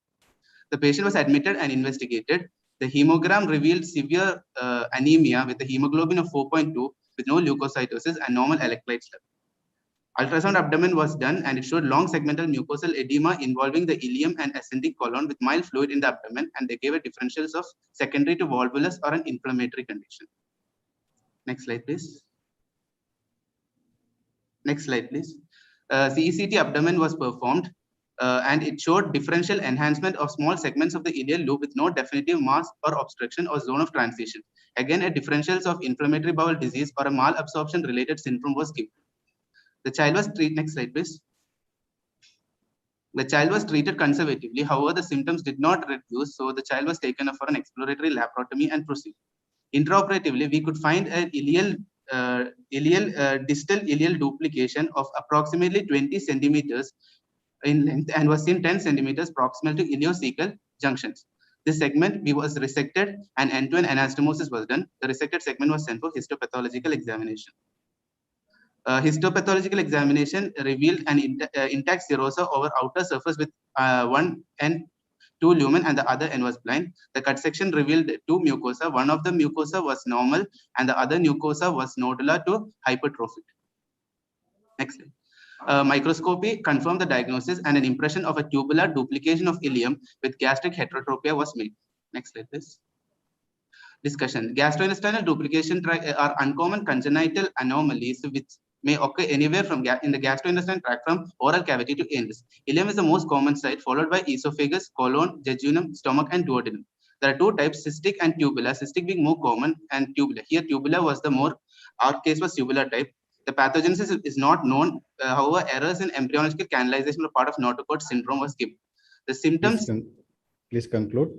The patient was admitted and investigated. The hemogram revealed severe anemia with a hemoglobin of 4.2 with no leukocytosis and normal electrolytes level. Ultrasound abdomen was done and it showed long segmental mucosal edema involving the ileum and ascending colon with mild fluid in the abdomen, and they gave a differentials of secondary to volvulus or an inflammatory condition. Next slide, please. Next slide, please. CECT abdomen was performed and it showed differential enhancement of small segments of the ileal loop with no definitive mass or obstruction or zone of transition. Again, a differentials of inflammatory bowel disease or a malabsorption related syndrome was given. The child was treated. Next slide, please. The child was treated conservatively. However, the symptoms did not reduce, so the child was taken up for an exploratory laparotomy and proceeded. Intraoperatively, we could find an distal ileal duplication of approximately 20 centimeters in length and was seen 10 centimeters proximal to ileocecal junctions. This segment was resected and end-to-end anastomosis was done. The resected segment was sent for histopathological examination. Histopathological examination revealed an intact serosa over outer surface with one end 2 lumen and the other end was blind. The cut section revealed 2 mucosa. One of the mucosa was normal and the other mucosa was nodular to hypertrophic. Next slide. Microscopy confirmed the diagnosis and an impression of a tubular duplication of ileum with gastric heterotropia was made. Next slide, please. Discussion. Gastrointestinal duplication are uncommon congenital anomalies which may occur anywhere from in the gastrointestinal tract from oral cavity to anus. Ileum is the most common site, followed by esophagus, colon, jejunum, stomach, and duodenum. There are 2 types, cystic and tubular. Cystic being more common and tubular. Here, tubular was the more, our case was tubular type. The pathogenesis is not known. However, errors in embryological canalization or part of Notochord syndrome was given. The symptoms. Please conclude.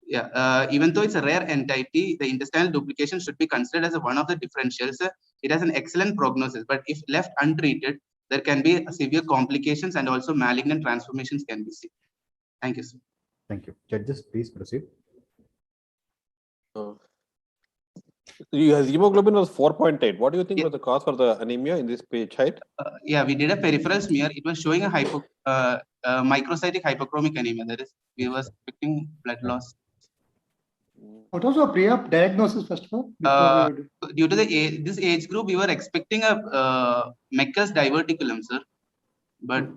Yeah, even though it's a rare entity, the intestinal duplication should be considered as one of the differentials. It has an excellent prognosis, but if left untreated, there can be severe complications and also malignant transformations can be seen. Thank you, sir. Thank you. Judges, please proceed. His hemoglobin was 4.8. What do you think was the cause for the anemia in this child? Yeah, we did a peripheral smear. It was showing a microcytic hypochromic anemia. That is, we were expecting blood loss. What was the pre-op diagnosis first of all? Due to this age group, we were expecting a Meckel's diverticulum, sir. But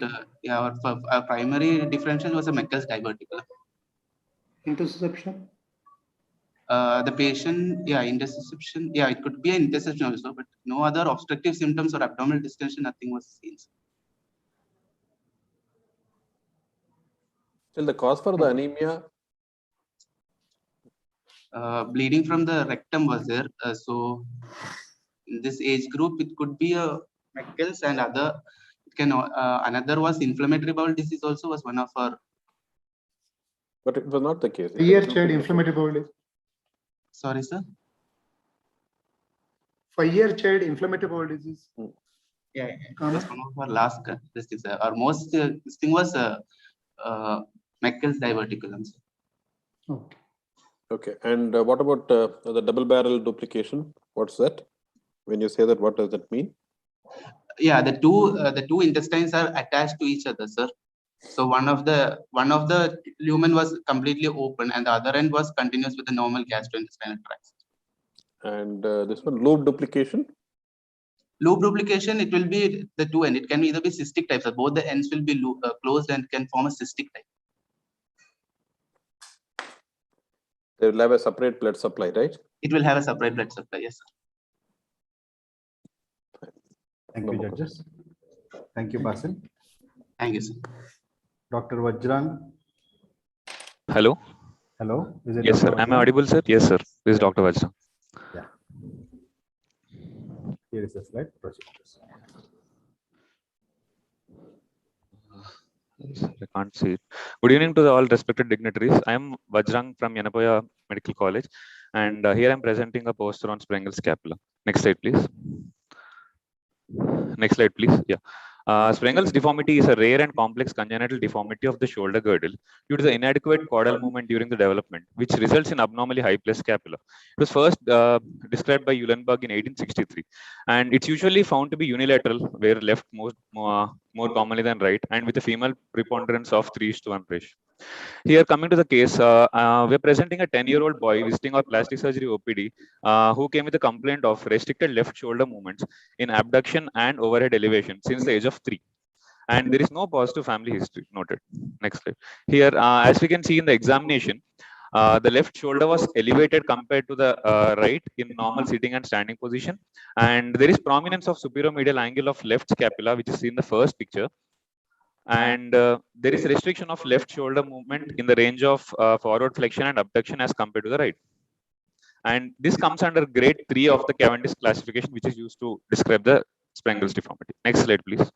yeah, our primary differential was a Meckel's diverticulum. Interception? The patient, yeah, interception. Yeah, it could be an interception also, but no other obstructive symptoms or abdominal distension, nothing was seen. Still, the cause for the anemia? Bleeding from the rectum was there. So in this age group, it could be a Meckel's and other. It can another was inflammatory bowel disease. Also was one of our. But it was not the case. 5-year child inflammatory bowel disease. Sorry, sir. 5-year child inflammatory bowel disease. Yeah, it was one of our last characteristics. Our most this thing was Meckel's diverticulum. Okay. Okay, and what about the double barrel duplication? What's that? When you say that, what does that mean? Yeah, the two intestines are attached to each other, sir. So one of the lumen was completely open, and the other end was continuous with the normal gastrointestinal tract. And this one, loop duplication? Loop duplication, it will be the two end. It can either be cystic type, so both the ends will be closed and can form a cystic type. They will have a separate blood supply, right? It will have a separate blood supply, yes, sir. Thank you, judges. Thank you, Basil. Thank you, sir. Dr. Vajran. Hello. Hello. Is it Yes, Dr. sir. Am I Vajran? audible, sir? Yes, sir. This is Dr. Vajran. Yeah. Here is the slide. Proceed. I can't see it. Good evening to all respected dignitaries. I am Vajrang from Yenapoya Medical College, and here I am presenting a poster on Sprengel's scapula. Next slide, please. Next slide, please. Yeah. Sprengel's deformity is a rare and complex congenital deformity of the shoulder girdle due to the inadequate caudal movement during the development, which results in abnormally high placed scapula. It was first described by Uhlenberg in 1863, and it's usually found to be unilateral, where left more commonly than right, and with a female preponderance of 3:1 ratio. Here, coming to the case, we're presenting a 10-year-old boy visiting our plastic surgery OPD who came with a complaint of restricted left shoulder movements in abduction and overhead elevation since the age of 3. And there is no positive family history noted. Next slide. Here, as we can see in the examination, the left shoulder was elevated compared to the right in normal sitting and standing position. And there is prominence of superior medial angle of left scapula, which is in the first picture. And there is restriction of left shoulder movement in the range of forward flexion and abduction as compared to the right. And this comes under grade 3 of the Cavendish classification, which is used to describe the Sprengel's deformity. Next slide, please.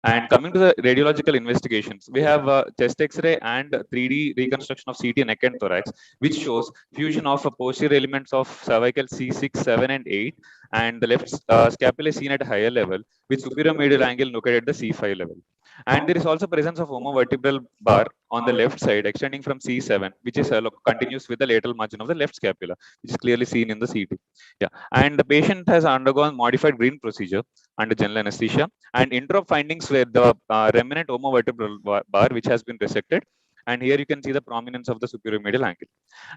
And coming to the radiological investigations, we have chest X-ray and 3D reconstruction of CT neck and thorax, which shows fusion of posterior elements of cervical C6, 7, and 8, and the left scapula is seen at a higher level, with superior medial angle located at the C5 level. And there is also presence of homovertebral bar on the left side extending from C7, which is continuous with the lateral margin of the left scapula, which is clearly seen in the CT. Yeah, and the patient has undergone modified green procedure under general anesthesia, and interop findings were the remnant homovertebral bar, which has been resected. And here you can see the prominence of the superior medial angle.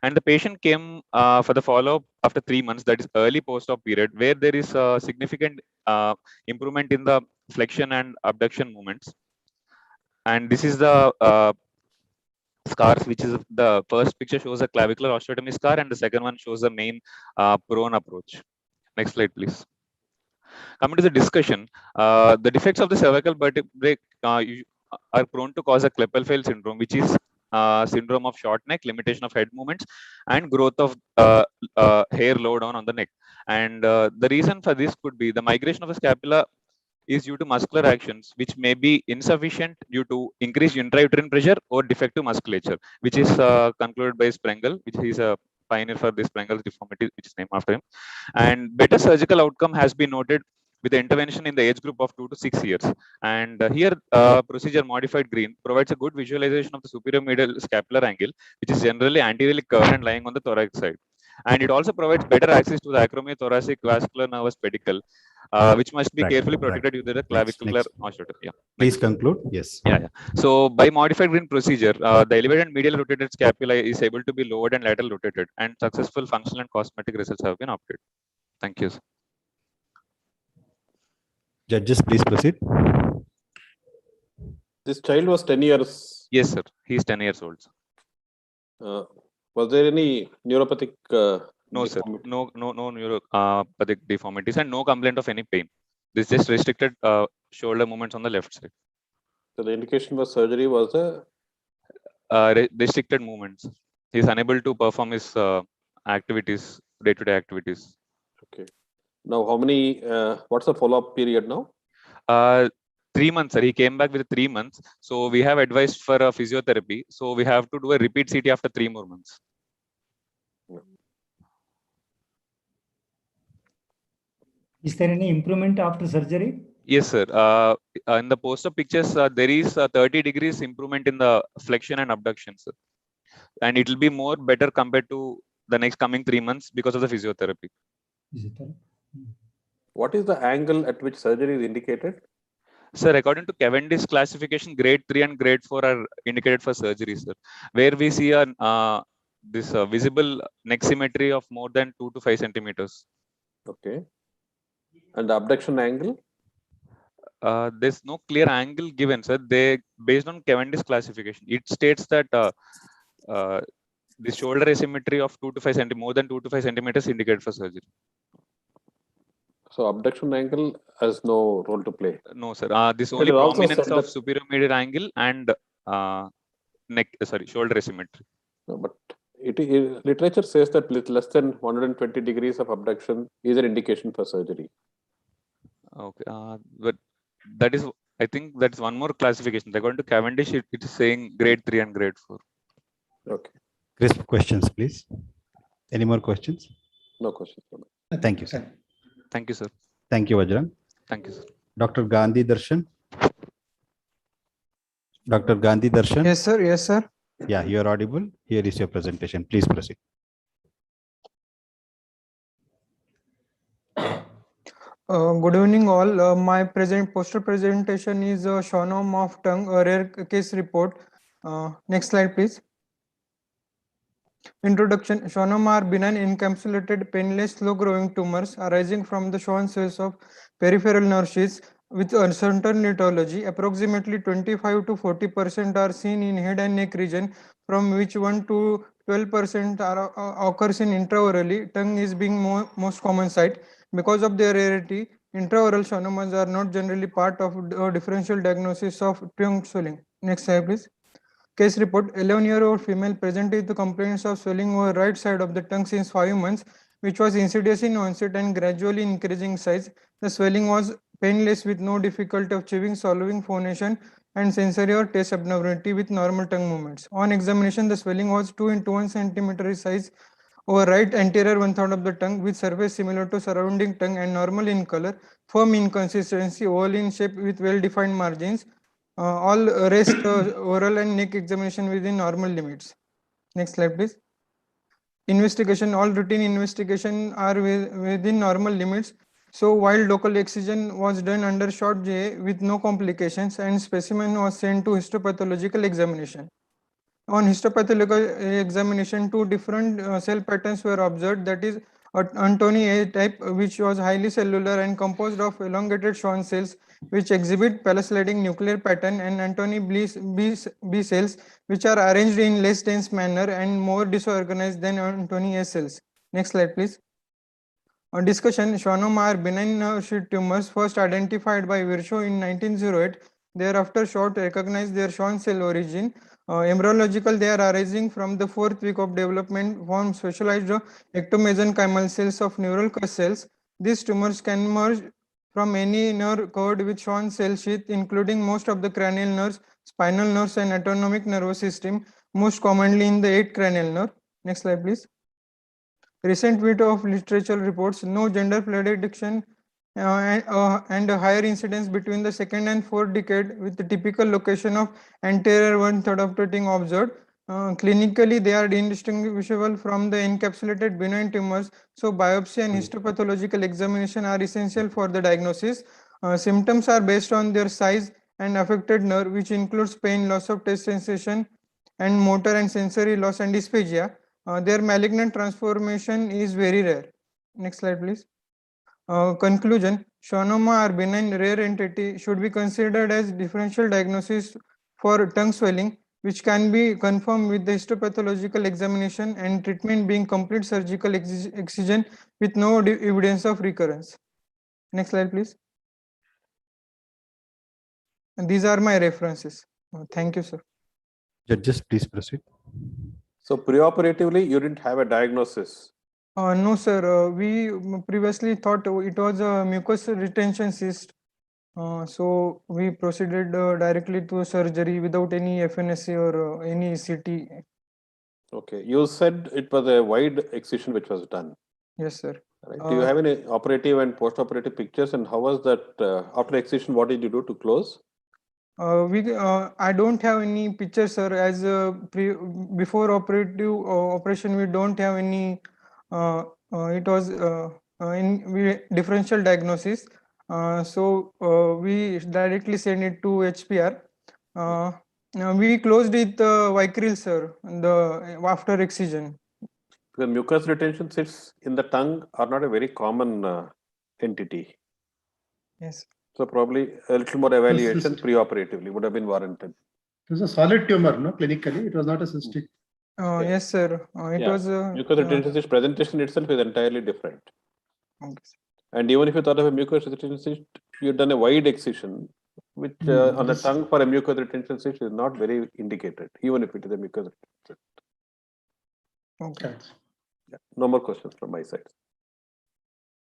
And the patient came for the follow-up after 3 months, that is early post-op period, where there is a significant improvement in the flexion and abduction movements. And this is the scars, which is the first picture shows a clavicular osteotomy scar, and the second one shows the main prone approach. Next slide, please. Coming to the discussion, the defects of the cervical vertebrae are prone to cause a Klippel-Feil syndrome, which is syndrome of short neck, limitation of head movements, and growth of hair low down on the neck. And the reason for this could be the migration of the scapula is due to muscular actions, which may be insufficient due to increased intrauterine pressure or defective musculature, which is concluded by Sprengel, which is a pioneer for this Sprengel's deformity, which is named after him. And better surgical outcome has been noted with the intervention in the age group of 2 to 6 years. And here, procedure modified green provides a good visualization of the superior medial scapular angle, which is generally anteriorly curved and lying on the thoracic side. And it also provides better access to the acromiothoracic vascular nervous pedicle, which must be carefully protected with the clavicular osteotomy. Yeah. Please conclude. Yes. Yeah. So by modified green procedure, the elevated and medial rotated scapula is able to be lowered and lateral rotated, and successful functional and cosmetic results have been obtained. Thank you. Judges, please proceed. This child was 10 years. Yes, sir. He is 10 years old. Was there any neuropathic? No, sir. No neuropathic deformities and no complaint of any pain. This just restricted shoulder movements on the left side. So the indication for surgery was the restricted movements. He is unable to perform his activities, day-to-day activities. Okay. Now, how many? What's the follow-up period now? 3 months, sir. He came back with 3 months. So we have advised for a physiotherapy. So we have to do a repeat CT after 3 more months. Is there any improvement after surgery? Yes, sir. In the post-op pictures, there is a 30 degrees improvement in the flexion and abduction, sir. And it will be more better compared to the next coming 3 months because of the physiotherapy. What is the angle at which surgery is indicated? Sir, according to Cavendish classification, grade 3 and grade 4 are indicated for surgery, sir. Where we see a this visible neck symmetry of more than 2 to 5 centimeters. Okay. And the abduction angle? There's no clear angle given, sir. They based on Cavendish classification. It states that the shoulder asymmetry of 2 to 5 centimeters, more than 2 to 5 centimeters, indicated for surgery. So abduction angle has no role to play. No, sir. This only prominence of superior medial angle and shoulder asymmetry. No, but literature says that less than 120 degrees of abduction is an indication for surgery. Okay, but that is, I think that's one more classification. According to Cavendish, it is saying grade 3 and grade 4. Okay. Crisp questions, please. Any more questions? No questions. Thank you, sir. Thank you, sir. Thank you, Vajrang. Thank you, sir. Dr. Gandhi Darshan. Dr. Gandhi Darshan. Yes, sir. Yes, sir. Yeah, you are audible. Here is your presentation. Please proceed. Good evening, all. My poster presentation is schwannoma of tongue, a rare case report. Next slide, please. Introduction. Schwannoma are benign encapsulated, painless, slow-growing tumors arising from the Schwann cells of peripheral nerve sheaths with uncertain etiology. Approximately 25 to 40% are seen in head and neck region, from which 1 to 12% occurs in intraorally. Tongue is being most common site. Because of their rarity, intraoral schwannomas are not generally part of differential diagnosis of tongue swelling. Next slide, please. Case report. 11-year-old female presented with complaints of swelling over right side of the tongue since 5 months, which was insidious in onset and gradually increasing size. The swelling was painless with no difficulty of chewing, swallowing, phonation, and sensory or taste abnormality with normal tongue movements. On examination, the swelling was 2 into 1 centimeter size over right anterior 1/3 of the tongue, with surface similar to surrounding tongue and normal in color, firm in consistency, oval in shape with well-defined margins. All rest oral and neck examination within normal limits. Next slide, please. Investigation. All routine investigation are within normal limits. So while local excision was done under short GA with no complications, and specimen was sent to histopathological examination. On histopathological examination, 2 different cell patterns were observed, that is Antony A type, which was highly cellular and composed of elongated Schwann cells which exhibit palasliding nuclear pattern, and Antony B cells which are arranged in less dense manner and more disorganized than Antony A cells. Next slide, please. On discussion, schwannoma are benign nerve sheath tumors first identified by Virchow in 1908. Thereafter, Schott recognized their Schwann cell origin. Embryological, they are arising from the 4th week of development, form specialized ectomesenchymal cells of neural cells. These tumors can emerge from any nerve covered with Schwann cell sheath, including most of the cranial nerves, spinal nerves, and autonomic nervous system, most commonly in the 8th cranial nerve. Next slide, please. Recent bit of literature reports no gender prediction and a higher incidence between the 2nd and 4th decade, with the typical location of anterior 1/3 of the tongue observed. Clinically, they are indistinguishable from the encapsulated benign tumors. So biopsy and histopathological examination are essential for the diagnosis. Symptoms are based on their size and affected nerve, which includes pain, loss of taste sensation, and motor and sensory loss and dysphagia. Their malignant transformation is very rare. Next slide, please. Conclusion: schwannoma or benign rare entity should be considered as differential diagnosis for tongue swelling, which can be confirmed with the histopathological examination and treatment being complete surgical excision with no evidence of recurrence. Next slide, please. And these are my references. Thank you, sir. Judges, please proceed. So preoperatively, you didn't have a diagnosis. No, sir. We previously thought it was a mucous retention cyst. So we proceeded directly to surgery without any FNSC or any CT. Okay, you said it was a wide excision which was done. Yes, sir. Right. Do you have any operative and post-operative pictures, and how was that after excision? What did you do to close? I don't have any pictures, sir. As before operative operation, we don't have any. It was in differential diagnosis. So we directly send it to HPR. We closed it Vicryl, sir. After excision. The mucus retention cysts in the tongue are not a very common entity. Yes. So probably a little more evaluation pre-operatively would have been warranted. It was a solid tumor, no? Clinically, it was not a cystic. Yes, sir. It was. Mucus retention cyst presentation itself is entirely different. Okay. And even if you thought of a mucus retention cyst, you've done a wide excision, which on the tongue for a mucus retention cyst is not very indicated, even if it is a mucus retention cyst. Okay. Yeah. No more questions from my side.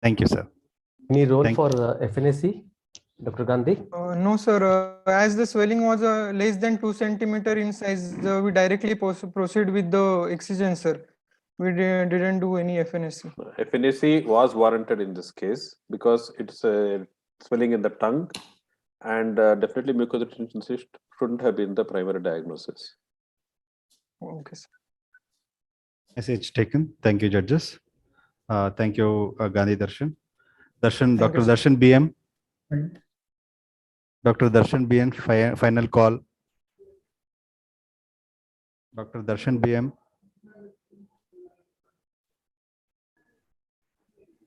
Thank you, sir. Any role for FNSC, Dr. Gandhi? No, sir. As the swelling was less than 2 centimeter in size, we directly proceed with the excision, sir. We didn't do any FNSC. FNSC was warranted in this case because it's a swelling in the tongue, and definitely mucus retention cyst shouldn't have been the primary diagnosis. Okay, sir. Message taken. Thank you, judges. Thank you, Gandhi Darshan. Darshan, Thank Dr. you, sir. Darshan BM. Right. Dr. Darshan BM, final call. Dr. Darshan BM.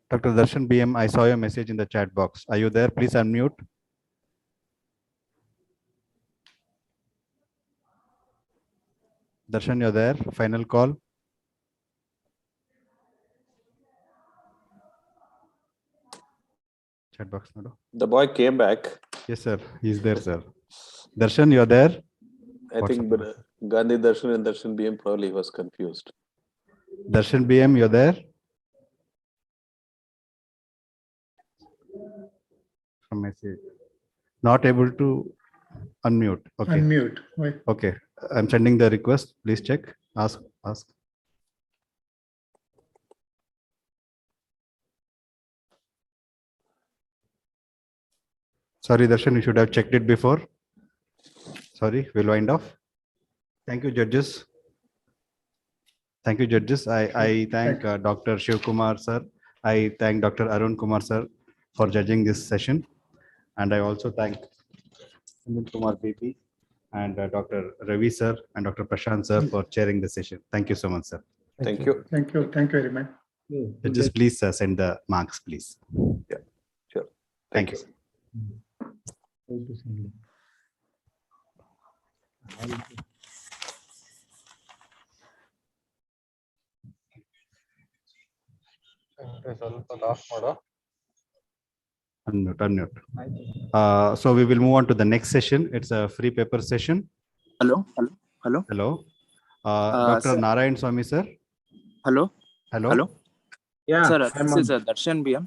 Dr. Darshan BM, I saw your message in the chat box. Are you there? Please unmute. Darshan, you're there. Final call. Chat box. No? The boy came back. Yes, sir. He's there, sir. Darshan, you're there? I think Gandhi Darshan and Darshan BM probably was confused. Darshan BM, you're there? From message. Not able to unmute. Okay. Unmute. Wait. Okay. I'm sending the request. Please check. Ask. Sorry, Darshan, you should have checked it before. Sorry, we'll wind off. Thank you, judges. Thank you, judges. I thank Dr. Shiv Kumar, sir. I thank Dr. Arun Kumar, sir, for judging this session. And I also thank Sumit Kumar BP and Dr. Ravi, sir, and Dr. Prashant, sir, for chairing the session. Thank you so much, sir. Thank you. Thank you. Thank you very much. Judges, please send the marks, please. Yeah, sure. Thank you. Unmute. So we will move on to the next session. It's a free paper session. Hello. Dr. Sir. Narayan Swami, sir. Hello. Yeah, Sir, this is Darshan BM.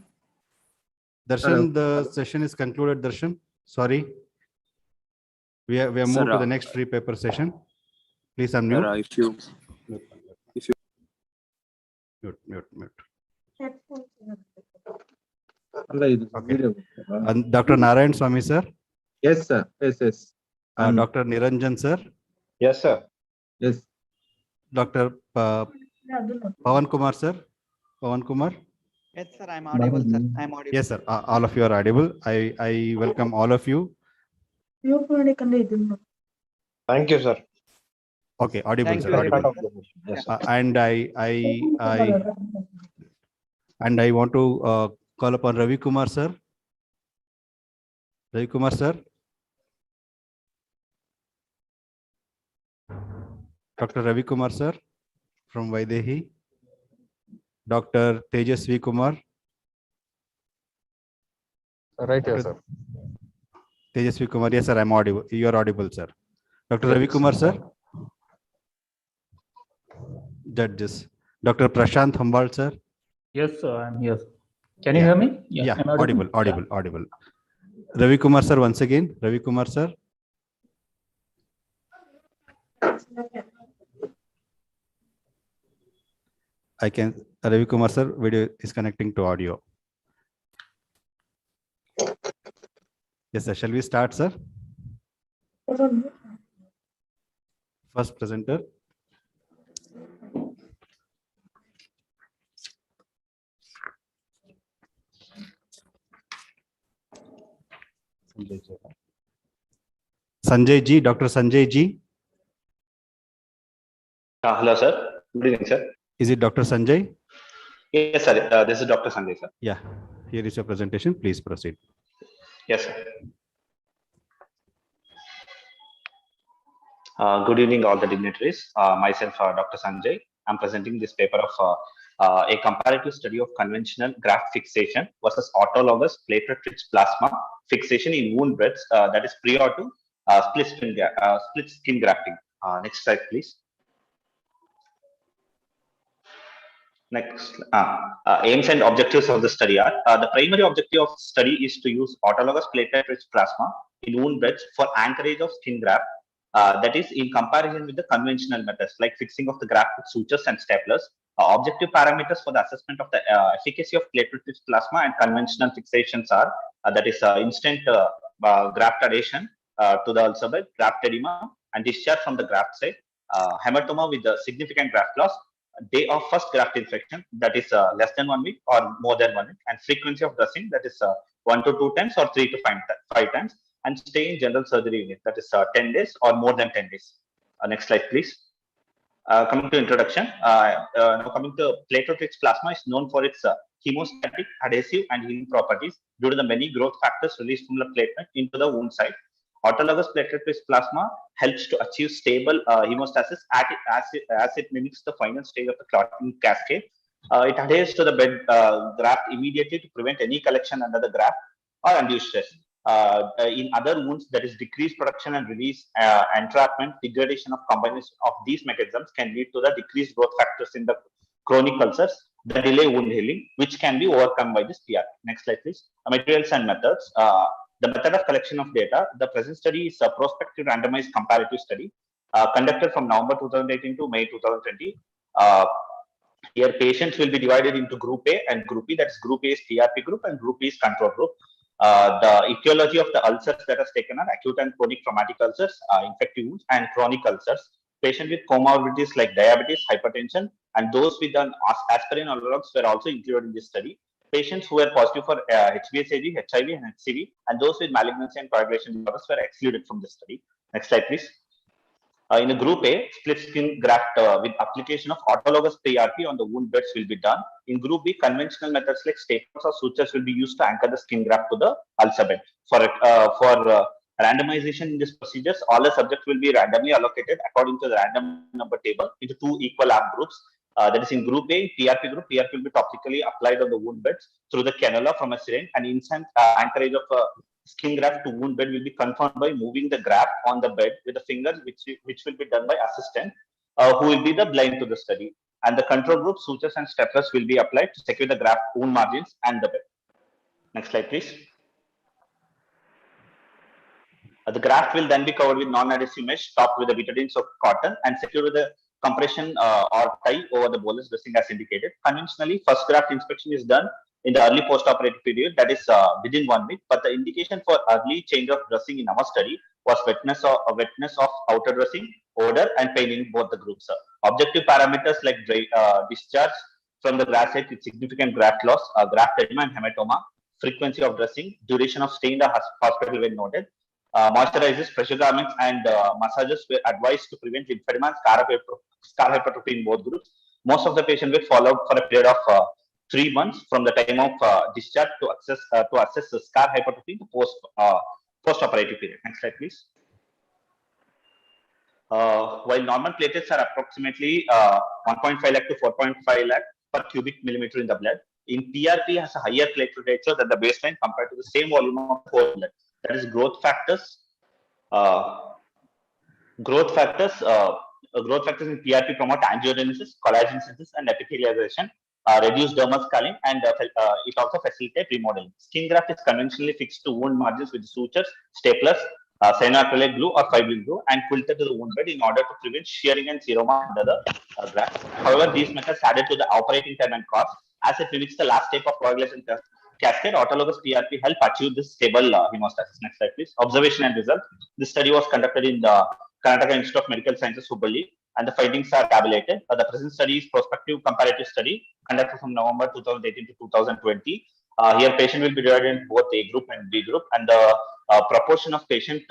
Darshan, the session is concluded, Darshan. Sorry. We are moved to the next free paper session. Please unmute. If you Mute. Okay. And Dr. Narayan Swami, sir. Yes, sir. Yes. Dr. Niranjan, sir. Yes, sir. Yes. Dr. Pawan Kumar, sir. Pawan Kumar. Yes, sir. I'm audible, sir. I'm audible. Yes, sir. All of you are audible. I welcome all of you. Thank you, sir. Okay, audible, Thank sir. you very Audible. much. Yes, And I want to call upon Ravi Kumar, sir. Ravi Kumar, sir. Dr. Ravi Kumar, sir, from Vaidehi. Dr. Tejasvi Kumar. Right here, sir. Tejasvi Kumar, yes, sir, I'm audible. You are audible, sir. Dr. Ravi Kumar, sir. Judges. Dr. Prashant Hambal, sir. Yes, sir, I'm here. Can you hear me? Yeah, I'm audible. Ravi Kumar, sir, once again. Ravi Kumar, sir. Ravi Kumar, sir, video is connecting to audio. Yes, sir. Shall we start, sir? First presenter. Sanjay ji, Dr. Sanjay ji. Hello, sir. Good evening, sir. Is it Dr. Sanjay? Yes, sir. This is Dr. Sanjay, sir. Yeah. Here is your presentation. Please proceed. Yes, sir. Good evening, all the dignitaries. Myself, Dr. Sanjay. I'm presenting this paper of a comparative study of conventional graft fixation versus autologous platelet-rich plasma fixation in wound beds that is prior to split skin grafting. Next slide, please. Next, aims and objectives of the study are the primary objective of the study is to use autologous platelet-rich plasma in wound beds for anchorage of skin graft. That is in comparison with the conventional methods like fixing of the graft with sutures and staplers. Objective parameters for the assessment of the efficacy of platelet-rich plasma and conventional fixations are that is instant graft adhesion to the ulcer bed, graft edema, and discharge from the graft site, hematoma with significant graft loss, day of first graft infection, that is less than 1 week or more than 1 week, and frequency of dressing, that is 1 to 2 times or 3 to 5 times, and stay in general surgery unit, that is 10 days or more than 10 days. Next slide, please. Coming to introduction, now coming to platelet-rich plasma is known for its hemostatic, adhesive, and healing properties due to the many growth factors released from the platelet into the wound site. Autologous platelet-rich plasma helps to achieve stable hemostasis as it mimics the final stage of the clotting cascade. It adheres to the bed graft immediately to prevent any collection under the graft or undue stress. In other wounds, that is decreased production and release, entrapment, degradation of combination of these mechanisms can lead to the decreased growth factors in the chronic ulcers, the delay wound healing, which can be overcome by this PR. Next slide, please. Materials and methods. The method of collection of data. The present study is a prospective randomized comparative study conducted from November 2018 to May 2020. Here, patients will be divided into Group A and Group B. That's Group A is PRP group and Group B is control group. The etiology of the ulcers that is taken are acute and chronic traumatic ulcers, infective wounds, and chronic ulcers. Patients with comorbidities like diabetes, hypertension, and those with an aspirin analogs were also included in this study. Patients who were positive for HBsAg, HIV, and HCV, and those with malignancy and coagulation disorders were excluded from the study. Next slide, please. In a Group A, split skin graft with application of autologous PRP on the wound beds will be done. In Group B, conventional methods like staples or sutures will be used to anchor the skin graft to the ulcer bed. For randomization in these procedures, all the subjects will be randomly allocated according to the random number table into 2 equal arm groups. That is in Group A, PRP group. PRP will be topically applied on the wound beds through the cannula from a syringe, and instant anchorage of skin graft to wound bed will be confirmed by moving the graft on the bed with the fingers, which will be done by assistant, who will be the blind to the study. And the control group, sutures and staplers will be applied to secure the graft wound margins and the bed. Next slide, please. The graft will then be covered with non-adhesive mesh topped with the betadine of cotton and secured with the compression or tie over the bolus dressing as indicated. Conventionally, first graft inspection is done in the early post-operative period, that is within 1 week. But the indication for early change of dressing in our study was wetness of outer dressing, odor, and pain in both the groups. Objective parameters like discharge from the graft site with significant graft loss, graft edema and hematoma, frequency of dressing, duration of stay in the hospital when noted. Moisturizers, pressure garments, and massages were advised to prevent lymphedema and scar hypertrophy in both groups. Most of the patients were followed for a period of 3 months from the time of discharge to assess the scar hypertrophy in the post-operative period. Next slide, please. While normal platelets are approximately 1.5 lakh to 4.5 lakh per cubic millimeter in the blood, in PRP has a higher platelet ratio than the baseline compared to the same volume of whole blood. That is growth factors. Growth factors in PRP promote angiogenesis, collagen synthesis, and epithelialization, reduce dermal scarring, and it also facilitates remodeling. Skin graft is conventionally fixed to wound margins with sutures, staplers, cyanoacrylate glue or fibril glue, and quilted to the wound bed in order to prevent shearing and seroma under the graft. However, these methods added to the operating time and cost as it mimics the last step of coagulation cascade. Autologous PRP help achieve this stable hemostasis. Next slide, please. Observation and result. This study was conducted in the Karnataka Institute of Medical Sciences, Hubballi, and the findings are tabulated. The present study is prospective comparative study conducted from November 2018 to 2020. Here, patient will be divided in both A group and B group, and the proportion of patients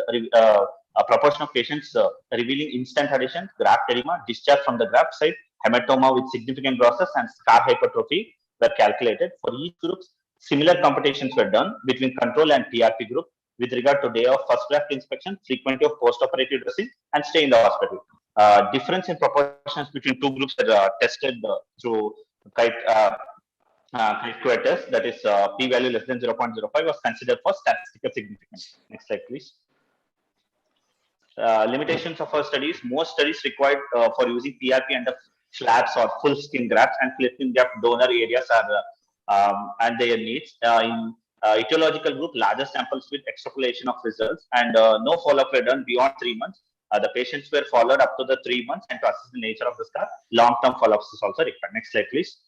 revealing instant adhesion, graft edema, discharge from the graft site, hematoma with significant process, and scar hypertrophy were calculated. For each group, similar computations were done between control and PRP group with regard to day of first graft inspection, frequency of post-operative dressing, and stay in the hospital. Difference in proportions between two groups are tested through quotas, that is p-value less than 0.05 was considered for statistical significance. Next slide, please. Limitations of our studies. Most studies required for using PRP under flaps or full skin grafts, and skin graft donor areas are and their needs. In etiological group, larger samples with extrapolation of results, and no follow-up were done beyond 3 months. The patients were followed up to the 3 months, and to assess the nature of the scar, long-term follow-ups is also required. Next slide, please.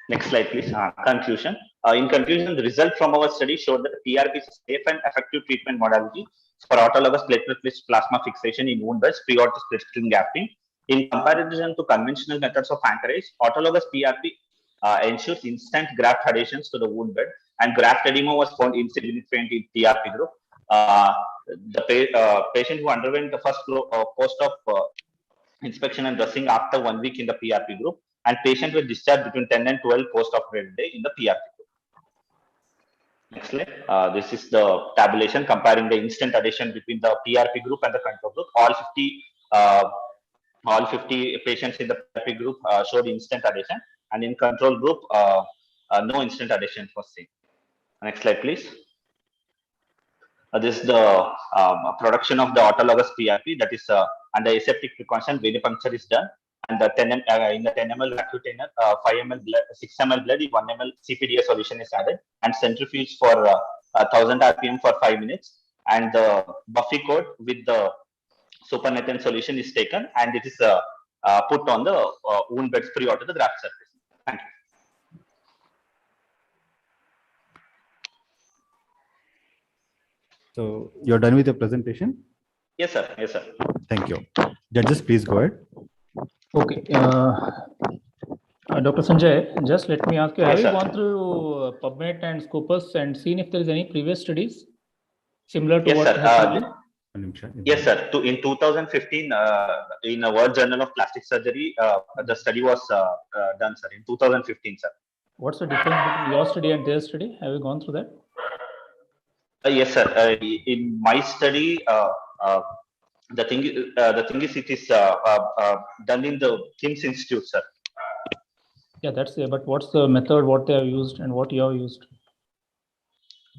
Next slide, please. Conclusion. In conclusion, the result from our study showed that PRP is a safe and effective treatment modality for autologous platelet-rich plasma fixation in wound beds prior to split skin grafting. In comparison to conventional methods of anchorage, autologous PRP ensures instant graft adhesions to the wound bed, and graft edema was found insignificant in PRP group. The patient who underwent the first post-op inspection and dressing after 1 week in the PRP group, and patient were discharged between 10 and 12 post-operative day in the PRP group. Next slide. This is the tabulation comparing the instant adhesion between the PRP group and the control group. All 50 patients in the PRP group showed instant adhesion, and in control group, no instant adhesion was seen. Next slide, please. This is the production of the autologous PRP, that is under aseptic precaution, venipuncture is done, and the 10 in the 10 ml vacuum container, 5 ml blood, 6 ml blood, 1 ml CPDA solution is added, and centrifuge for 1000 RPM for 5 minutes, and the Buffy code with the supernatant solution is taken, and it is put on the wound beds prior to the graft surface. Thank you. So you're done with your presentation? Yes, sir. Yes, sir. Thank you. Judges, please go ahead. Okay. Dr. Sanjay, just let me ask you, have you gone through PubMed and Scopus and seen if there is any previous studies similar to what has been? Yes, sir. In 2015, in a World Journal of Plastic Surgery, the study was done, sir, in 2015, sir. What's the difference between your study and their study? Have you gone through that? Yes, sir. In my study, the thing is, it is done in the KIMS Institute, sir. Yeah, that's it. But what's the method, what they have used and what you have used?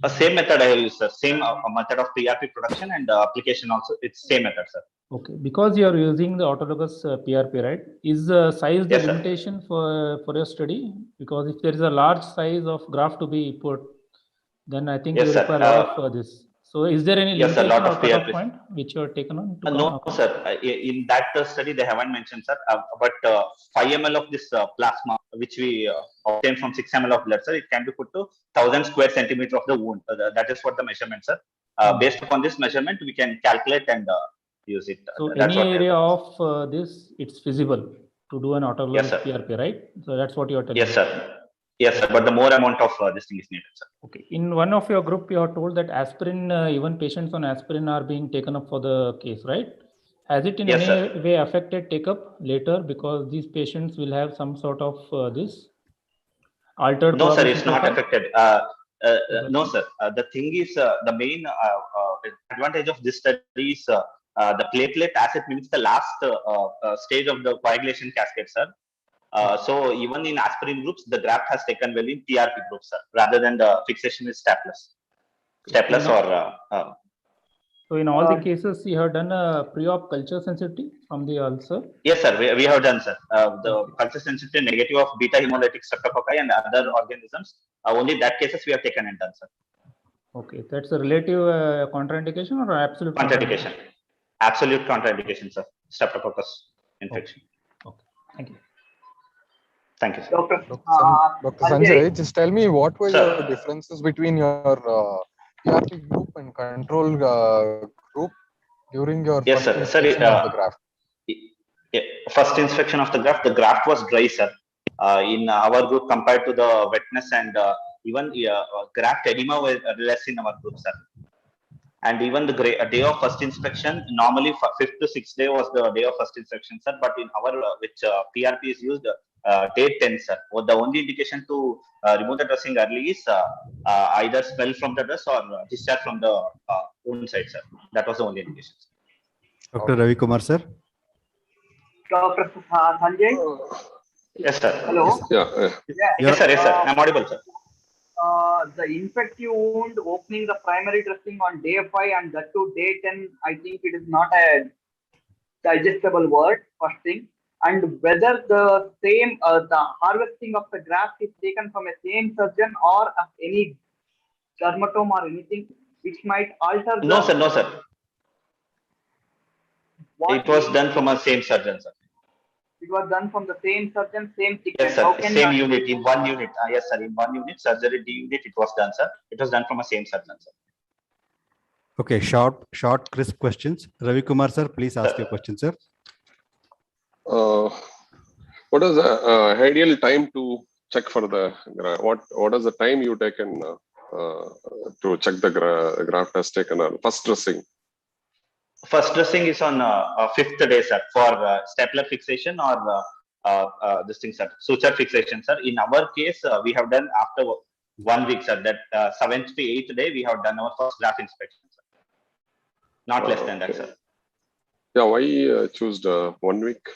Same method I have used, sir. Same method of PRP production and application also. It's same method, sir. Okay, because you are using the autologous PRP, right? Is the size the limitation for your study? Because if there is a large size of graft to be put, then I think you require a lot of this So is there any Yes, a limitation lot or of cutoff PRPs. point which you are taken on? No, sir. In that study, they haven't mentioned, sir. But 5 ml of this plasma, which we obtain from 6 ml of blood, sir, it can be put to 1,000 square centimeter of the wound. That is what the measurement, sir. Based upon this measurement, we can calculate and use it. So That's any what area of this, it's feasible to do an autologous sir. PRP, right? So that's what you are telling. Yes, sir. Yes, sir. But the more amount of this thing is needed, sir. Okay. In one of your group, you are told that aspirin, even patients on aspirin are being taken up for the case, right? Has it in Yes, any way affected take up later, because these patients will have some sort of this altered No, sir, coagulation it's not profile? affected. No, sir. The thing is, the main advantage of this study is the platelet acid means the last stage of the coagulation cascade, sir. So even in aspirin groups, the graft has taken well in PRP groups, sir, rather than the fixation with stapless. Stapless or so in all the cases, you have done a pre-op culture sensitivity from the ulcer? yes, sir. We have done, sir. The culture sensitivity negative of beta hemolytic streptococci and other organisms. Only that cases we have taken and done, sir. Okay, that's a relative contraindication or absolute contraindication? Absolute contraindication, sir. Streptococcus infection. Okay. Thank you. Thank you, sir. Dr. Sanjay, just tell me what were Sir. your differences between your PRP group and control group during your Yes, first sir. inspection of the graft? First inspection of the graft was dry, sir. In our group compared to the wetness and even graft edema was less in our group, sir. And even the day of first inspection, normally 5th to 6th day was the day of first inspection, sir. But in our which PRP is used, day 10, sir. The only indication to remove the dressing early is either smell from the dress or discharge from the wound side, sir. That was the only indication. Dr. Ravi Kumar, sir. Dr. Sanjay? Yes, sir. Hello? Yes, sir. Yes, sir. I'm audible, sir. The infective wound opening the primary dressing on day 5 and that to day 10, I think it is not a digestible word, first thing. And whether the same, the harvesting of the graft is taken from a same surgeon or any dermatome or anything which might alter the... No, sir. No, sir. It was done from a same surgeon, sir. It was done from the same surgeon, same Yes, thickness. sir. Same unit, in one unit. Yes, sir. In one unit, surgery unit, it was done, sir. It was done from a same surgeon, sir. Okay, short, crisp questions. Ravi Kumar, sir, please ask your question, sir. What is the ideal time to check for the graft? What is the time you taken to check the graft has taken on first dressing? First dressing is on 5th day, sir, for stapler fixation or this thing, sir, suture fixation, sir. In our case, we have done after 1 week, sir. That 7th to 8th day, we have done our first graft inspection, sir. Not less than that, sir. Yeah, why choose the 1 week?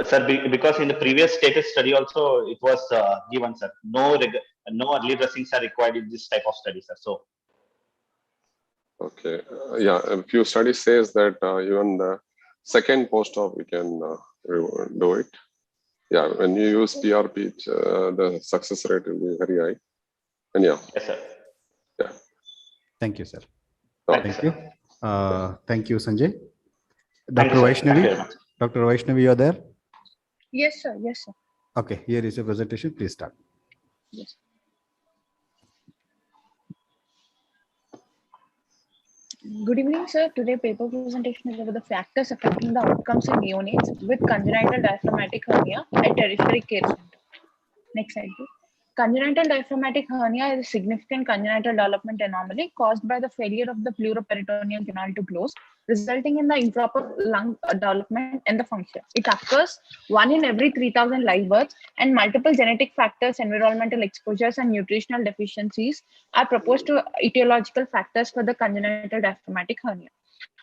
Sir, because in the previous status study also it was given, sir. No early dressings are required in this type of study, sir. So. Okay. Yeah, a few studies says that even the second post-op we can do it. Yeah, when you use PRP, the success rate will be very high. And yeah. Yes, sir. Yeah. Thank you, sir. Thank you. Thank you, Sanjay. Thank Dr. you, sir. Vaishnavi. Thank you very much. Dr. Vaishnavi, you are there? Yes, sir. Yes, sir. Okay, here is your presentation. Please start. Yes. Good evening, sir. Today paper presentation is about the factors affecting the outcomes in neonates with congenital diaphragmatic hernia at tertiary care center. Next slide, please. Congenital diaphragmatic hernia is a significant congenital development anomaly caused by the failure of the pleuroperitoneal canal to close, resulting in the improper lung development and the function. It occurs 1 in every 3,000 live births, and multiple genetic factors, environmental exposures, and nutritional deficiencies are proposed to etiological factors for the congenital diaphragmatic hernia.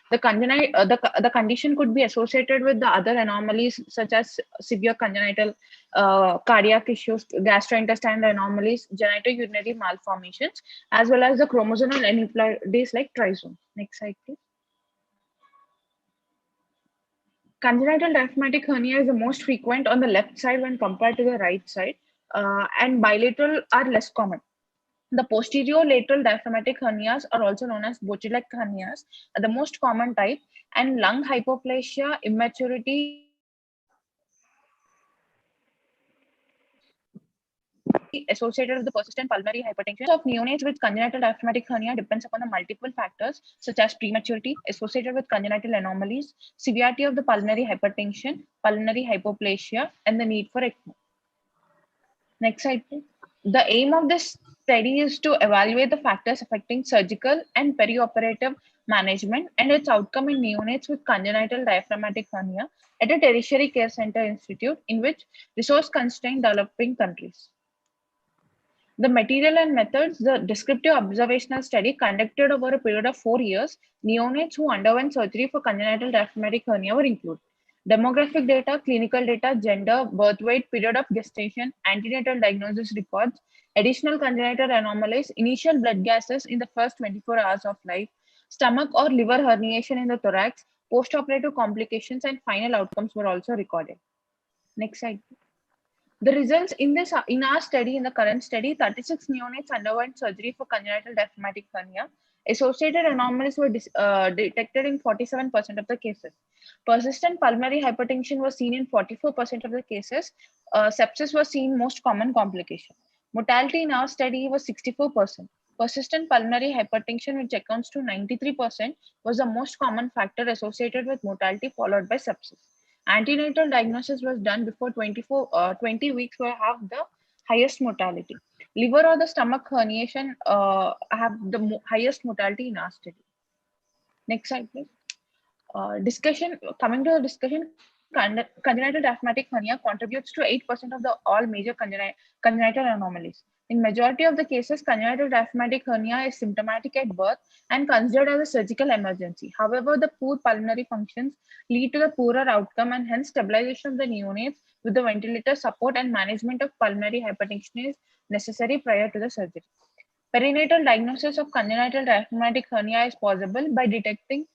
The condition could be associated with the other anomalies such as severe congenital cardiac issues, gastrointestinal anomalies, genitourinary malformations, as well as the chromosomal aneuploidies like trisomy. Next slide, please. Congenital diaphragmatic hernia is the most frequent on the left side when compared to the right side, and bilateral are less common. The posterior lateral diaphragmatic hernias are also known as Bocilek hernias, are the most common type, and lung hypoplasia, immaturity, associated with the persistent pulmonary hypertension of neonates with congenital diaphragmatic hernia depends upon the multiple factors such as prematurity associated with congenital anomalies, severity of the pulmonary hypertension, pulmonary hypoplasia, and the need for ECMO. Next slide, please. The aim of this study is to evaluate the factors affecting surgical and perioperative management and its outcome in neonates with congenital diaphragmatic hernia at a tertiary care center institute in which resource-constrained developing countries. The material and methods, the descriptive observational study conducted over a period of 4 years, neonates who underwent surgery for congenital diaphragmatic hernia were included. Demographic data, clinical data, gender, birth weight, period of gestation, antenatal diagnosis records, additional congenital anomalies, initial blood gases in the first 24 hours of life, stomach or liver herniation in the thorax, postoperative complications, and final outcomes were also recorded. Next slide. The results in our study, in the current study, 36 neonates underwent surgery for congenital diaphragmatic hernia. Associated anomalies were detected in 47% of the cases. Persistent pulmonary hypertension was seen in 44% of the cases. Sepsis was seen most common complication. Mortality in our study was 64%. Persistent pulmonary hypertension, which accounts to 93%, was the most common factor associated with mortality, followed by sepsis. Antenatal diagnosis was done before 20 weeks, where have the highest mortality. Liver or the stomach herniation have the highest mortality in our study. Next slide, please. Coming to the discussion, congenital diaphragmatic hernia contributes to 8% of all major congenital anomalies. In majority of the cases, congenital diaphragmatic hernia is symptomatic at birth and considered as a surgical emergency. However, the poor pulmonary functions lead to the poorer outcome, and hence stabilization of the neonates with the ventilator support and management of pulmonary hypertension is necessary prior to the surgery. Perinatal diagnosis of congenital diaphragmatic hernia is possible by detecting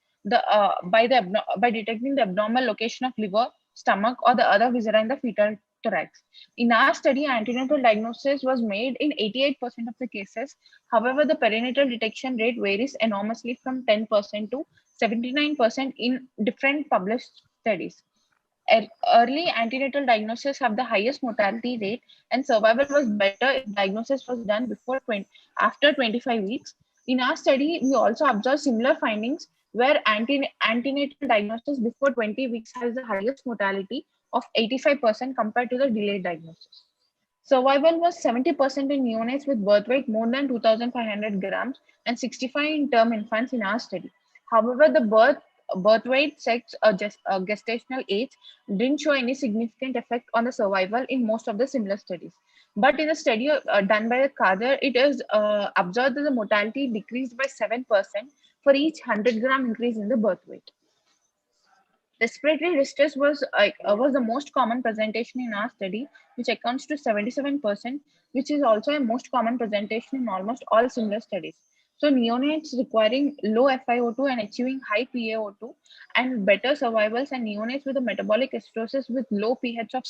by detecting the abnormal location of liver, stomach, or the other viscera in the fetal thorax. In our study, antenatal diagnosis was made in 88% of the cases. However, the perinatal detection rate varies enormously from 10% to 79% in different published studies. Early antenatal diagnosis have the highest mortality rate, and survival was better if diagnosis was done after 25 weeks. In our study, we also observed similar findings where antenatal diagnosis before 20 weeks has the highest mortality of 85% compared to the delayed diagnosis. Survival was 70% in neonates with birth weight more than 2,500 grams and 65 in term infants in our study. However, the birth weight, sex, or gestational age didn't show any significant effect on the survival in most of the similar studies. But in a study done by the Kader, it is observed that the mortality decreased by 7% for each 100-gram increase in the birth weight. Respiratory distress was the most common presentation in our study, which accounts to 77%, which is also a most common presentation in almost all similar studies. So neonates requiring low FiO2 and achieving high PaO2 and better survivals, and neonates with a metabolic acidosis with low pH of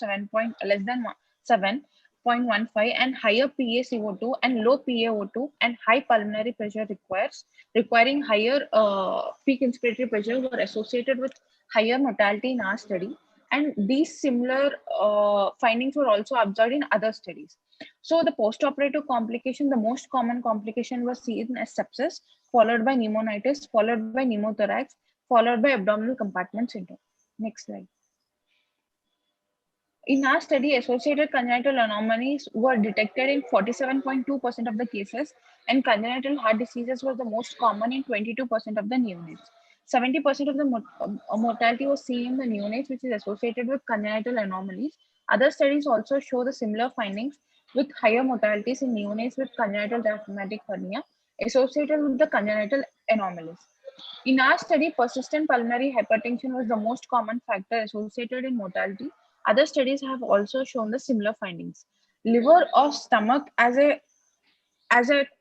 less than 7.15 and higher PaCO2 and low PaO2 and high pulmonary pressure requiring higher peak inspiratory pressure were associated with higher mortality in our study, and these similar findings were also observed in other studies. So the postoperative complication, the most common complication was seen as sepsis, followed by pneumonitis, followed by pneumothorax, followed by abdominal compartment syndrome. Next slide. In our study, associated congenital anomalies were detected in 47.2% of the cases, and congenital heart diseases was the most common in 22% of the neonates. 70% of the mortality was seen in the neonates, which is associated with congenital anomalies. Other studies also show the similar findings with higher mortalities in neonates with congenital diaphragmatic hernia associated with the congenital anomalies. In our study, persistent pulmonary hypertension was the most common factor associated in mortality. Other studies have also shown the similar findings. Liver or stomach as a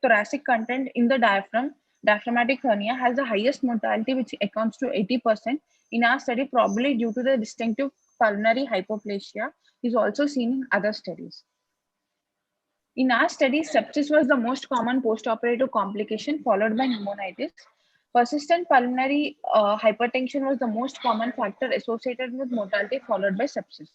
thoracic content in the diaphragmatic hernia has the highest mortality, which accounts to 80%. In our study, probably due to the distinctive pulmonary hypoplasia is also seen in other studies. In our study, sepsis was the most common post-operative complication, followed by pneumonitis. Persistent pulmonary hypertension was the most common factor associated with mortality, followed by sepsis.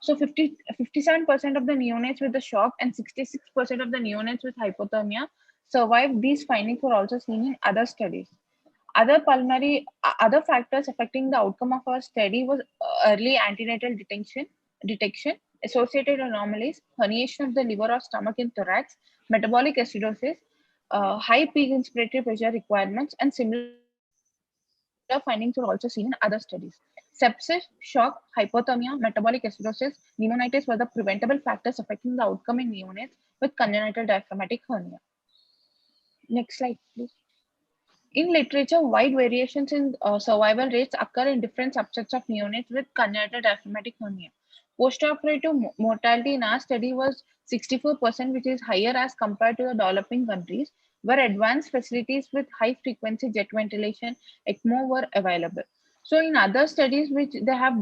So 57% of the neonates with the shock and 66% of the neonates with hypothermia survived. These findings were also seen in other studies. Other factors affecting the outcome of our study was early antenatal detection, associated anomalies, herniation of the liver or stomach in thorax, metabolic acidosis, high peak inspiratory pressure requirements, and similar findings were also seen in other studies. Sepsis, shock, hypothermia, metabolic acidosis, pneumonitis were the preventable factors affecting the outcome in neonates with congenital diaphragmatic hernia. Next slide, please. In literature, wide variations in survival rates occur in different subsets of neonates with congenital diaphragmatic hernia. Postoperative mortality in our study was 64%, which is higher as compared to the developing countries, where advanced facilities with high frequency jet ventilation, ECMO, were available. So in other studies, which they have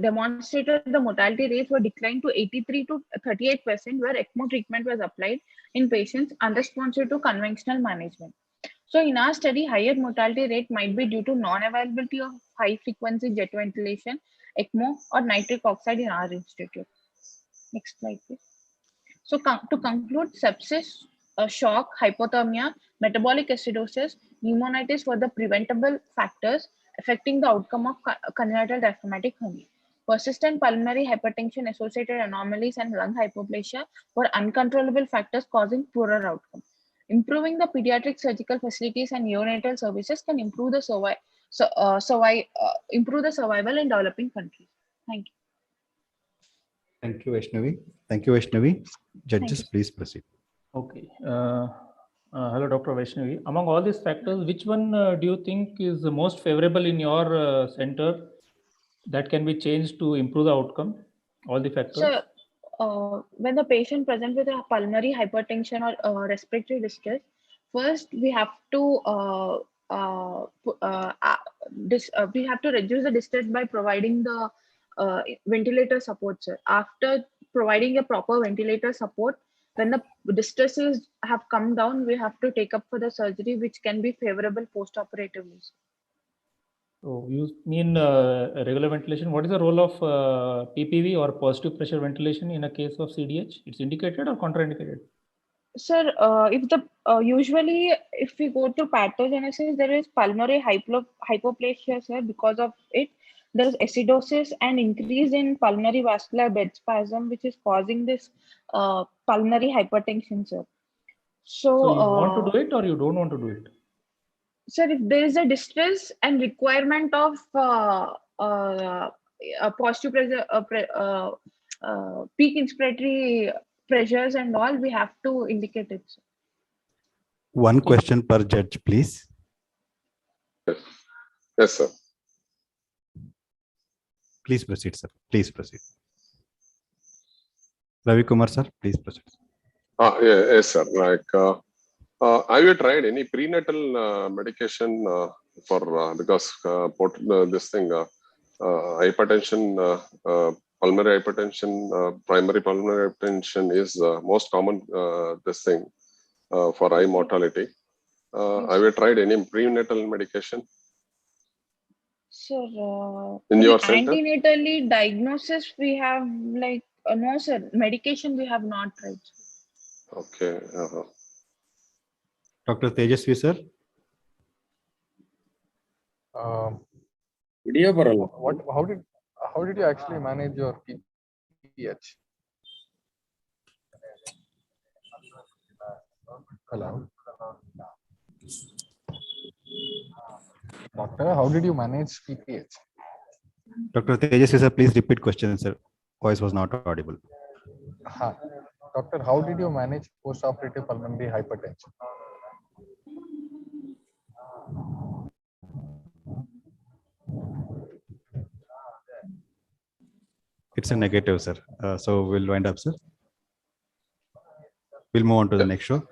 demonstrated, the mortality rates were declined to 83 to 38%, where ECMO treatment was applied in patients unresponsive to conventional management. So in our study, higher mortality rate might be due to non-availability of high frequency jet ventilation, ECMO, or nitric oxide in our institute. Next slide, please. So to conclude, sepsis, shock, hypothermia, metabolic acidosis, pneumonitis were the preventable factors affecting the outcome of congenital diaphragmatic hernia. Persistent pulmonary hypertension, associated anomalies, and lung hypoplasia were uncontrollable factors causing poorer outcome. Improving the pediatric surgical facilities and neonatal services can improve the survival in developing countries. Thank you. Thank you, Vaishnavi. Thank you, Vaishnavi. Judges, please proceed. Okay. Hello, Dr. Vaishnavi. Among all these factors, which one do you think is the most favorable in your center that can be changed to improve the outcome? All the factors? So, when the patient presents with a pulmonary hypertension or respiratory distress, first we have to reduce the distress by providing the ventilator support, sir. After providing a proper ventilator support, when the distresses have come down, we have to take up for the surgery, which can be favorable post-operatively. So you mean regular ventilation? What is the role of PPV or positive pressure ventilation in a case of CDH? It's indicated or contraindicated? Sir, usually if we go to pathogenesis, there is pulmonary hypoplasia, sir. Because of it, there is acidosis and increase in pulmonary vascular bed spasm, which is causing this pulmonary hypertension, sir. So you want to do it or you don't want to do it? Sir, if there is a distress and requirement of positive pressure, peak inspiratory pressures and all, we have to indicate it, sir. One question per judge, please. Yes, sir. Please proceed, sir. Please proceed. Ravi Kumar, sir, please proceed. Yes, sir. Like, have you tried any prenatal medication for because this thing hypertension, pulmonary hypertension, primary pulmonary hypertension is most common this thing for high mortality. Have you tried any prenatal medication? Sir, in your center? Antenatally diagnosis we have like no, sir. Medication we have not tried. Okay. Dr. Tejasvi, sir. How did you actually manage your PPH? Hello. Doctor, how did you manage PPH? Dr. Tejasvi, sir, please repeat question, sir. Voice was not audible. Doctor, how did you manage post-operative pulmonary hypertension? It's a negative, sir. So we'll wind up, sir. We'll move on to the next show.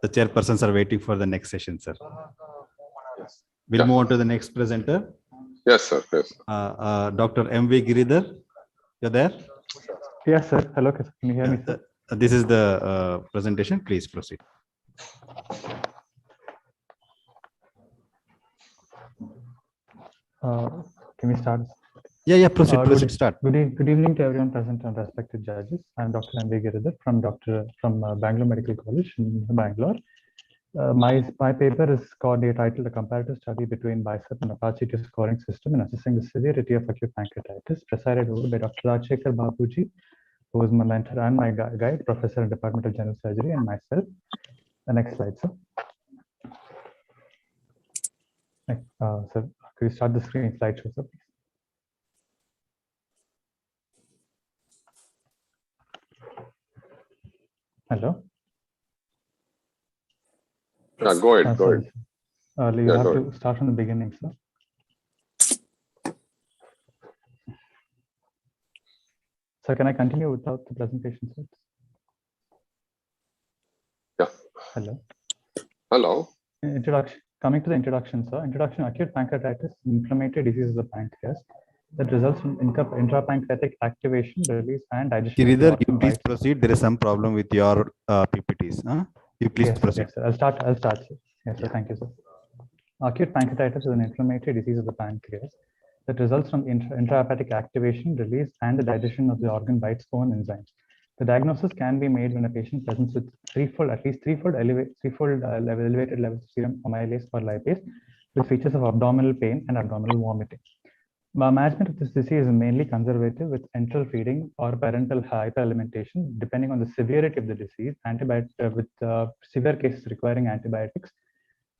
The chairpersons are waiting for the next session, sir. We'll move on to the next presenter. Yes, sir. Yes. Dr. M.V. Giridhar, you're there? Yes, sir. Hello, can you hear me, sir? This is the presentation. Please proceed. Can we start? Yeah, proceed. Proceed. Start. Good evening to everyone present and respected judges. I'm Dr. M.V. Giridhar from Bangalore Medical College in Bangalore. My paper is called titled "A Comparative Study Between BICEP and Apache 2 Scoring System in Assessing the Severity of Acute Pancreatitis," presided over by Dr. Rajshekhar Babuji, who is my mentor and my guide, professor in Department of General Surgery, and myself. The next slide, sir. So could you start the screen slideshow, sir, please? Hello. Yeah, go ahead. Go ahead. You have to start from the beginning, sir. So can I continue without the presentation, sir? Yeah. Hello. Hello. Introduction. Coming to the introduction, sir. Introduction: acute pancreatitis, inflammatory disease of the pancreas that results from intrapancreatic activation, release, and digestion. Giridhar, you please proceed. There is some problem with your PPTs. You please proceed. Yes, sir. I'll start, sir. Yes, sir. Thank you, sir. Acute pancreatitis is an inflammatory disease of the pancreas that results from intrahepatic activation, release, and the digestion of the organ by its own enzymes. The diagnosis can be made when a patient presents with at least threefold elevated levels of serum amylase or lipase, with features of abdominal pain and abdominal vomiting. Management of this disease is mainly conservative with enteral feeding or parenteral hyperalimentation, depending on the severity of the disease, with severe cases requiring antibiotics,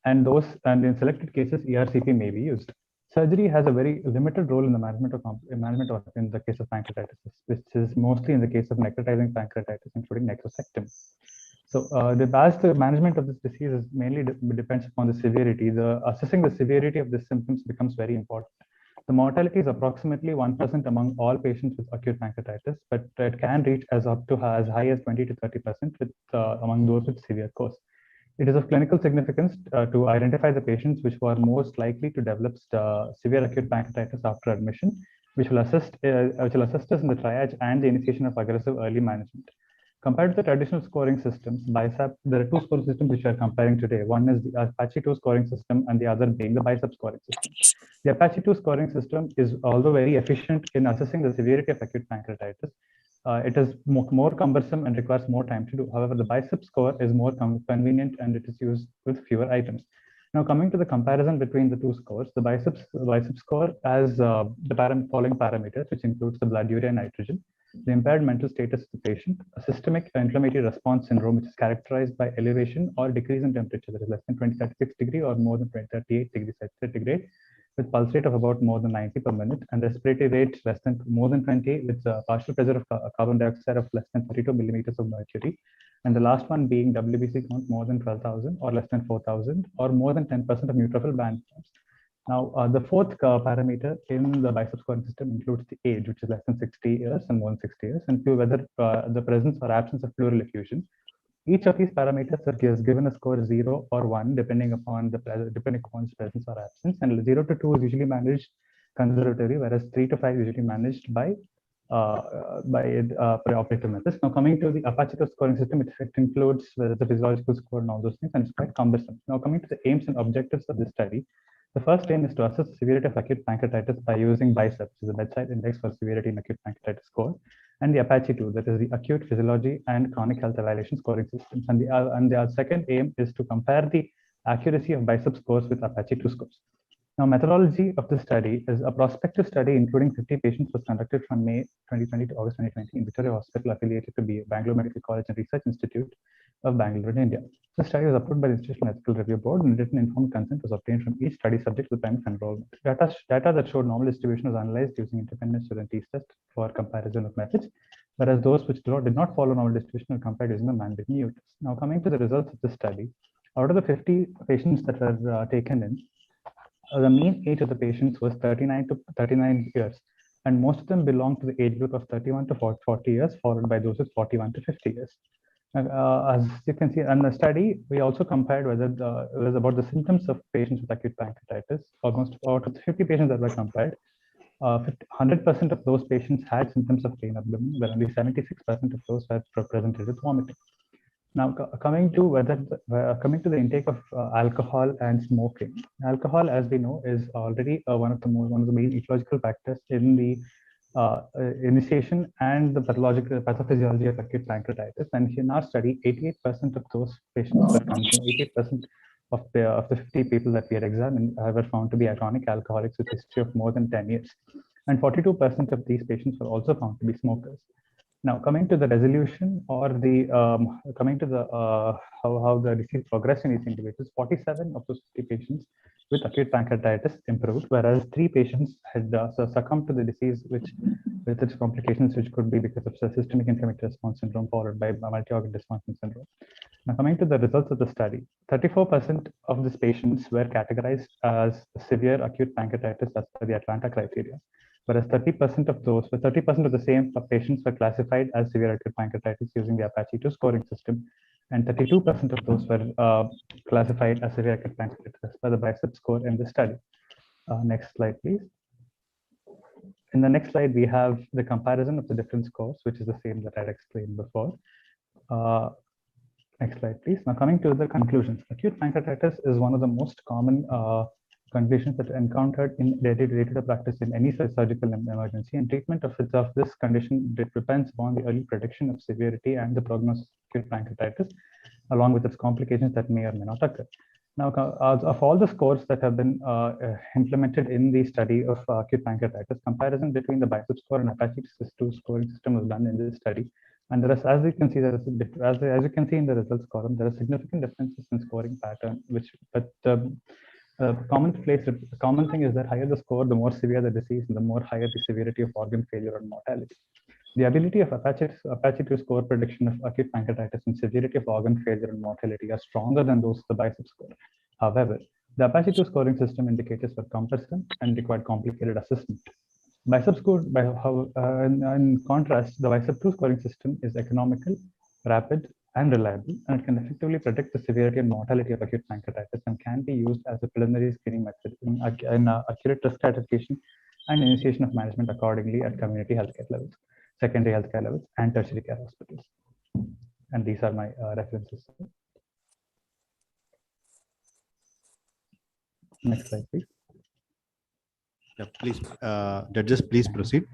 and in selected cases, ERCP may be used. Surgery has a very limited role in the management in the case of pancreatitis, which is mostly in the case of necrotizing pancreatitis, including necrosectomy. So the management of this disease is mainly depends upon the severity. Assessing the severity of the symptoms becomes very important. The mortality is approximately 1% among all patients with acute pancreatitis, but it can reach as high as 20 to 30% among those with severe course. It is of clinical significance to identify the patients which were most likely to develop severe acute pancreatitis after admission, which will assist us in the triage and the initiation of aggressive early management. Compared to the traditional scoring systems, BICEP, there are two scoring systems which we are comparing today. One is the Apache 2 scoring system, and the other being the BICEP scoring system. The Apache 2 scoring system is, although very efficient in assessing the severity of acute pancreatitis, it is more cumbersome and requires more time to do. However, the BICEP score is more convenient and it is used with fewer items. Now, coming to the comparison between the two scores, the BICEP score has the following parameters, which includes the blood urea nitrogen, the impaired mental status of the patient, a systemic inflammatory response syndrome, which is characterized by elevation or decrease in temperature that is less than 2036 degree or more than 2038 degrees centigrade, with pulse rate of about more than 90 per minute, and respiratory rate more than 20, with partial pressure of carbon dioxide of less than 32 millimeters of mercury, and the last one being WBC count more than 12,000 or less than 4,000, or more than 10% of neutrophil band counts. Now, the fourth parameter in the BICEP scoring system includes the age, which is less than 60 years and more than 60 years, and whether the presence or absence of pleural effusion. Each of these parameters is given a score 0 or 1, depending upon its presence or absence, and 0 to 2 is usually managed conservatively, whereas 3 to 5 is usually managed by preoperative methods. Now, coming to the Apache 2 scoring system, it includes the physiological score and all those things, and it's quite cumbersome. Now, coming to the aims and objectives of this study, the first aim is to assess the severity of acute pancreatitis by using BICEP, which is a bedside index for severity in acute pancreatitis score, and the Apache 2, that is the acute physiology and chronic health evaluation scoring systems. And the second aim is to compare the accuracy of BICEP scores with Apache 2 scores. Now, methodology of this study is a prospective study including 50 patients was conducted from May 2020 to August 2020 in Victoria Hospital affiliated to Bangalore Medical College and Research Institute of Bangalore in India. The study was approved by the Institutional Ethical Review Board, and written informed consent was obtained from each study subject to the time of enrollment. Data that showed normal distribution was analyzed using independent student t-test for comparison of methods, whereas those which did not follow normal distribution were compared using the mandatory new test. Now, coming to the results of the study, out of the 50 patients that were taken in, the mean age of the patients was 39 years, and most of them belonged to the age group of 31 to 40 years, followed by those with 41 to 50 years. As you can see in the study, we also compared whether it was about the symptoms of patients with acute pancreatitis. Almost out of the 50 patients that were compared, 100% of those patients had symptoms of pain abdomen, where only 76% of those were presented with vomiting. Now, coming to the intake of alcohol and smoking. Alcohol, as we know, is already one of the main ecological factors in the initiation and the pathophysiology of acute pancreatitis. And in our study, 88% of those patients were consuming, 88% of the 50 people that we had examined were found to be chronic alcoholics with a history of more than 10 years. And 42% of these patients were also found to be smokers. Now, coming to the resolution or the coming to the how the disease progressed in these individuals, 47 of those 50 patients with acute pancreatitis improved, whereas 3 patients had succumbed to the disease, which with its complications, which could be because of systemic inflammatory response syndrome followed by multi-organ dysfunction syndrome. Now, coming to the results of the study, 34% of these patients were categorized as severe acute pancreatitis as per the Atlanta criteria, whereas 30% of those, 30% of the same patients were classified as severe acute pancreatitis using the Apache 2 scoring system, and 32% of those were classified as severe acute pancreatitis as per the BICEP score in the study. Next slide, please. In the next slide, we have the comparison of the different scores, which is the same that I had explained before. Next slide, please. Now, coming to the conclusions. Acute pancreatitis is one of the most common conditions that are encountered in day-to-day practice in any surgical emergency, and treatment of this condition depends upon the early prediction of severity and the prognosis of acute pancreatitis, along with its complications that may or may not occur. Now, of all the scores that have been implemented in the study of acute pancreatitis, comparison between the BICEP score and Apache 2 scoring system was done in this study. And there is, as you can see, as you can see in the results column, there are significant differences in scoring pattern, common thing is that higher the score, the more severe the disease, and the more higher the severity of organ failure and mortality. The ability of Apache 2 score prediction of acute pancreatitis and severity of organ failure and mortality are stronger than those of the BICEP score. However, the Apache 2 scoring system indicators were cumbersome and required complicated assessment. BICEP score, in contrast, the BICEP 2 scoring system is economical, rapid, and reliable, and it can effectively predict the severity and mortality of acute pancreatitis and can be used as a preliminary screening method in accurate risk stratification and initiation of management accordingly at community healthcare levels, secondary healthcare levels, and tertiary care hospitals. And these are my references. Next slide, please. Yeah, please, judges, please proceed.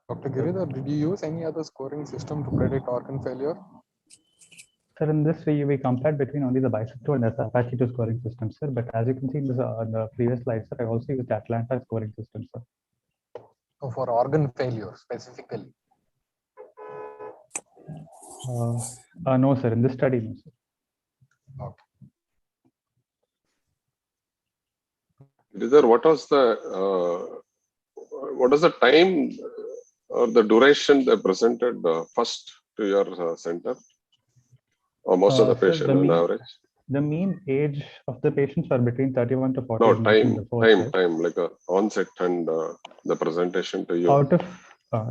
Dr. Giridhar, did you use any other scoring system to predict organ failure? Sir, in this way, we compared between only the BICEP 2 and the Apache 2 scoring system, sir. But as you can see in this, the previous slide, sir, I also used the Atlanta scoring system, sir. So for organ failure specifically? No, sir. In this study, no, sir. Okay. What was the time or the duration they presented first to your center, or most of the patients on average? The mean age of the patients are between 31 to 40. No, time, like onset and the presentation to you.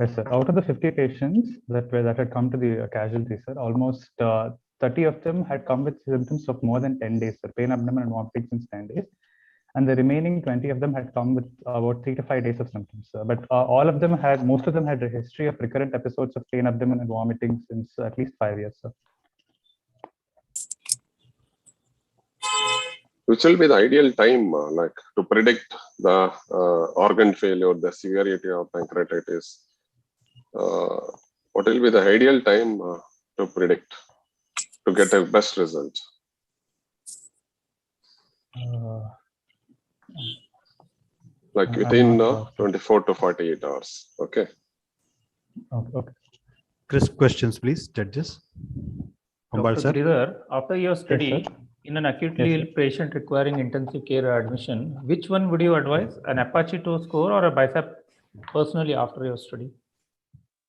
Yes, sir. Out of the 50 patients that had come to the casualty, sir, almost 30 of them had come with symptoms of more than 10 days, sir, pain, abdomen, and vomiting since 10 days. And the remaining 20 of them had come with about 3 to 5 days of symptoms. But most of them had a history of recurrent episodes of pain, abdomen, and vomiting since at least 5 years, sir. Which will be the ideal time, like to predict the organ failure, the severity of pancreatitis? What will be the ideal time to predict, to get a best result? Like within 24 to 48 hours. Okay. Okay. Crisp questions, please, judges. Dr. Giridhar, after your study, in an acutely ill patient requiring intensive care admission, which one would you advise, an Apache 2 score or a BICEP personally after your study?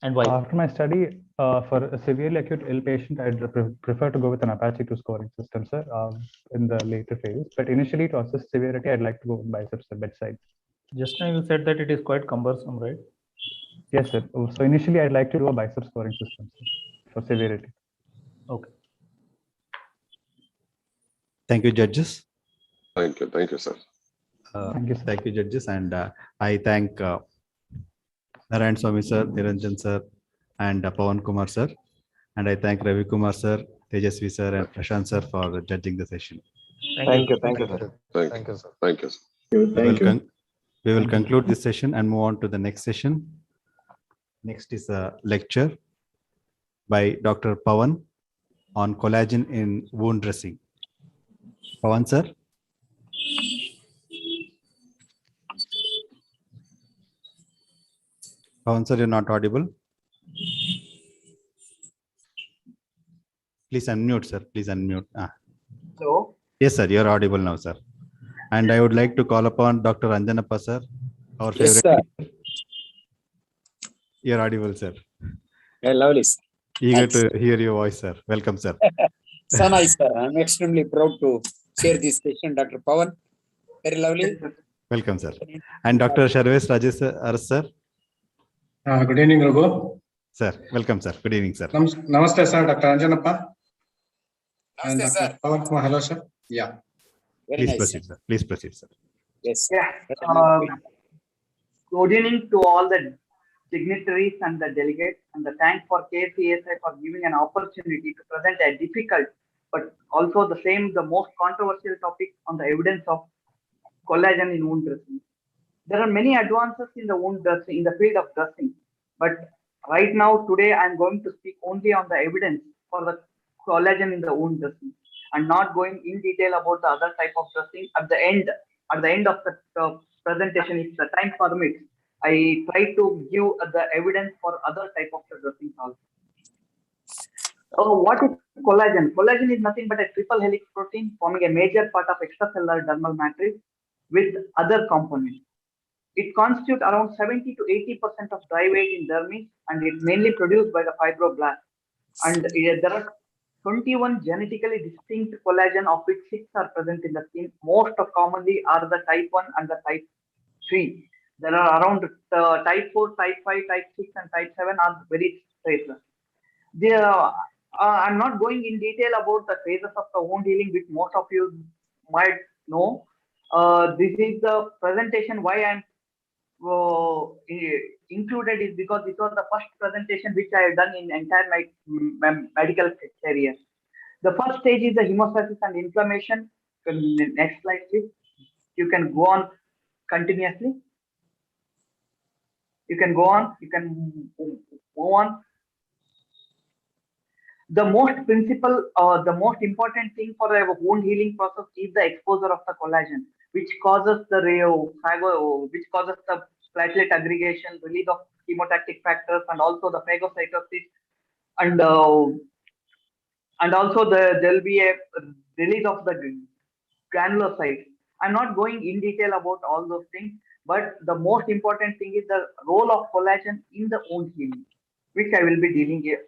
And why? After my study, for a severely acute ill patient, I'd prefer to go with an Apache 2 scoring system, sir, in the later phase. But initially, to assess severity, I'd like to go with BICEPs at bedside. Just now you said that it is quite cumbersome, right? Yes, sir. So initially, I'd like to do a BICEP scoring system, sir, for severity. Okay. Thank you, judges. Thank you, sir. Thank you, judges. And I thank Narayan Swami sir, Niranjan sir, and Pawan Kumar sir. And I thank Ravi Kumar sir, Tejasvi sir, and Prashant sir for judging the session. Thank you, sir. Thank you, sir. Thank you, sir. We will conclude this session and move on to the next session. Next is a lecture by Dr. Pawan on collagen in wound dressing. Pawan sir. Pawan sir, you're not audible. Please unmute, sir. Please unmute. Hello. Yes, sir. You're audible now, sir. And I would like to call upon Dr. Anjanappa, sir, our favorite. Yes, sir. You're audible, sir. Yeah, lovely, sir. Eager Thanks. to hear your voice, sir. Welcome, sir. So nice, sir. I'm extremely proud to share this session, Dr. Pawan. Very lovely. Welcome, sir. And Dr. Sharvesh Rajesh, sir. Good evening, Raghu. Sir, welcome, sir. Good evening, sir. Namaste, sir. Dr. Anjanappa. And Namaste, Dr. sir. Pawan Kumar. Hello, sir. Yeah. Very Please nice, proceed, sir. Please proceed, sir. Yes. Yeah. Good evening to all the dignitaries and the delegates, and the thanks for KSCASI for giving an opportunity to present a difficult but also the most controversial topic on the evidence of collagen in wound dressing. There are many advances in the wound dressing, in the field of dressing, but right now today I'm going to speak only on the evidence for the collagen in the wound dressing, and not going in detail about the other type of dressing. At the end of the presentation, if the time permits, I try to give the evidence for other type of dressings also. What is collagen? Collagen is nothing but a triple helix protein forming a major part of extracellular dermal matrix with other components. It constitutes around 70 to 80% of dry weight in dermis, and it's mainly produced by the fibroblast. And there are 21 genetically distinct collagen, of which 6 are present in the skin. Most commonly are the type 1 and the type 3. There are around type 4, type 5, type 6, and type 7 are very traceless. I'm not going in detail about the phases of the wound healing, which most of you might know. This is the presentation. Why I'm included is because this was the first presentation which I have done in entire my medical career. The first stage is the hemostasis and inflammation. Next slide, please. You can go on continuously. You can go on. You can move on. The most important thing for a wound healing process is the exposure of the collagen, which causes the platelet aggregation, release of chemotactic factors, and also the phagocytosis, and also there will be a release of the granulocytes. I'm not going in detail about all those things, but the most important thing is the role of collagen in the wound healing, which I will be dealing here.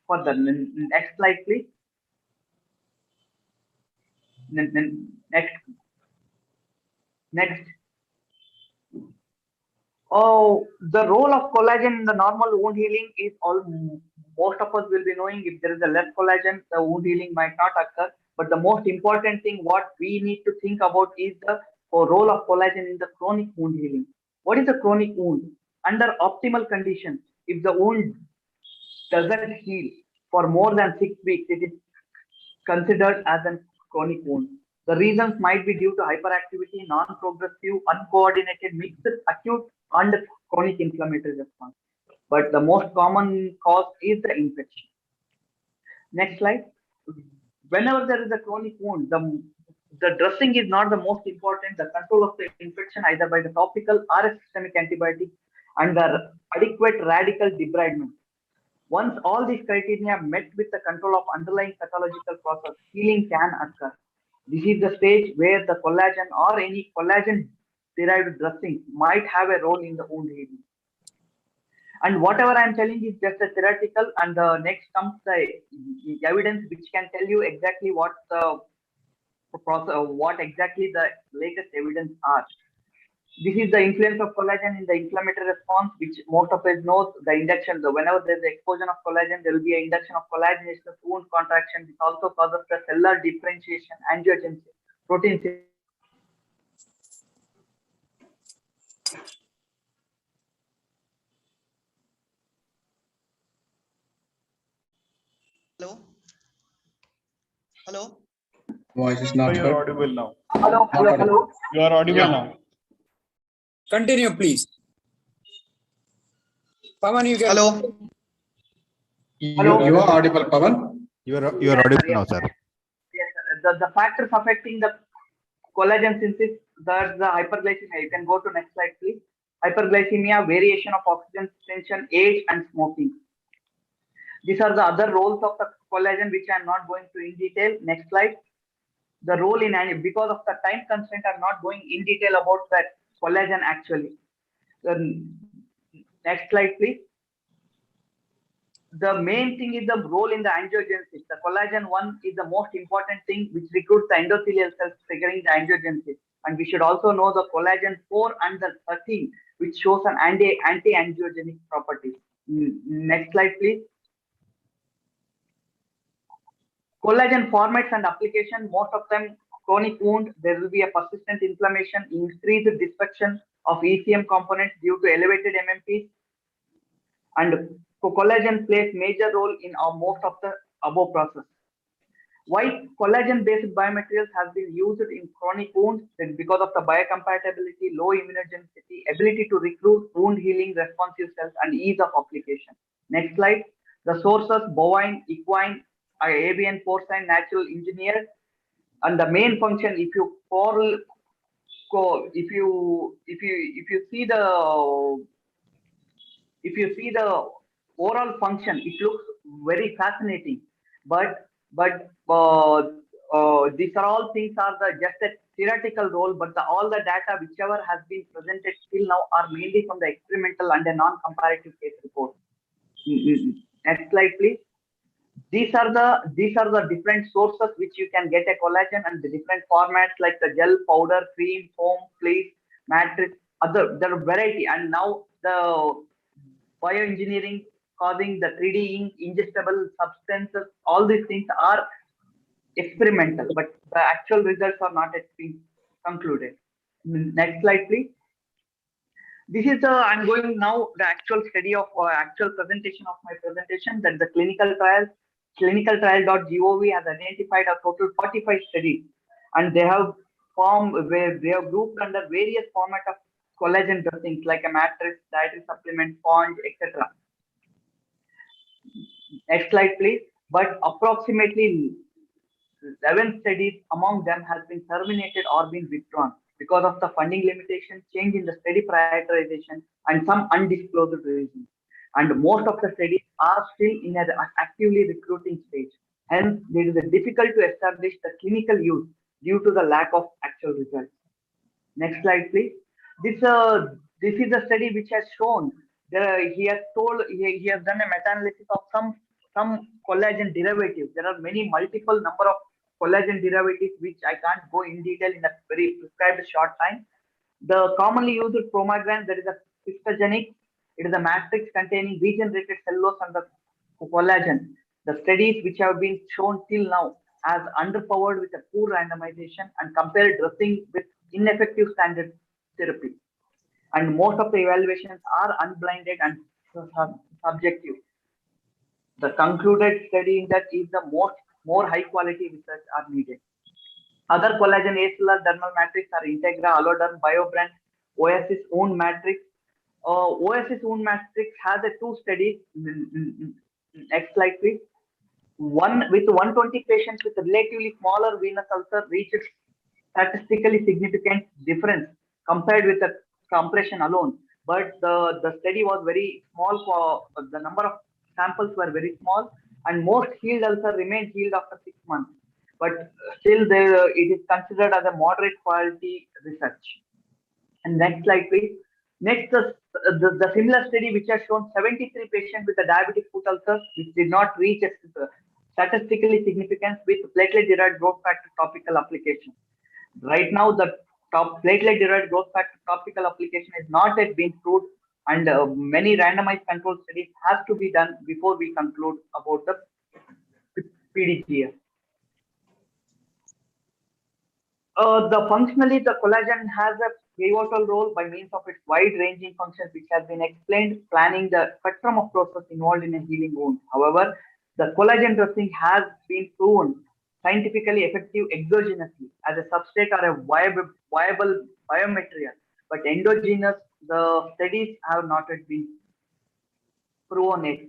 For the next slide, please. Next. Oh, the role of collagen in the normal wound healing is most of us will be knowing. If there is a less collagen, the wound healing might not occur. But the most important thing what we need to think about is the role of collagen in the chronic wound healing. What is a chronic wound? Under optimal conditions, if the wound doesn't heal for more than 6 weeks, it is considered as a chronic wound. The reasons might be due to hyperactivity, non-progressive, uncoordinated, mixed, acute, and chronic inflammatory response. But the most common cause is the infection. Next slide. Whenever there is a chronic wound, the dressing is not the most important. The control of the infection either by the topical or a systemic antibiotic and the adequate radical debridement. Once all these criteria are met with the control of underlying pathological process, healing can occur. This is the stage where the collagen or any collagen-derived dressing might have a role in the wound healing. And whatever I'm telling is just a theoretical, and next comes the evidence which can tell you exactly what the process, what exactly the latest evidence are. This is the influence of collagen in the inflammatory response, which most of us know. The induction, whenever there is the explosion of collagen, there will be an induction of collagenation, wound contraction. This also causes the cellular differentiation, angiogenesis, protein. Hello? Hello? Voice is not You're heard. audible now. Hello, hello, hello. You are audible Yeah. now. Continue, please. Pavan, you can. Hello? You are audible, Pavan. You are Yes, audible sir, now, yes, sir. Yes, sir. The factors affecting the collagen synthesis, that's the hyperglycemia. You can go to next slide, please. Hyperglycemia, variation of oxygen tension, age, and smoking. These are the other roles of the collagen, which I am not going to in detail. Next slide. The role in, because of the time constraint, I'm not going in detail about that collagen actually. Next slide, please. The main thing is the role in the angiogenesis. The collagen 1 is the most important thing, which recruits the endothelial cells, triggering the angiogenesis. And we should also know the collagen 4 and the 13, which shows an anti-angiogenic property. Next slide, please. Collagen formats and application, most of them chronic wound, there will be a persistent inflammation, increased destruction of ECM components due to elevated MMPs, and collagen plays major role in most of the above process. Why collagen-based biomaterials have been used in chronic wounds? Then because of the biocompatibility, low immunogenicity, ability to recruit wound healing responsive cells, and ease of application. Next slide. The sources: bovine, equine, avian, porcine, natural, engineered, and the main function. If you see the overall function, it looks very fascinating. But these are all things are just a theoretical role. But all the data whichever has been presented till now are mainly from the experimental and a non-comparative case report. Next slide, please. These are the different sources which you can get a collagen, and the different formats like the gel, powder, cream, foam, fleece, matrix. There are variety, and now the bioengineering causing the 3D ink, ingestible substances. All these things are experimental, but the actual results are not yet being concluded. Next slide, please. This is I'm going now the actual study of actual presentation of my presentation, that the clinical trials. Clinicaltrial.gov has identified a total 45 studies, and they have grouped under various formats of collagen dressings like a matrix, dietary supplement, sponge, etc. Next slide, please. But approximately 11 studies among them has been terminated or been withdrawn because of the funding limitation, change in the study prioritization, and some undisclosed reasons. And most of the studies are still in an actively recruiting stage. Hence, it is difficult to establish the clinical use due to the lack of actual results. Next slide, please. This is a study which has shown he has done a meta-analysis of some collagen derivatives. There are multiple number of collagen derivatives which I can't go in detail in a very prescribed short time. The commonly used promagran, there is a histogenic. It is a matrix containing regenerated cellulose and the collagen. The studies which have been shown till now as underpowered with a poor randomization and compared dressing with ineffective standard therapy. And most of the evaluations are unblinded and subjective. The concluded study in that is the more high quality research are needed. Other collagen acellular dermal matrix are Integra, Alloderm, BioBrand, Oasis Wound Matrix. Oasis Wound Matrix has two studies. Next slide, please. One with 120 patients with relatively smaller venous ulcer reached statistically significant difference compared with the compression alone. But the study was very small. For the number of samples were very small, and most healed ulcer remained healed after 6 months. But still, it is considered as a moderate quality research. And next slide, please. Next, the similar study which has shown 73 patients with a diabetic foot ulcer which did not reach a statistically significance with platelet-derived growth factor topical application. Right now, the platelet-derived growth factor topical application is not yet been proved, and many randomized control studies have to be done before we conclude about the PDGF. Functionally, the collagen has a pivotal role by means of its wide-ranging functions, which has been explained, planning the spectrum of process involved in a healing wound. However, the collagen dressing has been proven scientifically effective exogenously as a substrate or a viable biomaterial, but endogenous, the studies have not yet been proven it.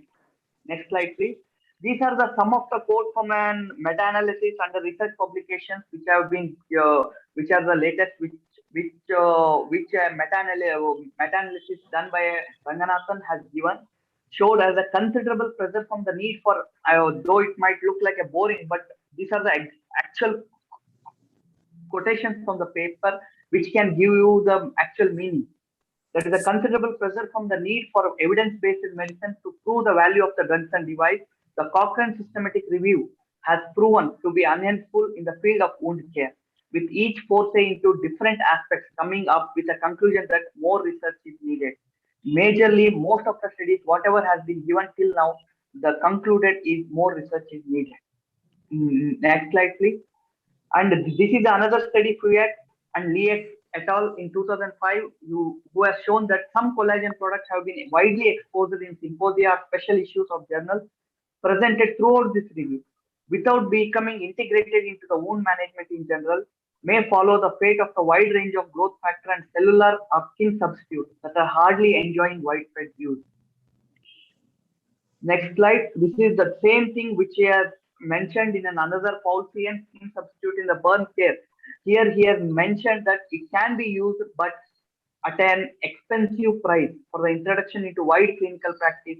Next slide, please. These are the some of the quotes from an meta-analysis and the research publications which have been, which are the latest, which meta-analysis done by Ranganathan has given, showed as a considerable pressure from the need for, though it might look like a boring, but these are the actual quotations from the paper which can give you the actual meaning. There is a considerable pressure from the need for evidence-based medicine to prove the value of the drugs and device. The Cochrane systematic review has proven to be unhelpful in the field of wound care, with each foray into different aspects coming up with a conclusion that more research is needed. Majorly, most of the studies, whatever has been given till now, the concluded is more research is needed. Next slide, please. And this is another study, Fuyat and Liek et al. In 2005, who has shown that some collagen products have been widely exposed in symposia or special issues of journals presented throughout this review, without becoming integrated into the wound management in general, may follow the fate of the wide range of growth factor and cellular or skin substitutes that are hardly enjoying widespread use. Next slide. This is the same thing which he has mentioned in another Paulsian skin substitute in the burn care. Here he has mentioned that it can be used, but at an expensive price for the introduction into wide clinical practice,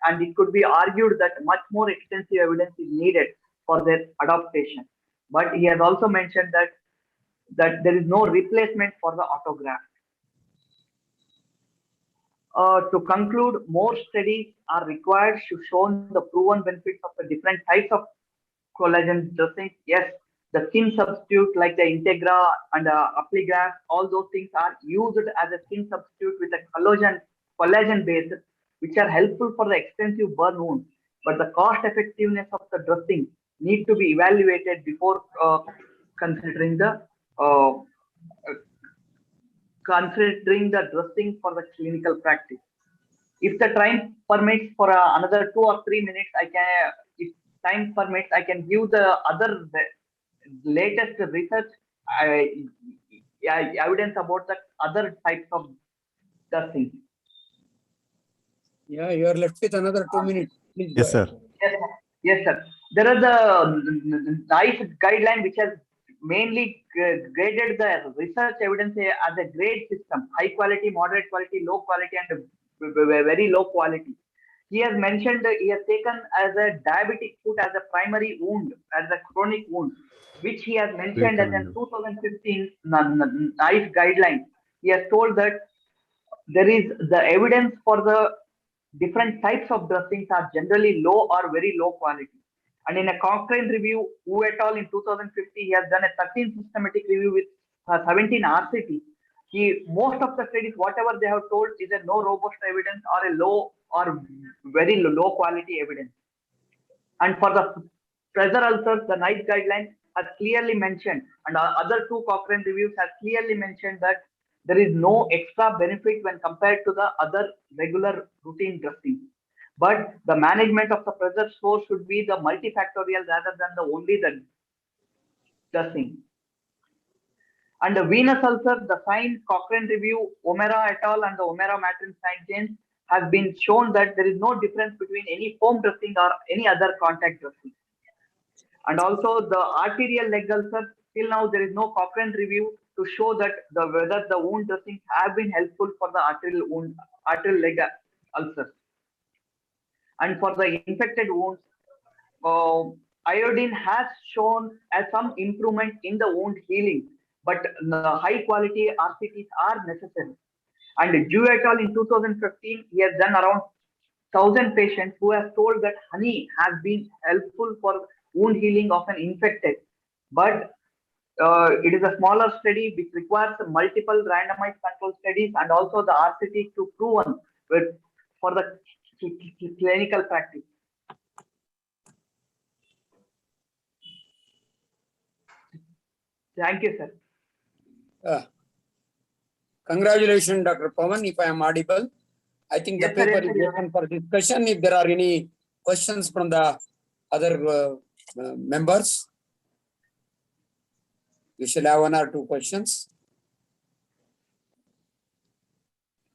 and it could be argued that much more extensive evidence is needed for their adaptation. But he has also mentioned that there is no replacement for the autograft. To conclude, more studies are required to show the proven benefits of the different types of collagen dressings. Yes, the skin substitute like the Integra and Apligraft, all those things are used as a skin substitute with a collagen base, which are helpful for the extensive burn wound. But the cost effectiveness of the dressing need to be evaluated before considering the dressing for the clinical practice. If the time permits for another 2 or 3 minutes, if time permits, I can give the other latest research evidence about the other types of dressing. Yeah, you are left with another 2 minutes. Please yes, sir. Yes, sir. There is the NICE guideline which has mainly graded the research evidence as a grade system: high quality, moderate quality, low quality, and very low quality. He has mentioned he has taken as a diabetic foot as a primary wound, as a chronic wound, which he has mentioned as in 2015 NICE guideline. He has told that there is the evidence for the different types of dressings are generally low or very low quality. And in a Cochrane review, Wu et al. In 2050, he has done a 13 systematic review with 17 RCT. Most of the studies, whatever they have told, is a no robust evidence or a low or very low quality evidence. And for the pressure ulcers, the NICE guideline has clearly mentioned, and other 2 Cochrane reviews has clearly mentioned that there is no extra benefit when compared to the other regular routine dressing. But the management of the pressure source should be the multifactorial rather than the only the dressing. And the venous ulcer, the signed Cochrane review, O'Mara et al. And the O'Mara Matrin St. James has been shown that there is no difference between any foam dressing or any other contact dressing. And also the arterial leg ulcer, till now there is no Cochrane review to show that whether the wound dressings have been helpful for the arterial leg ulcers. And for the infected wounds, iodine has shown as some improvement in the wound healing, but the high quality RCTs are necessary. And Ju et al. In 2015, he has done around 1,000 patients who have told that honey has been helpful for wound healing of an infected, but It is a smaller study which requires multiple randomized control studies and also the RCT to proven for the clinical practice. Thank you, sir. Congratulations, Dr. Pawan, if I am audible. I think Yes, the sir, paper yes, is sir. open for discussion. If there are any questions from the other members, we shall have 1 or 2 questions.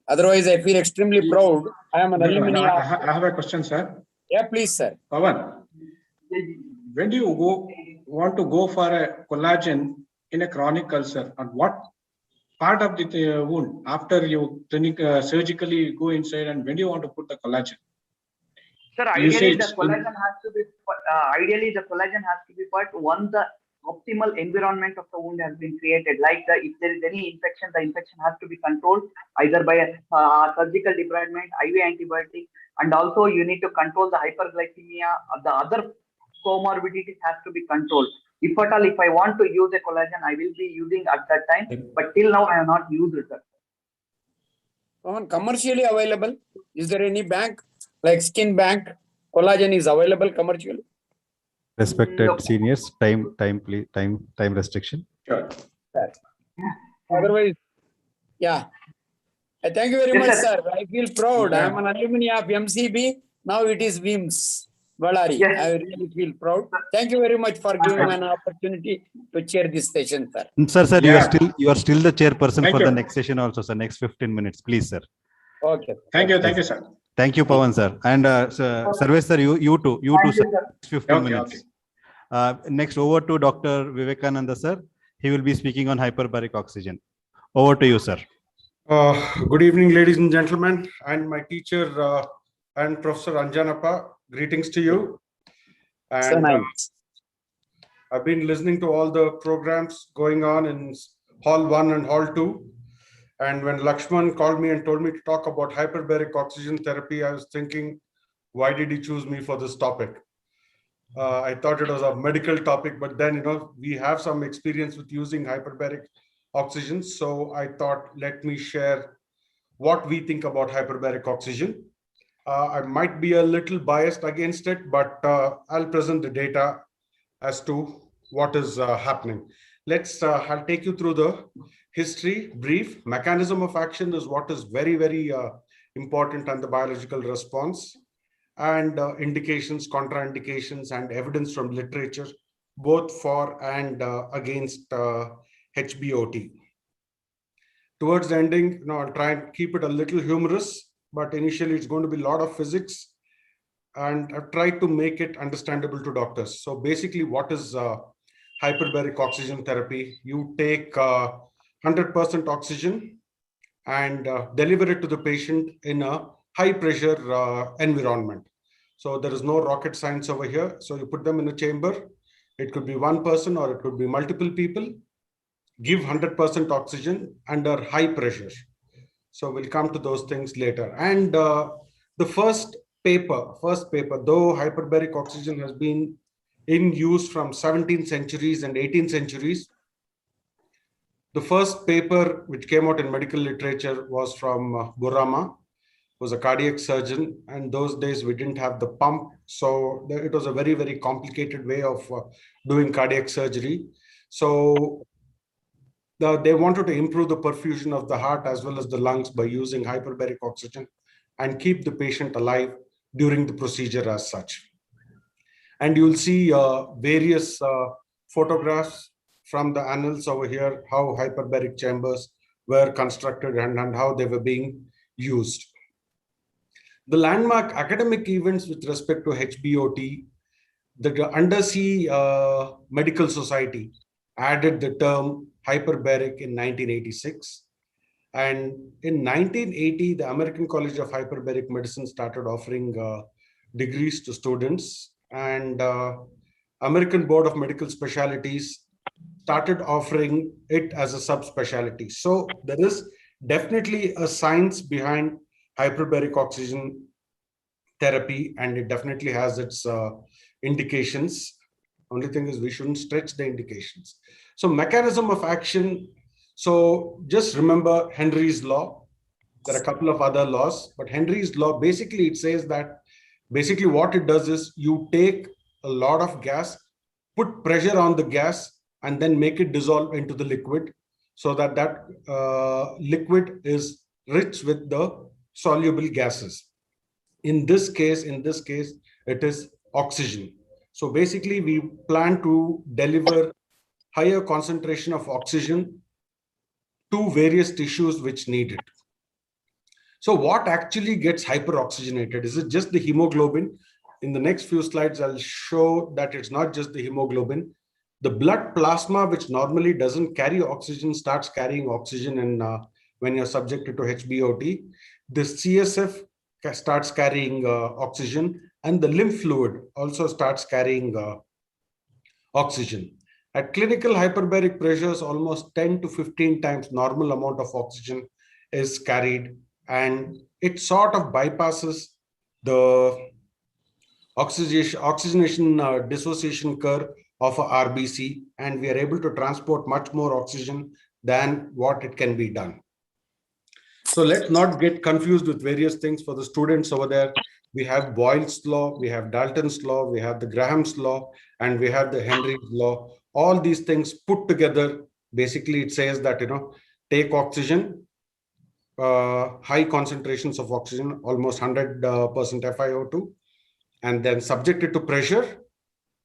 Otherwise, I feel extremely proud. I am an alumni. I have a question, sir. Yeah, please, sir. Pawan, when do you want to go for a collagen in a chronic ulcer, and what part of the wound after you surgically go inside, and when do you want to put the collagen? Sir, You say ideally the it's collagen has to be put once the optimal environment of the wound has been created. Like if there is any infection, the infection has to be controlled either by a surgical debridement, IV antibiotic, and also you need to control the hyperglycemia. The other comorbidities has to be controlled. If at all, if I want to use a collagen, I will be using at that time. But till now, I have not used it, sir. Commercially available? Is there any bank like Skin Bank? Collagen is available commercially? Respected seniors, time restriction. Sure. Otherwise, yeah. I thank you very much, sir. I feel proud. I am an alumni of MCB. Now it is WIMS. Ballari. I really feel proud. Thank you very much for giving me an opportunity to chair this session, sir. Sir, you are still the chairperson Thank for you. the next session also, sir. Next 15 minutes, please, sir. Okay. Thank you, sir. Thank you, Pawan, sir. And Sarvesh, sir, you too, sir. Next 15 minutes. Next, over to Dr. Vivekananda, sir. He will be speaking on hyperbaric oxygen. Over to you, sir. Good evening, ladies and gentlemen, and my teacher and Professor Anjanappa. Greetings to you. And So nice. I've been listening to all the programs going on in Hall 1 and Hall 2. And when Lakshman called me and told me to talk about hyperbaric oxygen therapy, I was thinking, why did he choose me for this topic? I thought it was a medical topic, but then, we have some experience with using hyperbaric oxygen. So I thought, let me share what we think about hyperbaric oxygen. I might be a little biased against it, but I'll present the data as to what is happening. I'll take you through the history, brief. Mechanism of action is what is very, very important on the biological response, and indications, contraindications, and evidence from literature, both for and against HBOT. Towards the ending, I'll try and keep it a little humorous, but initially it's going to be a lot of physics, and I've tried to make it understandable to doctors. So basically, what is hyperbaric oxygen therapy? You take 100% oxygen and deliver it to the patient in a high pressure environment. So there is no rocket science over here. So you put them in a chamber. It could be one person or it could be multiple people. Give 100% oxygen under high pressure. So we'll come to those things later. And the first paper, though hyperbaric oxygen has been in use from 17th centuries and 18th centuries, the first paper which came out in medical literature was from Burama, who was a cardiac surgeon. And those days we didn't have the pump. So it was a very, very complicated way of doing cardiac surgery. So they wanted to improve the perfusion of the heart as well as the lungs by using hyperbaric oxygen and keep the patient alive during the procedure as such. And you'll see various photographs from the annals over here, how hyperbaric chambers were constructed and how they were being used. The landmark academic events with respect to HBOT, the Undersea Medical Society added the term hyperbaric in 1986. And in 1980, the American College of Hyperbaric Medicine started offering degrees to students, and American Board of Medical Specialties started offering it as a subspecialty. So there is definitely a science behind hyperbaric oxygen therapy, and it definitely has its indications. Only thing is we shouldn't stretch the indications. So mechanism of action. So just remember Henry's law. There are a couple of other laws, but Henry's law, basically it says that basically what it does is you take a lot of gas, put pressure on the gas, and then make it dissolve into the liquid, so that liquid is rich with the soluble gases. In this case, it is oxygen. So basically we plan to deliver higher concentration of oxygen to various tissues which need it. So what actually gets hyperoxygenated? Is it just the hemoglobin? In the next few slides, I'll show that it's not just the hemoglobin. The blood plasma, which normally doesn't carry oxygen, starts carrying oxygen, and when you're subjected to HBOT, the CSF starts carrying oxygen, and the lymph fluid also starts carrying oxygen. At clinical hyperbaric pressures, almost 10 to 15 times normal amount of oxygen is carried, and it sort of bypasses the oxygenation dissociation curve of a RBC, and we are able to transport much more oxygen than what it can be done. So let's not get confused with various things. For the students over there, we have Boyle's law, we have Dalton's law, we have the Graham's law, and we have the Henry's law. All these things put together, basically it says that, take oxygen, high concentrations of oxygen, almost 100% FiO2, and then subject it to pressure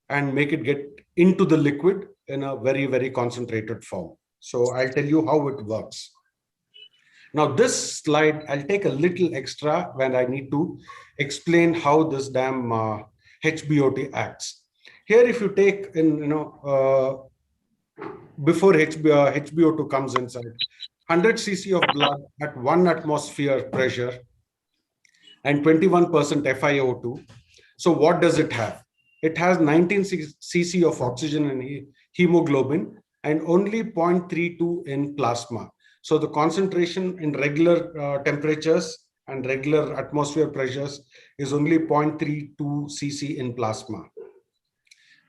and make it get into the liquid in a very, very concentrated form. So I'll tell you how it works. Now this slide, I'll take a little extra when I need to explain how this damn HBOT acts. Here, if you take in, before HBO2 comes inside, 100 cc of blood at 1 atmosphere pressure and 21% FiO2. So what does it have? It has 19 cc of oxygen and hemoglobin and only 0.32 in plasma. So the concentration in regular temperatures and regular atmosphere pressures is only 0.32 cc in plasma.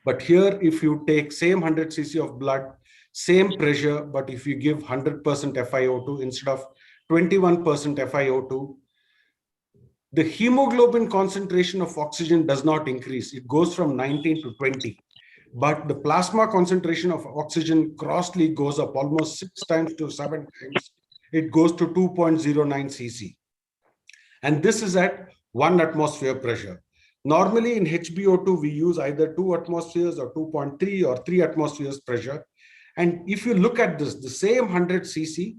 But here, if you take same 100 cc of blood, same pressure, but if you give 100% FiO2 instead of 21% FiO2, the hemoglobin concentration of oxygen does not increase. It goes from 19 to 20. But the plasma concentration of oxygen grossly goes up almost 6 times to 7 times. It goes to 2.09 cc. And this is at 1 atmosphere pressure. Normally in HBO2, we use either 2 atmospheres or 2.3 or 3 atmospheres pressure. And if you look at this, the same 100 cc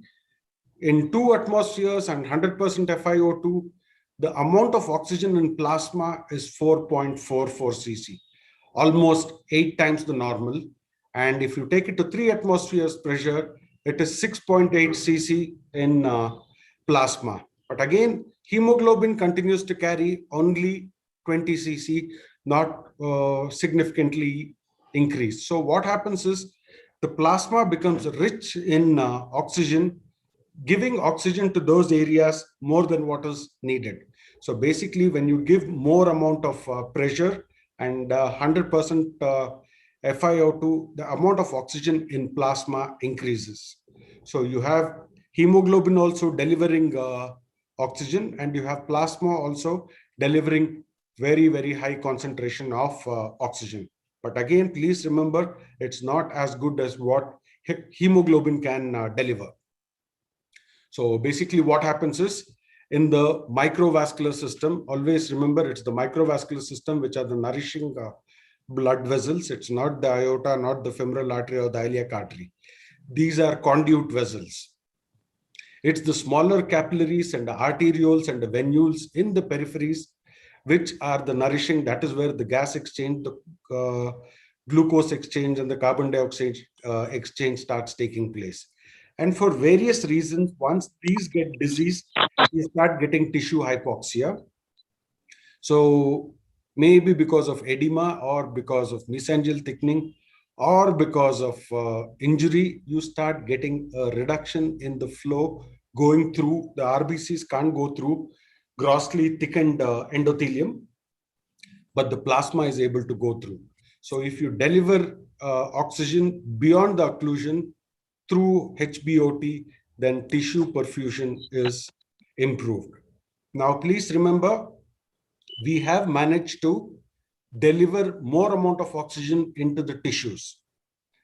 in 2 atmospheres and 100% FiO2, the amount of oxygen in plasma is 4.44 cc, almost 8 times the normal. And if you take it to 3 atmospheres pressure, it is 6.8 cc in plasma. But again, hemoglobin continues to carry only 20 cc, not significantly increased. So what happens is the plasma becomes rich in oxygen, giving oxygen to those areas more than what is needed. So basically, when you give more amount of pressure and 100% FiO2, the amount of oxygen in plasma increases. So you have hemoglobin also delivering oxygen, and you have plasma also delivering very, very high concentration of oxygen. But again, please remember, it's not as good as what hemoglobin can deliver. So basically what happens is, in the microvascular system, always remember it's the microvascular system which are the nourishing blood vessels. It's not the aorta, not the femoral artery or the iliac artery. These are conduit vessels. It's the smaller capillaries and the arterioles and the venules in the peripheries which are the nourishing. That is where the gas exchange, the glucose exchange and the carbon dioxide exchange starts taking place. And for various reasons, once these get diseased, you start getting tissue hypoxia. So maybe because of edema or because of mesangial thickening or because of injury, you start getting a reduction in the flow going through. The RBCs can't go through grossly thickened endothelium, but the plasma is able to go through. So if you deliver oxygen beyond the occlusion through HBOT, then tissue perfusion is improved. Now, please remember, we have managed to deliver more amount of oxygen into the tissues.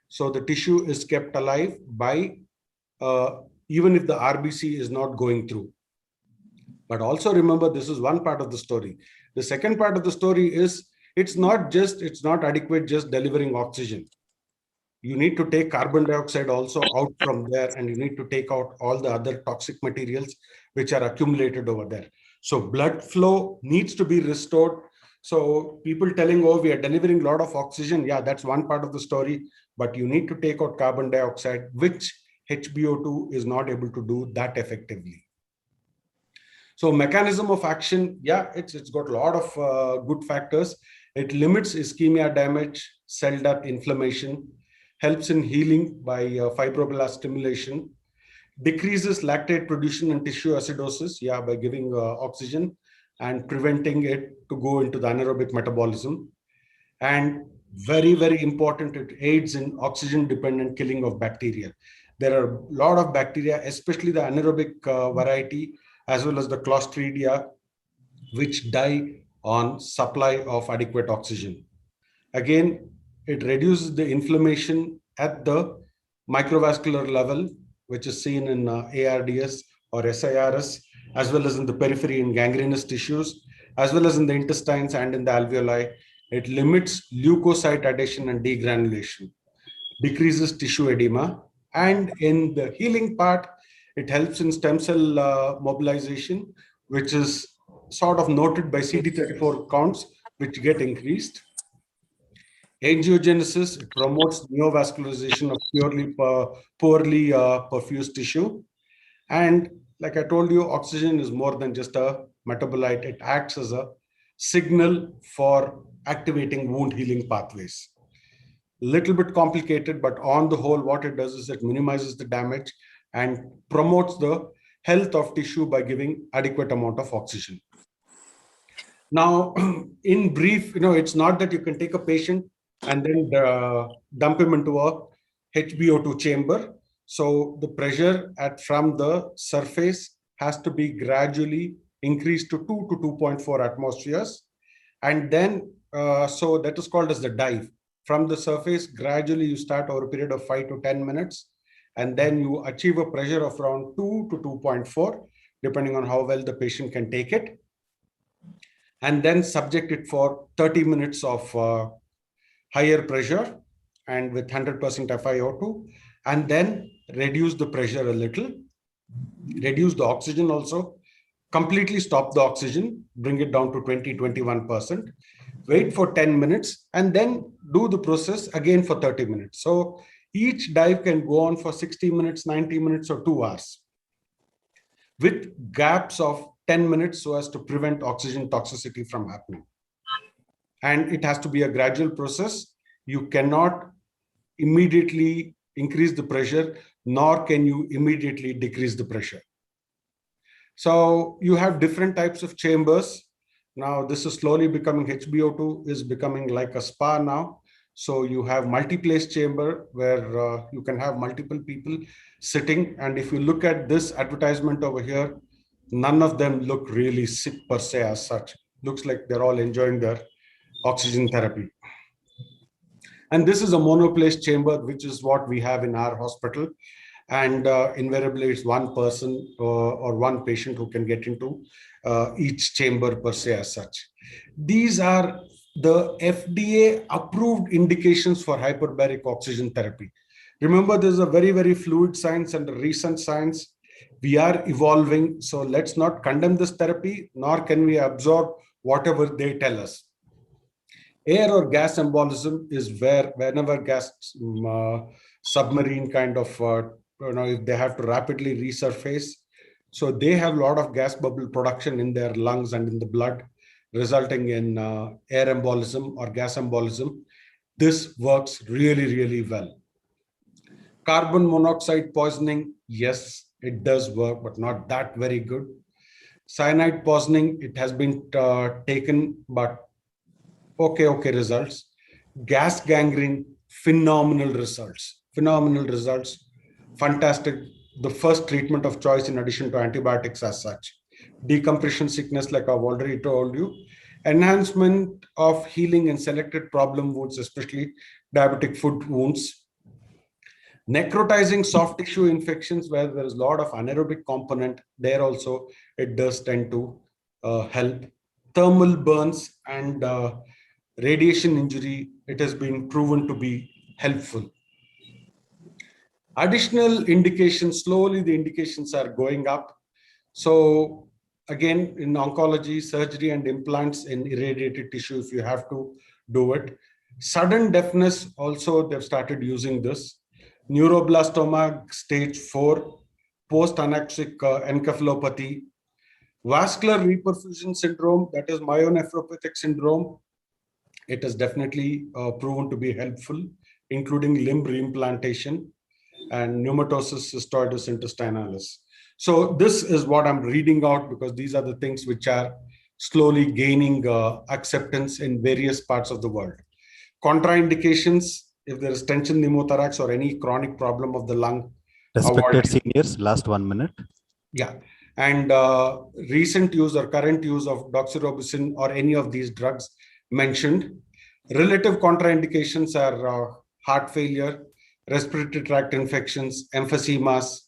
So the tissue is kept alive by, even if the RBC is not going through. But also remember, this is one part of the story. The second part of the story is, it's not adequate just delivering oxygen. You need to take carbon dioxide also out from there, and you need to take out all the other toxic materials which are accumulated over there. So blood flow needs to be restored. So people telling, oh, we are delivering a lot of oxygen. Yeah, that's one part of the story, but you need to take out carbon dioxide, which HbO2 is not able to do that effectively. So mechanism of action, yeah, it's got a lot of good factors. It limits ischemia damage, cell death, inflammation, helps in healing by fibroblast stimulation, decreases lactate production and tissue acidosis, yeah, by giving oxygen and preventing it to go into the anaerobic metabolism. And very, very important, it aids in oxygen-dependent killing of bacteria. There are a lot of bacteria, especially the anaerobic variety, as well as the Clostridia, which die on supply of adequate oxygen. Again, it reduces the inflammation at the microvascular level, which is seen in ARDS or SIRS, as well as in the periphery in gangrenous tissues, as well as in the intestines and in the alveoli. It limits leukocyte adhesion and degranulation, decreases tissue edema, and in the healing part, it helps in stem cell mobilization, which is sort of noted by CD34 counts, which get increased. Angiogenesis, it promotes neovascularization of poorly perfused tissue. And like I told you, oxygen is more than just a metabolite. It acts as a signal for activating wound healing pathways. Little bit complicated, but on the whole, what it does is it minimizes the damage and promotes the health of tissue by giving adequate amount of oxygen. Now, in brief, it's not that you can take a patient and then dump him into a HbO2 chamber. So the pressure from the surface has to be gradually increased to 2 to 2.4 atmospheres. And then, so that is called as the dive. From the surface, gradually you start over a period of 5 to 10 minutes. And then you achieve a pressure of around 2 to 2.4, depending on how well the patient can take it. And then subject it for 30 minutes of higher pressure and with 100% FiO2, and then reduce the pressure a little, reduce the oxygen also, completely stop the oxygen, bring it down to 20-21%, wait for 10 minutes, and then do the process again for 30 minutes. So each dive can go on for 60 minutes, 90 minutes, or 2 hours, with gaps of 10 minutes so as to prevent oxygen toxicity from happening. And it has to be a gradual process. You cannot immediately increase the pressure, nor can you immediately decrease the pressure. So you have different types of chambers. Now this is slowly becoming, HbO2 is becoming like a spa now. So you have multi-place chamber where you can have multiple people sitting. And if you look at this advertisement over here, none of them look really sick per se as such. Looks like they're all enjoying their oxygen therapy. And this is a monoplace chamber, which is what we have in our hospital. And invariably it's one person or one patient who can get into each chamber per se as such. These are the FDA approved indications for hyperbaric oxygen therapy. Remember, there's a very, very fluid science and a recent science. We are evolving. So let's not condemn this therapy, nor can we absorb whatever they tell us. Air or gas embolism is where whenever gas submarine kind of, if they have to rapidly resurface. So they have a lot of gas bubble production in their lungs and in the blood, resulting in air embolism or gas embolism. This works really, really well. Carbon monoxide poisoning, yes, it does work, but not that very good. Cyanide poisoning, it has been taken, but okay results. gas gangrene, phenomenal results, fantastic. The first treatment of choice in addition to antibiotics as such. Decompression sickness, like I've already told you. Enhancement of healing in selected problem wounds, especially diabetic foot wounds. Necrotizing soft tissue infections where there is a lot of anaerobic component, there also it does tend to help. Thermal burns and radiation injury, it has been proven to be helpful. Additional indications, slowly the indications are going up. So again, in oncology, surgery and implants in irradiated tissue, if you have to do it. Sudden deafness, also they've started using this. Neuroblastoma stage 4, post-anoxic encephalopathy, vascular reperfusion syndrome, that is myonephropathic syndrome. It is definitely proven to be helpful, including limb reimplantation and pneumatosis cystoides intestinalis. So this is what I'm reading out because these are the things which are slowly gaining acceptance in various parts of the world. Contraindications, if there is tension pneumothorax or any chronic problem of the lung. Respected seniors, last 1 minute. Yeah. And recent use or current use of doxorubicin or any of these drugs mentioned. Relative contraindications are heart failure, respiratory tract infections, emphysemas,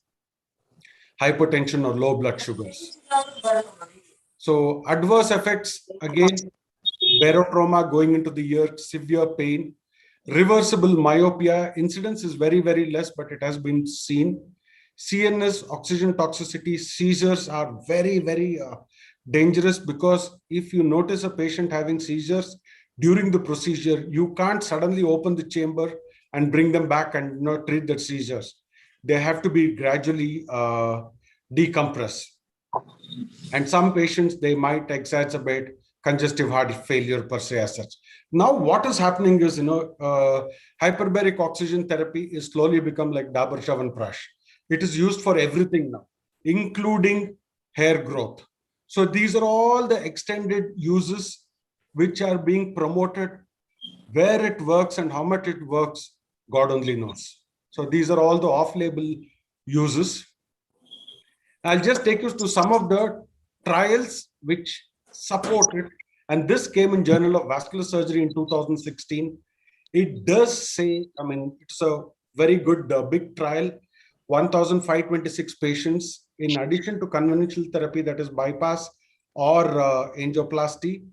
hypertension or low blood sugars. So adverse effects, again, barotrauma going into the ear, severe pain, reversible myopia, incidence is very, very less, but it has been seen. CNS, oxygen toxicity, seizures are very, very dangerous because if you notice a patient having seizures during the procedure, you can't suddenly open the chamber and bring them back and treat the seizures. They have to be gradually decompressed. And some patients, they might exacerbate congestive heart failure per se as such. Now, what is happening is, hyperbaric oxygen therapy is slowly become like Dabur Chyawanprash. It is used for everything now, including hair growth. So these are all the extended uses which are being promoted. Where it works and how much it works, God only knows. So these are all the off-label uses. I'll just take you to some of the trials which support it. And this came in Journal of Vascular Surgery in 2016. It does say, it's a very good big trial, 1,526 patients in addition to conventional therapy, that is bypass or angioplasty,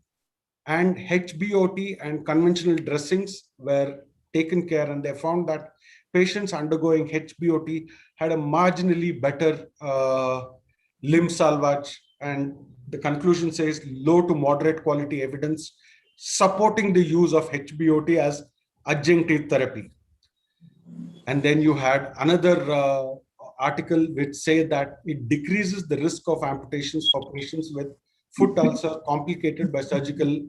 and HBOT and conventional dressings were taken care, and they found that patients undergoing HBOT had a marginally better limb salvage, and the conclusion says low to moderate quality evidence supporting the use of HBOT as adjunctive therapy. And then you had another article which say that it decreases the risk of amputations for patients with foot ulcer complicated by surgical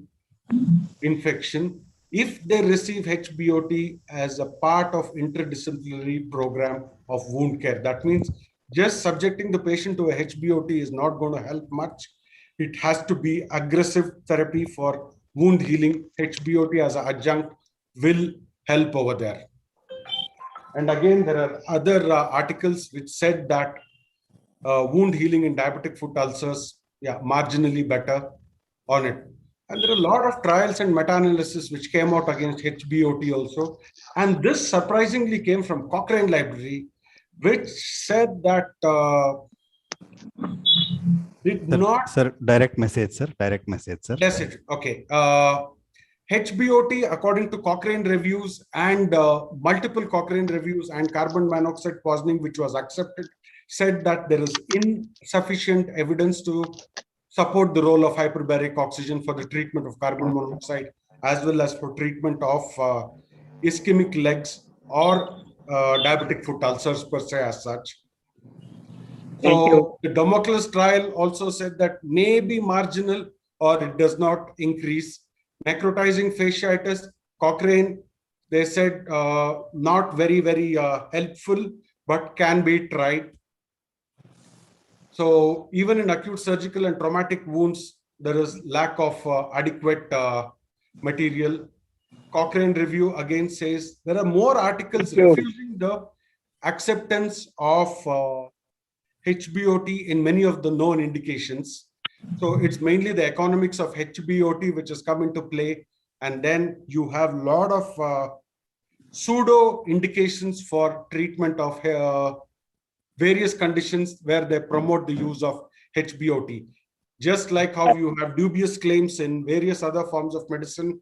infection if they receive HBOT as a part of interdisciplinary program of wound care. That means just subjecting the patient to a HBOT is not going to help much. It has to be aggressive therapy for wound healing. HBOT as an adjunct will help over there. And again, there are other articles which said that wound healing in diabetic foot ulcers, marginally better on it. And there are a lot of trials and meta-analysis which came out against HBOT also. And this surprisingly came from Cochrane Library, which said that Sir, direct message, sir. Direct message, sir. That's it. Okay. HBOT, according to Cochrane reviews and multiple Cochrane reviews and carbon monoxide poisoning, which was accepted, said that there is insufficient evidence to support the role of hyperbaric oxygen for the treatment of carbon monoxide, as well as for treatment of ischemic legs or diabetic foot ulcers per se as such. So the Damocles trial also said that may be marginal or it does not increase. Necrotizing fasciitis, Cochrane, they said not very, very helpful, but can be tried. So even in acute surgical and traumatic wounds, there is lack of adequate material. Cochrane review again says there are more articles Thank you. refusing the acceptance of HBOT in many of the known indications. So it's mainly the economics of HBOT which has come into play. And then you have a lot of pseudo indications for treatment of various conditions where they promote the use of HBOT. Just like how you have dubious claims in various other forms of medicine,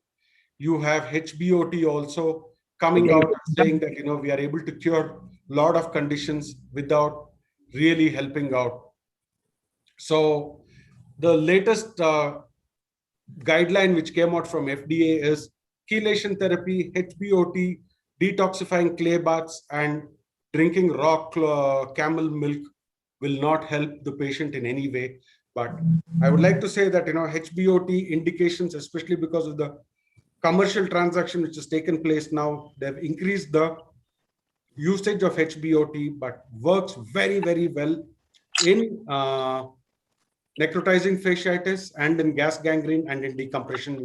you have HBOT also coming out and saying that, we are able to cure a lot of conditions without really helping out. So the latest guideline which came out from FDA is chelation therapy, HBOT, detoxifying clay baths, and drinking raw camel milk will not help the patient in any way. But I would like to say that, HBOT indications, especially because of the commercial transaction which has taken place now, they've increased the usage of HBOT, but works very, very well in necrotizing fasciitis and in gas gangrene and in decompression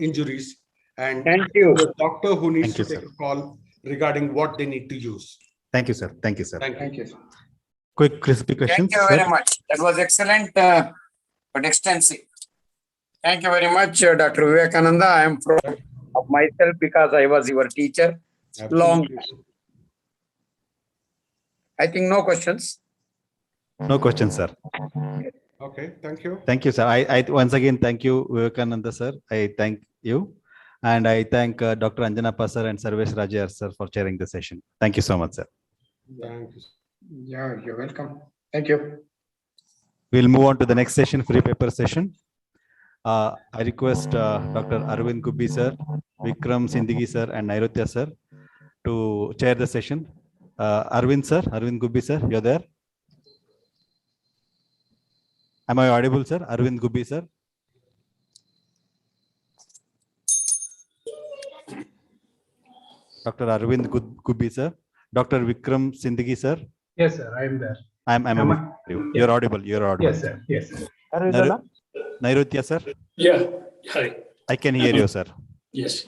injuries. And Thank you. The doctor who needs to take a call regarding what they need to use. Thank you, sir. Thank you, sir. Thank you. Quick, crispy questions. Thank you very much. That was excellent, but extensive. Thank you very much, Dr. Vivekananda. I am proud of myself because I was your teacher. Long. I think no questions. No questions, sir. Okay, thank you. Thank you, sir. I once again thank you, Vivekananda, sir. I thank you. And I thank Dr. Anjanappa, sir, and Sarvesh Rajar, sir, for chairing the session. Thank you so much, sir. Thank you. Yeah, you're welcome. Thank you. We'll move on to the next session, free paper session. I request Dr. Arvind Gubbi, sir, Vikram Sindigi, sir, and Nairotya, sir, to chair the session. Arvind, sir, Arvind Gubbi, sir, you're there? Am I audible, sir? Arvind Gubbi, sir. Dr. Arvind Gubbi, sir. Dr. Vikram Sindigi, sir. Yes, sir. I am there. You're audible. You're audible. Yes, sir. Yes, sir. Nairotya, sir. Yeah. Hi. I can hear you, sir. Yes.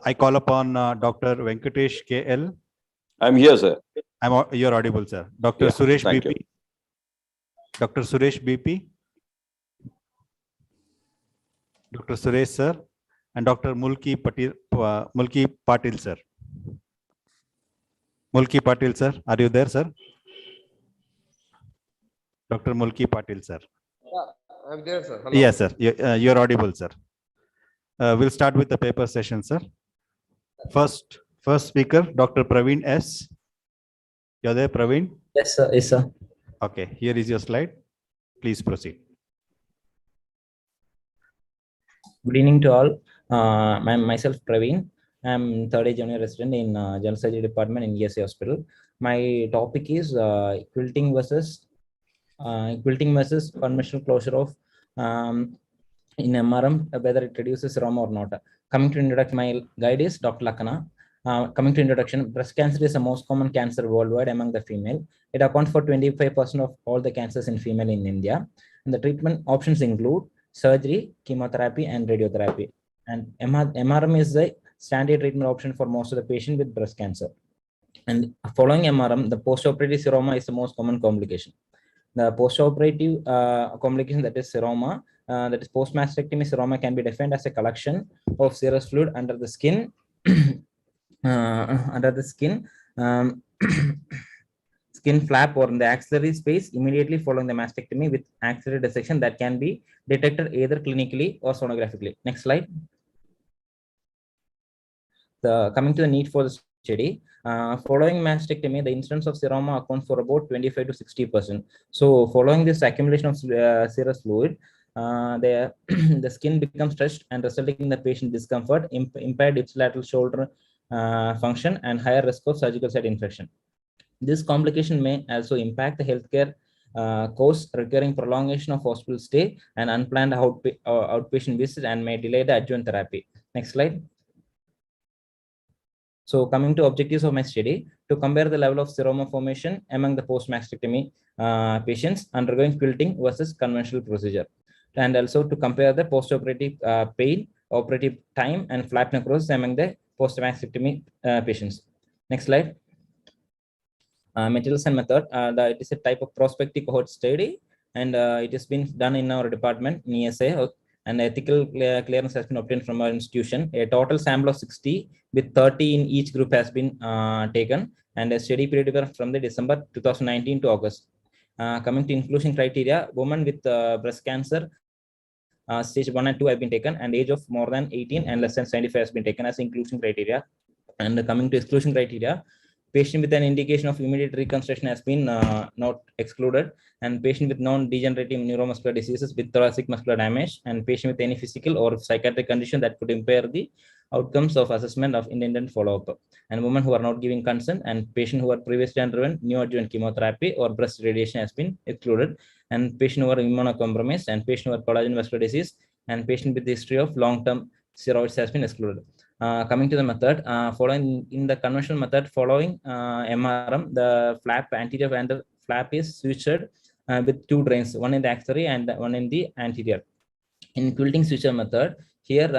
I call upon Dr. Venkatesh KL. I'm here, sir. You're audible, sir. Dr. Yeah, Suresh thank BP. you. Dr. Suresh BP. Dr. Suresh, sir. And Dr. Mulki Patil, sir. Mulki Patil, sir. Are you there, sir? Dr. Mulki Patil, sir. Yeah, I'm there, sir. Hello. Yes, sir. You're audible, sir. We'll start with the paper session, sir. First speaker, Dr. Praveen S. You're there, Praveen? Yes, sir. Yes, sir. Okay, here is your slide. Please proceed. Good evening to all. Myself, Praveen. I'm third-year junior resident in General Surgery Department in ESA Hospital. My topic is quilting versus conventional closure of in MRM, whether it reduces seroma or not. Coming to introduction, my guide is Dr. Lakana. Coming to introduction, breast cancer is the most common cancer worldwide among the female. It accounts for 25% of all the cancers in female in India. And the treatment options include surgery, chemotherapy, and radiotherapy. And MRM is the standard treatment option for most of the patients with breast cancer. And following MRM, the postoperative seroma is the most common complication. The postoperative complication, that is seroma, that is post-mastectomy seroma, can be defined as a collection of serous fluid under the skin, skin flap or in the axillary space immediately following the mastectomy with axillary dissection that can be detected either clinically or sonographically. Next slide. Coming to the need for the study, following mastectomy, the incidence of seroma accounts for about 25 to 60%. So following this accumulation of serous fluid, the skin becomes stretched and resulting in the patient discomfort, impaired ipsilateral shoulder function, and higher risk of surgical site infection. This complication may also impact the healthcare costs, requiring prolongation of hospital stay and unplanned outpatient visit, and may delay the adjuvant therapy. Next slide. So coming to objectives of my study, to compare the level of seroma formation among the post-mastectomy patients undergoing quilting versus conventional procedure, and also to compare the postoperative pain operative time, and flap necrosis among the post-mastectomy patients. Next slide. Materials and method. It is a type of prospective cohort study, and it has been done in our department in ESA, and ethical clearance has been obtained from our institution. A total sample of 60 with 30 in each group has been taken, and a study period from the December 2019 to August. Coming to inclusion criteria, women with breast cancer stage 1 and 2 have been taken, and age of more than 18 and less than 75 has been taken as inclusion criteria. And coming to exclusion criteria, patient with an indication of immediate reconstruction has been not excluded, and patient with non-degenerative neuromuscular diseases with thoracic muscular damage, and patient with any physical or psychiatric condition that could impair the outcomes of assessment of intended follow-up, and women who are not giving consent, and patient who are previously underwent neoadjuvant chemotherapy or breast radiation has been excluded, and patient who are immunocompromised, and patient who are collagen vascular disease, and patient with history of long-term steroids has been excluded. Coming to the method, following in the conventional method, following MRM, the flap anterior and flap is sutured with two drains, one in the axillary and one in the anterior. In quilting suture method, here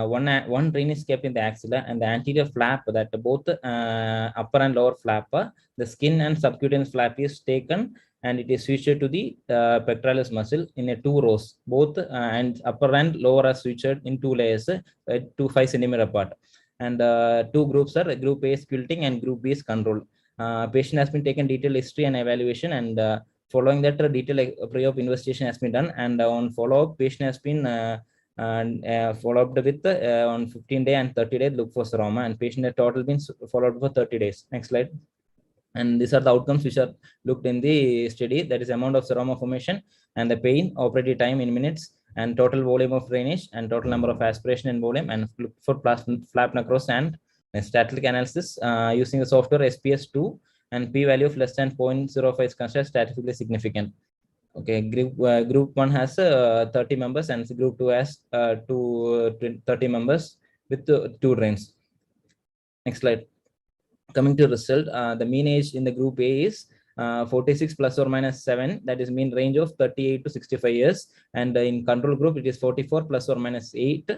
one drain is kept in the axilla, and the anterior flap, that both upper and lower flap, the skin and subcutaneous flap is taken, and it is sutured to the pectoralis muscle in a 2 rows. Both and upper and lower are sutured in 2 layers, 5 centimeters apart. And 2 groups are group A is quilting and group B is control. Patient has been taken detailed history and evaluation, and following that, detailed pre-op investigation has been done, and on follow-up, patient has been followed up with on 15-day and 30-day look for seroma, and patient had total been followed for 30 days. Next slide. And these are the outcomes which are looked in the study. That is amount of seroma formation, and the pain, operative time in minutes, and total volume of drainage, and total number of aspiration and volume, and look for flap necrosis and statistic analysis using the software SPS2, and p-value of less than 0.05 is considered statistically significant. Okay, group 1 has 30 members, and group 2 has 30 members with 2 drains. Next slide. Coming to result, the mean age in the group A is 46 plus or minus 7, that is mean range of 38 to 65 years, and in control group it is 44 plus or minus 8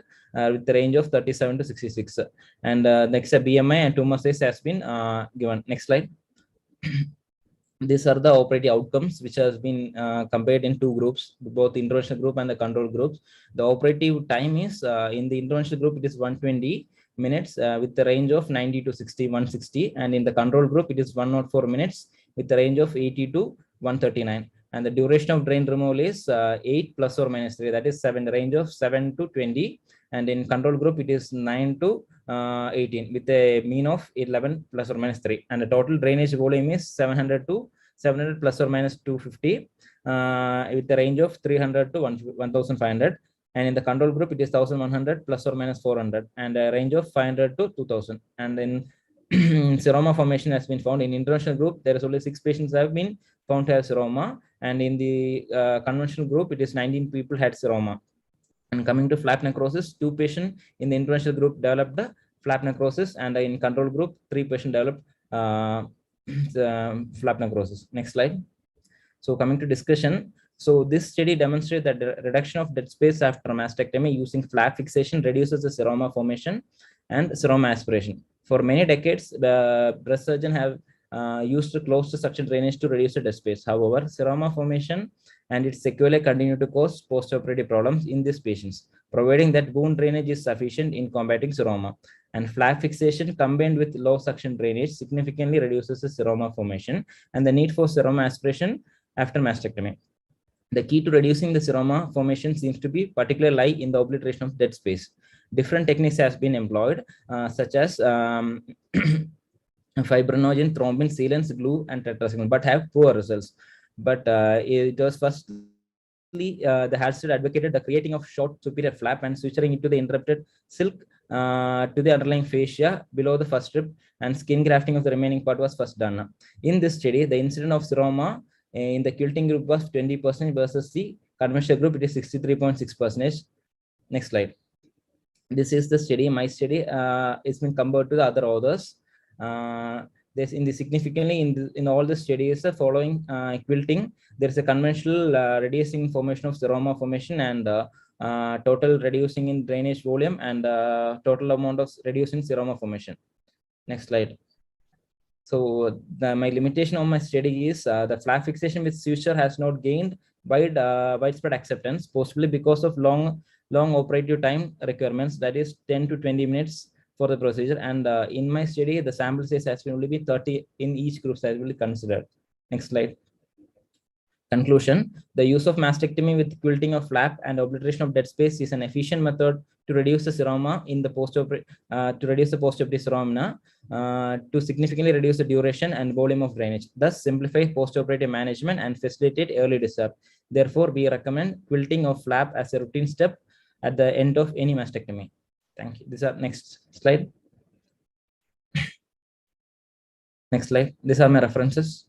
with the range of 37 to 66, and next BMI and tumor size has been given. Next slide. These are the operative outcomes which has been compared in 2 groups, both interventional group and the control groups. The operative time is in the interventional group it is 120 minutes with the range of 90 to 160, and in the control group it is 104 minutes with the range of 80 to 139, and the duration of drain removal is 8 plus or minus 3, that is 7, the range of 7 to 20, and in control group it is 9 to 18 with a mean of 11 plus or minus 3, and the total drainage volume is 700 plus or minus 250 with the range of 300 to 1500, and in the control group it is 1100 plus or minus 400, and a range of 500 to 2000, and then seroma formation has been found. In interventional group there is only 6 patients have been found to have seroma, and in the conventional group it is 19 people had seroma. And coming to flap necrosis, 2 patients in the interventional group developed the flap necrosis, and in control group 3 patients developed flap necrosis. Next slide. So coming to discussion, so this study demonstrates that the reduction of dead space after mastectomy using flap fixation reduces the seroma formation and seroma aspiration. For many decades, the breast surgeon have used closed suction drainage to reduce the dead space. However, seroma formation and its sequelae continue to cause postoperative problems in these patients, providing that wound drainage is sufficient in combating seroma. And flap fixation combined with low suction drainage significantly reduces the seroma formation and the need for seroma aspiration after mastectomy. The key to reducing the seroma formation seems to be particularly lie in the obliteration of dead space. Different techniques has been employed, such as fibrinogen, thrombin, sealants, glue, and tetracycline, but have poor results. But it was firstly the Halstead advocated the creating of short superior flap and suturing into the interrupted silk to the underlying fascia below the first strip, and skin grafting of the remaining part was first done. In this study, the incidence of seroma in the quilting group was 20% versus the conventional group, it is 63.6%. Next slide. This is the study. My study it's been compared to the other authors. There's in the significantly in all the studies following quilting, there is a conventional reducing formation of seroma formation and total reducing in drainage volume, and total amount of reducing seroma formation. Next slide. So my limitation of my study is the flap fixation with suture has not gained widespread acceptance, possibly because of long operative time requirements, that is 10 to 20 minutes for the procedure. And in my study, the sample size has been only be 30 in each group that will be considered. Next slide. Conclusion: the use of mastectomy with quilting of flap and obliteration of dead space is an efficient method to reduce the seroma in the postoperative seromina, to significantly reduce the duration and volume of drainage, thus simplify postoperative management and facilitate early discharge. Therefore, we recommend quilting of flap as a routine step at the end of any mastectomy. Thank you. These are next slide. Next slide. These are my references.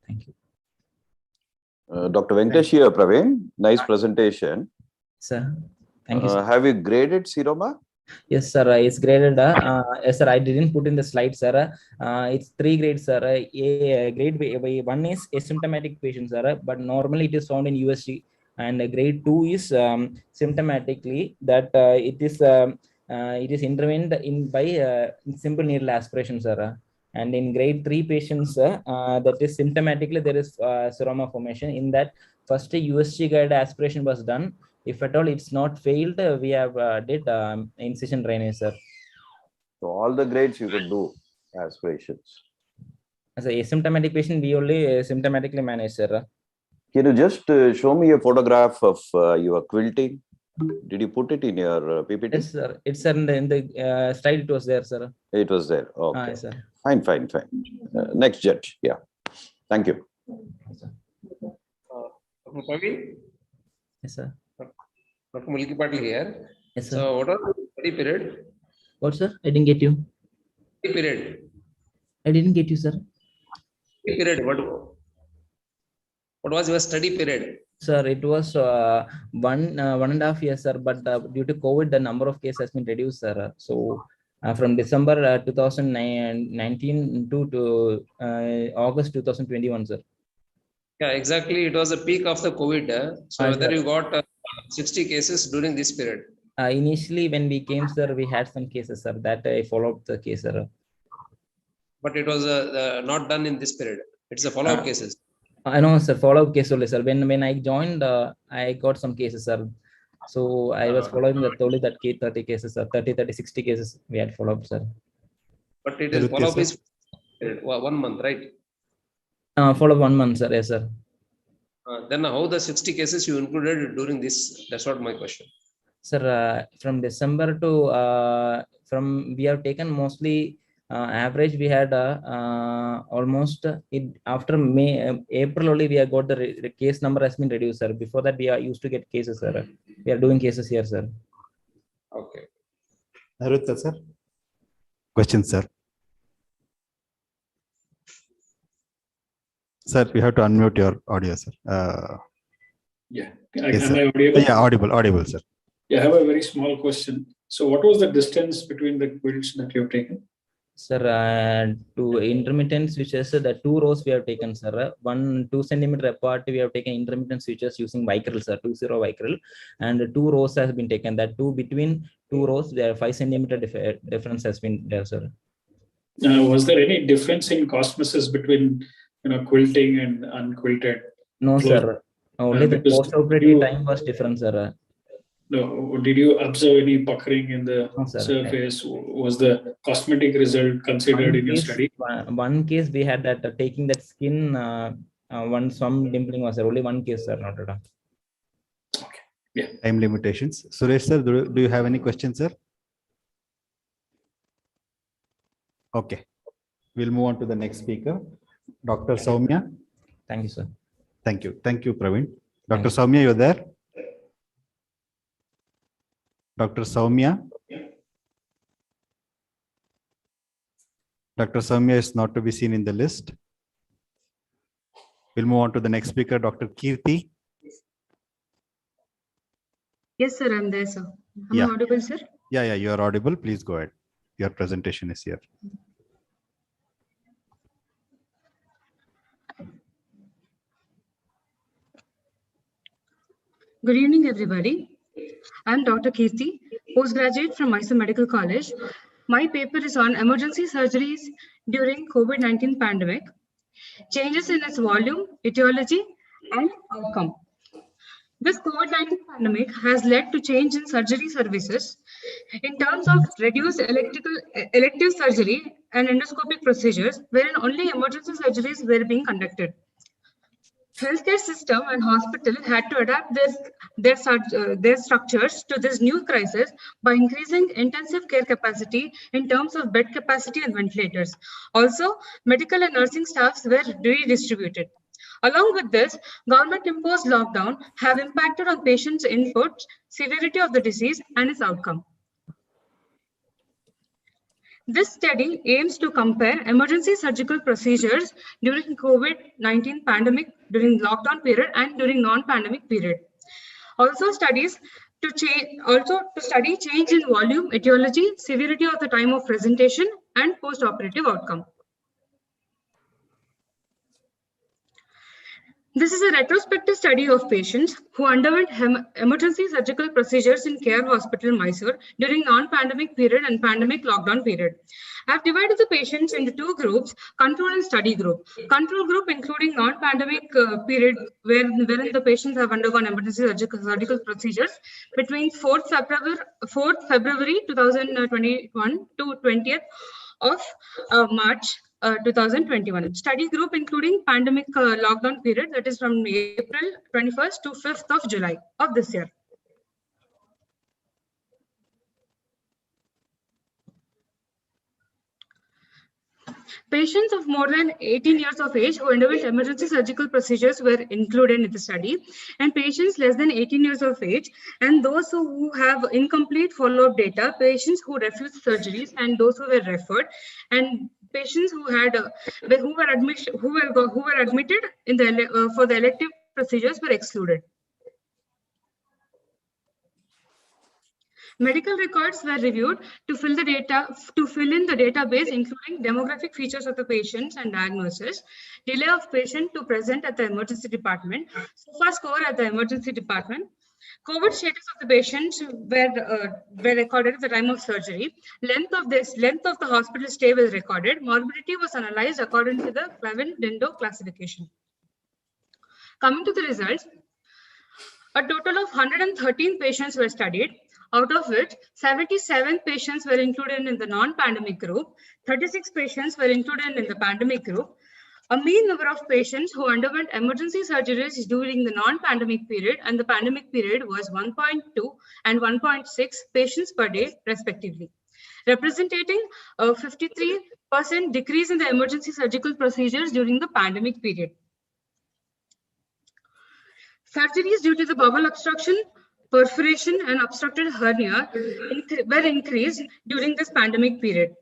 Thank you. Dr. Venkatesh here, Praveen. Nice presentation. Sir, thank you. Sir. Have you graded seroma? Yes, sir. It's graded. Yes, sir. I didn't put in the slide, sir. It's 3 grades, sir. Grade 1 is asymptomatic patients, sir. But normally it is found in USG. And grade 2 is symptomatically that it is intervened in by simple needle aspiration, sir. And in grade 3 patients, that is symptomatically there is seroma formation. In that first USG guide aspiration was done. If at all it's not failed, we have did incision drainage, sir. So all the grades you could do aspirations. As a asymptomatic patient, we only symptomatically manage, sir. Can you just show me a photograph of your quilting? Did you put it in your PPT? Yes, sir. It's in the slide. It was there, sir. It was there. Okay. Sir. Fine. Next judge. Yeah. Thank you. Praveen? Yes, sir. Dr. Mulki Patil here. Yes, sir. So what was the study period? What, sir? I didn't get you. Study period. I didn't get you, sir. Study period. What was your study period? Sir, it was 1.5 years, sir. But due to COVID, the number of cases has been reduced, sir. So from December 2019 to August 2021, sir. Yeah, exactly. It was the peak of the COVID. So whether Sir. you got 60 cases during this period? Initially, when we came, sir, we had some cases, sir. That I followed the case, sir. But it was not done in this period. It's a follow-up cases. I know, sir. Follow-up case only, sir. When I joined, I got some cases, sir. So I was following that only that 30 cases, sir. 30, 60 cases we had followed, sir. But it is follow-up is 1 month, right? Follow 1 month, sir. Yes, sir. Then how the 60 cases you included during this? That's what my question. Sir, from December to we have taken mostly average. We had almost after April only we have got the case number has been reduced, sir. Before that we are used to get cases, sir. We are doing cases here, sir. Okay. Narutta, sir. Question, sir. Sir, you have to unmute your audio, sir. Yeah. Yes, Am sir. I audible? Yeah, audible, sir. Yeah, I have a very small question. So what was the distance between the quilts that you have taken? Sir, to intermittent switches, the 2 rows we have taken, sir. 2 centimeter apart, we have taken intermittent switches using vicryl, sir, 20 vicryl, and 2 rows has been taken. That between 2 rows, there 5 centimeter difference has been there, sir. Was there any difference in cosmesis between quilting and unquilted? No, sir. Only the post-operative time was different, sir. No, did you observe any puckering in the sir. surface? Was the cosmetic result considered in your study? One case we had that taking that skin, some dimpling was there. Only one case, sir, not at all. Okay. Yeah. Time limitations. Suresh, sir, do you have any questions, sir? Okay. We'll move on to the next speaker, Dr. Soumya. Thank you, sir. Thank you, Praveen. Dr. Soumya, you're there? Dr. Soumya. Dr. Soumya is not to be seen in the list. We'll move on to the next speaker, Dr. Kirti. Yes, sir, I'm there, sir. Am I Yeah. audible, sir? Yeah, you are audible. Please go ahead. Your presentation is here. Good evening, everybody. I'm Dr. Kirti, postgraduate from Mysore Medical College. My paper is on emergency surgeries during COVID-19 pandemic, changes in its volume, etiology, and outcome. This COVID-19 pandemic has led to change in surgery services in terms of reduced elective surgery and endoscopic procedures, wherein only emergency surgeries were being conducted. Healthcare system and hospital had to adapt their structures to this new crisis by increasing intensive care capacity in terms of bed capacity and ventilators. Also, medical and nursing staffs were redistributed. Along with this, government-imposed lockdown have impacted on patients' input, severity of the disease, and its outcome. This study aims to compare emergency surgical procedures during COVID-19 pandemic, during lockdown period, and during non-pandemic period. Also studies to study change in volume, etiology, severity of the time of presentation, and post-operative outcome. This is a retrospective study of patients who underwent emergency surgical procedures in Care Hospital, Mysore during non-pandemic period and pandemic lockdown period. I have divided the patients into two groups, control and study group. Control group including non-pandemic period wherein the patients have undergone emergency surgical procedures between 4th February 2021 to 20th of March 2021. Study group including pandemic lockdown period, that is from April 21st to 5th of July of this year. Patients of more than 18 years of age who underwent emergency surgical procedures were included in the study, and patients less than 18 years of age, and those who have incomplete follow-up data, patients who refused surgeries, and those who were referred, and patients who were admitted in the for the elective procedures were excluded. Medical records were reviewed to fill in the database, including demographic features of the patients and diagnosis, delay of patient to present at the emergency department, SOFA score at the emergency department, COVID status of the patients were recorded at the time of surgery, length of the hospital stay was recorded, morbidity was analyzed according to the Clavin-Dendo classification. Coming to the results, a total of 113 patients were studied, out of which 77 patients were included in the non-pandemic group, 36 patients were included in the pandemic group. A mean number of patients who underwent emergency surgeries during the non-pandemic period and the pandemic period was 1.2 and 1.6 patients per day, respectively, representing a 53% decrease in the emergency surgical procedures during the pandemic period. Surgeries due to the bowel obstruction, perforation, and obstructed hernia were increased during this pandemic period.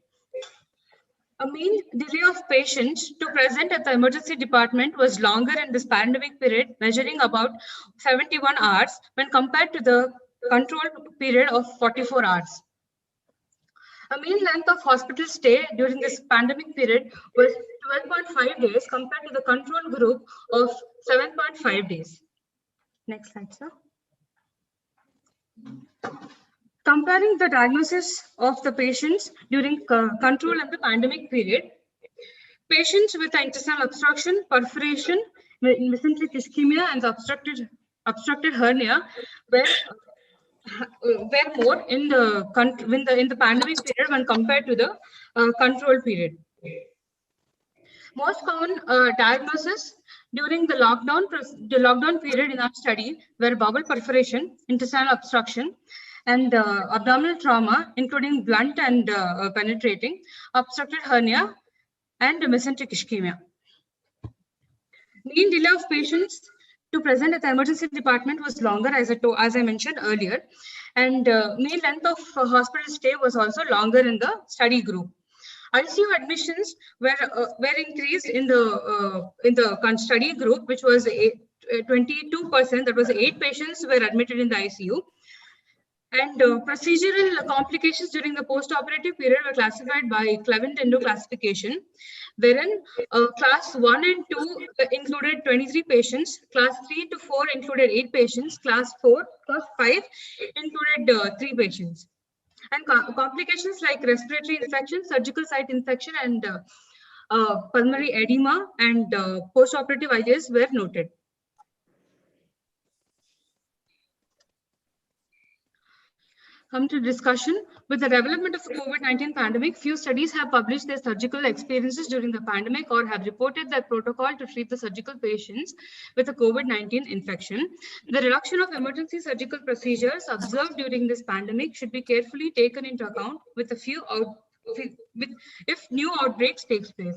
A mean delay of patients to present at the emergency department was longer in this pandemic period, measuring about 71 hours when compared to the control period of 44 hours. A mean length of hospital stay during this pandemic period was 12.5 days compared to the control group of 7.5 days. Next slide, sir. Comparing the diagnosis of the patients during control and the pandemic period, patients with intestinal obstruction, perforation, mesenteric ischemia, and obstructed hernia were more in the pandemic period when compared to the control period. Most common diagnosis during the lockdown period in our study were bowel perforation, intestinal obstruction, and abdominal trauma, including blunt and penetrating, obstructed hernia, and mesenteric ischemia. Mean delay of patients to present at the emergency department was longer, as I mentioned earlier, and mean length of hospital stay was also longer in the study group. ICU admissions were increased in the study group, which was 22%. That was 8 patients were admitted in the ICU, And procedural complications during the post-operative period were classified by Clevin-Tendo classification, wherein class 1 and 2 included 23 patients, class 3 to 4 included 8 patients, class 5 included 3 patients. And complications like respiratory infection, surgical site infection, and pulmonary edema and post-operative ILS were noted. Come to discussion. With the development of the COVID-19 pandemic, few studies have published their surgical experiences during the pandemic or have reported their protocol to treat the surgical patients with a COVID-19 infection. The reduction of emergency surgical procedures observed during this pandemic should be carefully taken into account with if new outbreaks takes place.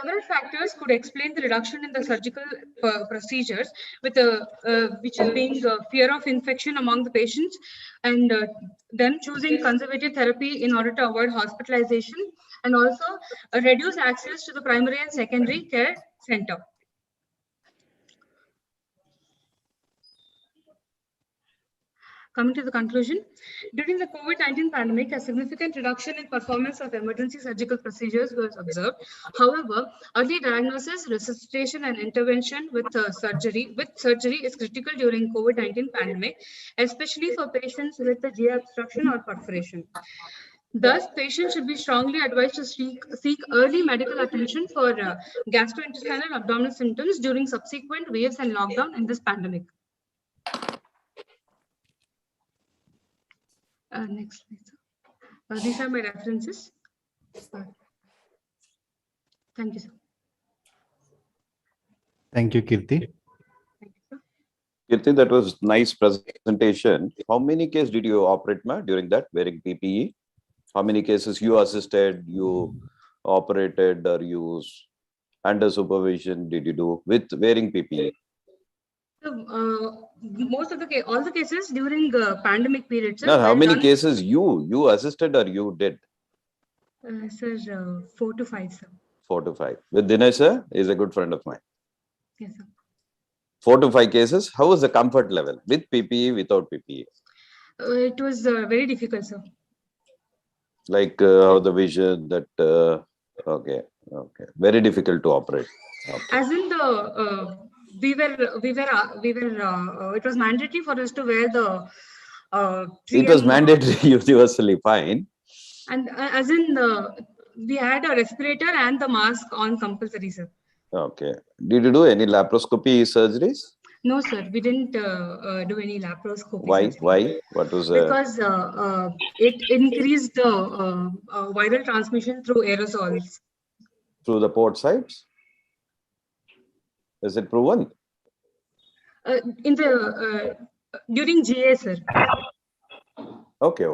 Several factors could explain the reduction in the surgical procedures, with which is being fear of infection among the patients, and them choosing conservative therapy in order to avoid hospitalization, and also reduce access to the primary and secondary care center. Coming to the conclusion, during the COVID-19 pandemic, a significant reduction in performance of emergency surgical procedures was observed. However, early diagnosis, resuscitation, and intervention with surgery is critical during COVID-19 pandemic, especially for patients with the GI obstruction or perforation. Thus, patients should be strongly advised to seek early medical attention for gastrointestinal abdominal symptoms during subsequent waves and lockdown in this pandemic. Next slide. These are my references. Thank you, sir. Thank you, Kirti. Kirti, that was nice presentation. How many cases did you operate during that wearing PPE? How many cases you assisted, you operated, or you under supervision did you do with wearing PPE? So, most of all the cases during pandemic period. Sir, no, how many cases you assisted or you did? Sir, 4 to 5, sir. 4 to 5. With Dinesh, sir, is a good friend of mine. Yes, sir. 4 to 5 cases. How was the comfort level with PPE, without PPE? It was very difficult, sir. Like how the vision that okay, very difficult to operate. Okay. As in the it was mandatory for us to wear the it was mandatory universally fine. And as in we had a respirator and the mask on compulsory, sir. Okay. Did you do any laparoscopy surgeries? No, sir. We didn't do any laparoscopy. Why? Surgery. Why? What was because it increased the viral transmission through aerosols. Through the port sites? Is it proven? In the during GA, sir. Okay.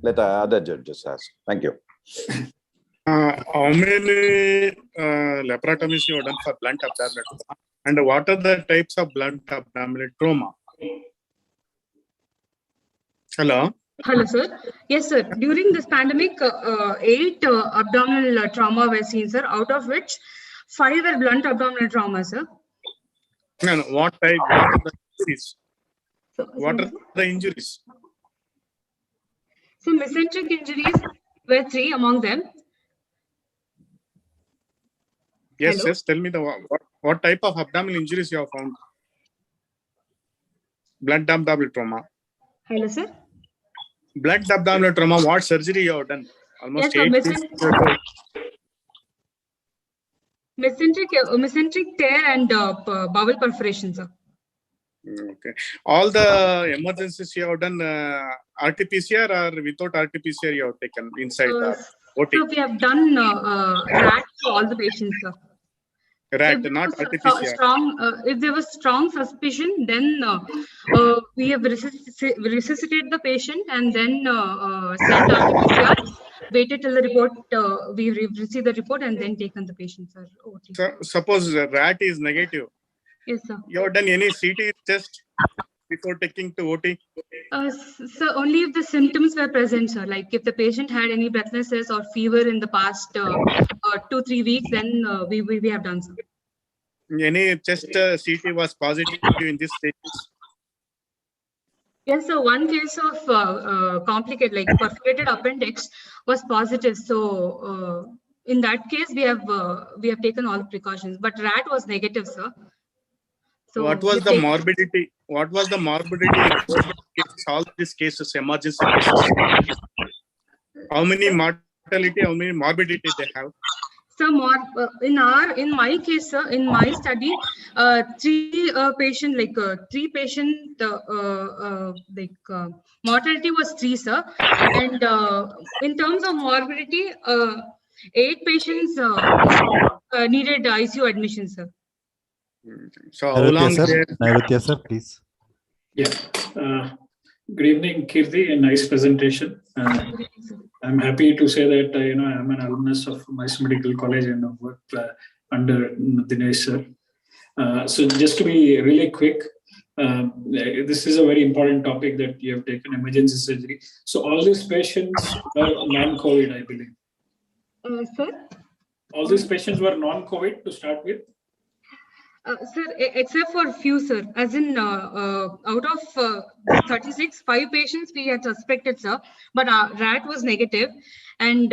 Let other judges ask. Thank you. How many laparotomies you have done for blunt abdominal trauma? And what are the types of blunt abdominal trauma? Hello? Hello, sir. Yes, sir. During this pandemic, 8 abdominal trauma were seen, sir, out of which 5 were blunt abdominal trauma, sir. No, what type? What are the injuries? What are the injuries? So, mesenteric injuries were 3 among them. Yes, Hello? yes. Tell me what type of abdominal injuries you have found? Blunt abdominal trauma. Hello, sir. Blunt abdominal trauma. What surgery you have done? Almost yes, 8 mesenteric tear and bowel perforation, sir. Okay. All the emergencies you have done RT-PCR or without RT-PCR you have taken inside the OT? So we have done RAT for all the patients, sir. RAT, not RT-PCR. If there was strong suspicion, then we have resuscitated the patient and then sent RT-PCR. Waited till the report, we received the report and then taken the patient, sir. OT. So, suppose RAT is negative. Yes, sir. You have done any CT test before taking to OT? So only if the symptoms were present, sir. Like if the patient had any breathlessness or fever in the past 2-3 weeks, then we have done so. Any test CT was positive in this stage? Yes, so one case of complicated, like perforated appendix was positive. So in that case, we have taken all precautions. But rat was negative, sir. So what was the morbidity? What was the morbidity in both cases, all these cases, emergency cases? How many mortality? How many morbidity they have? So more in my case, sir, in my study, three patient mortality was 3, sir, and in terms of morbidity, 8 patients needed ICU admission, sir. So how long? Nairuthya sir, please. Yeah. Good evening, Kirti, and nice presentation. I'm happy to say that I'm an alumnus of Mice Medical College and I've worked under Dinesh sir. So just to be really quick, this is a very important topic that you have taken, emergency surgery. So all these patients were non-COVID, I believe. Sir? All these patients were non-COVID to start with? Sir, except for a few, sir. As in, out of 36, 5 patients we had suspected, sir. But rat was negative. And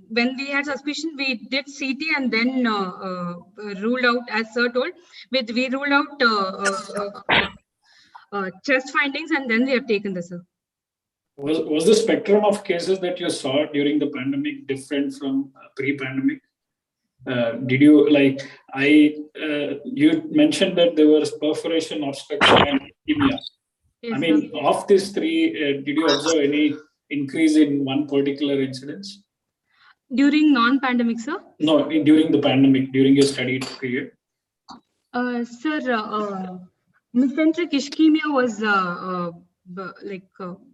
when we had suspicion, we did CT and then ruled out, as sir told, we ruled out chest findings and then we have taken the, sir. Was the spectrum of cases that you saw during the pandemic different from pre-pandemic? Did you you mentioned that there was perforation, obstruction, and ischemia. Yes, I mean, of these 3, did you observe any increase in one particular incidence? During non-pandemic, sir? No, during the pandemic, during your study period. Sir, mesenteric ischemia was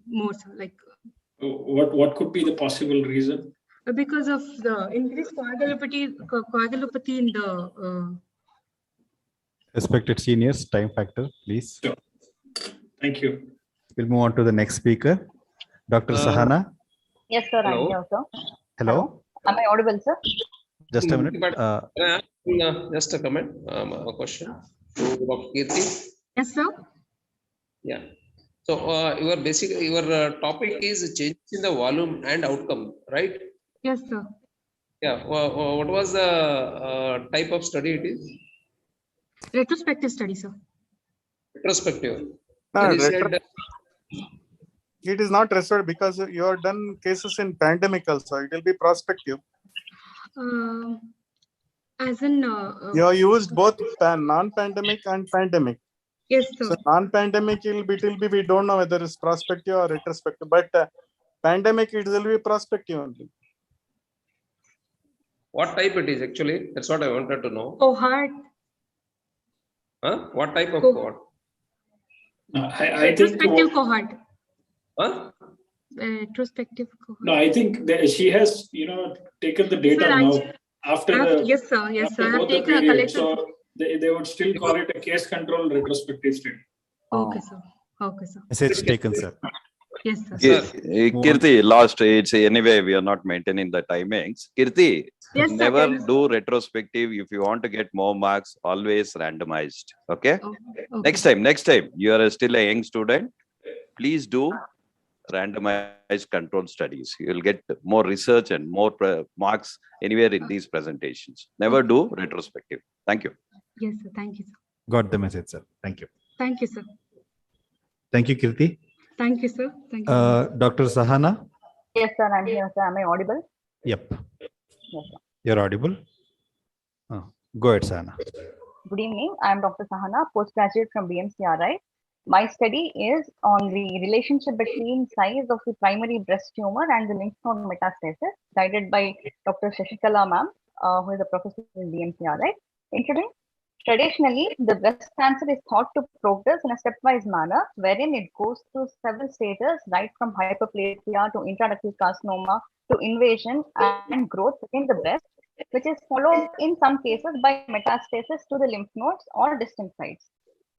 more, sir, What could be the possible reason? Because of the increased coagulopathy in the Respected seniors, time factor, please. Sure. Thank you. We'll move on to the next speaker, Dr. Sahana. Yes, sir. Hello. I'm here, sir. Hello. Am I audible, sir? Just a minute. Just a comment, a question to Dr. Kirti. Yes, sir. Yeah. So your topic is change in the volume and outcome, right? Yes, sir. Yeah. What was the type of study it is? Retrospective study, sir. Retrospective. It is not retrospective because you have done cases in pandemic also. It will be prospective. As in you have used both non-pandemic and pandemic. Yes, sir. So non-pandemic it will be we don't know whether it's prospective or retrospective, but pandemic it will be prospective only. What type it is actually? That's what I wanted to know. Cohort. Huh? What type of cohort? Retrospective cohort. Huh? Retrospective cohort. No, I think that she has, taken the data now after yes, sir. Yes, sir. both the period. So they would still call it a case control retrospective study. Okay, sir. Okay, sir. Message taken, sir. Yes, sir. Kirti, last age. Anyway, we are not maintaining the timings. Kirti, yes, sir, never do retrospective. If you want to get more marks, always randomized. Okay? Okay. Next time, you are still a young student. Please do randomized control studies. You will get more research and more marks anywhere in these presentations. Never do retrospective. Thank you. Yes, sir. Thank you, sir. Got the message, sir. Thank you. Thank you, sir. Thank you, Kirti. Thank you, sir. Thank you. Dr. Sahana. Yes, sir. I'm here, sir. Am I audible? Yep. Yes, sir. You're audible. Go ahead, Sahana. Good evening. I'm Dr. Sahana, postgraduate from BMCRI. My study is on the relationship between size of the primary breast tumor and the lymph node metastasis, guided by Dr. Shashikala ma'am, who is a professor in BMCRI. Introducing, traditionally, the breast cancer is thought to progress in a stepwise manner, wherein it goes through several stages, right from hyperplasia to intraductal carcinoma to invasion and growth within the breast, which is followed in some cases by metastasis to the lymph nodes or distant sites.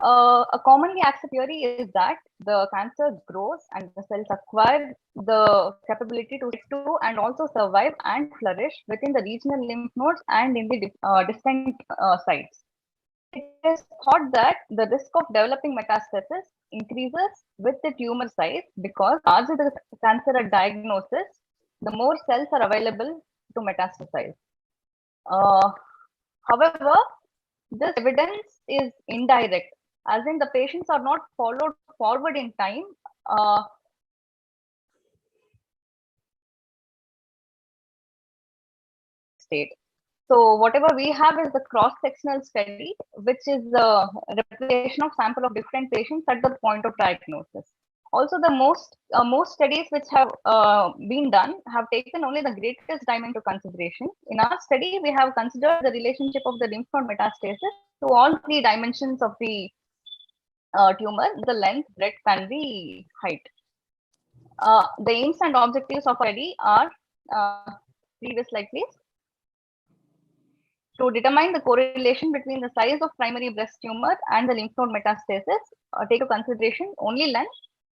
A commonly accepted theory is that the cancer grows and the cells acquire the capability to and also survive and flourish within the regional lymph nodes and in the distant sites. It is thought that the risk of developing metastasis increases with the tumor size because larger the cancer at diagnosis, the more cells are available to metastasize. However, this evidence is indirect, as in the patients are not followed forward in time. State. So whatever we have is the cross-sectional study, which is the representation of sample of different patients at the point of diagnosis. Also, the most studies which have been done have taken only the greatest dimension into consideration. In our study, we have considered the relationship of the lymph node metastasis to all three dimensions of the tumor: the length, breadth, and the height. The aims and objectives of our study are previous slide, please. To determine the correlation between the size of primary breast tumor and the lymph node metastasis, take into consideration only length,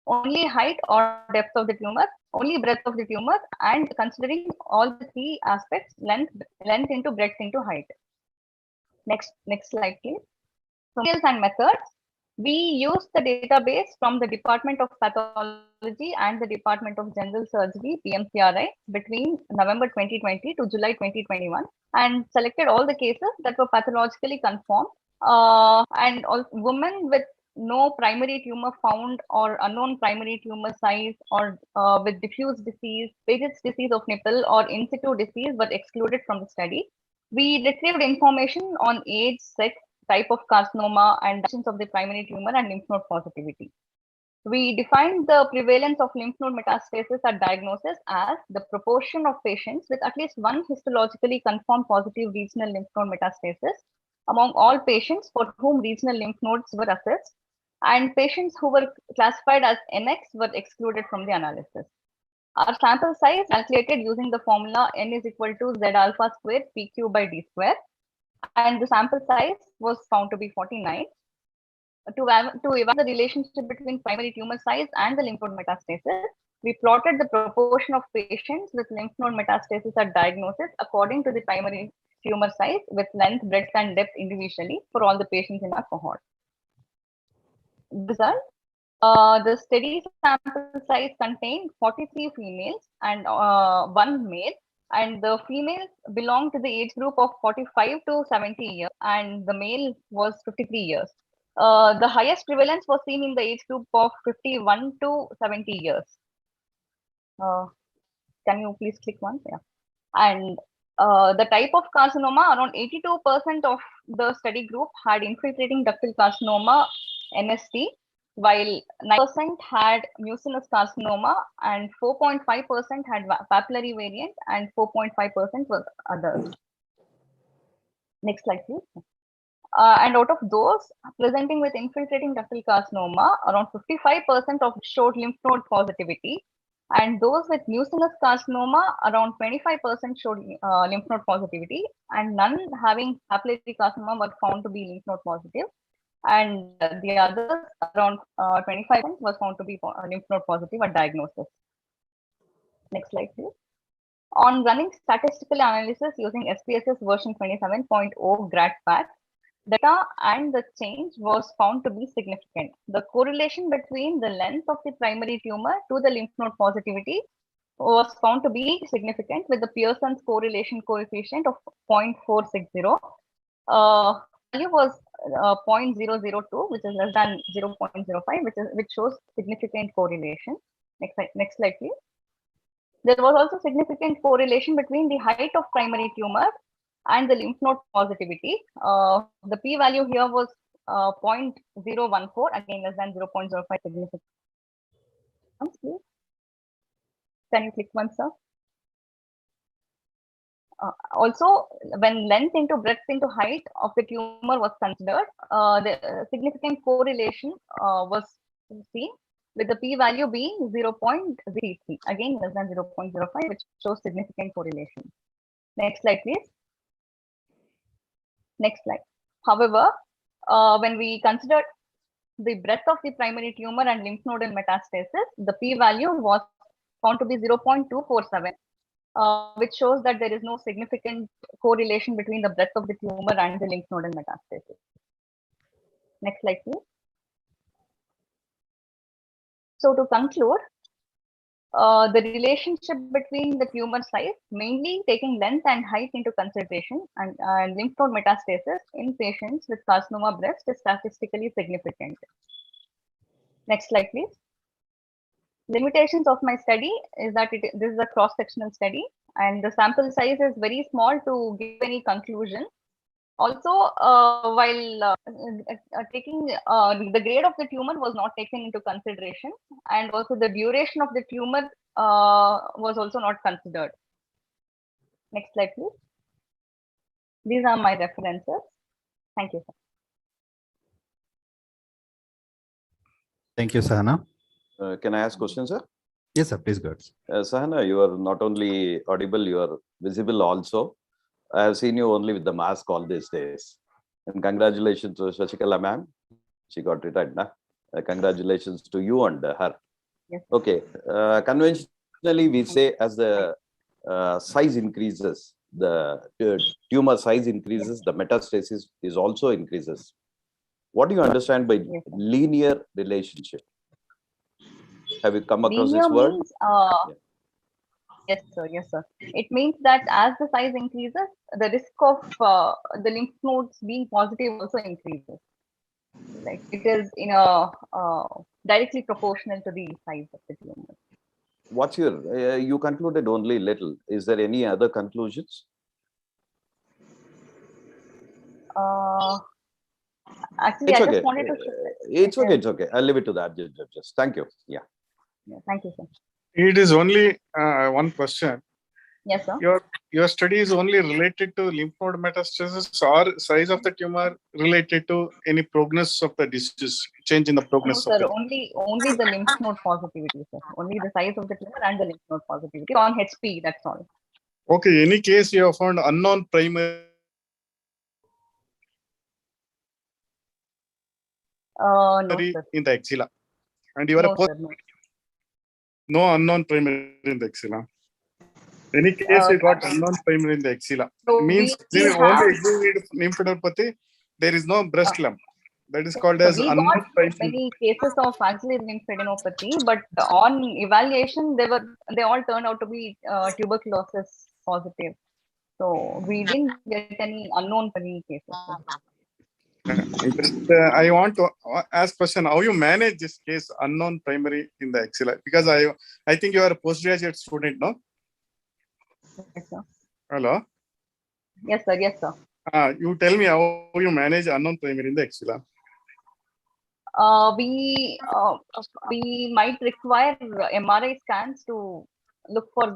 only height or depth of the tumor, only breadth of the tumor, and considering all the three aspects: length into breadth into height. Next slide, please. So, skills and methods. We use the database from the Department of Pathology and the Department of General Surgery, PMCRI, between November 2020 to July 2021, and selected all the cases that were pathologically confirmed, and all women with no primary tumor found or unknown primary tumor size, or with diffuse disease, Paget's disease of nipple, or in situ disease were excluded from the study. We retrieved information on age, sex, type of carcinoma, and dimensions of the primary tumor and lymph node positivity. We defined the prevalence of lymph node metastasis at diagnosis as the proportion of patients with at least one histologically confirmed positive regional lymph node metastasis among all patients for whom regional lymph nodes were assessed, and patients who were classified as NX were excluded from the analysis. Our sample size calculated using the formula n is equal to z alpha squared PQ by D square, and the sample size was found to be 49. To evaluate the relationship between primary tumor size and the lymph node metastasis, we plotted the proportion of patients with lymph node metastasis at diagnosis according to the primary tumor size with length, breadth, and depth individually for all the patients in our cohort. Result: the study sample size contained 43 females and 1 male, and the females belonged to the age group of 45 to 70 years, and the male was 53 years. The highest prevalence was seen in the age group of 51 to 70 years. Can you please click once? Yeah. And the type of carcinoma, around 82% of the study group had infiltrating ductal carcinoma, NST, while 9% had mucinous carcinoma, and 4.5% had papillary variant, and 4.5% was others. Next slide, please. And out of those presenting with infiltrating ductal carcinoma, around 55% of showed lymph node positivity, and those with mucinous carcinoma, around 25% showed lymph node positivity, and none having papillary carcinoma were found to be lymph node positive, and the others, around 25% was found to be lymph node positive at diagnosis. Next slide, please. On running statistical analysis using SPSS version 27.0 GradPath, data and the change was found to be significant. The correlation between the length of the primary tumor to the lymph node positivity was found to be significant with the Pearson's correlation coefficient of 0.460. Value was 0.002, which is less than 0.05, which shows significant correlation. Next slide, please. There was also significant correlation between the height of primary tumor and the lymph node positivity. The p-value here was 0.014, again less than 0.05 significant. Please. Can you click once, sir? Also, when length into breadth into height of the tumor was considered, the significant correlation was seen, with the p-value being 0.03, again less than 0.05, which shows significant correlation. Next slide, please. Next slide. However, when we considered the breadth of the primary tumor and lymph nodal metastasis, the p-value was found to be 0.247. Which shows that there is no significant correlation between the breadth of the tumor and the lymph nodal metastasis. Next slide, please. So to conclude, the relationship between the tumor size, mainly taking length and height into consideration, and lymph node metastasis in patients with carcinoma breast is statistically significant. Next slide, please. Limitations of my study is that this is a cross-sectional study, and the sample size is very small to give any conclusion. Also, while taking the grade of the tumor was not taken into consideration, and also the duration of the tumor was also not considered. Next slide, please. These are my references. Thank you, sir. Thank you, Sahana. Can I ask questions, sir? Yes, sir. Please go ahead. Sahana, you are not only audible, you are visible also. I have seen you only with the mask all these days. And congratulations to Shashikala ma'am. She got retired now. Congratulations to you and her. Yes. Okay. Conventionally, we say as the size increases, the tumor size increases, the metastasis is also increases. What do you understand by linear relationship? Have you come across Linear this word? means, yes, sir. Yes, sir. It means that as the size increases, the risk of the lymph nodes being positive also increases. Like it is in a directly proportional to the size of the tumor. What's your? You concluded only little. Is there any other conclusions? Actually, It's I okay. just wanted to. It's okay. It's okay. I'll leave it to that. Just thank you. Yeah. Thank you, sir. It is only one question. Yes, sir. Your study is only related to lymph node metastasis or size of the tumor related to any prognosis of the disease, change in the No, prognosis sir. of the Only the lymph node positivity, sir. Only the size of the tumor and the lymph node positivity on HP. That's all. Okay. Any case you have found unknown primary? No, sir. In the axilla, and you are No, a post. sir, no. No unknown primary in the axilla. Any case you got unknown primary in the axilla. So Means we there have, only exuded lymphadenopathy. There is no breast lump. That is called so as we unknown got primary. many cases of axillary lymphadenopathy, but on evaluation, they all turned out to be tuberculosis positive. So we didn't get any unknown primary cases. I want to ask question: how you manage this case unknown primary in the axilla? Because I think you are a postgraduate student, no? Yes, sir. Hello. Yes, sir. Yes, sir. You tell me how you manage unknown primary in the axilla. We might require MRI scans to look for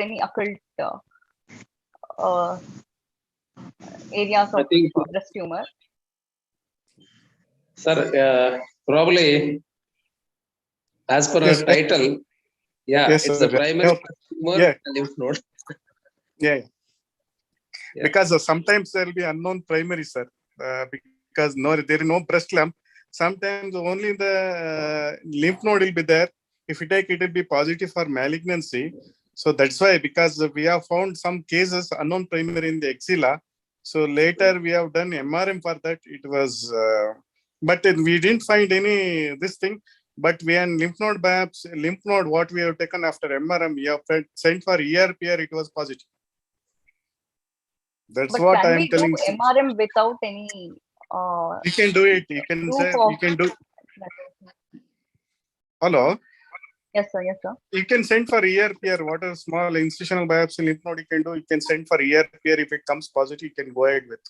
any occult areas of breast tumor. Sir, probably as per our title, Yes, it's sir. the primary tumor lymph node. Yeah. Because sometimes there will be unknown primary, sir. Because there is no breast lump. Sometimes only the lymph node will be there. If you take it, will be positive for malignancy. So that's why, because we have found some cases unknown primary in the axilla. So later we have done MRM for that. It was, but we didn't find any this thing. But we had lymph node biopsy, lymph node what we have taken after MRM, we have sent for ERPR. It was positive. That's but what can I am we telling. do MRM without any? You can do it. You can say you can do. Hello. Yes, sir. Yes, sir. You can send for ERPR. What a small incisional biopsy lymph node you can do. You can send for ERPR. If it comes positive, you can go ahead with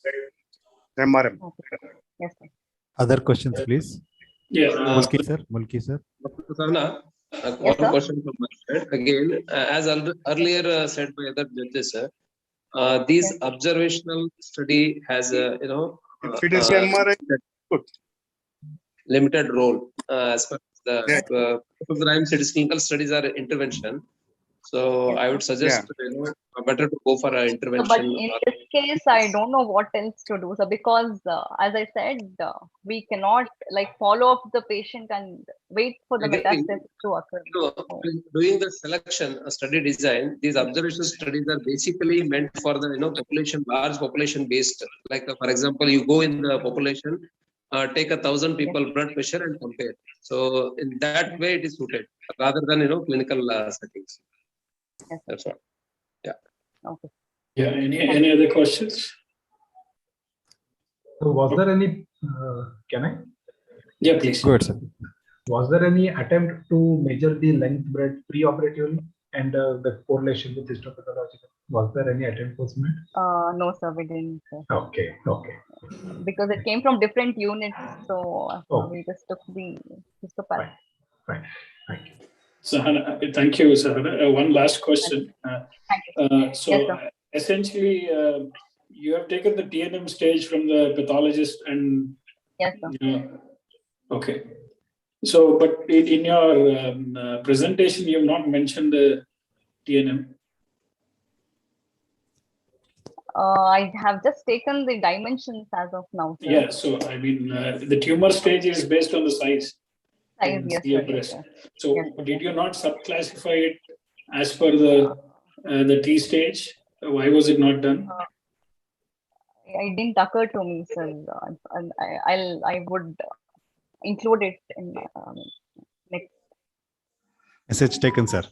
MRM. Okay. Yes, sir. Other questions, please. Yes. Mulki sir. Mulki sir. Sana, one question from my side. Again, as earlier said by other judges, these observational study has if it is MRI, good. Limited role as far as the statistical studies are intervention. So I would suggest better to go for an intervention. So, but in this case, I don't know what else to do. So because as I said, we cannot follow up the patient and wait for the metastasis to occur. Doing the selection, study design, these observational studies are basically meant for the large population based. Like for example, you go in the population take 1,000 people blood pressure and compare. So in that way, it is suited rather than clinical settings. That's all. Yeah. Okay. Yeah. Any other questions? So was there any? Can I? Yeah, please. Go ahead, sir. Was there any attempt to measure the length breadth pre-operatively and the correlation with histopathological? Was there any attempt was made? No, sir, we didn't. Sir. Okay. Because it came from different units, so we just took the histopath. Fine. Thank you. Sahana, thank you, Sahana. One last question. Yes, sir. Essentially, you have taken the TNM stage from the pathologist and yes, sir. Okay. So, but in your presentation, you have not mentioned the TNM. I have just taken the dimensions as of now, sir. Yeah. So, I mean, the tumor stage is based on the size. Size, yes, sir, yes, sir. So, did you not subclassify it as per the T stage? Why was it not done? It didn't occur to me, sir. And I would include it in next. Message taken, sir.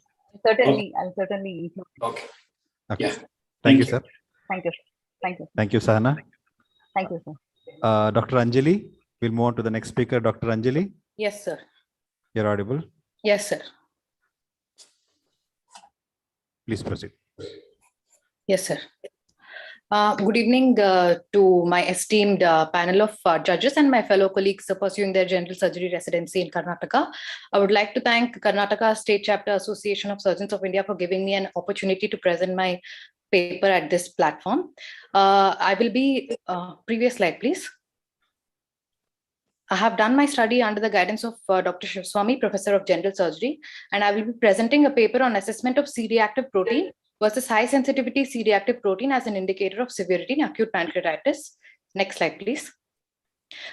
Certainly, I'll certainly include it. Okay. Yeah. Thank you, sir. Thank you. Thank you, Sahana. Thank you, sir. Dr. Anjali, we'll move on to the next speaker, Dr. Anjali. Yes, sir. You're audible. Yes, sir. Please proceed. Yes, sir. Good evening to my esteemed panel of judges and my fellow colleagues pursuing their general surgery residency in Karnataka. I would like to thank Karnataka State Chapter Association of Surgeons of India for giving me an opportunity to present my paper at this platform. I will be, previous slide, please. I have done my study under the guidance of Dr. Shivswamy, Professor of General Surgery, and I will be presenting a paper on assessment of C-reactive protein versus high sensitivity C-reactive protein as an indicator of severity in acute pancreatitis. Next slide, please.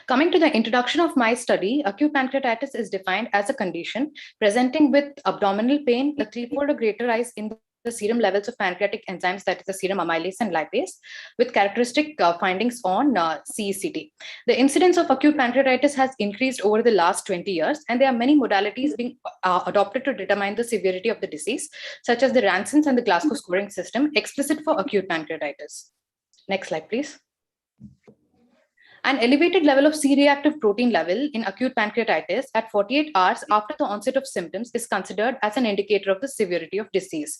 Coming to the introduction of my study, acute pancreatitis is defined as a condition presenting with abdominal pain, a threefold or greater rise in the serum levels of pancreatic enzymes, that is the serum amylase and lipase, with characteristic findings on CECT. The incidence of acute pancreatitis has increased over the last 20 years, and there are many modalities being adopted to determine the severity of the disease, such as the Ranson's and the Glasgow scoring system, explicit for acute pancreatitis. Next slide, please. An elevated level of C-reactive protein level in acute pancreatitis at 48 hours after the onset of symptoms is considered as an indicator of the severity of disease.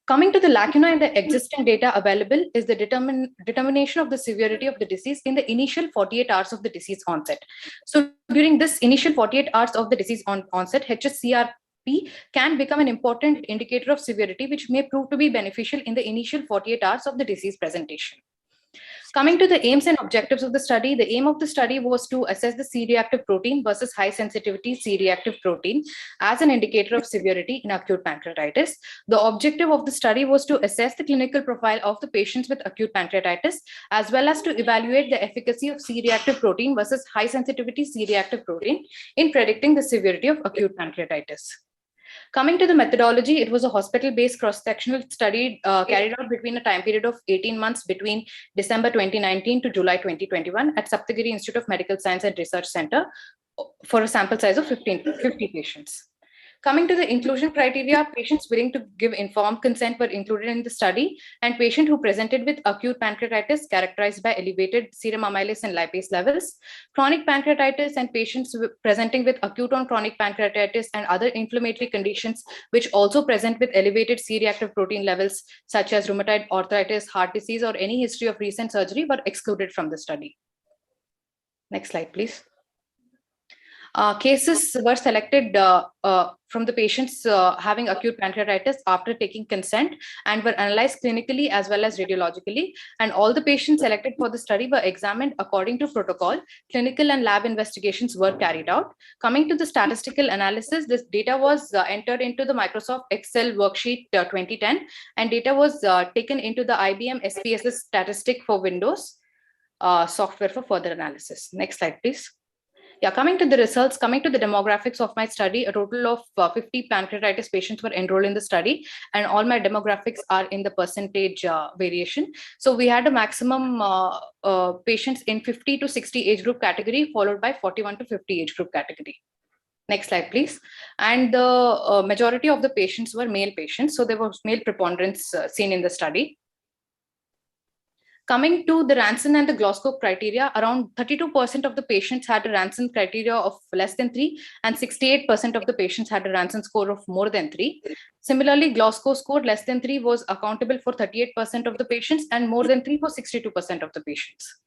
Coming to the lacuna in the existing data available is the determination of the severity of the disease in the initial 48 hours of the disease onset. So during this initial 48 hours of the disease onset, HSCRP can become an important indicator of severity, which may prove to be beneficial in the initial 48 hours of the disease presentation. Coming to the aims and objectives of the study, the aim of the study was to assess the C-reactive protein versus high sensitivity C-reactive protein as an indicator of severity in acute pancreatitis. The objective of the study was to assess the clinical profile of the patients with acute pancreatitis, as well as to evaluate the efficacy of C-reactive protein versus high sensitivity C-reactive protein in predicting the severity of acute pancreatitis. Coming to the methodology, it was a hospital-based cross-sectional study carried out between a time period of 18 months between December 2019 to July 2021 at Saptagiri Institute of Medical Science and Research Center for a sample size of 50 patients. Coming to the inclusion criteria, patients willing to give informed consent were included in the study, and patients who presented with acute pancreatitis characterized by elevated serum amylase and lipase levels, chronic pancreatitis, and patients presenting with acute on chronic pancreatitis and other inflammatory conditions which also present with elevated C-reactive protein levels such as rheumatoid arthritis, heart disease, or any history of recent surgery were excluded from the study. Next slide, please. Cases were selected from the patients having acute pancreatitis after taking consent and were analyzed clinically as well as radiologically. And all the patients selected for the study were examined according to protocol. Clinical and lab investigations were carried out. Coming to the statistical analysis, this data was entered into the Microsoft Excel worksheet 2010, and data was taken into the IBM SPSS statistic for Windows software for further analysis. Next slide, please. Yeah, coming to the results, coming to the demographics of my study, a total of 50 pancreatitis patients were enrolled in the study, and all my demographics are in the percentage variation. So we had a maximum patients in 50 to 60 age group category, followed by 41 to 50 age group category. Next slide, please. And the majority of the patients were male patients. So there was male preponderance seen in the study. Coming to the Ranson and the Glasgow criteria, around 32% of the patients had a Ranson criteria of less than 3, and 68% of the patients had a Ranson score of more than 3. Similarly, Glasgow score less than 3 was accountable for 38% of the patients, and more than 3 for 62% of the patients.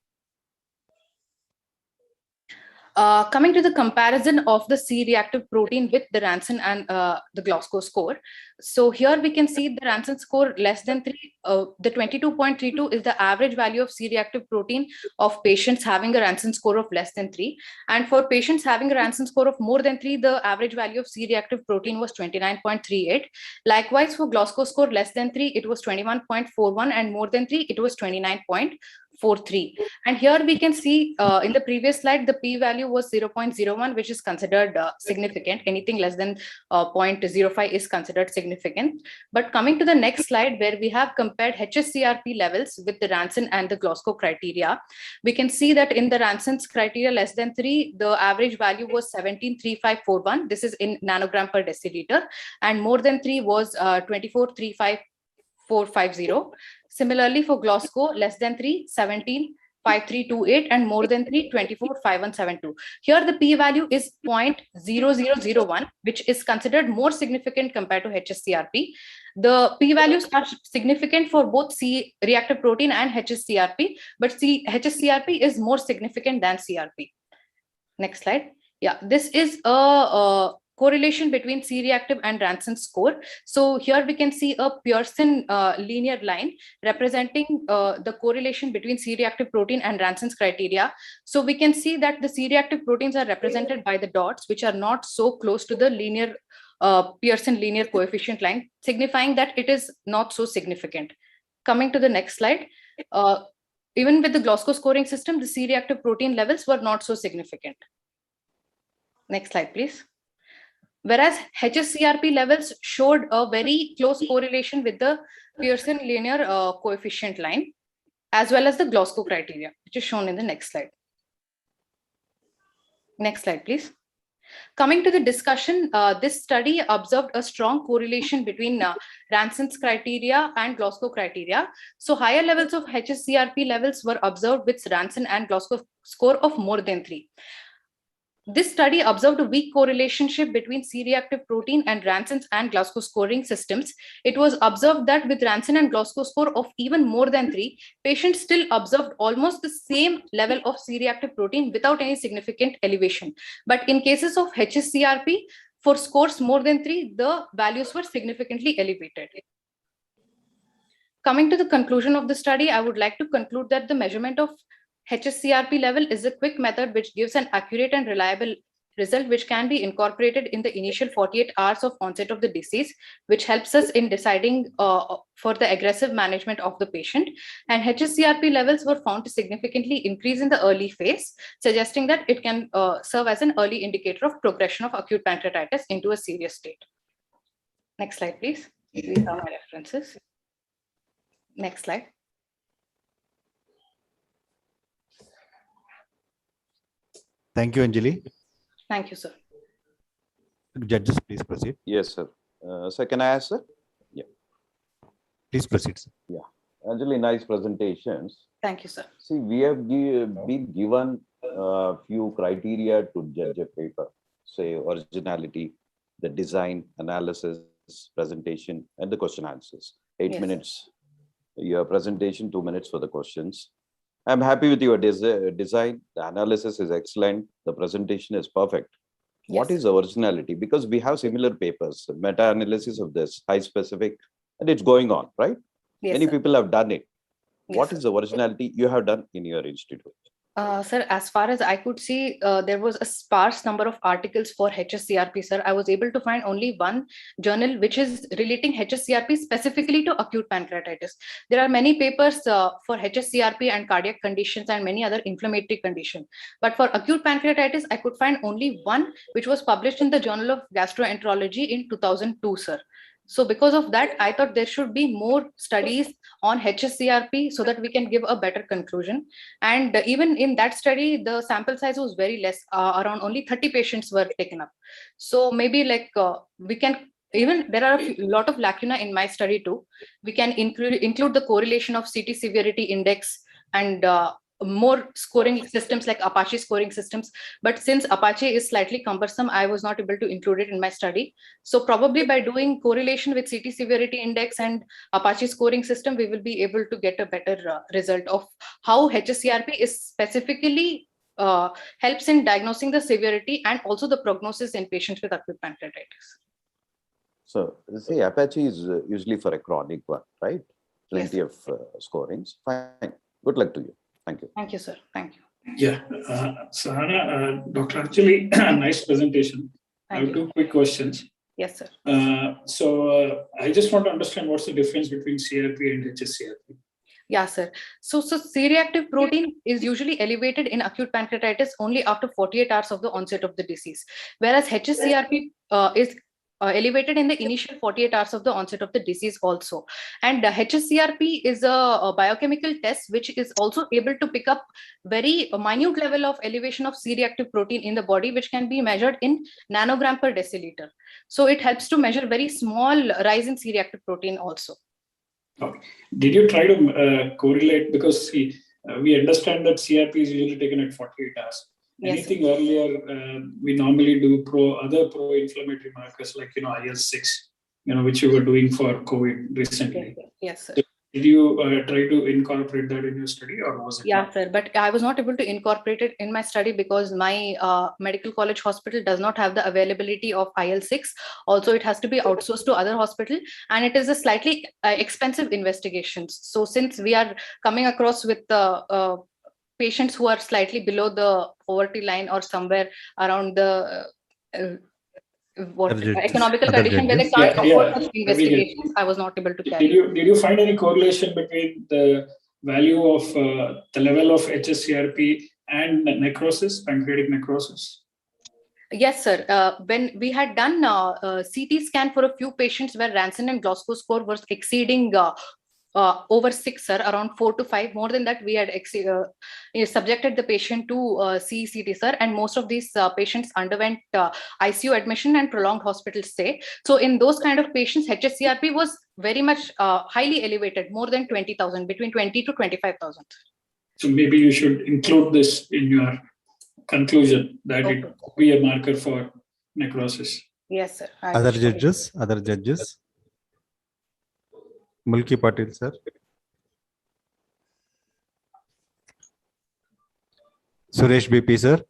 Coming to the comparison of the C-reactive protein with the Ranson and the Glasgow score. So here we can see the Ranson score less than 3. The 22.32 is the average value of C-reactive protein of patients having a Ranson score of less than 3. And for patients having a Ranson score of more than 3, the average value of C-reactive protein was 29.38. Likewise, for Glasgow score less than 3, it was 21.41, and more than 3, it was 29.43. And here we can see in the previous slide, the p-value was 0.01, which is considered significant. Anything less than 0.05 is considered significant. But coming to the next slide, where we have compared HSCRP levels with the Ranson and the Glasgow criteria, we can see that in the Ranson's criteria less than 3, the average value was 17.3541. This is in nanogram per deciliter, and more than 3 was 24.35450. Similarly, for Glasgow, less than 3, 17.5328, and more than 3, 24.5172. Here, the p-value is 0.0001, which is considered more significant compared to HSCRP. The p-values are significant for both C-reactive protein and HSCRP, but HSCRP is more significant than CRP. Next slide. Yeah, this is a correlation between C-reactive and Ranson score. So here we can see a Pearson linear line representing the correlation between C-reactive protein and Ranson's criteria. So we can see that the C-reactive proteins are represented by the dots, which are not so close to the linear Pearson linear coefficient line, signifying that it is not so significant. Coming to the next slide. Even with the Glasgow scoring system, the C-reactive protein levels were not so significant. Next slide, please. Whereas HSCRP levels showed a very close correlation with the Pearson linear coefficient line, as well as the Glasgow criteria, which is shown in the next slide. Next slide, please. Coming to the discussion, this study observed a strong correlation between Ranson's criteria and Glasgow criteria. So higher levels of HSCRP levels were observed with Ranson and Glasgow score of more than 3. This study observed a weak correlation between C-reactive protein and Ranson's and Glasgow scoring systems. It was observed that with Ranson and Glasgow score of even more than 3, patients still observed almost the same level of C-reactive protein without any significant elevation. But in cases of HSCRP, for scores more than 3, the values were significantly elevated. Coming to the conclusion of the study, I would like to conclude that the measurement of HSCRP level is a quick method which gives an accurate and reliable result which can be incorporated in the initial 48 hours of onset of the disease, which helps us in deciding for the aggressive management of the patient. And HSCRP levels were found to significantly increase in the early phase, suggesting that it can serve as an early indicator of progression of acute pancreatitis into a serious state. Next slide, please. These are my references. Next slide. Thank you, Anjali. Thank you, sir. Judges, please proceed. Yes, sir. Sir, can I ask, sir? Yeah. Please proceed, sir. Yeah. Anjali, nice presentations. Thank you, sir. See, we have been given a few criteria to judge a paper, say originality, the design, analysis, presentation, and the question answers. 8 minutes, your presentation, 2 minutes for the questions. I'm happy with your design. The analysis is excellent. The presentation is perfect. What is originality? Because we have similar papers, meta-analysis of this, high specific, and it's going on, right? Yes, Many sir. people have done it. Yes, What is the originality you have done in your institute? Sir, as far as I could see, there was a sparse number of articles for HSCRP, sir. I was able to find only one journal which is relating HSCRP specifically to acute pancreatitis. There are many papers for HSCRP and cardiac conditions and many other inflammatory conditions. But for acute pancreatitis, I could find only one which was published in the Journal of Gastroenterology in 2002, sir. So because of that, I thought there should be more studies on HSCRP so that we can give a better conclusion. And even in that study, the sample size was very less, around only 30 patients were taken up. So maybe like we can, even there are a lot of lacuna in my study too. We can include the correlation of CT severity index and more scoring systems like Apache scoring systems. But since Apache is slightly cumbersome, I was not able to include it in my study. So probably by doing correlation with CT severity index and Apache scoring system, we will be able to get a better result of how HSCRP is specifically helps in diagnosing the severity and also the prognosis in patients with acute pancreatitis. So see, Apache is usually for a chronic one, right? Plenty of scorings. Fine. Good luck to you. Thank you. Thank you, sir. Thank you. Yeah, Sahana, Dr. Actually, nice presentation. I have two quick questions. Yes, sir. I just want to understand what's the difference between CRP and HSCRP. Yeah, sir. So C-reactive protein is usually elevated in acute pancreatitis only after 48 hours of the onset of the disease, whereas HSCRP is elevated in the initial 48 hours of the onset of the disease also. And HSCRP is a biochemical test which is also able to pick up very minute level of elevation of C-reactive protein in the body, which can be measured in nanogram per deciliter. So it helps to measure very small rise in C-reactive protein also. Okay. Did you try to correlate, because we understand that CRP is usually taken at 48 hours. Yes, anything earlier, we normally do other pro-inflammatory markers like, IL-6, which you were doing for COVID recently. Yes, sir. So did you try to incorporate that in your study, or was it? Yeah, sir, but I was not able to incorporate it in my study because my medical college hospital does not have the availability of IL-6. Also, it has to be outsourced to other hospital, and it is a slightly expensive investigations. So since we are coming across with the patients who are slightly below the poverty line or somewhere around the economical condition where they can't afford such investigations, I was not able to carry. Did you find any correlation between the value of the level of HSCRP and necrosis, pancreatic necrosis? Yes, sir. When we had done CT scan for a few patients where Ranson and Glasgow score was exceeding over 6, sir, around 4 to 5. More than that, we had subjected the patient to CT, sir, and most of these patients underwent ICU admission and prolonged hospital stay. So in those kind of patients, HSCRP was very much highly elevated, more than 20,000, between 20 to 25,000. So maybe you should include this in your conclusion that it could be a marker for necrosis. Yes, sir. Other judges? Mulki Patil, sir. Suresh BP, sir.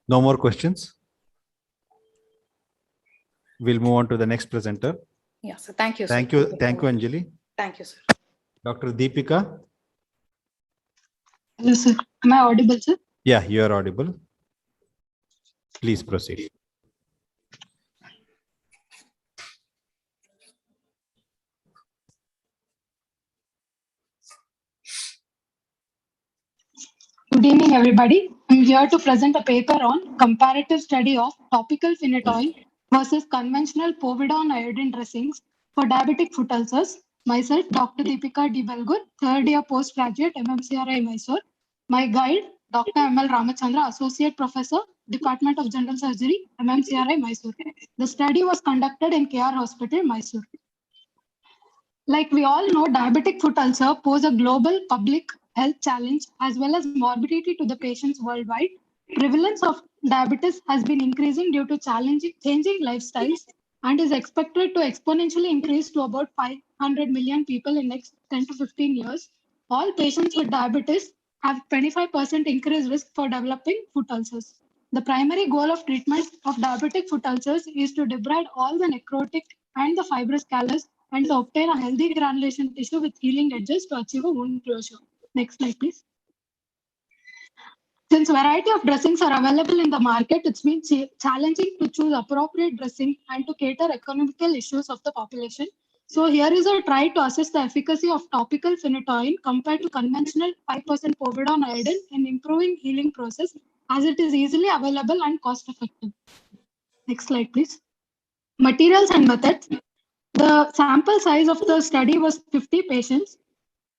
No more questions. We'll move on to the next presenter. Yes, sir. Thank you, sir. Thank you, Anjali. Thank you, sir. Dr. Deepika. Hello, sir. Am I audible, sir? Yeah, you are audible. Please proceed. Good evening, everybody. I'm here to present a paper on comparative study of topical phenytoin versus conventional povidone iodine dressings for diabetic foot ulcers. Myself, Dr. Deepika D. Belgur, third year postgraduate, MMCRI Mysore. My guide, Dr. M.L. Ramachandra, Associate Professor, Department of General Surgery, MMCRI Mysore. The study was conducted in KR Hospital, Mysore. Like we all know, diabetic foot ulcer pose a global public health challenge as well as morbidity to the patients worldwide. Prevalence of diabetes has been increasing due to changing lifestyles and is expected to exponentially increase to about 500 million people in next 10 to 15 years. All patients with diabetes have 25% increased risk for developing foot ulcers. The primary goal of treatment of diabetic foot ulcers is to debride all the necrotic and the fibrous callus and to obtain a healthy granulation tissue with healing edges to achieve a wound closure. Next slide, please. Since variety of dressings are available in the market, it's been challenging to choose appropriate dressing and to cater economical issues of the population. So here is a try to assess the efficacy of topical phenytoin compared to conventional 5% povidone iodine in improving healing process, as it is easily available and cost effective. Next slide, please. Materials and methods. The sample size of the study was 50 patients,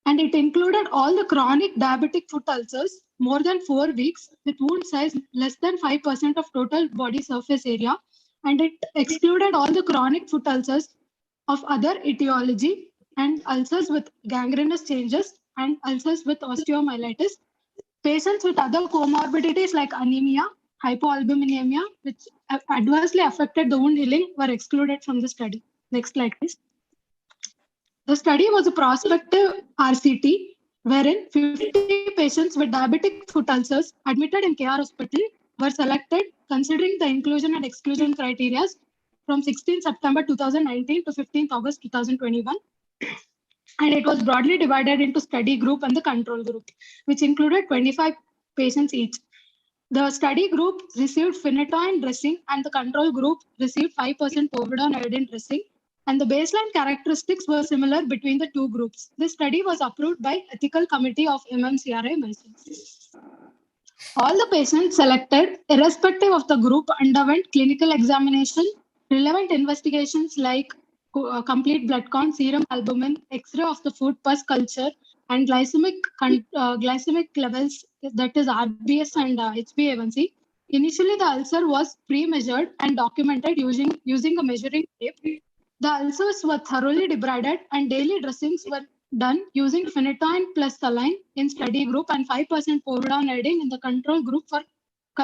and it included all the chronic diabetic foot ulcers more than 4 weeks with wound size less than 5% of total body surface area, and it excluded all the chronic foot ulcers of other etiology and ulcers with gangrenous changes and ulcers with osteomyelitis. Patients with other comorbidities like anemia, hypoalbuminemia, which adversely affected the wound healing, were excluded from the study. Next slide, please. The study was a prospective RCT wherein 50 patients with diabetic foot ulcers admitted in KR hospital were selected considering the inclusion and exclusion criteria from 16 September 2019 to 15th August 2021. And it was broadly divided into study group and the control group, which included 25 patients each. The study group received phenytoin dressing and the control group received 5% povidone iodine dressing. And the baseline characteristics were similar between the two groups. This study was approved by Ethical Committee of MMCRI Medicines. All the patients selected, irrespective of the group, underwent clinical examination, relevant investigations like complete blood count, serum albumin, X-ray of the foot, pus culture, and glycemic levels, that is RBS and HbA1c. Initially, the ulcer was pre-measured and documented using a measuring tape. The ulcers were thoroughly debrided and daily dressings were done using phenytoin plus saline in study group and 5% povidone iodine in the control group for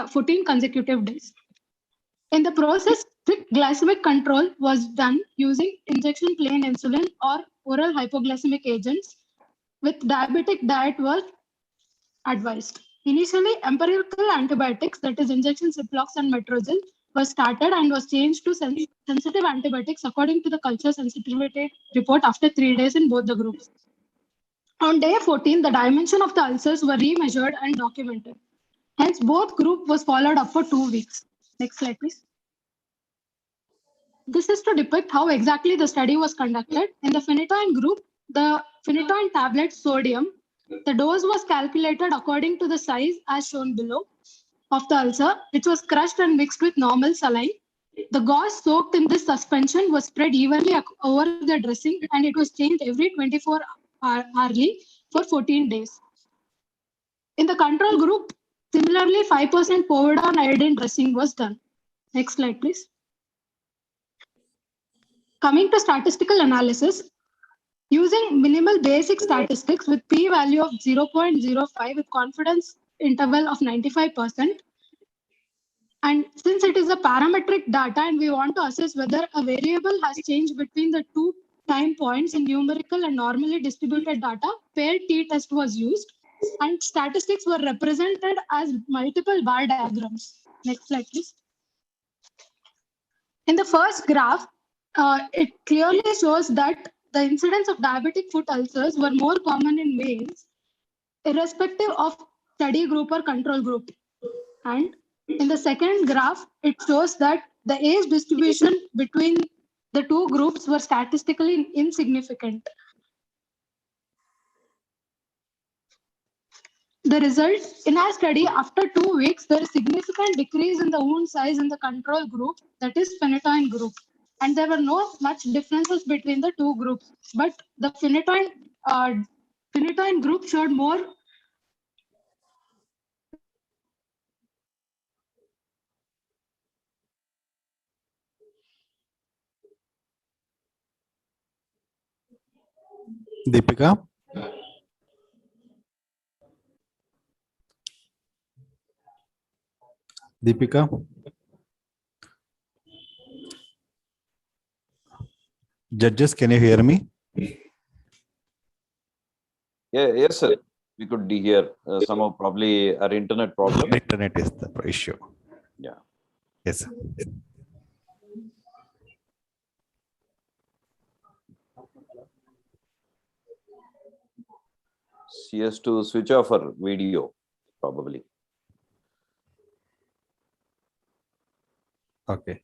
14 consecutive days. In the process, strict glycemic control was done using injection plain insulin or oral hypoglycemic agents with diabetic diet was advised. Initially, empirical antibiotics, that is injection Ciplox and Metrogyl, was started and was changed to sensitive antibiotics according to the culture sensitivity report after 3 days in both the groups. On day 14, the dimension of the ulcers were remeasured and documented. Hence, both group was followed up for 2 weeks. Next slide, please. This is to depict how exactly the study was conducted. In the phenytoin group, the phenytoin tablet sodium, the dose was calculated according to the size as shown below of the ulcer, which was crushed and mixed with normal saline. The gauze soaked in this suspension was spread evenly over the dressing and it was changed every 24 hourly for 14 days. In the control group, similarly, 5% povidone iodine dressing was done. Next slide, please. Coming to statistical analysis, using minimal basic statistics with p-value of 0.05 with confidence interval of 95%. And since it is a parametric data and we want to assess whether a variable has changed between the 2 time points in numerical and normally distributed data, paired t-test was used and statistics were represented as multiple bar diagrams. Next slide, please. In the first graph, it clearly shows that the incidence of diabetic foot ulcers were more common in males, irrespective of study group or control group. And in the second graph, it shows that the age distribution between the two groups were statistically insignificant. The result, in our study, after 2 weeks, there is significant decrease in the wound size in the control group, that is phenytoin group. And there were no much differences between the two groups. But the phenytoin group showed more Deepika? Deepika? Judges, can you hear me? Yeah, yes, sir. We could hear somehow probably our internet problem. Internet is the issue. Yeah. Yes, sir. She has to switch off her video, probably. Okay.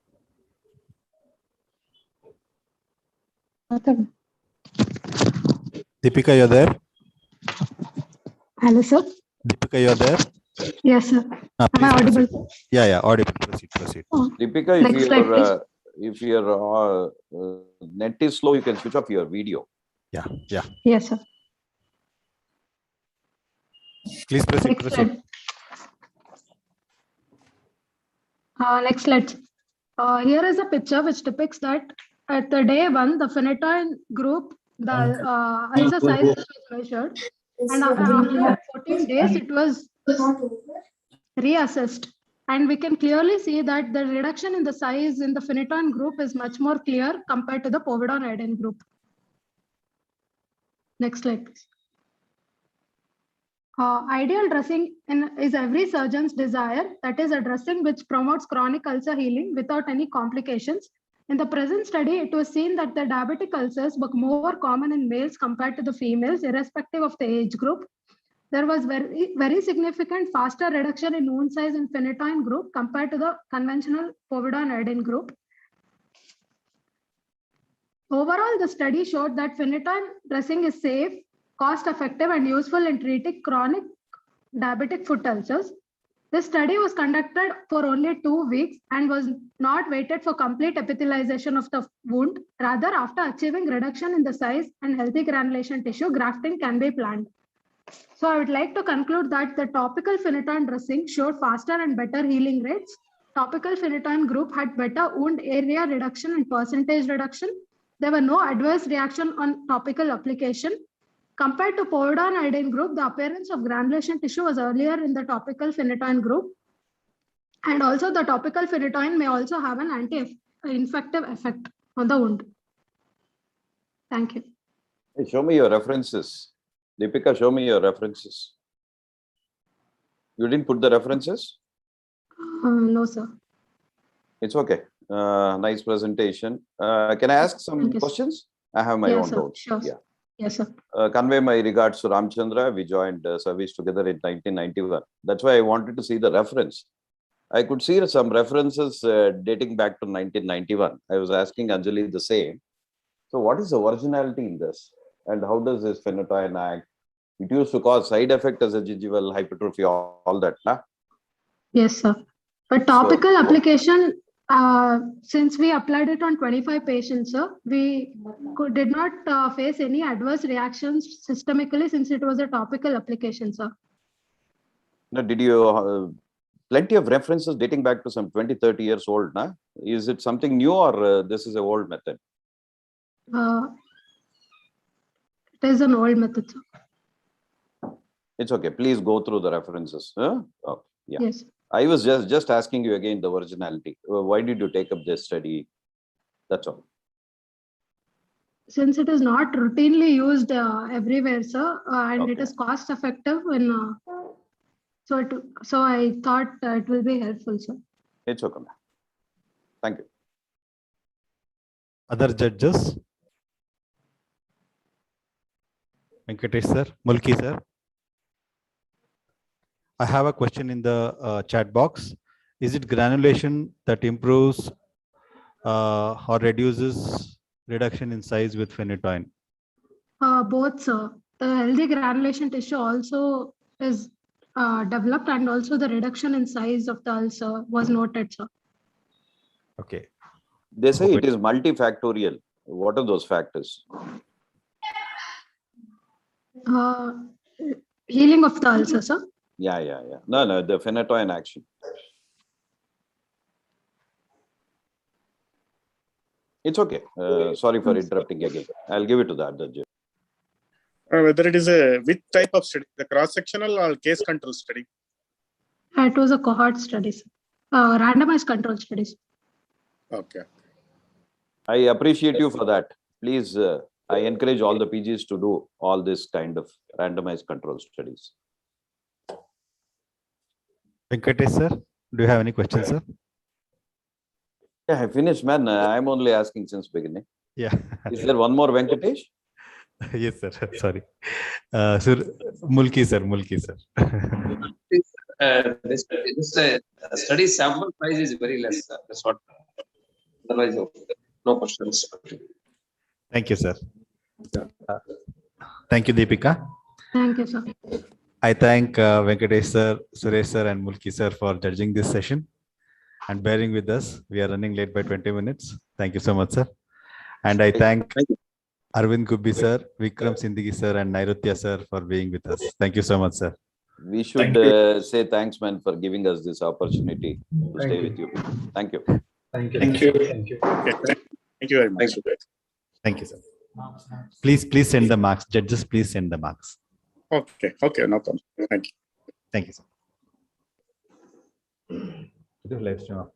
Deepika, you're there? Hello, sir. Deepika, you're there? Yes, sir. Am Please I audible? proceed. Yeah, audible. Proceed. Deepika, Next slide, if your net is slow, you can switch off your video. Yeah. Yes, sir. Please proceed. Next slide. Next slide. Here is a picture which depicts that at the day 1, the phenytoin group, the ulcer size was measured, and after 14 days, it was reassessed. And we can clearly see that the reduction in the size in the phenytoin group is much more clear compared to the povidone iodine group. Next slide, please. Ideal dressing is every surgeon's desire, that is a dressing which promotes chronic ulcer healing without any complications. In the present study, it was seen that the diabetic ulcers were more common in males compared to the females, irrespective of the age group. There was very significant faster reduction in wound size in phenytoin group compared to the conventional povidone iodine group. Overall, the study showed that phenytoin dressing is safe, cost-effective, and useful in treating chronic diabetic foot ulcers. This study was conducted for only 2 weeks and was not waited for complete epithelialization of the wound. Rather, after achieving reduction in the size and healthy granulation tissue, grafting can be planned. So I would like to conclude that the topical phenytoin dressing showed faster and better healing rates. Topical phenytoin group had better wound area reduction and percentage reduction. There were no adverse reaction on topical application. Compared to povidone iodine group, the appearance of granulation tissue was earlier in the topical phenytoin group. And also the topical phenytoin may also have an anti-infective effect on the wound. Thank you. Hey, show me your references. Deepika, show me your references. You didn't put the references? No, sir. It's okay. Nice presentation. Can I ask some questions? I have my own doubts. Sure. Yeah. Yes, sir. Convey my regards to Ramchandra. We joined service together in 1991. That's why I wanted to see the reference. I could see some references dating back to 1991. I was asking Anjali the same. So what is the originality in this? And how does this phenytoin act? It used to cause side effect as a gingival hypertrophy, all that. Nah? Yes, sir. But topical application, since we applied it on 25 patients, sir, we did not face any adverse reactions systemically since it was a topical application, sir. Now, did you plenty of references dating back to some 20, 30 years old? Nah? Is it something new or this is an old method? It is an old method, sir. It's okay. Please go through the references. Huh? Oh, yeah. Yes. I was just asking you again the originality. Why did you take up this study? That's all. Since it is not routinely used everywhere, sir, and it is cost effective, and so I thought it will be helpful, sir. It's okay. Thank you. Other judges? Venkatesh sir, Mulki sir. I have a question in the chat box. Is it granulation that improves or reduces reduction in size with phenytoin? Both, sir. The healthy granulation tissue also is developed, and also the reduction in size of the ulcer was noted, sir. Okay. They say it is multifactorial. What are those factors? Healing of the ulcer, sir. Yeah. No, the phenytoin action. It's okay. Sorry for interrupting again. I'll give it to the other judge. Whether it is which type of study, the cross-sectional or case control study? It was a cohort study, sir. Randomized control studies. Okay. I appreciate you for that. Please, I encourage all the PGs to do all this kind of randomized control studies. Venkatesh sir, do you have any questions, sir? Yeah, I finished, man. I'm only asking since beginning. Yeah. Is there one more Venkatesh? Yes, sir. Sorry. Sir, Mulki, sir. This study sample size is very less. That's what. Otherwise, okay. No questions. Thank you, sir. Thank you, Deepika. Thank you, sir. I thank Venkatesh sir, Suresh sir, and Mulki sir for judging this session and bearing with us. We are running late by 20 minutes. Thank you so much, sir. And I thank Arvind Gubbi sir, Vikram Sindhigi sir, and Nairutya sir for being with us. Thank you so much, sir. We should say thanks, man, for giving us this opportunity to stay with you. Thank you. Thank you. Thank you. Thank you. Okay. Thank you very much. Thank you, sir. Please send the marks. Judges, please send the marks. Okay, no problem. Thank you. Thank you, sir. Live stream off.